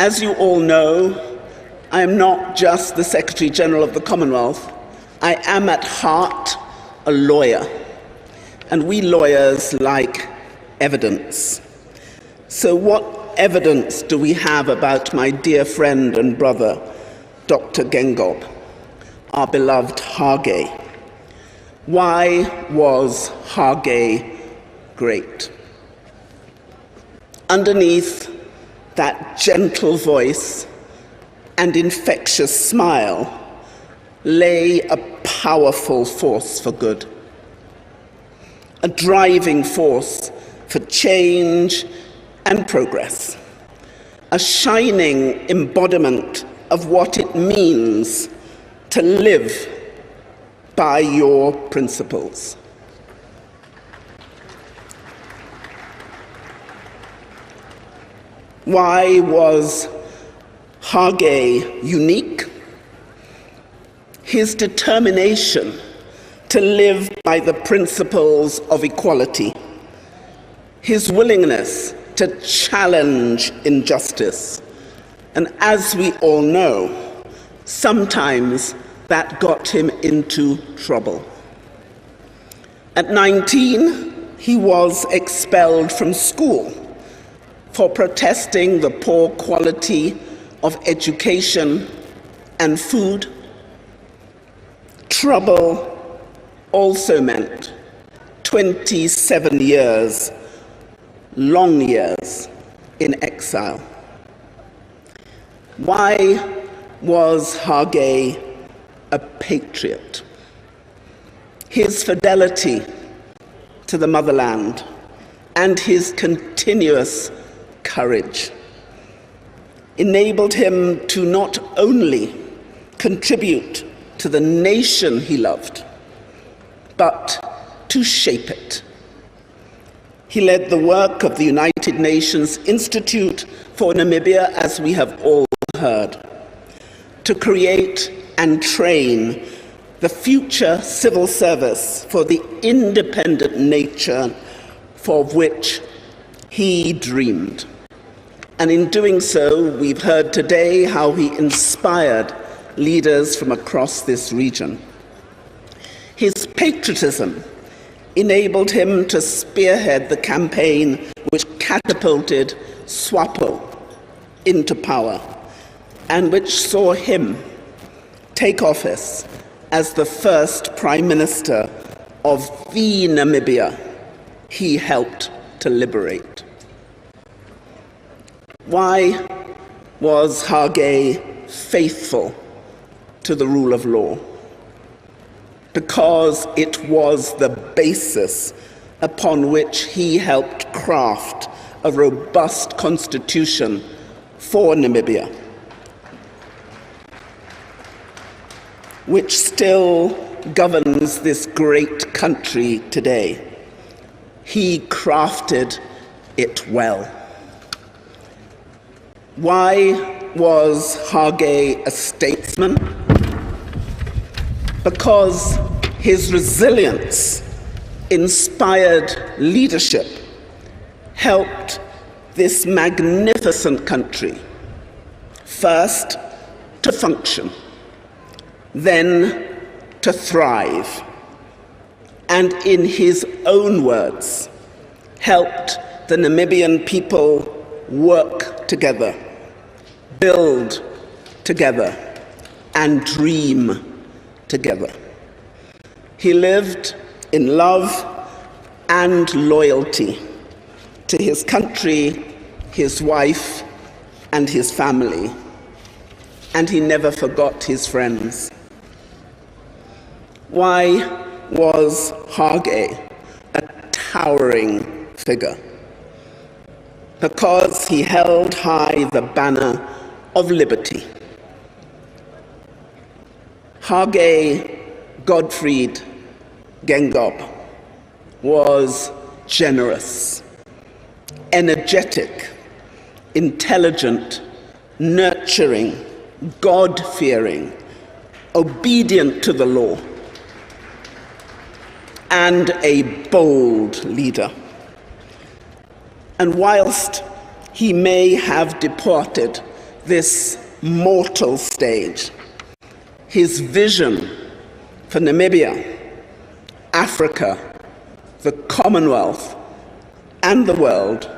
As you all know, I am not just the Secretary General of the Commonwealth. I am at heart a lawyer, and we lawyers like evidence. So what evidence do we have about my dear friend and brother, Dr. Geingob, our beloved Hage? Why was Hage great? Underneath that gentle voice and infectious smile lay a powerful force for good, a driving force for change and progress, a shining embodiment of what it means to live by your principles. Why was Hage unique? His determination to live by the principles of equality, his willingness to challenge injustice, and as we all know, sometimes that got him into trouble. At 19, he was expelled from school for protesting the poor quality of education and food. Trouble also meant 27 years, long years, in exile. Why was Hage a patriot? His fidelity to the motherland and his continuous courage enabled him to not only contribute to the nation he loved, but to shape it. He led the work of the United Nations Institute for Namibia, as we have all heard, to create and train the future civil service for the independent nature for which he dreamed. And in doing so, we've heard today how he inspired leaders from across this region. His patriotism enabled him to spearhead the campaign which catapulted SWAPO into power and which saw him take office as the first Prime Minister of the Namibia he helped to liberate. Why was Hage faithful to the rule of law? Because it was the basis upon which he helped craft a robust constitution for Namibia, which still governs this great country today. He crafted it well. Why was Hage a statesman? Because his resilience, inspired leadership, helped this magnificent country first to function, then to thrive, and in his own words, helped the Namibian people work together, build together, and dream together. He lived in love and loyalty to his country, his wife, and his family, and he never forgot his friends. Why was Hage a towering figure? Because he held high the banner of liberty. Hage Gottfried Geingob was generous, energetic, intelligent, nurturing, God-fearing, obedient to the law, and a bold leader. And whilst he may have departed this mortal stage, his vision for Namibia, Africa, the Commonwealth, and the world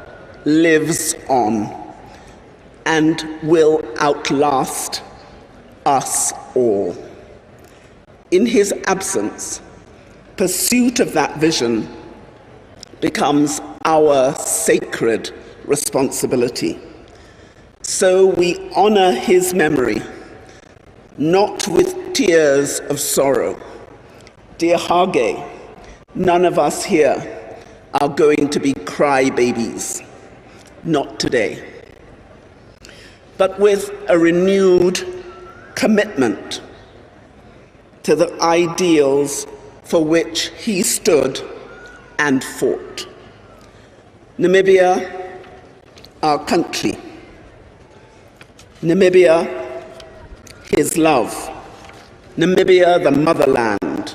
lives on and will outlast us all. In his absence, pursuit of that vision becomes our sacred responsibility. So we honor his memory, not with tears of sorrow. Dear Hage, none of us here are going to be crybabies, not today, but with a renewed commitment to the ideals for which he stood and fought. Namibia, our country. Namibia, his love. Namibia, the motherland.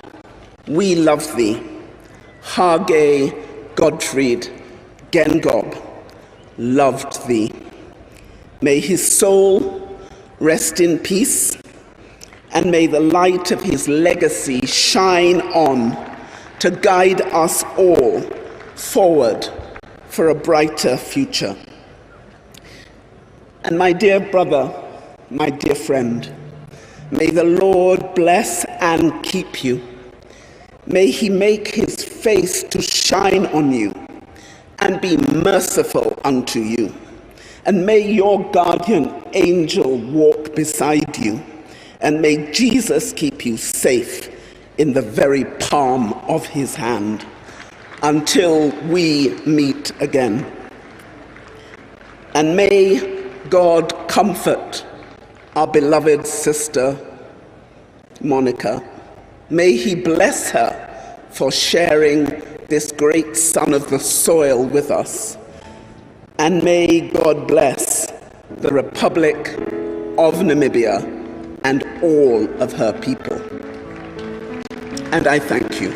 We love thee. Hage Gottfried Geingob loved thee. May his soul rest in peace, and may the light of his legacy shine on to guide us all forward for a brighter future. And my dear brother, my dear friend, may the Lord bless and keep you. May he make his face to shine on you and be merciful unto you. And may your guardian angel walk beside you. And may Jesus keep you safe in the very palm of his hand until we meet again. And may God comfort our beloved sister, Monica. May he bless her for sharing this great son of the soil with us. And may God bless the Republic of Namibia and all of her people. And I thank you.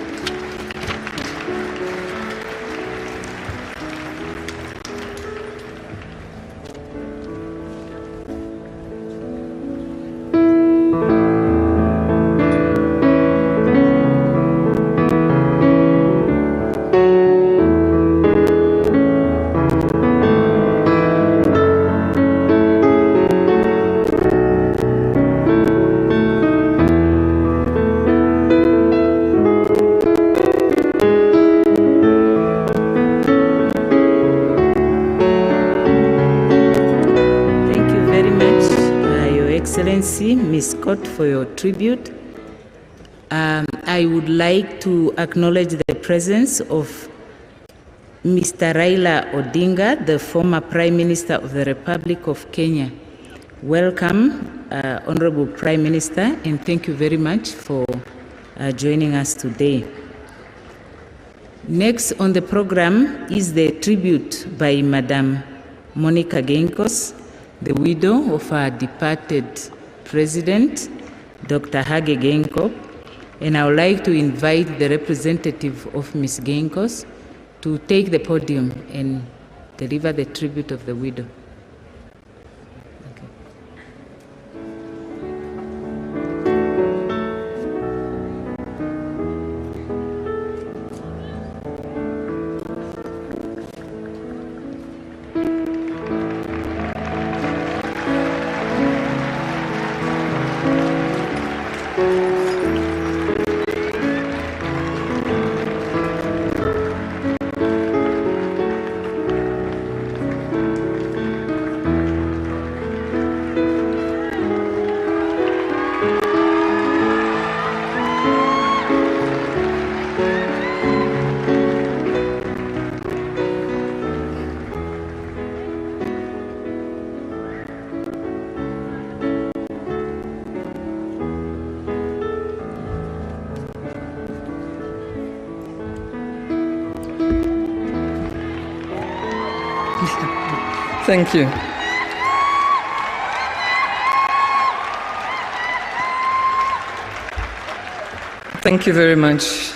Ms. Scott, for your tribute. I would like to acknowledge the presence of Mr. Raila Odinga, the former Prime Minister of the Republic of Kenya. Welcome, Honorable Prime Minister, and thank you very much for joining us today. Next on the program is the tribute by Madam Monica Geingob, the widow of our departed President, Dr. Hage Geingob, and I would like to invite the representative of Ms. Geingob to take the podium and deliver the tribute of the widow. Thank you. Thank you very much,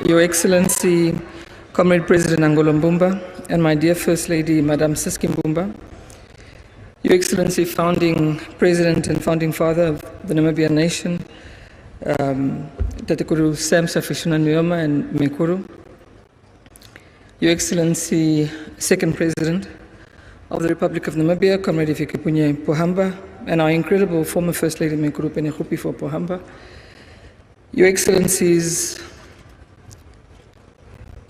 Your Excellency, Comrade President Ngolo Mbumba, and my dear First Lady, Madam Siski Mbumba, Your Excellency, founding President and founding Father of the Namibian nation, Tatekuru Samsa Fishuna Nyoma and Mekuru, Your Excellency, Second President of the Republic of Namibia, Comrade Ifikepunye Pohamba, and our incredible former First Lady Mekuru Penehupi for Pohamba, Your Excellencies,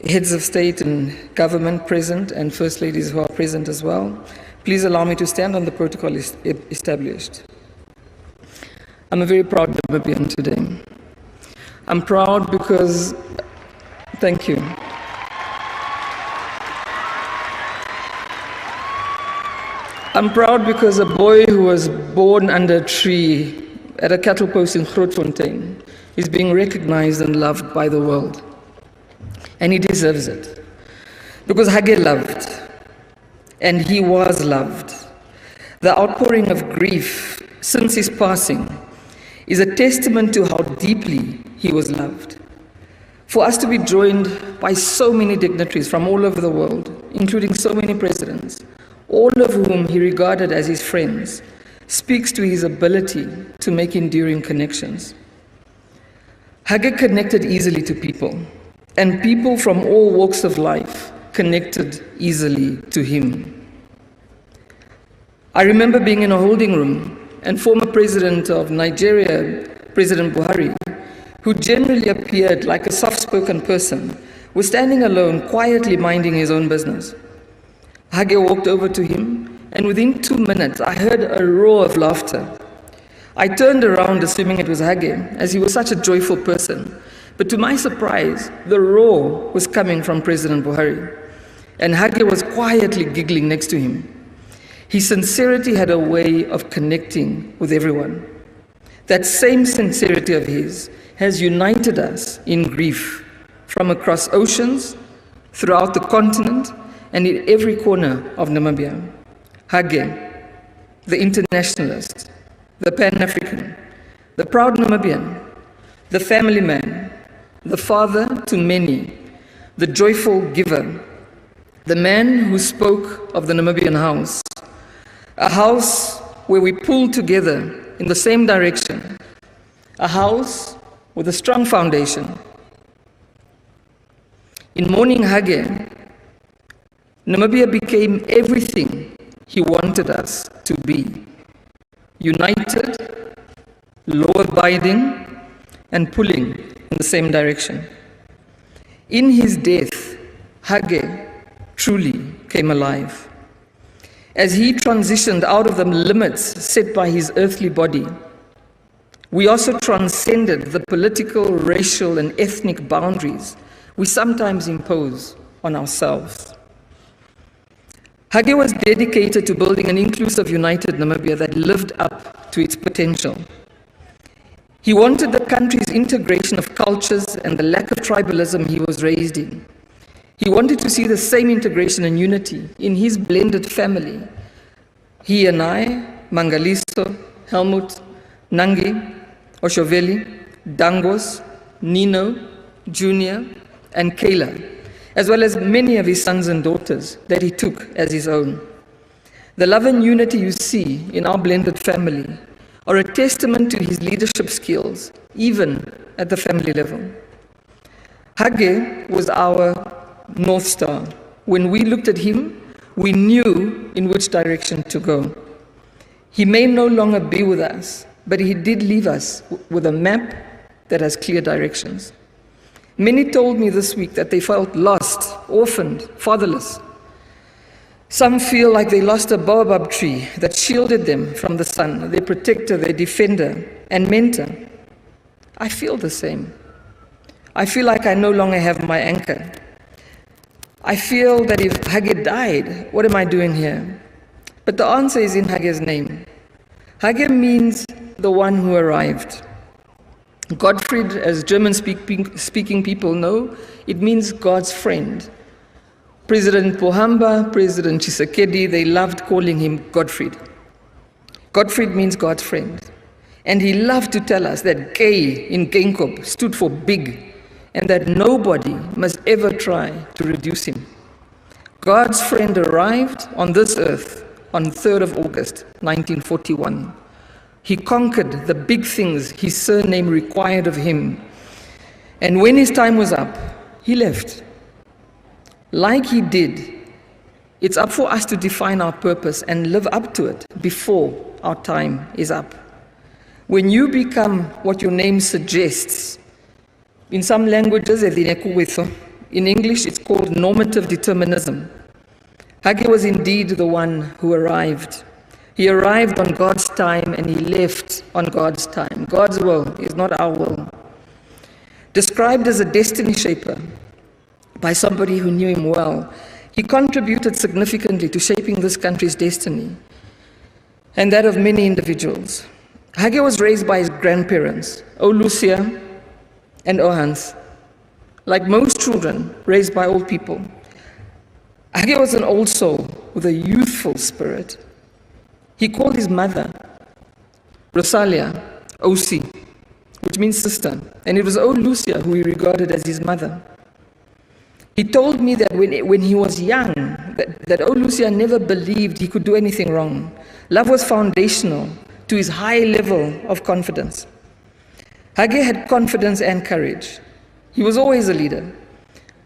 heads of state and government present, and First Ladies who are present as well, please allow me to stand on the protocol established. I'm a very proud Namibian today. I'm proud because, thank you. I'm proud because a boy who was born under a tree at a cattle post in Grootfontein is being recognized and loved by the world. And he deserves it. Because Hage loved, and he was loved. The outpouring of grief since his passing is a testament to how deeply he was loved. For us to be joined by so many dignitaries from all over the world, including so many presidents, all of whom he regarded as his friends, speaks to his ability to make enduring connections. Hage connected easily to people, and people from all walks of life connected easily to him. I remember being in a holding room, and former President of Nigeria, President Buhari, who generally appeared like a soft-spoken person, was standing alone, quietly minding his own business. Hage walked over to him, and within 2 minutes, I heard a roar of laughter. I turned around, assuming it was Hage, as he was such a joyful person. But to my surprise, the roar was coming from President Buhari, and Hage was quietly giggling next to him. His sincerity had a way of connecting with everyone. That same sincerity of his has united us in grief from across oceans, throughout the continent, and in every corner of Namibia. Hage, the internationalist, the Pan-African, the proud Namibian, the family man, the father to many, the joyful giver, the man who spoke of the Namibian house, a house where we pull together in the same direction, a house with a strong foundation. In mourning Hage, Namibia became everything he wanted us to be: united, law-abiding, and pulling in the same direction. In his death, Hage truly came alive. As he transitioned out of the limits set by his earthly body, we also transcended the political, racial, and ethnic boundaries we sometimes impose on ourselves. Hage was dedicated to building an inclusive, united Namibia that lived up to its potential. He wanted the country's integration of cultures and the lack of tribalism he was raised in. He wanted to see the same integration and unity in his blended family. He and I, Mangaliso, Helmut, Nangi, Oshoveli, Dangos, Nino, Junior, and Kayla, as well as many of his sons and daughters that he took as his own. The love and unity you see in our blended family are a testament to his leadership skills, even at the family level. Hage was our North Star. When we looked at him, we knew in which direction to go. He may no longer be with us, but he did leave us with a map that has clear directions. Many told me this week that they felt lost, orphaned, fatherless. Some feel like they lost a baobab tree that shielded them from the sun, their protector, their defender, and mentor. I feel the same. I feel like I no longer have my anchor. I feel that if Hage died, what am I doing here? But the answer is in Hage's name. Hage means the one who arrived. Gottfried, as German-speaking people know, it means God's friend. President Pohamba, President Tshisekedi, they loved calling him Gottfried. Gottfried means God's friend. And he loved to tell us that Gay in Geingob stood for big, and that nobody must ever try to reduce him. God's friend arrived on this earth on 3rd of August, 1941. He conquered the big things his surname required of him. And when his time was up, he left. Like he did, it's up for us to define our purpose and live up to it before our time is up. When you become what your name suggests, in some languages, in English, it's called normative determinism. Hage was indeed the one who arrived. He arrived on God's time and he left on God's time. God's will is not our will. Described as a destiny shaper by somebody who knew him well, he contributed significantly to shaping this country's destiny and that of many individuals. Hage was raised by his grandparents, Lucia and Hans. Like most children raised by old people, Hage was an old soul with a youthful spirit. He called his mother Rosalia, Osi, which means sister, and it was Lucia who he regarded as his mother. He told me that when he was young, that Lucia never believed he could do anything wrong. Love was foundational to his high level of confidence. Hage had confidence and courage. He was always a leader.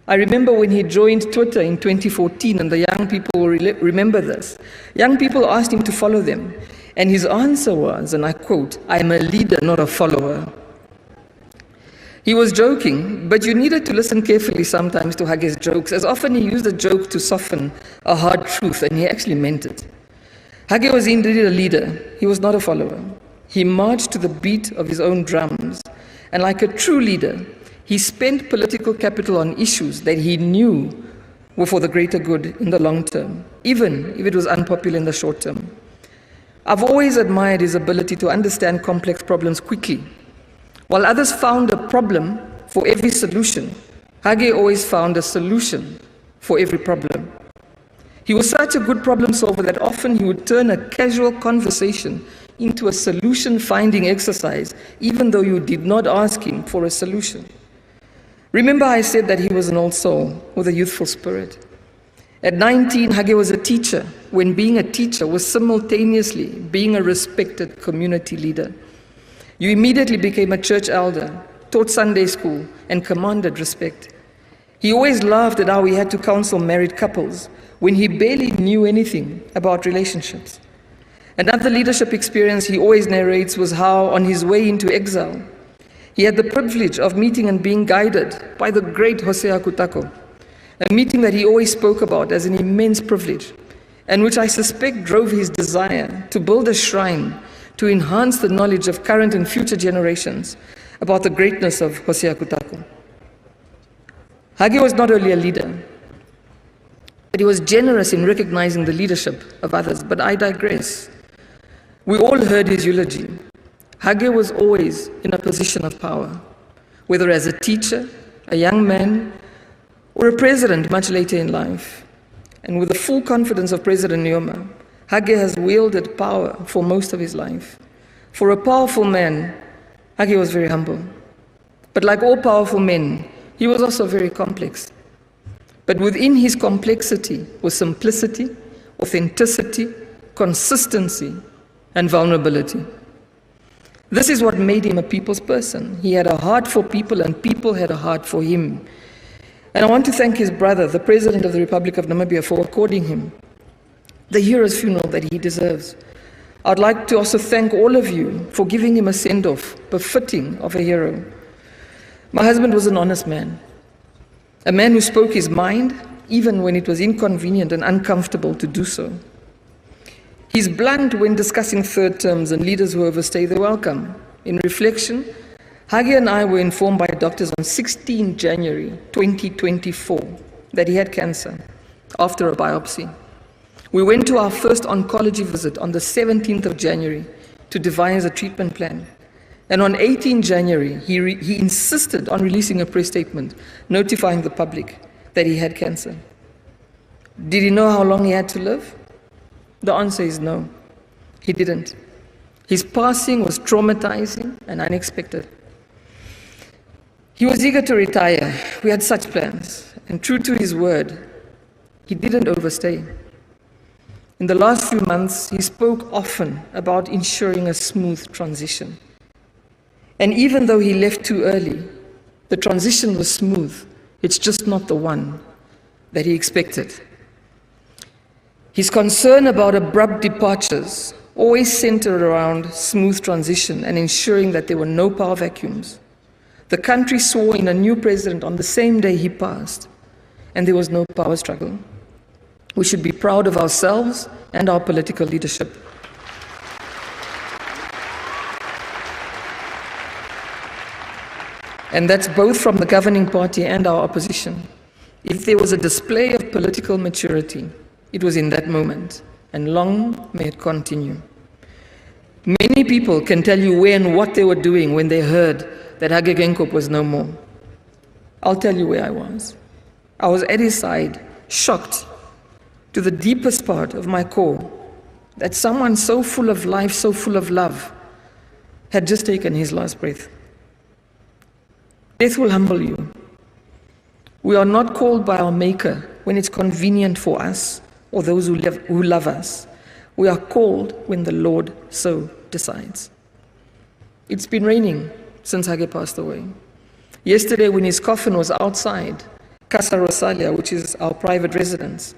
I remember when he joined Twitter in 2014, and the young people will remember this. Young people asked him to follow them, and his answer was, and I quote, "I am a leader, not a follower." He was joking, but you needed to listen carefully sometimes to Hage's jokes, as often he used a joke to soften a hard truth, and he actually meant it. Hage was indeed a leader. He was not a follower. He marched to the beat of his own drums, and like a true leader, he spent political capital on issues that he knew were for the greater good in the long term, even if it was unpopular in the short term. I've always admired his ability to understand complex problems quickly. While others found a problem for every solution, Hage always found a solution for every problem. He was such a good problem solver that often he would turn a casual conversation into a solution-finding exercise, even though you did not ask him for a solution. Remember I said that he was an old soul with a youthful spirit. At 19, Hage was a teacher, when being a teacher was simultaneously being a respected community leader. You immediately became a church elder, taught Sunday school, and commanded respect. He always laughed at how he had to counsel married couples when he barely knew anything about relationships. Another leadership experience he always narrates was how, on his way into exile, he had the privilege of meeting and being guided by the great Hosea Kutako, a meeting that he always spoke about as an immense privilege, and which I suspect drove his desire to build a shrine to enhance the knowledge of current and future generations about the greatness of Hosea Kutako. Hage was not only a leader, but he was generous in recognizing the leadership of others. But I digress. We all heard his eulogy. Hage was always in a position of power, whether as a teacher, a young man, or a president much later in life. And with the full confidence of President Nyoma, Hage has wielded power for most of his life. For a powerful man, Hage was very humble. But like all powerful men, he was also very complex. But within his complexity was simplicity, authenticity, consistency, and vulnerability. This is what made him a people's person. He had a heart for people, and people had a heart for him. And I want to thank his brother, the President of the Republic of Namibia, for according him the hero's funeral that he deserves. I'd like to also thank all of you for giving him a send-off befitting of a hero. My husband was an honest man, a man who spoke his mind, even when it was inconvenient and uncomfortable to do so. He's blunt when discussing third terms and leaders who overstay their welcome. In reflection, Hage and I were informed by doctors on 16 January 2024 that he had cancer after a biopsy. We went to our first oncology visit on the 17th of January to devise a treatment plan. And on 18 January, he insisted on releasing a press statement notifying the public that he had cancer. Did he know how long he had to live? The answer is no, he didn't. His passing was traumatizing and unexpected. He was eager to retire. We had such plans. And true to his word, he didn't overstay. In the last few months, he spoke often about ensuring a smooth transition. And even though he left too early, the transition was smooth. It's just not the one that he expected. His concern about abrupt departures always centered around smooth transition and ensuring that there were no power vacuums. The country swore in a new president on the same day he passed, and there was no power struggle. We should be proud of ourselves and our political leadership. And that's both from the governing party and our opposition. If there was a display of political maturity, it was in that moment, and long may it continue. Many people can tell you where and what they were doing when they heard that Hage Geingob was no more. I'll tell you where I was. I was at his side, shocked to the deepest part of my core that someone so full of life, so full of love, had just taken his last breath. Death will humble you. We are not called by our Maker when it's convenient for us or those who love us. We are called when the Lord so decides. It's been raining since Hage passed away. Yesterday, when his coffin was outside Casa Rosalia, which is our private residence,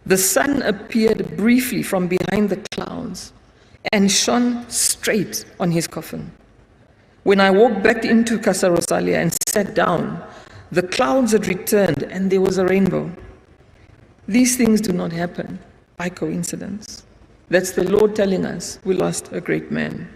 the sun appeared briefly from behind the clouds and shone straight on his coffin. When I walked back into Casa Rosalia and sat down, the clouds had returned and there was a rainbow. These things do not happen by coincidence. That's the Lord telling us we lost a great man.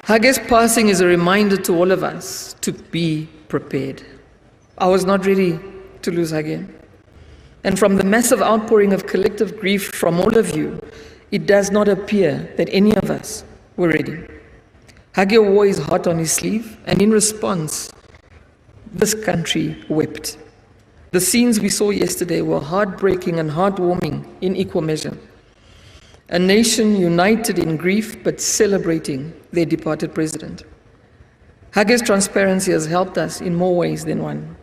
Hage's passing is a reminder to all of us to be prepared. I was not ready to lose Hage. And from the massive outpouring of collective grief from all of you, it does not appear that any of us were ready. Hage wore his heart on his sleeve, and in response, this country wept. The scenes we saw yesterday were heartbreaking and heartwarming in equal measure. A nation united in grief but celebrating their departed president. Hage's transparency has helped us in more ways than one.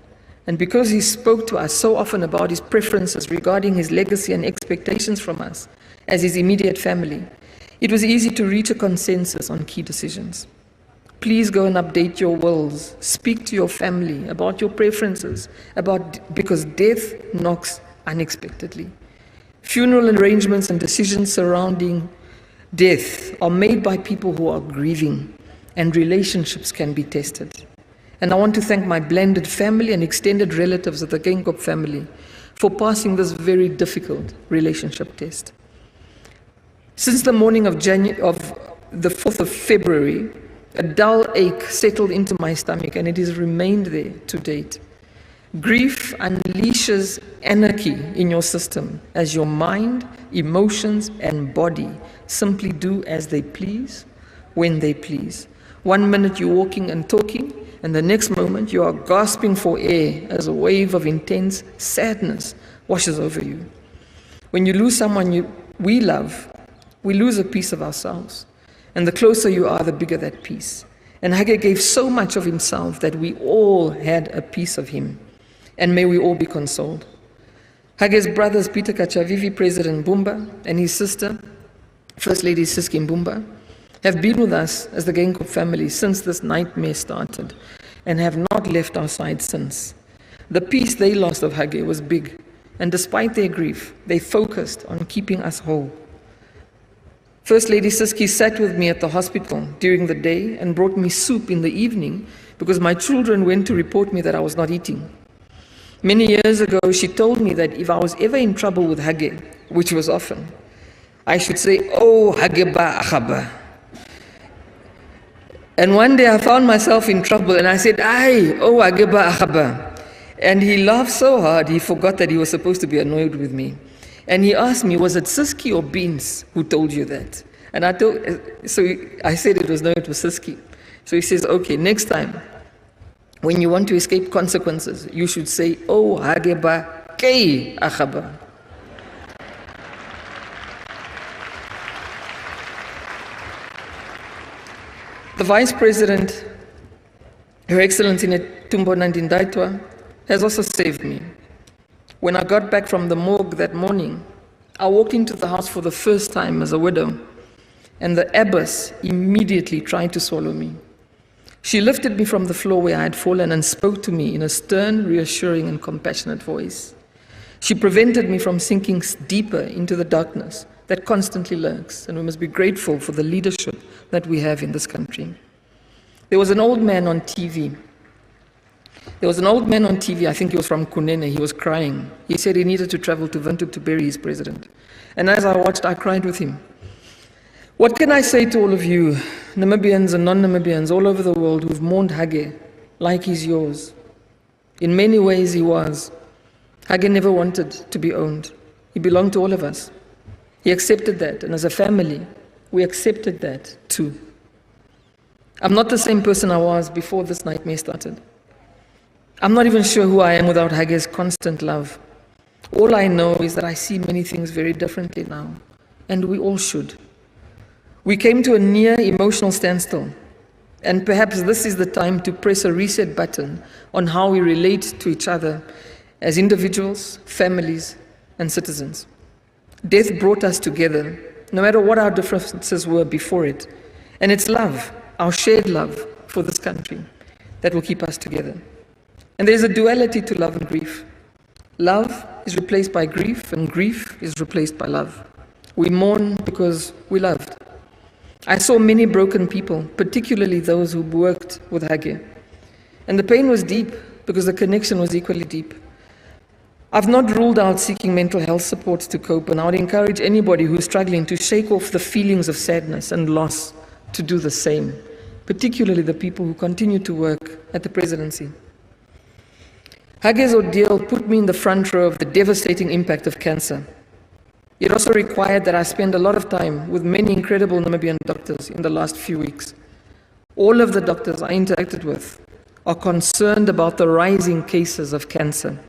And because he spoke to us so often about his preferences regarding his legacy and expectations from us as his immediate family, it was easy to reach a consensus on key decisions. Please go and update your wills. Speak to your family about your preferences, because death knocks unexpectedly. Funeral arrangements and decisions surrounding death are made by people who are grieving, and relationships can be tested. And I want to thank my blended family and extended relatives of the Geingob family for passing this very difficult relationship test. Since the morning of the 4th of February, a dull ache settled into my stomach, and it has remained there to date. Grief unleashes anarchy in your system as your mind, emotions, and body simply do as they please, when they please. 1 minute you're walking and talking, and the next moment you are gasping for air as a wave of intense sadness washes over you. When you lose someone we love, we lose a piece of ourselves. And the closer you are, the bigger that piece. And Hage gave so much of himself that we all had a piece of him. And may we all be consoled. Hage's brothers, Peter Kachavivi, President Bumba, and his sister, First Lady Siski Mbumba, have been with us as the Geingob family since this nightmare started and have not left our side since. The peace they lost of Hage was big, and despite their grief, they focused on keeping us whole. First Lady Siski sat with me at the hospital during the day and brought me soup in the evening because my children went to report me that I was not eating. Many years ago, she told me that if I was ever in trouble with Hage, which was often, I should say, "Oh, Hage ba akhaba." And one day I found myself in trouble and I said, "Ay, oh, Hage ba akhaba." And he laughed so hard, he forgot that he was supposed to be annoyed with me. And he asked me, "Was it Siski or Beans who told you that?" And I said it was Siski. So he says, "Okay, next time, when you want to escape consequences, you should say, oh, Hage ba kei akhaba." The Vice President, Her Excellency Netumbo Nandi-Ndaitwah, has also saved me. When I got back from the morgue that morning, I walked into the house for the first time as a widow, and the abbess immediately tried to swallow me. She lifted me from the floor where I had fallen and spoke to me in a stern, reassuring, and compassionate voice. She prevented me from sinking deeper into the darkness that constantly lurks, and we must be grateful for the leadership that we have in this country. There was an old man on TV. I think he was from Kunene, he was crying. He said he needed to travel to Windhoek to bury his president. And as I watched, I cried with him. What can I say to all of you, Namibians and non-Namibians all over the world who've mourned Hage like he's yours? In many ways he was. Hage never wanted to be owned. He belonged to all of us. He accepted that, and as a family, we accepted that too. I'm not the same person I was before this nightmare started. I'm not even sure who I am without Hage's constant love. All I know is that I see many things very differently now, and we all should. We came to a near emotional standstill, and perhaps this is the time to press a reset button on how we relate to each other as individuals, families, and citizens. Death brought us together, no matter what our differences were before it, and it's love, our shared love for this country, that will keep us together. And there's a duality to love and grief. Love is replaced by grief, and grief is replaced by love. We mourn because we loved. I saw many broken people, particularly those who worked with Hage. And the pain was deep because the connection was equally deep. I've not ruled out seeking mental health support to cope, and I would encourage anybody who's struggling to shake off the feelings of sadness and loss to do the same, particularly the people who continue to work at the presidency. Hage's ordeal put me in the front row of the devastating impact of cancer. It also required that I spend a lot of time with many incredible Namibian doctors in the last few weeks. All of the doctors I interacted with are concerned about the rising cases of cancer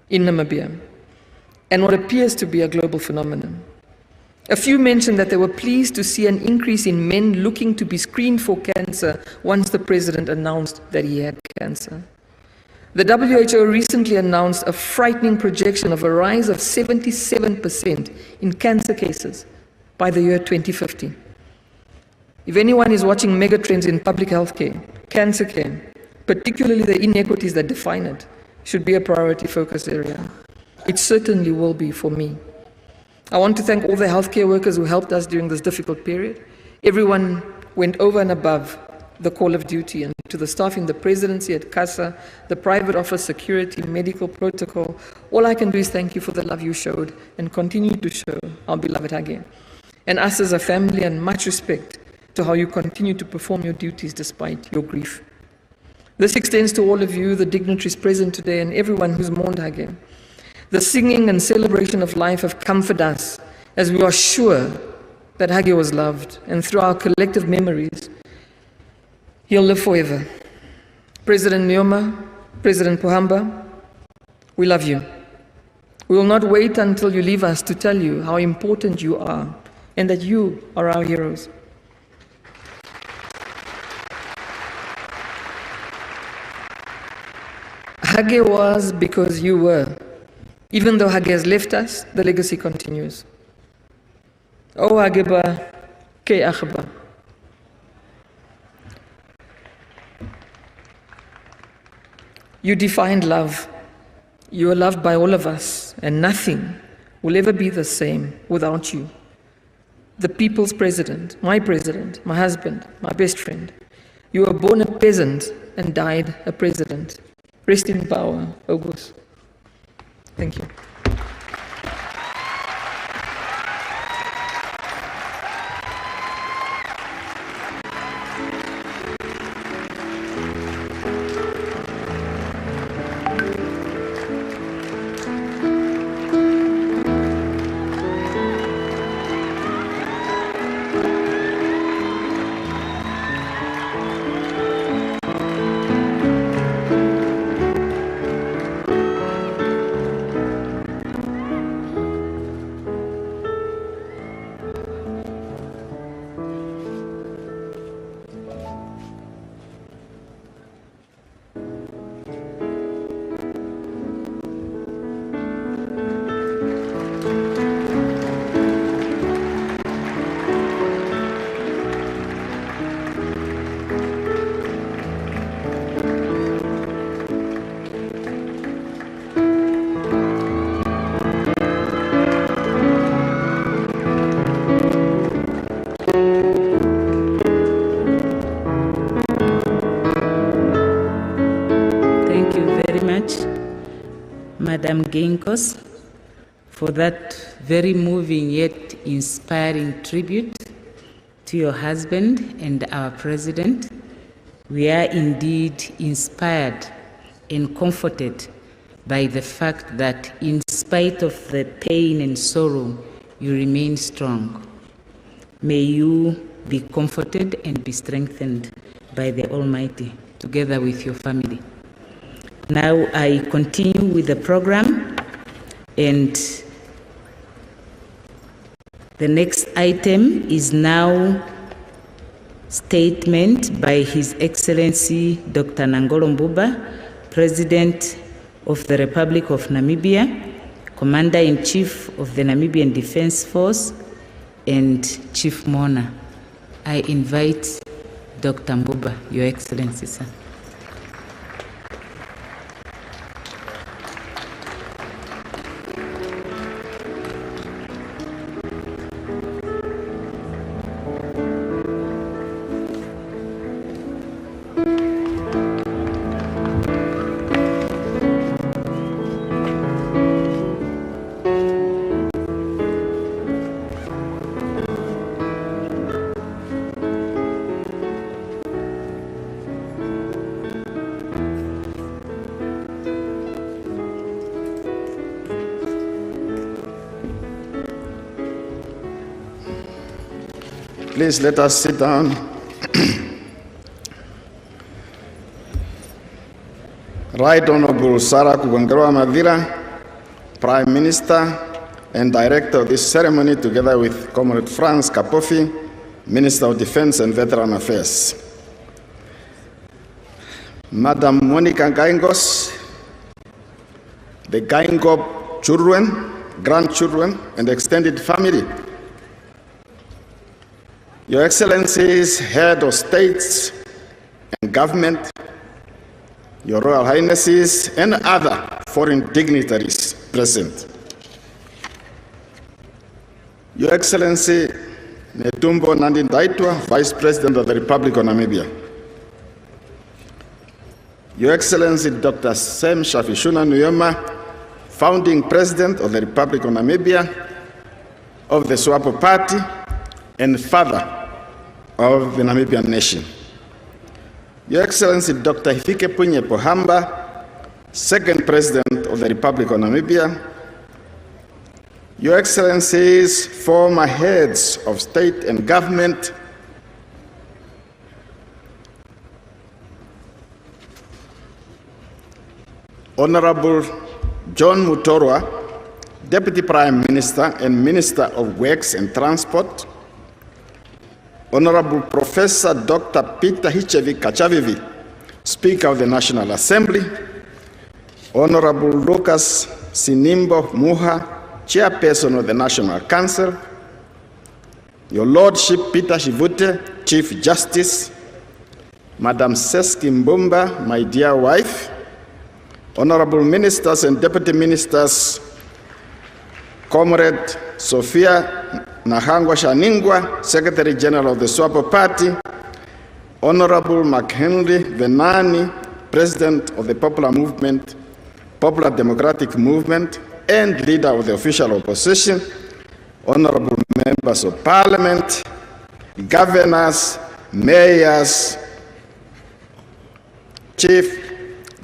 in Namibia and what appears to be a global phenomenon. A few mentioned that they were pleased to see an increase in men looking to be screened for cancer once the president announced that he had cancer. The WHO recently announced a frightening projection of a rise of 77% in cancer cases by the year 2050. If anyone is watching megatrends in public health care, cancer care, particularly the inequities that define it, should be a priority focus area. It certainly will be for me. I want to thank all the healthcare workers who helped us during this difficult period. Everyone went over and above the call of duty, and to the staff in the presidency, at CASA, the private office, security, medical protocol, all I can do is thank you for the love you showed and continue to show our beloved Hage, and us as a family, and much respect to how you continue to perform your duties despite your grief. This extends to all of you, the dignitaries present today, and everyone who's mourned Hage. The singing and celebration of life have comforted us as we are sure that Hage was loved, and through our collective memories, he'll live forever. President Nyoma, President Pohamba, we love you. We will not wait until you leave us to tell you how important you are and that you are our heroes. Hage was because you were. Even though Hage has left us, the legacy continues. O Hageba, ke akhba. You defined love. You are loved by all of us, and nothing will ever be the same without you. The people's president, my husband, my best friend. You were born a peasant and died a president. Rest in power, August. Thank you. Madam Geingob, for that very moving yet inspiring tribute to your husband and our president. We are indeed inspired and comforted by the fact that in spite of the pain and sorrow, you remain strong. May you be comforted and be strengthened by the Almighty, together with your family. Now I continue with the program, and the next item is now statement by His Excellency Dr. Nangolo Mbumba, President of the Republic of Namibia, Commander-in-Chief of the Namibian Defense Force, and Chief Mourner. I invite Dr. Mbumba, Your Excellency, sir. please let us sit down. Right Honorable Sarah Madira, Prime Minister and Director of this ceremony, together with Comrade Franz Kapofi, Minister of Defense and Veteran Affairs. Madam Monica Geingos, the Geingob children, grandchildren, and extended family. Your Excellencies, Head of States and Government, Your Royal Highnesses, and other foreign dignitaries present. Your Excellency Netumbo Nandi-Ndaitwah, Vice President of the Republic of Namibia. Your Excellency Dr. Sam Shafishuna Nujoma, Founding President of the Republic of Namibia, of the SWAPO Party, and father of the Namibian nation. Your Excellency Dr. Hifikepunye Pohamba, Second President of the Republic of Namibia. Your Excellencies, former heads of state and government, Honorable John Mutorwa, Deputy Prime Minister and Minister of Works and Transport, Honorable Professor Dr. Peter Hichevi Kachavivi, Speaker of the National Assembly, Honorable Lucas Sinimbo Muha, Chairperson of the National Council, Your Lordship Peter Shivute, Chief Justice, Madam Seski Mbumba, my dear wife, Honorable Ministers and Deputy Ministers, Comrade Sophia Nahangwa Shaningwa, Secretary General of the SWAPO Party, Honorable McHenry Venani, President of the Popular Movement, Popular Democratic Movement, and leader of the official opposition, Honorable Members of Parliament, Governors, Mayors,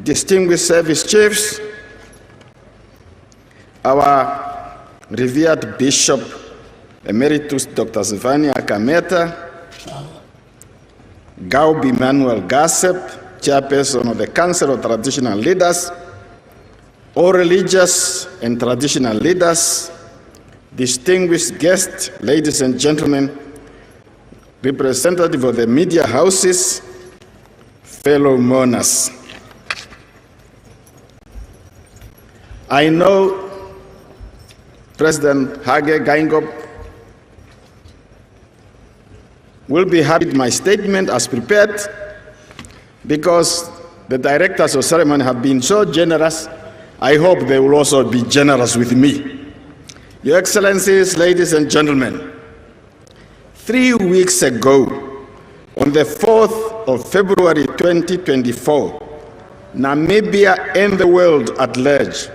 Distinguished Service Chiefs, our revered Bishop Emeritus Dr. Zivania Kameta, Gaubi Manuel Gassep, Chairperson of the Council of Traditional Leaders, all religious and traditional leaders, distinguished guests, ladies and gentlemen, representative of the media houses, fellow mourners. I know President Hage Geingob will be happy with my statement as prepared, because the directors of ceremony have been so generous. I hope they will also be generous with me. Your Excellencies, ladies and gentlemen, 3 weeks ago, on the 4th of February 2024, Namibia and the world at large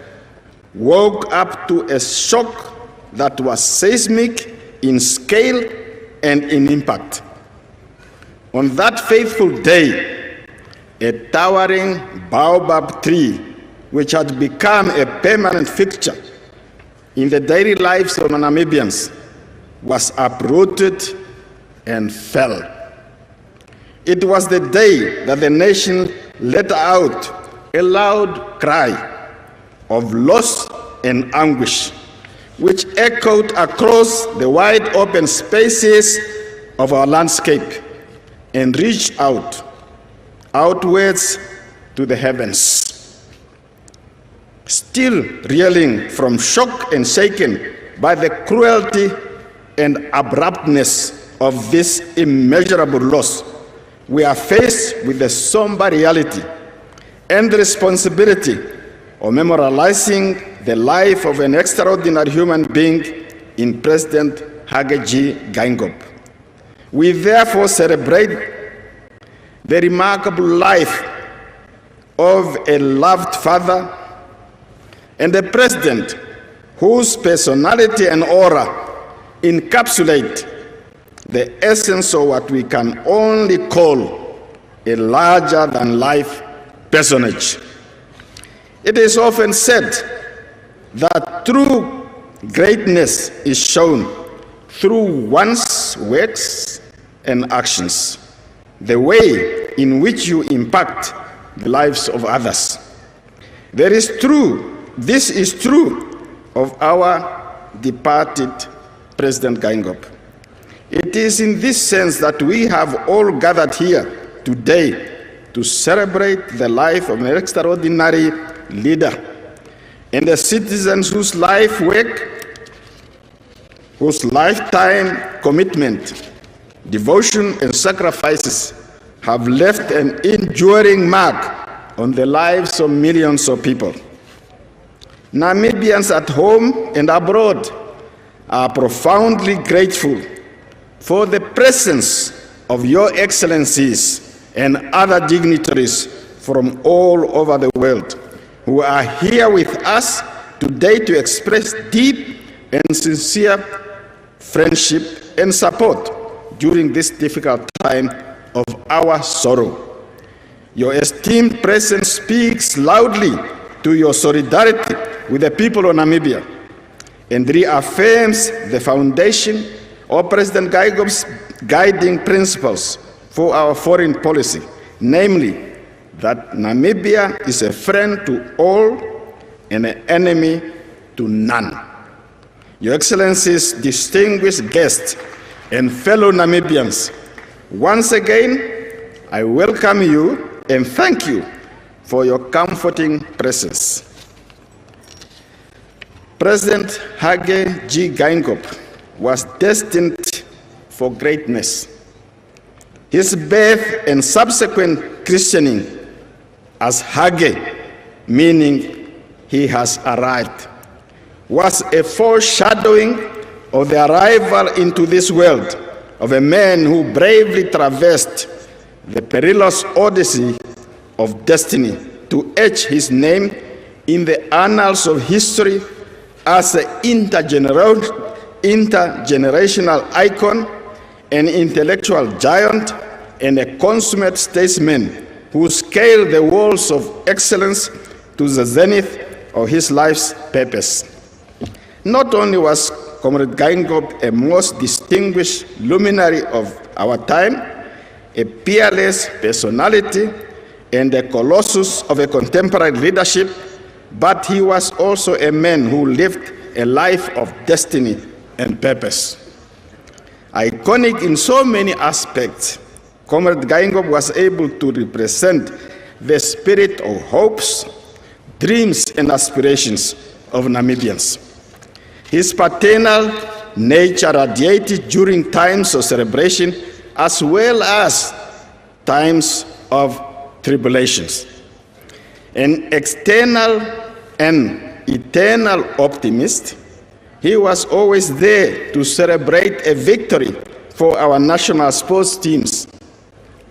woke up to a shock that was seismic in scale and in impact. On that fateful day, a towering baobab tree, which had become a permanent fixture in the daily lives of Namibians, was uprooted and fell. It was the day that the nation let out a loud cry of loss and anguish, which echoed across the wide open spaces of our landscape and reached outwards to the heavens. Still reeling from shock and shaken by the cruelty and abruptness of this immeasurable loss, we are faced with the somber reality and the responsibility of memorializing the life of an extraordinary human being in President Hage Geingob. We therefore celebrate the remarkable life of a loved father and a president whose personality and aura encapsulate the essence of what we can only call a larger-than-life personage. It is often said that true greatness is shown through one's works and actions, the way in which you impact the lives of others. This is true of our departed President Geingob. It is in this sense that we have all gathered here today to celebrate the life of an extraordinary leader and the citizens whose life work, whose lifetime commitment, devotion, and sacrifices have left an enduring mark on the lives of millions of people. Namibians at home and abroad are profoundly grateful for the presence of your excellencies and other dignitaries from all over the world who are here with us today to express deep and sincere friendship and support during this difficult time of our sorrow. Your esteemed presence speaks loudly to your solidarity with the people of Namibia and reaffirms the foundation of President Geingob's guiding principles for our foreign policy, namely that Namibia is a friend to all and an enemy to none. Your Excellencies, distinguished guests, and fellow Namibians, once again, I welcome you and thank you for your comforting presence. President Hage G. Geingob was destined for greatness. His birth and subsequent christening as Hage, meaning he has arrived, was a foreshadowing of the arrival into this world of a man who bravely traversed the perilous odyssey of destiny to etch his name in the annals of history as an intergenerational icon, an intellectual giant, and a consummate statesman who scaled the walls of excellence to the zenith of his life's purpose. Not only was Comrade Geingob a most distinguished luminary of our time, a peerless personality, and a colossus of a contemporary leadership, but he was also a man who lived a life of destiny and purpose. Iconic in so many aspects, Comrade Geingob was able to represent the spirit of hopes, dreams, and aspirations of Namibians. His paternal nature radiated during times of celebration as well as times of tribulations. An external and eternal optimist, he was always there to celebrate a victory for our national sports teams,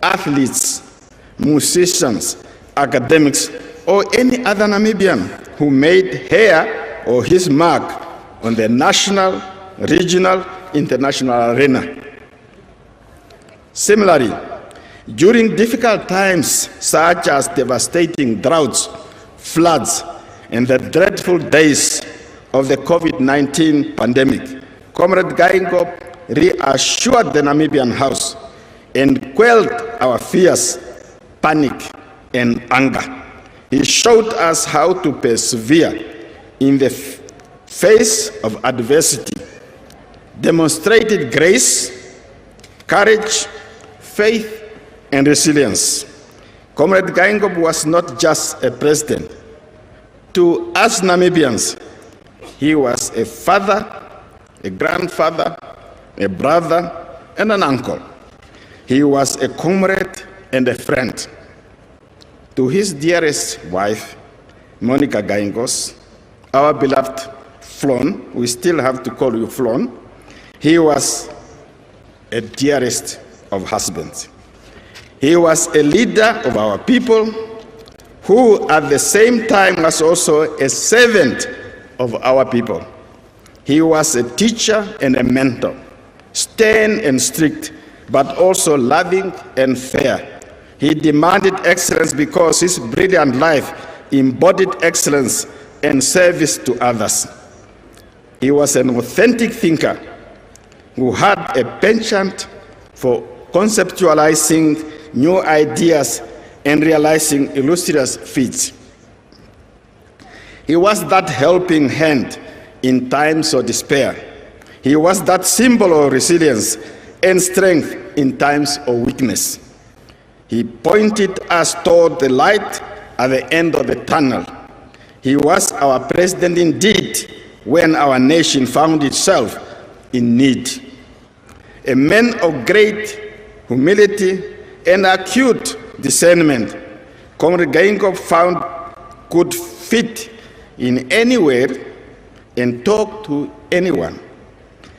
athletes, musicians, academics, or any other Namibian who made her or his mark on the national, regional, international arena. Similarly, during difficult times such as devastating droughts, floods, and the dreadful days of the COVID-19 pandemic, Comrade Geingob reassured the Namibian House and quelled our fears, panic, and anger. He showed us how to persevere in the face of adversity, demonstrated grace, courage, faith, and resilience. Comrade Geingob was not just a president. To us Namibians, he was a father, a grandfather, a brother, and an uncle. He was a comrade and a friend. To his dearest wife, Monica Geingob, our beloved Flon, we still have to call you Flon, he was a dearest of husbands. He was a leader of our people who at the same time was also a servant of our people. He was a teacher and a mentor, stern and strict, but also loving and fair. He demanded excellence because his brilliant life embodied excellence and service to others. He was an authentic thinker. who had a penchant for conceptualizing new ideas and realizing illustrious feats. He was that helping hand in times of despair. He was that symbol of resilience and strength in times of weakness. He pointed us toward the light at the end of the tunnel. He was our president indeed when our nation found itself in need. A man of great humility and acute discernment, Comrade Geingob found could fit in anywhere and talk to anyone.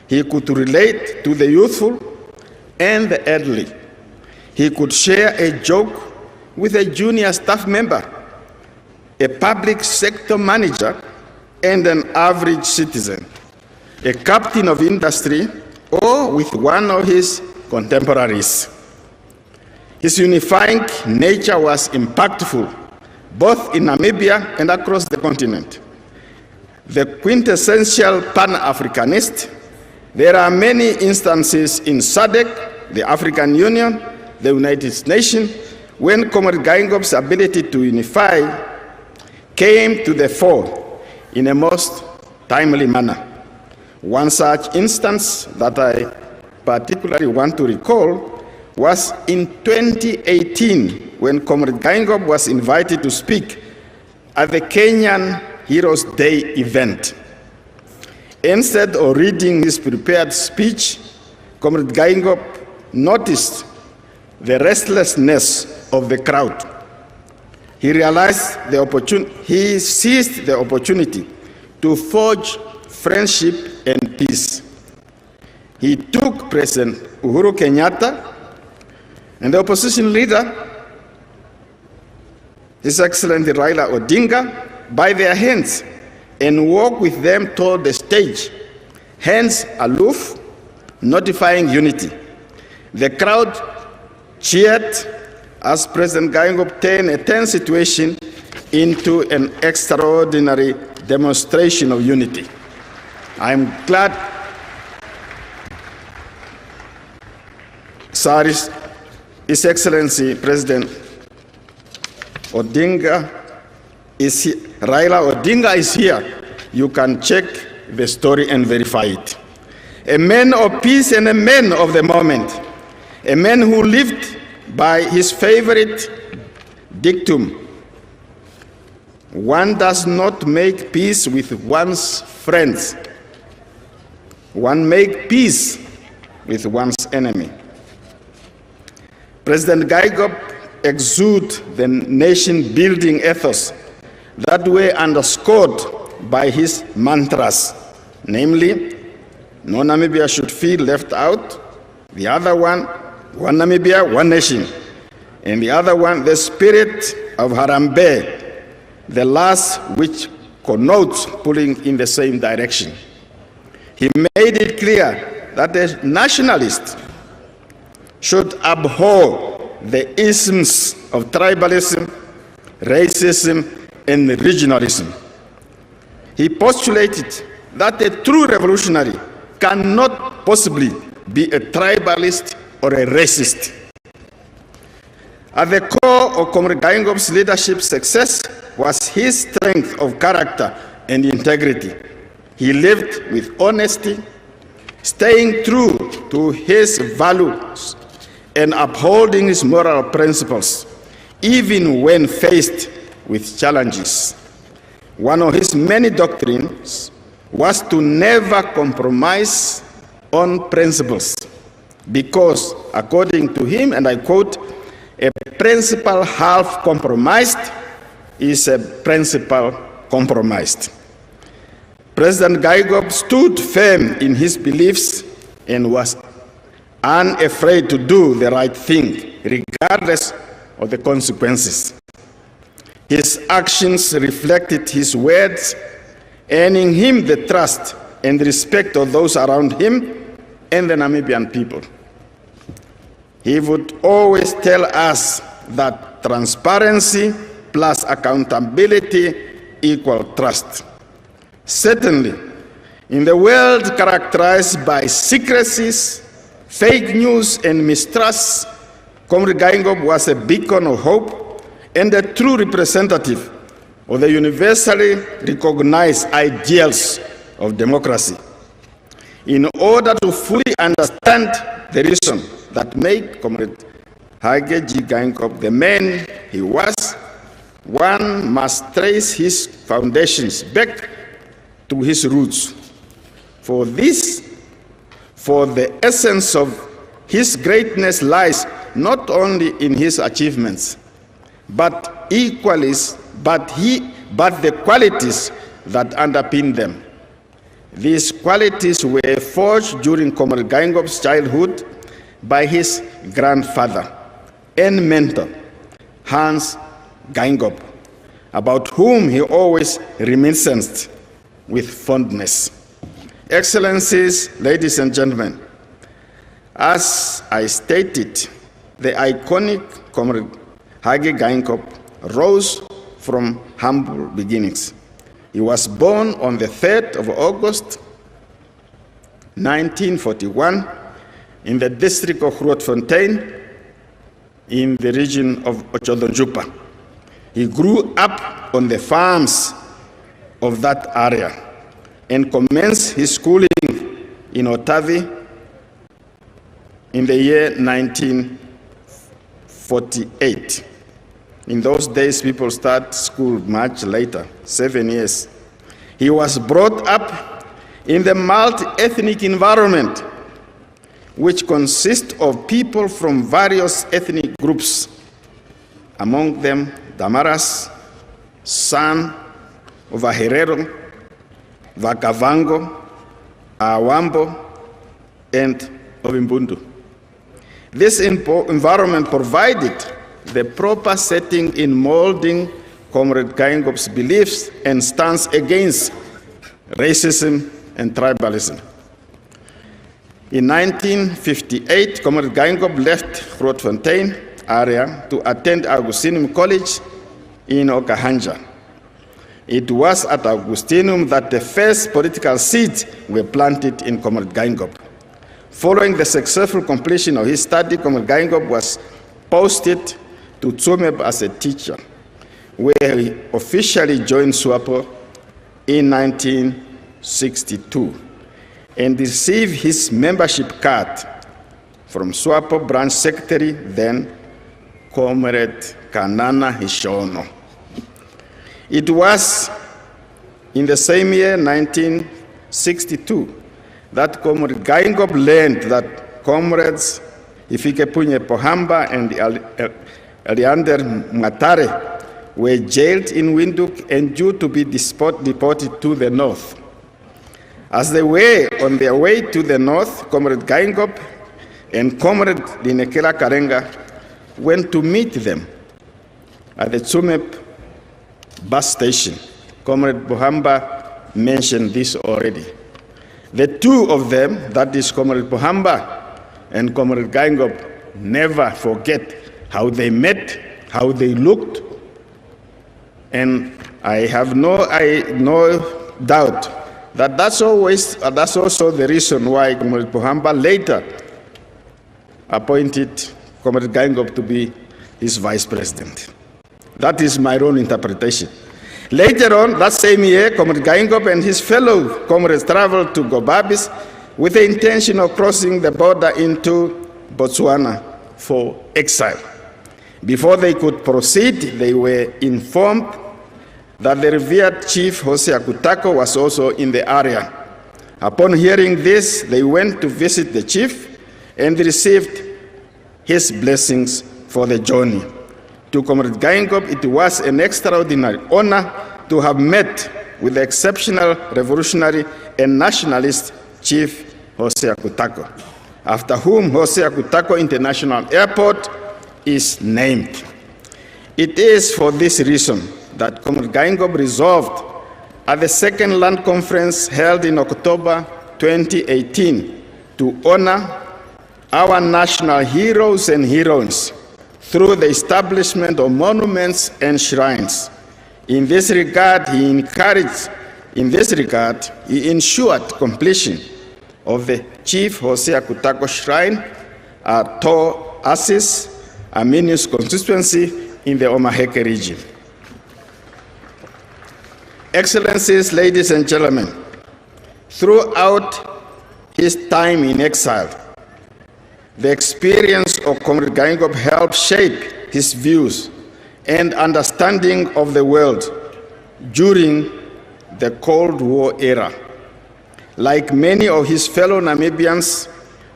He could relate to the youthful and the elderly. He could share a joke with a junior staff member, a public sector manager, and an average citizen, a captain of industry, or with one of his contemporaries. His unifying nature was impactful, both in Namibia and across the continent. The quintessential Pan-Africanist, there are many instances in SADC, the African Union, the United Nations, when Comrade Geingob's ability to unify came to the fore in a most timely manner. One such instance that I particularly want to recall was in 2018 when Comrade Geingob was invited to speak at the Kenyan Heroes Day event. Instead of reading his prepared speech, Comrade Geingob noticed the restlessness of the crowd. He seized the opportunity to forge friendship and peace. He took President Uhuru Kenyatta and the opposition leader, His Excellency Raila Odinga, by their hands and walked with them toward the stage, hands aloof, notifying unity. The crowd cheered as President Geingob turned a tense situation into an extraordinary demonstration of unity. I'm glad His Excellency President Odinga is here. Raila Odinga is here. You can check the story and verify it. A man of peace and a man of the moment. A man who lived by his favorite dictum: one does not make peace with one's friends. One makes peace with one's enemy. President Geingob exudes the nation-building ethos that were underscored by his mantras, namely, no Namibia should feel left out. The other one Namibia, one nation. And the other one, the spirit of Harambee, the last which connotes pulling in the same direction. He made it clear that a nationalist should abhor the isms of tribalism, racism, and regionalism. He postulated that a true revolutionary cannot possibly be a tribalist or a racist. At the core of Comrade Geingob's leadership success was his strength of character and integrity. He lived with honesty, staying true to his values and upholding his moral principles, even when faced with challenges. One of his many doctrines was to never compromise on principles, because, according to him, and I quote, a principle half compromised is a principle compromised. President Geingob stood firm in his beliefs and was unafraid to do the right thing, regardless of the consequences. His actions reflected his words, earning him the trust and respect of those around him and the Namibian people. He would always tell us that transparency plus accountability equal trust. Certainly, In the world characterized by secrecies, fake news, and mistrust, Comrade Geingob was a beacon of hope and a true representative of the universally recognized ideals of democracy. In order to fully understand the reason that made Comrade Hage G. Geingob the man he was, one must trace his foundations back to his roots. For the essence of his greatness lies not only in his achievements, but the qualities that underpin them. These qualities were forged during Comrade Geingob's childhood by his grandfather and mentor, Hans Geingob, about whom he always reminisced with fondness. Excellencies, ladies and gentlemen, as I stated, the iconic Comrade Hage Geingob rose from humble beginnings. He was born on the 3rd of August, 1941, in the district of Grootfontein, in the region of Ochodonjupa. He grew up on the farms of that area and commenced his schooling in Otavi in the year 1948. In those days, people start school much later, 7 years. He was brought up in the multi-ethnic environment, which consists of people from various ethnic groups, among them Damaras, San, Vaherero, Vakavango, Awambo, and Ovimbundu. This environment provided the proper setting in molding Comrade Geingob's beliefs and stance against racism and tribalism. In 1958, Comrade Geingob left Grootfontein area to attend Augustinum College in Okahanja. It was at Augustinum that the first political seeds were planted in Comrade Geingob. Following the successful completion of his study, Comrade Geingob was posted to Tsumeb as a teacher, where he officially joined SWAPO in 1962 and received his membership card from SWAPO branch secretary, then Comrade Kanana Hishono. It was in the same year, 1962, that Comrade Geingob learned that Comrades Ifikepunye Pohamba and Eliander Matare were jailed in Windhoek and due to be deported to the north. As they were on their way to the north, Comrade Geingob and Comrade Dinekela Karenga went to meet them at the Tsumeb bus station. Comrade Pohamba mentioned this already. The two of them, that is Comrade Pohamba and Comrade Geingob, never forget how they met, how they looked, and I have no doubt that that's also the reason why Comrade Pohamba later appointed Comrade Geingob to be his vice president. That is my own interpretation. Later on, that same year, Comrade Geingob and his fellow comrades traveled to Gobabis with the intention of crossing the border into Botswana for exile. Before they could proceed, they were informed that the revered chief Jose Akutako was also in the area. Upon hearing this, they went to visit the chief and received his blessings for the journey. To Comrade Geingob, it was an extraordinary honor to have met with the exceptional revolutionary and nationalist chief Jose Akutako, after whom Jose Akutako International Airport is named. It is for this reason that Comrade Geingob resolved at the second land conference held in October 2018 to honor our national heroes and heroines through the establishment of monuments and shrines. In this regard, he encouraged In this regard, he ensured completion of the Chief Hosea Kutako Shrine at Tor Asis, Arminius constituency in the Omaheke region. Excellencies, ladies and gentlemen, throughout his time in exile, the experience of Comrade Geingob helped shape his views and understanding of the world during the Cold War era. Like many of his fellow Namibians,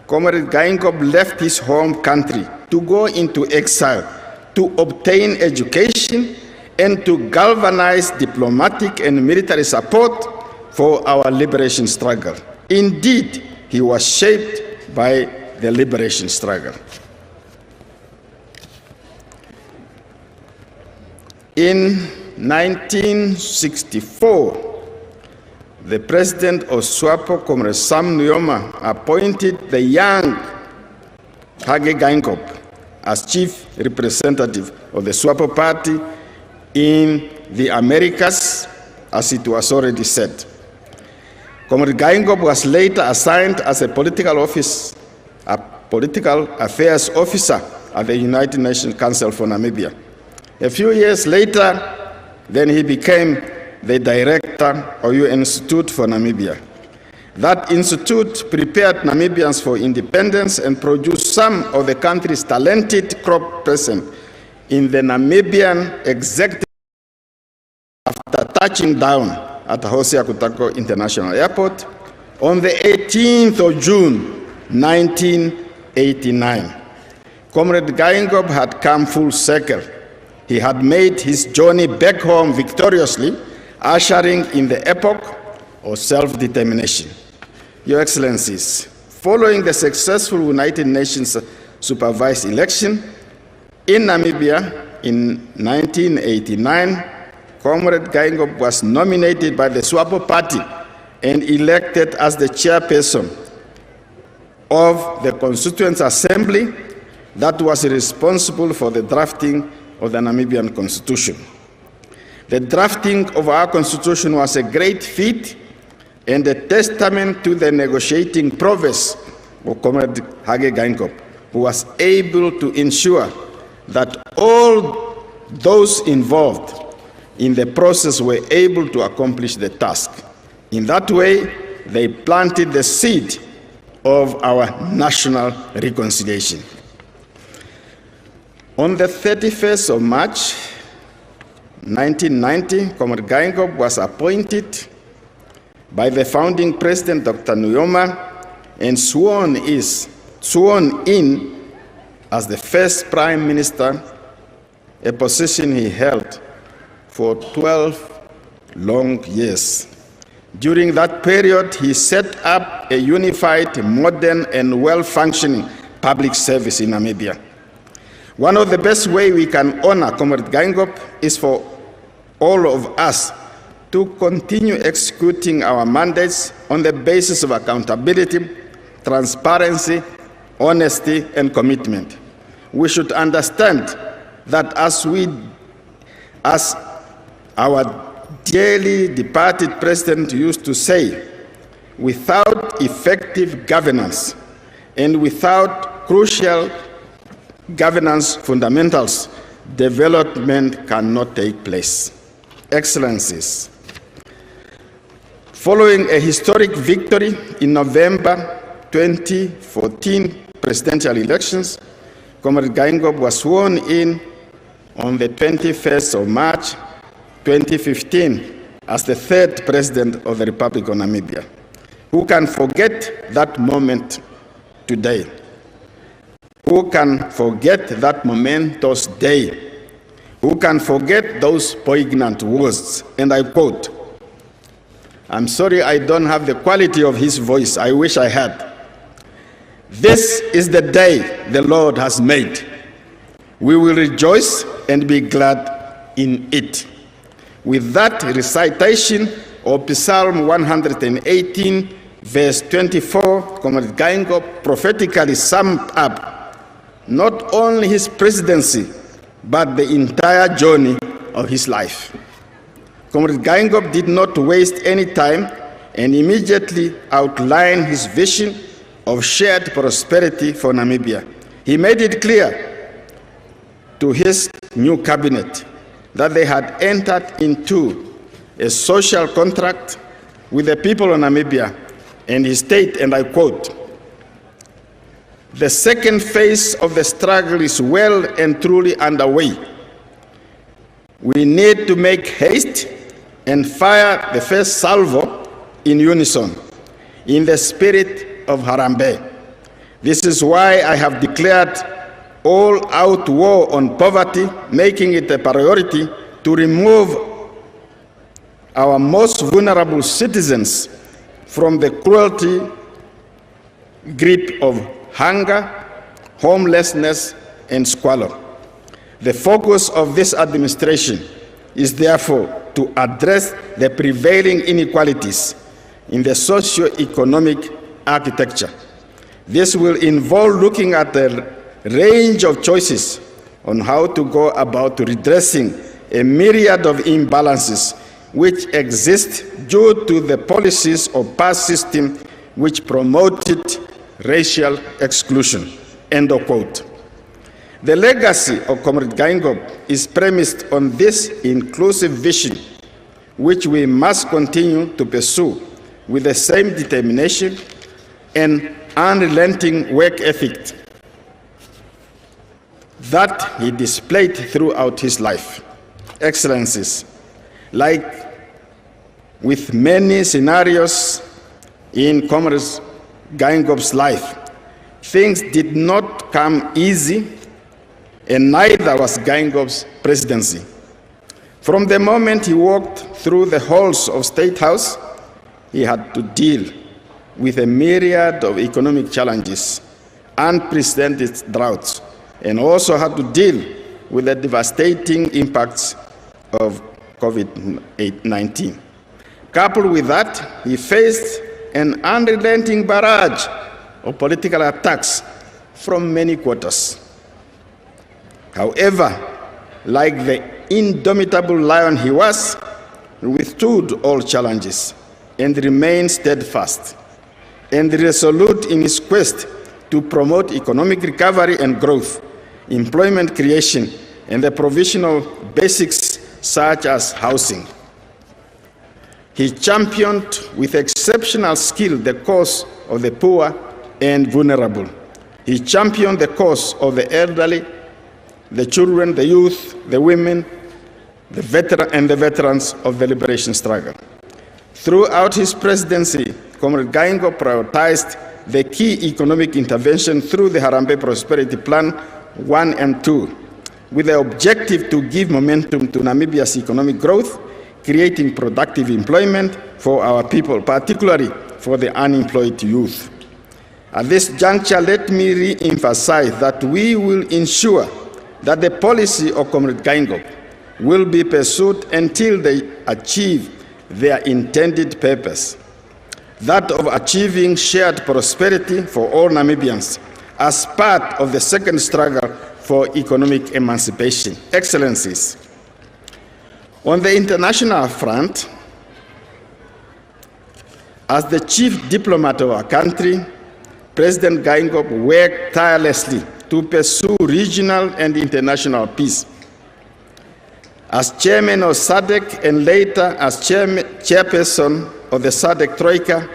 Comrade Geingob left his home country to go into exile to obtain education and to galvanize diplomatic and military support for our liberation struggle. Indeed, he was shaped by the liberation struggle. In 1964, the president of SWAPO, Comrade Sam Nujoma, appointed the young Hage Geingob as chief representative of the SWAPO party in the Americas, as it was already said. Comrade Geingob was later assigned as a political affairs officer at the United Nations Council for Namibia. A few years later, then he became the director of UN Institute for Namibia. That institute prepared Namibians for independence and produced some of the country's talented crop present in the Namibian executive after touching down at Hosea Kutako International Airport on the 18th of June, 1989. Comrade Geingob had come full circle. He had made his journey back home victoriously, ushering in the epoch of self-determination. Your Excellencies, following the successful United Nations supervised election in Namibia in 1989, Comrade Geingob was nominated by the SWAPO party and elected as the chairperson of the Constituent Assembly that was responsible for the drafting of the Namibian Constitution. The drafting of our Constitution was a great feat and a testament to the negotiating prowess of Comrade Hage Geingob, who was able to ensure that all those involved in the process were able to accomplish the task. In that way, they planted the seed of our national reconciliation. On the 31st of March, 1990, Comrade Geingob was appointed by the founding president, Dr. Nujoma, and sworn in as the first prime minister, a position he held for 12 long years. During that period, he set up a unified, modern, and well-functioning public service in Namibia. One of the best ways we can honor Comrade Geingob is for all of us to continue executing our mandates on the basis of accountability, transparency, honesty, and commitment. We should understand that as our dearly departed president used to say, without effective governance and without crucial governance fundamentals, development cannot take place. Excellencies, following a historic victory in November 2014 presidential elections, Comrade Geingob was sworn in on the 21st of March 2015 as the third president of the Republic of Namibia. Who can forget that moment today? Who can forget that momentous day? Who can forget those poignant words? And I quote, I'm sorry I don't have the quality of his voice. I wish I had. This is the day the Lord has made. We will rejoice and be glad in it. With that recitation of Psalm 118, verse 24, Comrade Geingob prophetically summed up not only his presidency, but the entire journey of his life. Comrade Geingob did not waste any time and immediately outlined his vision of shared prosperity for Namibia. He made it clear to his new cabinet that they had entered into a social contract with the people of Namibia, and he stated, and I quote, "The second phase of the struggle is well and truly underway. We need to make haste and fire the first salvo in unison, in the spirit of Harambee. This is why I have declared all-out war on poverty, making it a priority to remove our most vulnerable citizens from the cruelty grip of hunger, homelessness, and squalor. The focus of this administration is therefore to address the prevailing inequalities in the socio-economic architecture. This will involve looking at a range of choices on how to go about redressing a myriad of imbalances which exist due to the policies of past systems which promoted racial exclusion." End of quote. The legacy of Comrade Geingob is premised on this inclusive vision, which we must continue to pursue with the same determination and unrelenting work ethic that he displayed throughout his life. Excellencies, like with many scenarios in Comrade Geingob's life, things did not come easy, and neither was Geingob's presidency. From the moment he walked through the halls of State House, he had to deal with a myriad of economic challenges, unprecedented droughts, and also had to deal with the devastating impacts of COVID-19. Coupled with that, he faced an unrelenting barrage of political attacks from many quarters. However, like the indomitable lion he was, he withstood all challenges and remained steadfast and resolute in his quest to promote economic recovery and growth, employment creation, and the provision of basics such as housing. He championed with exceptional skill the cause of the poor and vulnerable. He championed the cause of the elderly, the children, the youth, the women, the veterans of the liberation struggle. Throughout his presidency, Comrade Geingob prioritized the key economic intervention through the Harambee Prosperity Plan 1 and 2, with the objective to give momentum to Namibia's economic growth, creating productive employment for our people, particularly for the unemployed youth. At this juncture, let me re-emphasize that we will ensure that the policy of Comrade Geingob will be pursued until they achieve their intended purpose, that of achieving shared prosperity for all Namibians as part of the second struggle for economic emancipation. Excellencies, on the international front, as the chief diplomat of our country, President Geingob worked tirelessly to pursue regional and international peace. As chairman of SADC and later as chairperson of the SADC Troika,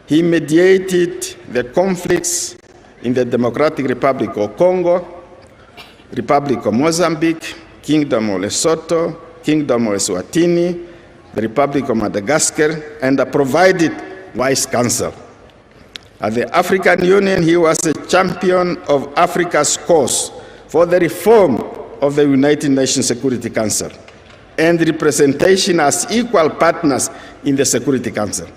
he mediated the conflicts in the Democratic Republic of Congo, Republic of Mozambique, Kingdom of Lesotho, Kingdom of Eswatini, the Republic of Madagascar, and provided wise counsel. At the African Union, he was a champion of Africa's cause for the reform of the United Nations Security Council and representation as equal partners in the Security Council.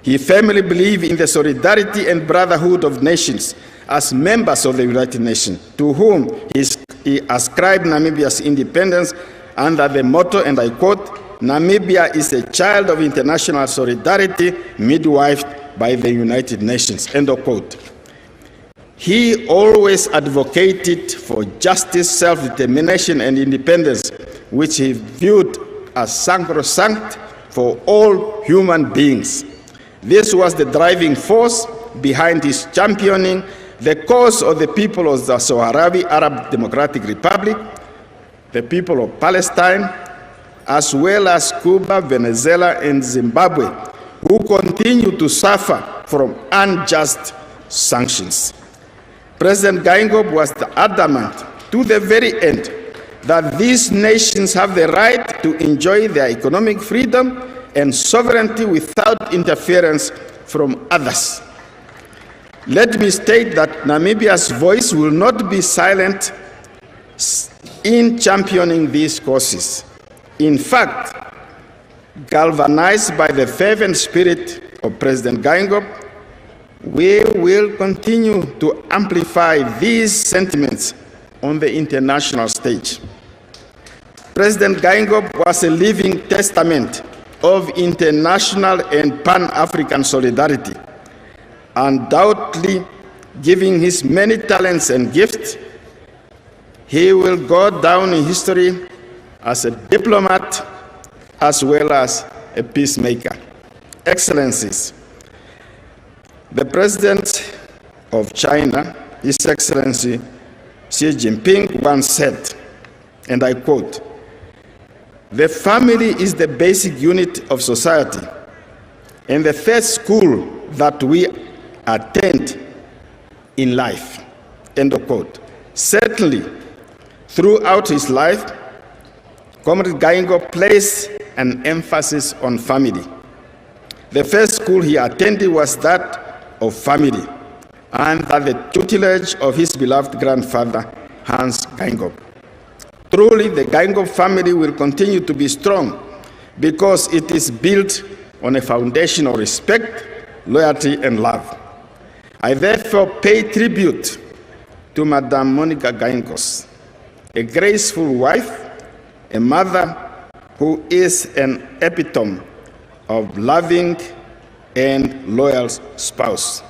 He firmly believed in the solidarity and brotherhood of nations as members of the United Nations, to whom he ascribed Namibia's independence under the motto, and I quote, "Namibia is a child of international solidarity, midwifed by the United Nations," end of quote. He always advocated for justice, self-determination, and independence, which he viewed as sacrosanct for all human beings. This was the driving force behind his championing the cause of the people of the Sahrawi Arab Democratic Republic, the people of Palestine, as well as Cuba, Venezuela, and Zimbabwe, who continue to suffer from unjust sanctions. President Geingob was adamant to the very end that these nations have the right to enjoy their economic freedom and sovereignty without interference from others. Let me state that Namibia's voice will not be silent in championing these causes. In fact, galvanized by the fervent spirit of President Geingob, we will continue to amplify these sentiments on the international stage. President Geingob was a living testament of international and Pan-African solidarity, undoubtedly giving his many talents and gifts. He will go down in history as a diplomat as well as a peacemaker. Excellencies, the President of China, His Excellency Xi Jinping, once said, and I quote, "The family is the basic unit of society and the first school that we attend in life," end of quote. Certainly, throughout his life, Comrade Geingob placed an emphasis on family. The first school he attended was that of family, under the tutelage of his beloved grandfather, Hans Geingob. Truly, the Geingob family will continue to be strong because it is built on a foundation of respect, loyalty, and love. I therefore pay tribute to Madame Monica Geingob, a graceful wife, a mother who is an epitome of loving and loyal spouse,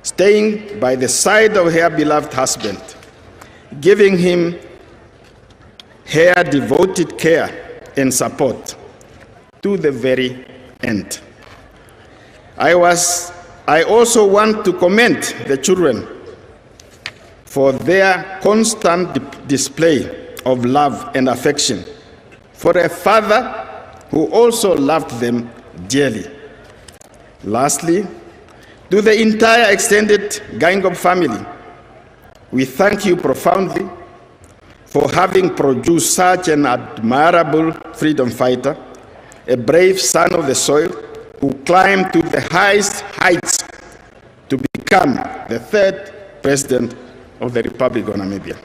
staying by the side of her beloved husband, giving him her devoted care and support to the very end. I also want to commend the children for their constant display of love and affection for a father who also loved them dearly. Lastly, to the entire extended Geingob family, we thank you profoundly for having produced such an admirable freedom fighter, a brave son of the soil who climbed to the highest heights to become the third president of the Republic of Namibia.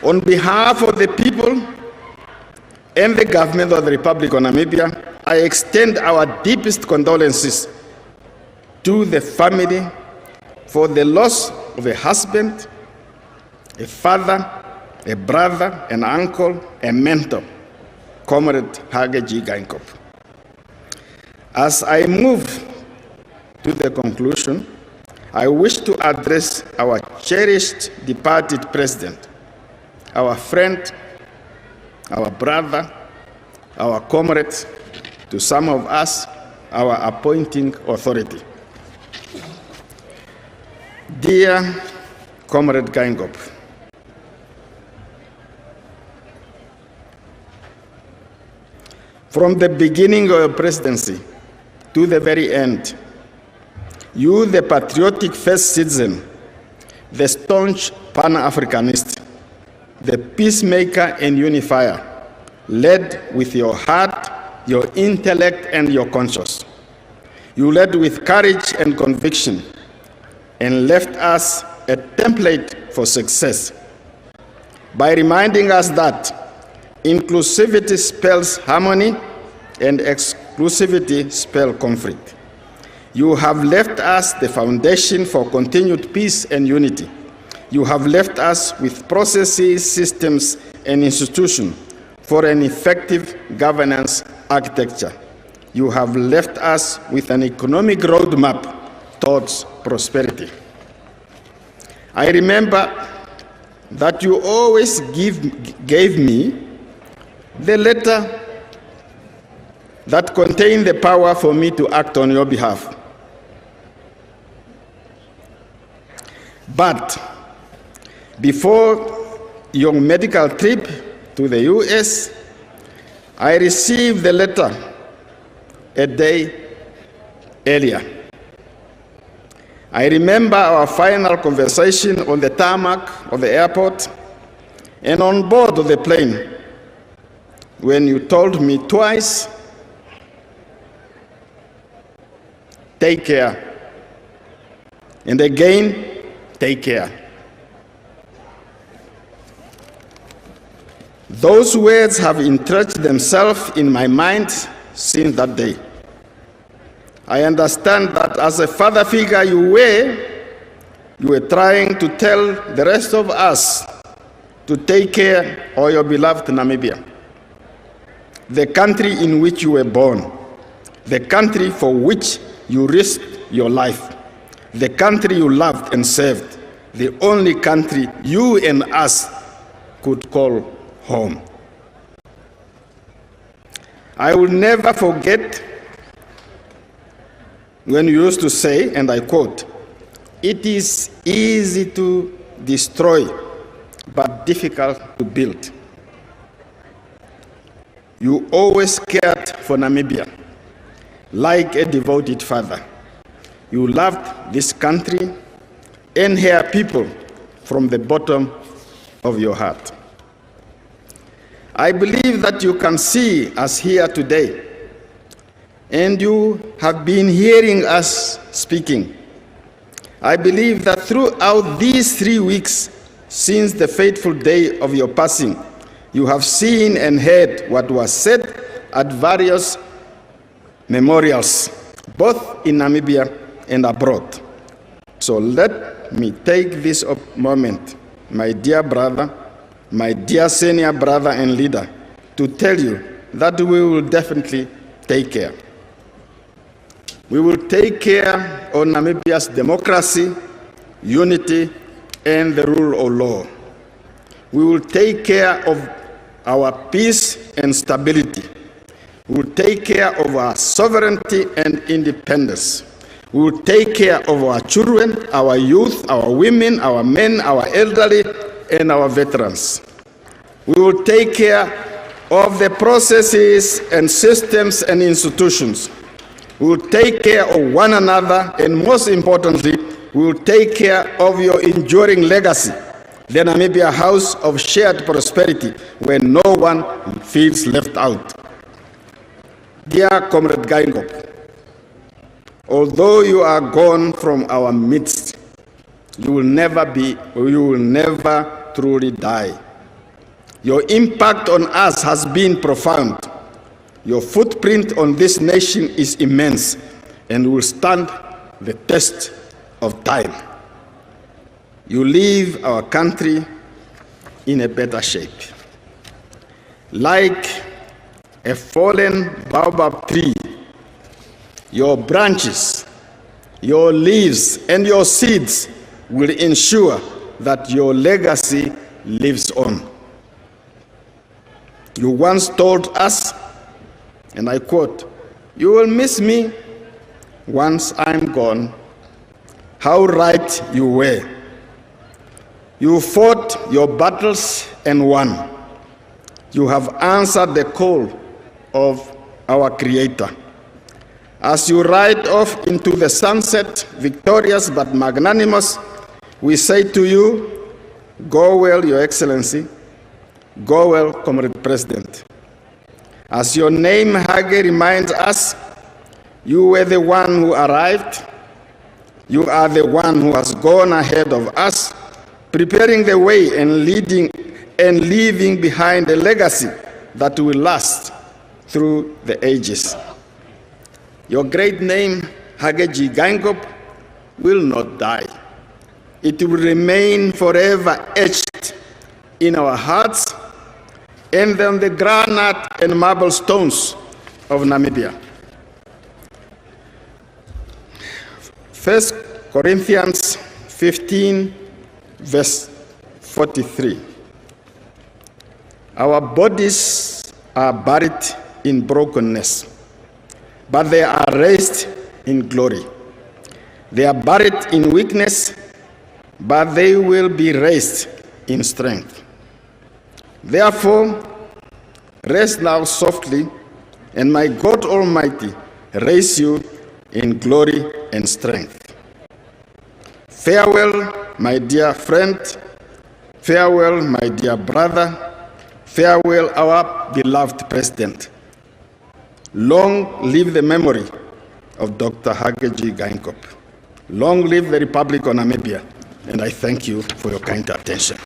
On behalf of the people and the government of the Republic of Namibia, I extend our deepest condolences to the family for the loss of a husband, a father, a brother, an uncle, a mentor, Comrade Hage Geingob. As I move to the conclusion, I wish to address our cherished departed president, our friend, our brother, our comrade, to some of us, our appointing authority. Dear Comrade Geingob, from the beginning of your presidency to the very end, you, the patriotic first citizen, the staunch Pan-Africanist, the peacemaker and unifier, led with your heart, your intellect, and your conscience. You led with courage and conviction and left us a template for success by reminding us that inclusivity spells harmony and exclusivity spells conflict. You have left us the foundation for continued peace and unity. You have left us with processes, systems, and institutions for an effective governance architecture. You have left us with an economic roadmap towards prosperity. I remember that you always gave me the letter that contained the power for me to act on your behalf. But before your medical trip to the US, I received the letter a day earlier. I remember our final conversation on the tarmac of the airport and on board of the plane when you told me twice, take care, and again, take care. Those words have entrenched themselves in my mind since that day. I understand that as a father figure you were trying to tell the rest of us to take care of your beloved Namibia, the country in which you were born, the country for which you risked your life, the country you loved and served, the only country you and us could call home. I will never forget when you used to say, and I quote, "It is easy to destroy, but difficult to build." You always cared for Namibia like a devoted father. You loved this country and her people from the bottom of your heart. I believe that you can see us here today, and you have been hearing us speaking. I believe that throughout these 3 weeks since the fateful day of your passing, you have seen and heard what was said at various memorials, both in Namibia and abroad. So let me take this moment, my dear brother, my dear senior brother and leader, to tell you that we will definitely take care. We will take care of Namibia's democracy, unity, and the rule of law. We will take care of our peace and stability. We will take care of our sovereignty and independence. We will take care of our children, our youth, our women, our men, our elderly, and our veterans. We will take care of the processes and systems and institutions. We will take care of one another, and most importantly, we will take care of your enduring legacy, the Namibia House of Shared Prosperity, where no one feels left out. Dear Comrade Geingob, although you are gone from our midst, you will never truly die. Your impact on us has been profound. Your footprint on this nation is immense and will stand the test of time. You leave our country in a better shape. Like a fallen baobab tree, your branches, your leaves, and your seeds will ensure that your legacy lives on. You once told us, and I quote, "You will miss me once I'm gone." How right you were. You fought your battles and won. You have answered the call of our Creator. As you ride off into the sunset, victorious but magnanimous, we say to you, go well, Your Excellency. Go well, Comrade President. As your name, Hage, reminds us, you were the one who arrived. You are the one who has gone ahead of us, preparing the way and leading and leaving behind a legacy that will last through the ages. Your great name, Hage Geingob, will not die. It will remain forever etched in our hearts and on the granite and marble stones of Namibia. 1 Corinthians 15, verse 43. Our bodies are buried in brokenness, but they are raised in glory. They are buried in weakness, but they will be raised in strength. Therefore, rest now softly, and my God Almighty raise you in glory and strength. Farewell, my dear friend. Farewell, my dear brother. Farewell, our beloved President. Long live the memory of Dr. Hage Geingob. Long live the Republic of Namibia. And I thank you for your kind attention.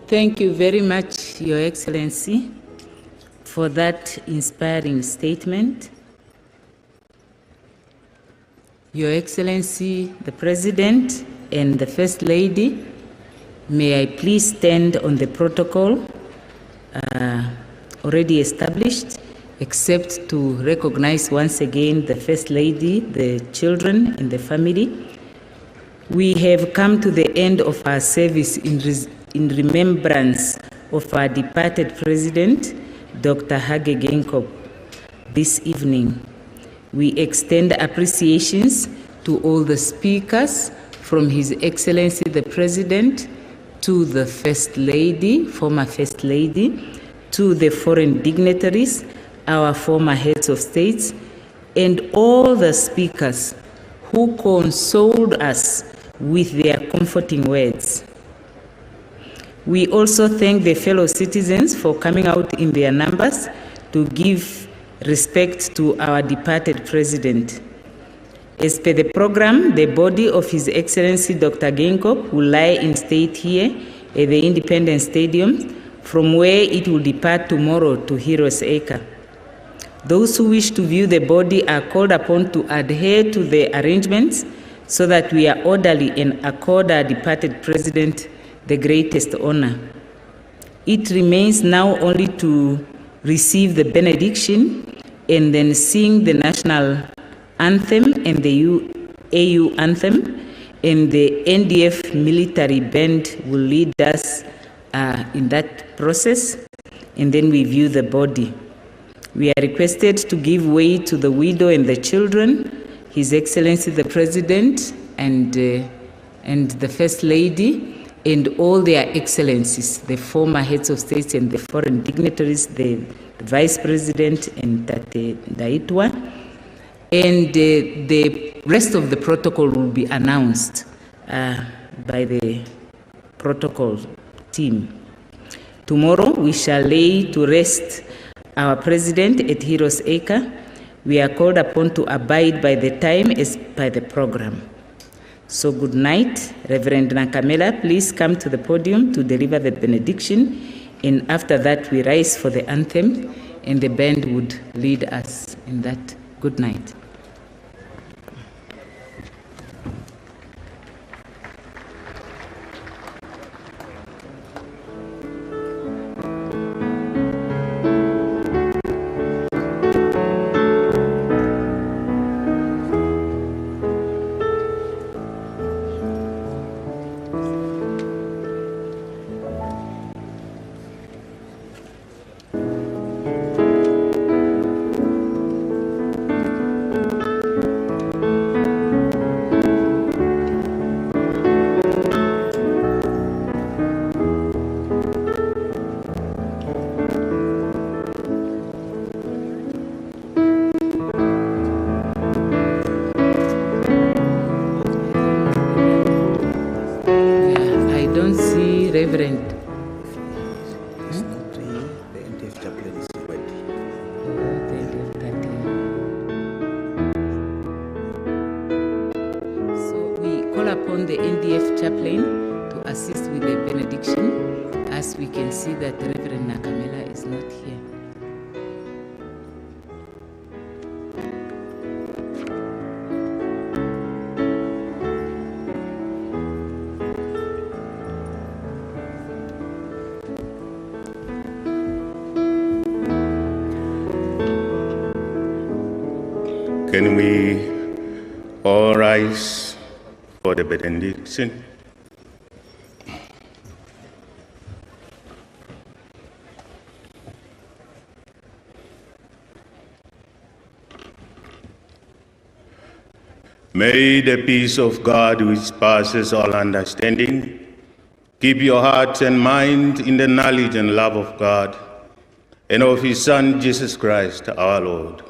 Thank you very much, Your Excellency, for that inspiring statement. Your Excellency, the President and the First Lady, may I please stand on the protocol already established, except to recognize once again the First Lady, the children, and the family. We have come to the end of our service in remembrance of our departed President, Dr. Hage Geingob, this evening. We extend appreciations to all the speakers, from His Excellency the President to the First Lady, former First Lady, to the foreign dignitaries, our former heads of states, and all the speakers who consoled us with their comforting words. We also thank the fellow citizens for coming out in their numbers to give respect to our departed President. As per the program, the body of His Excellency Dr. Geingob will lie in state here at the Independence Stadium, from where it will depart tomorrow to Heroes Acre. Those who wish to view the body are called upon to adhere to the arrangements so that we are orderly and accord our departed President the greatest honor. It remains now only to receive the benediction and then sing the national anthem and the AU anthem, and the NDF military band will lead us in that process, and then we view the body. We are requested to give way to the widow and the children, His Excellency the President and the First Lady, and all their excellencies, the former heads of states and the foreign dignitaries, the Vice President and Tate Ndaitwa, and the rest of the protocol will be announced by the protocol team. Tomorrow we shall lay to rest our President at Heroes Acre. We are called upon to abide by the time as by the program. So good night. Reverend Nakamela, please come to the podium to deliver the benediction, and after that we rise for the anthem, and the band would lead us in that. Good night. on the NDF chaplain to assist with the benediction, as we can see that Reverend Nakamela is not here. Can we all rise for the benediction? May the peace of God, which passes all understanding, keep your hearts and mind in the knowledge and love of God and of His Son, Jesus Christ, our Lord.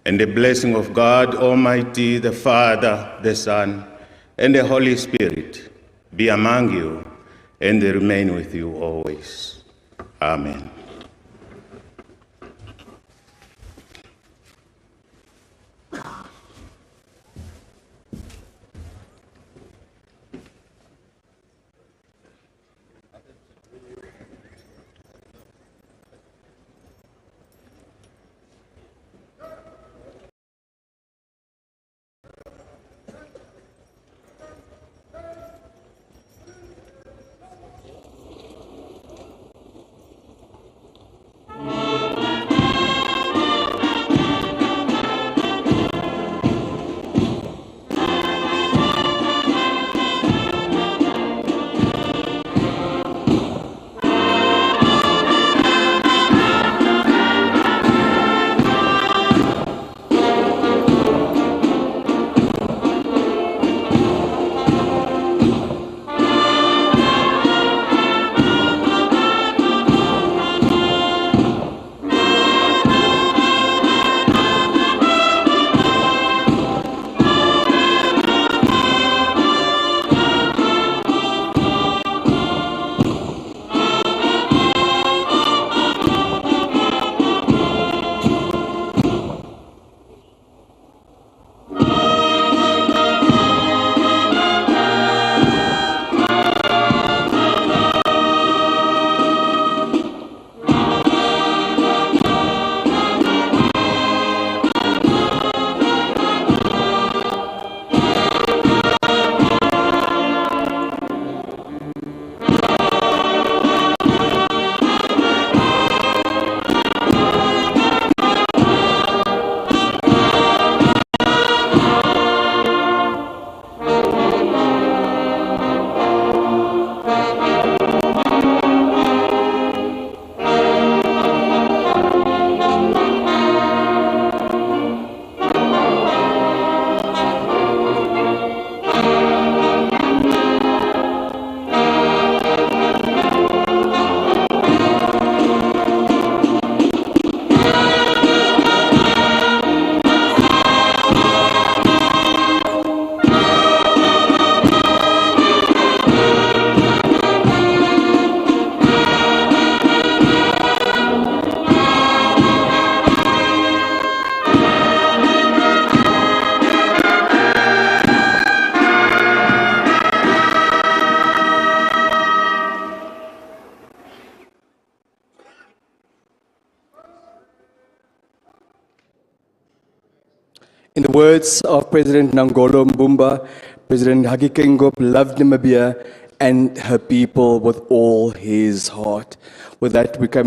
And the blessing of God Almighty, the Father, the Son, and the Holy Spirit be among you and remain with you always. Amen. In the words of President Nangolo Mbumba, President Hage Geingob loved Namibia and her people with all his heart. With that, we come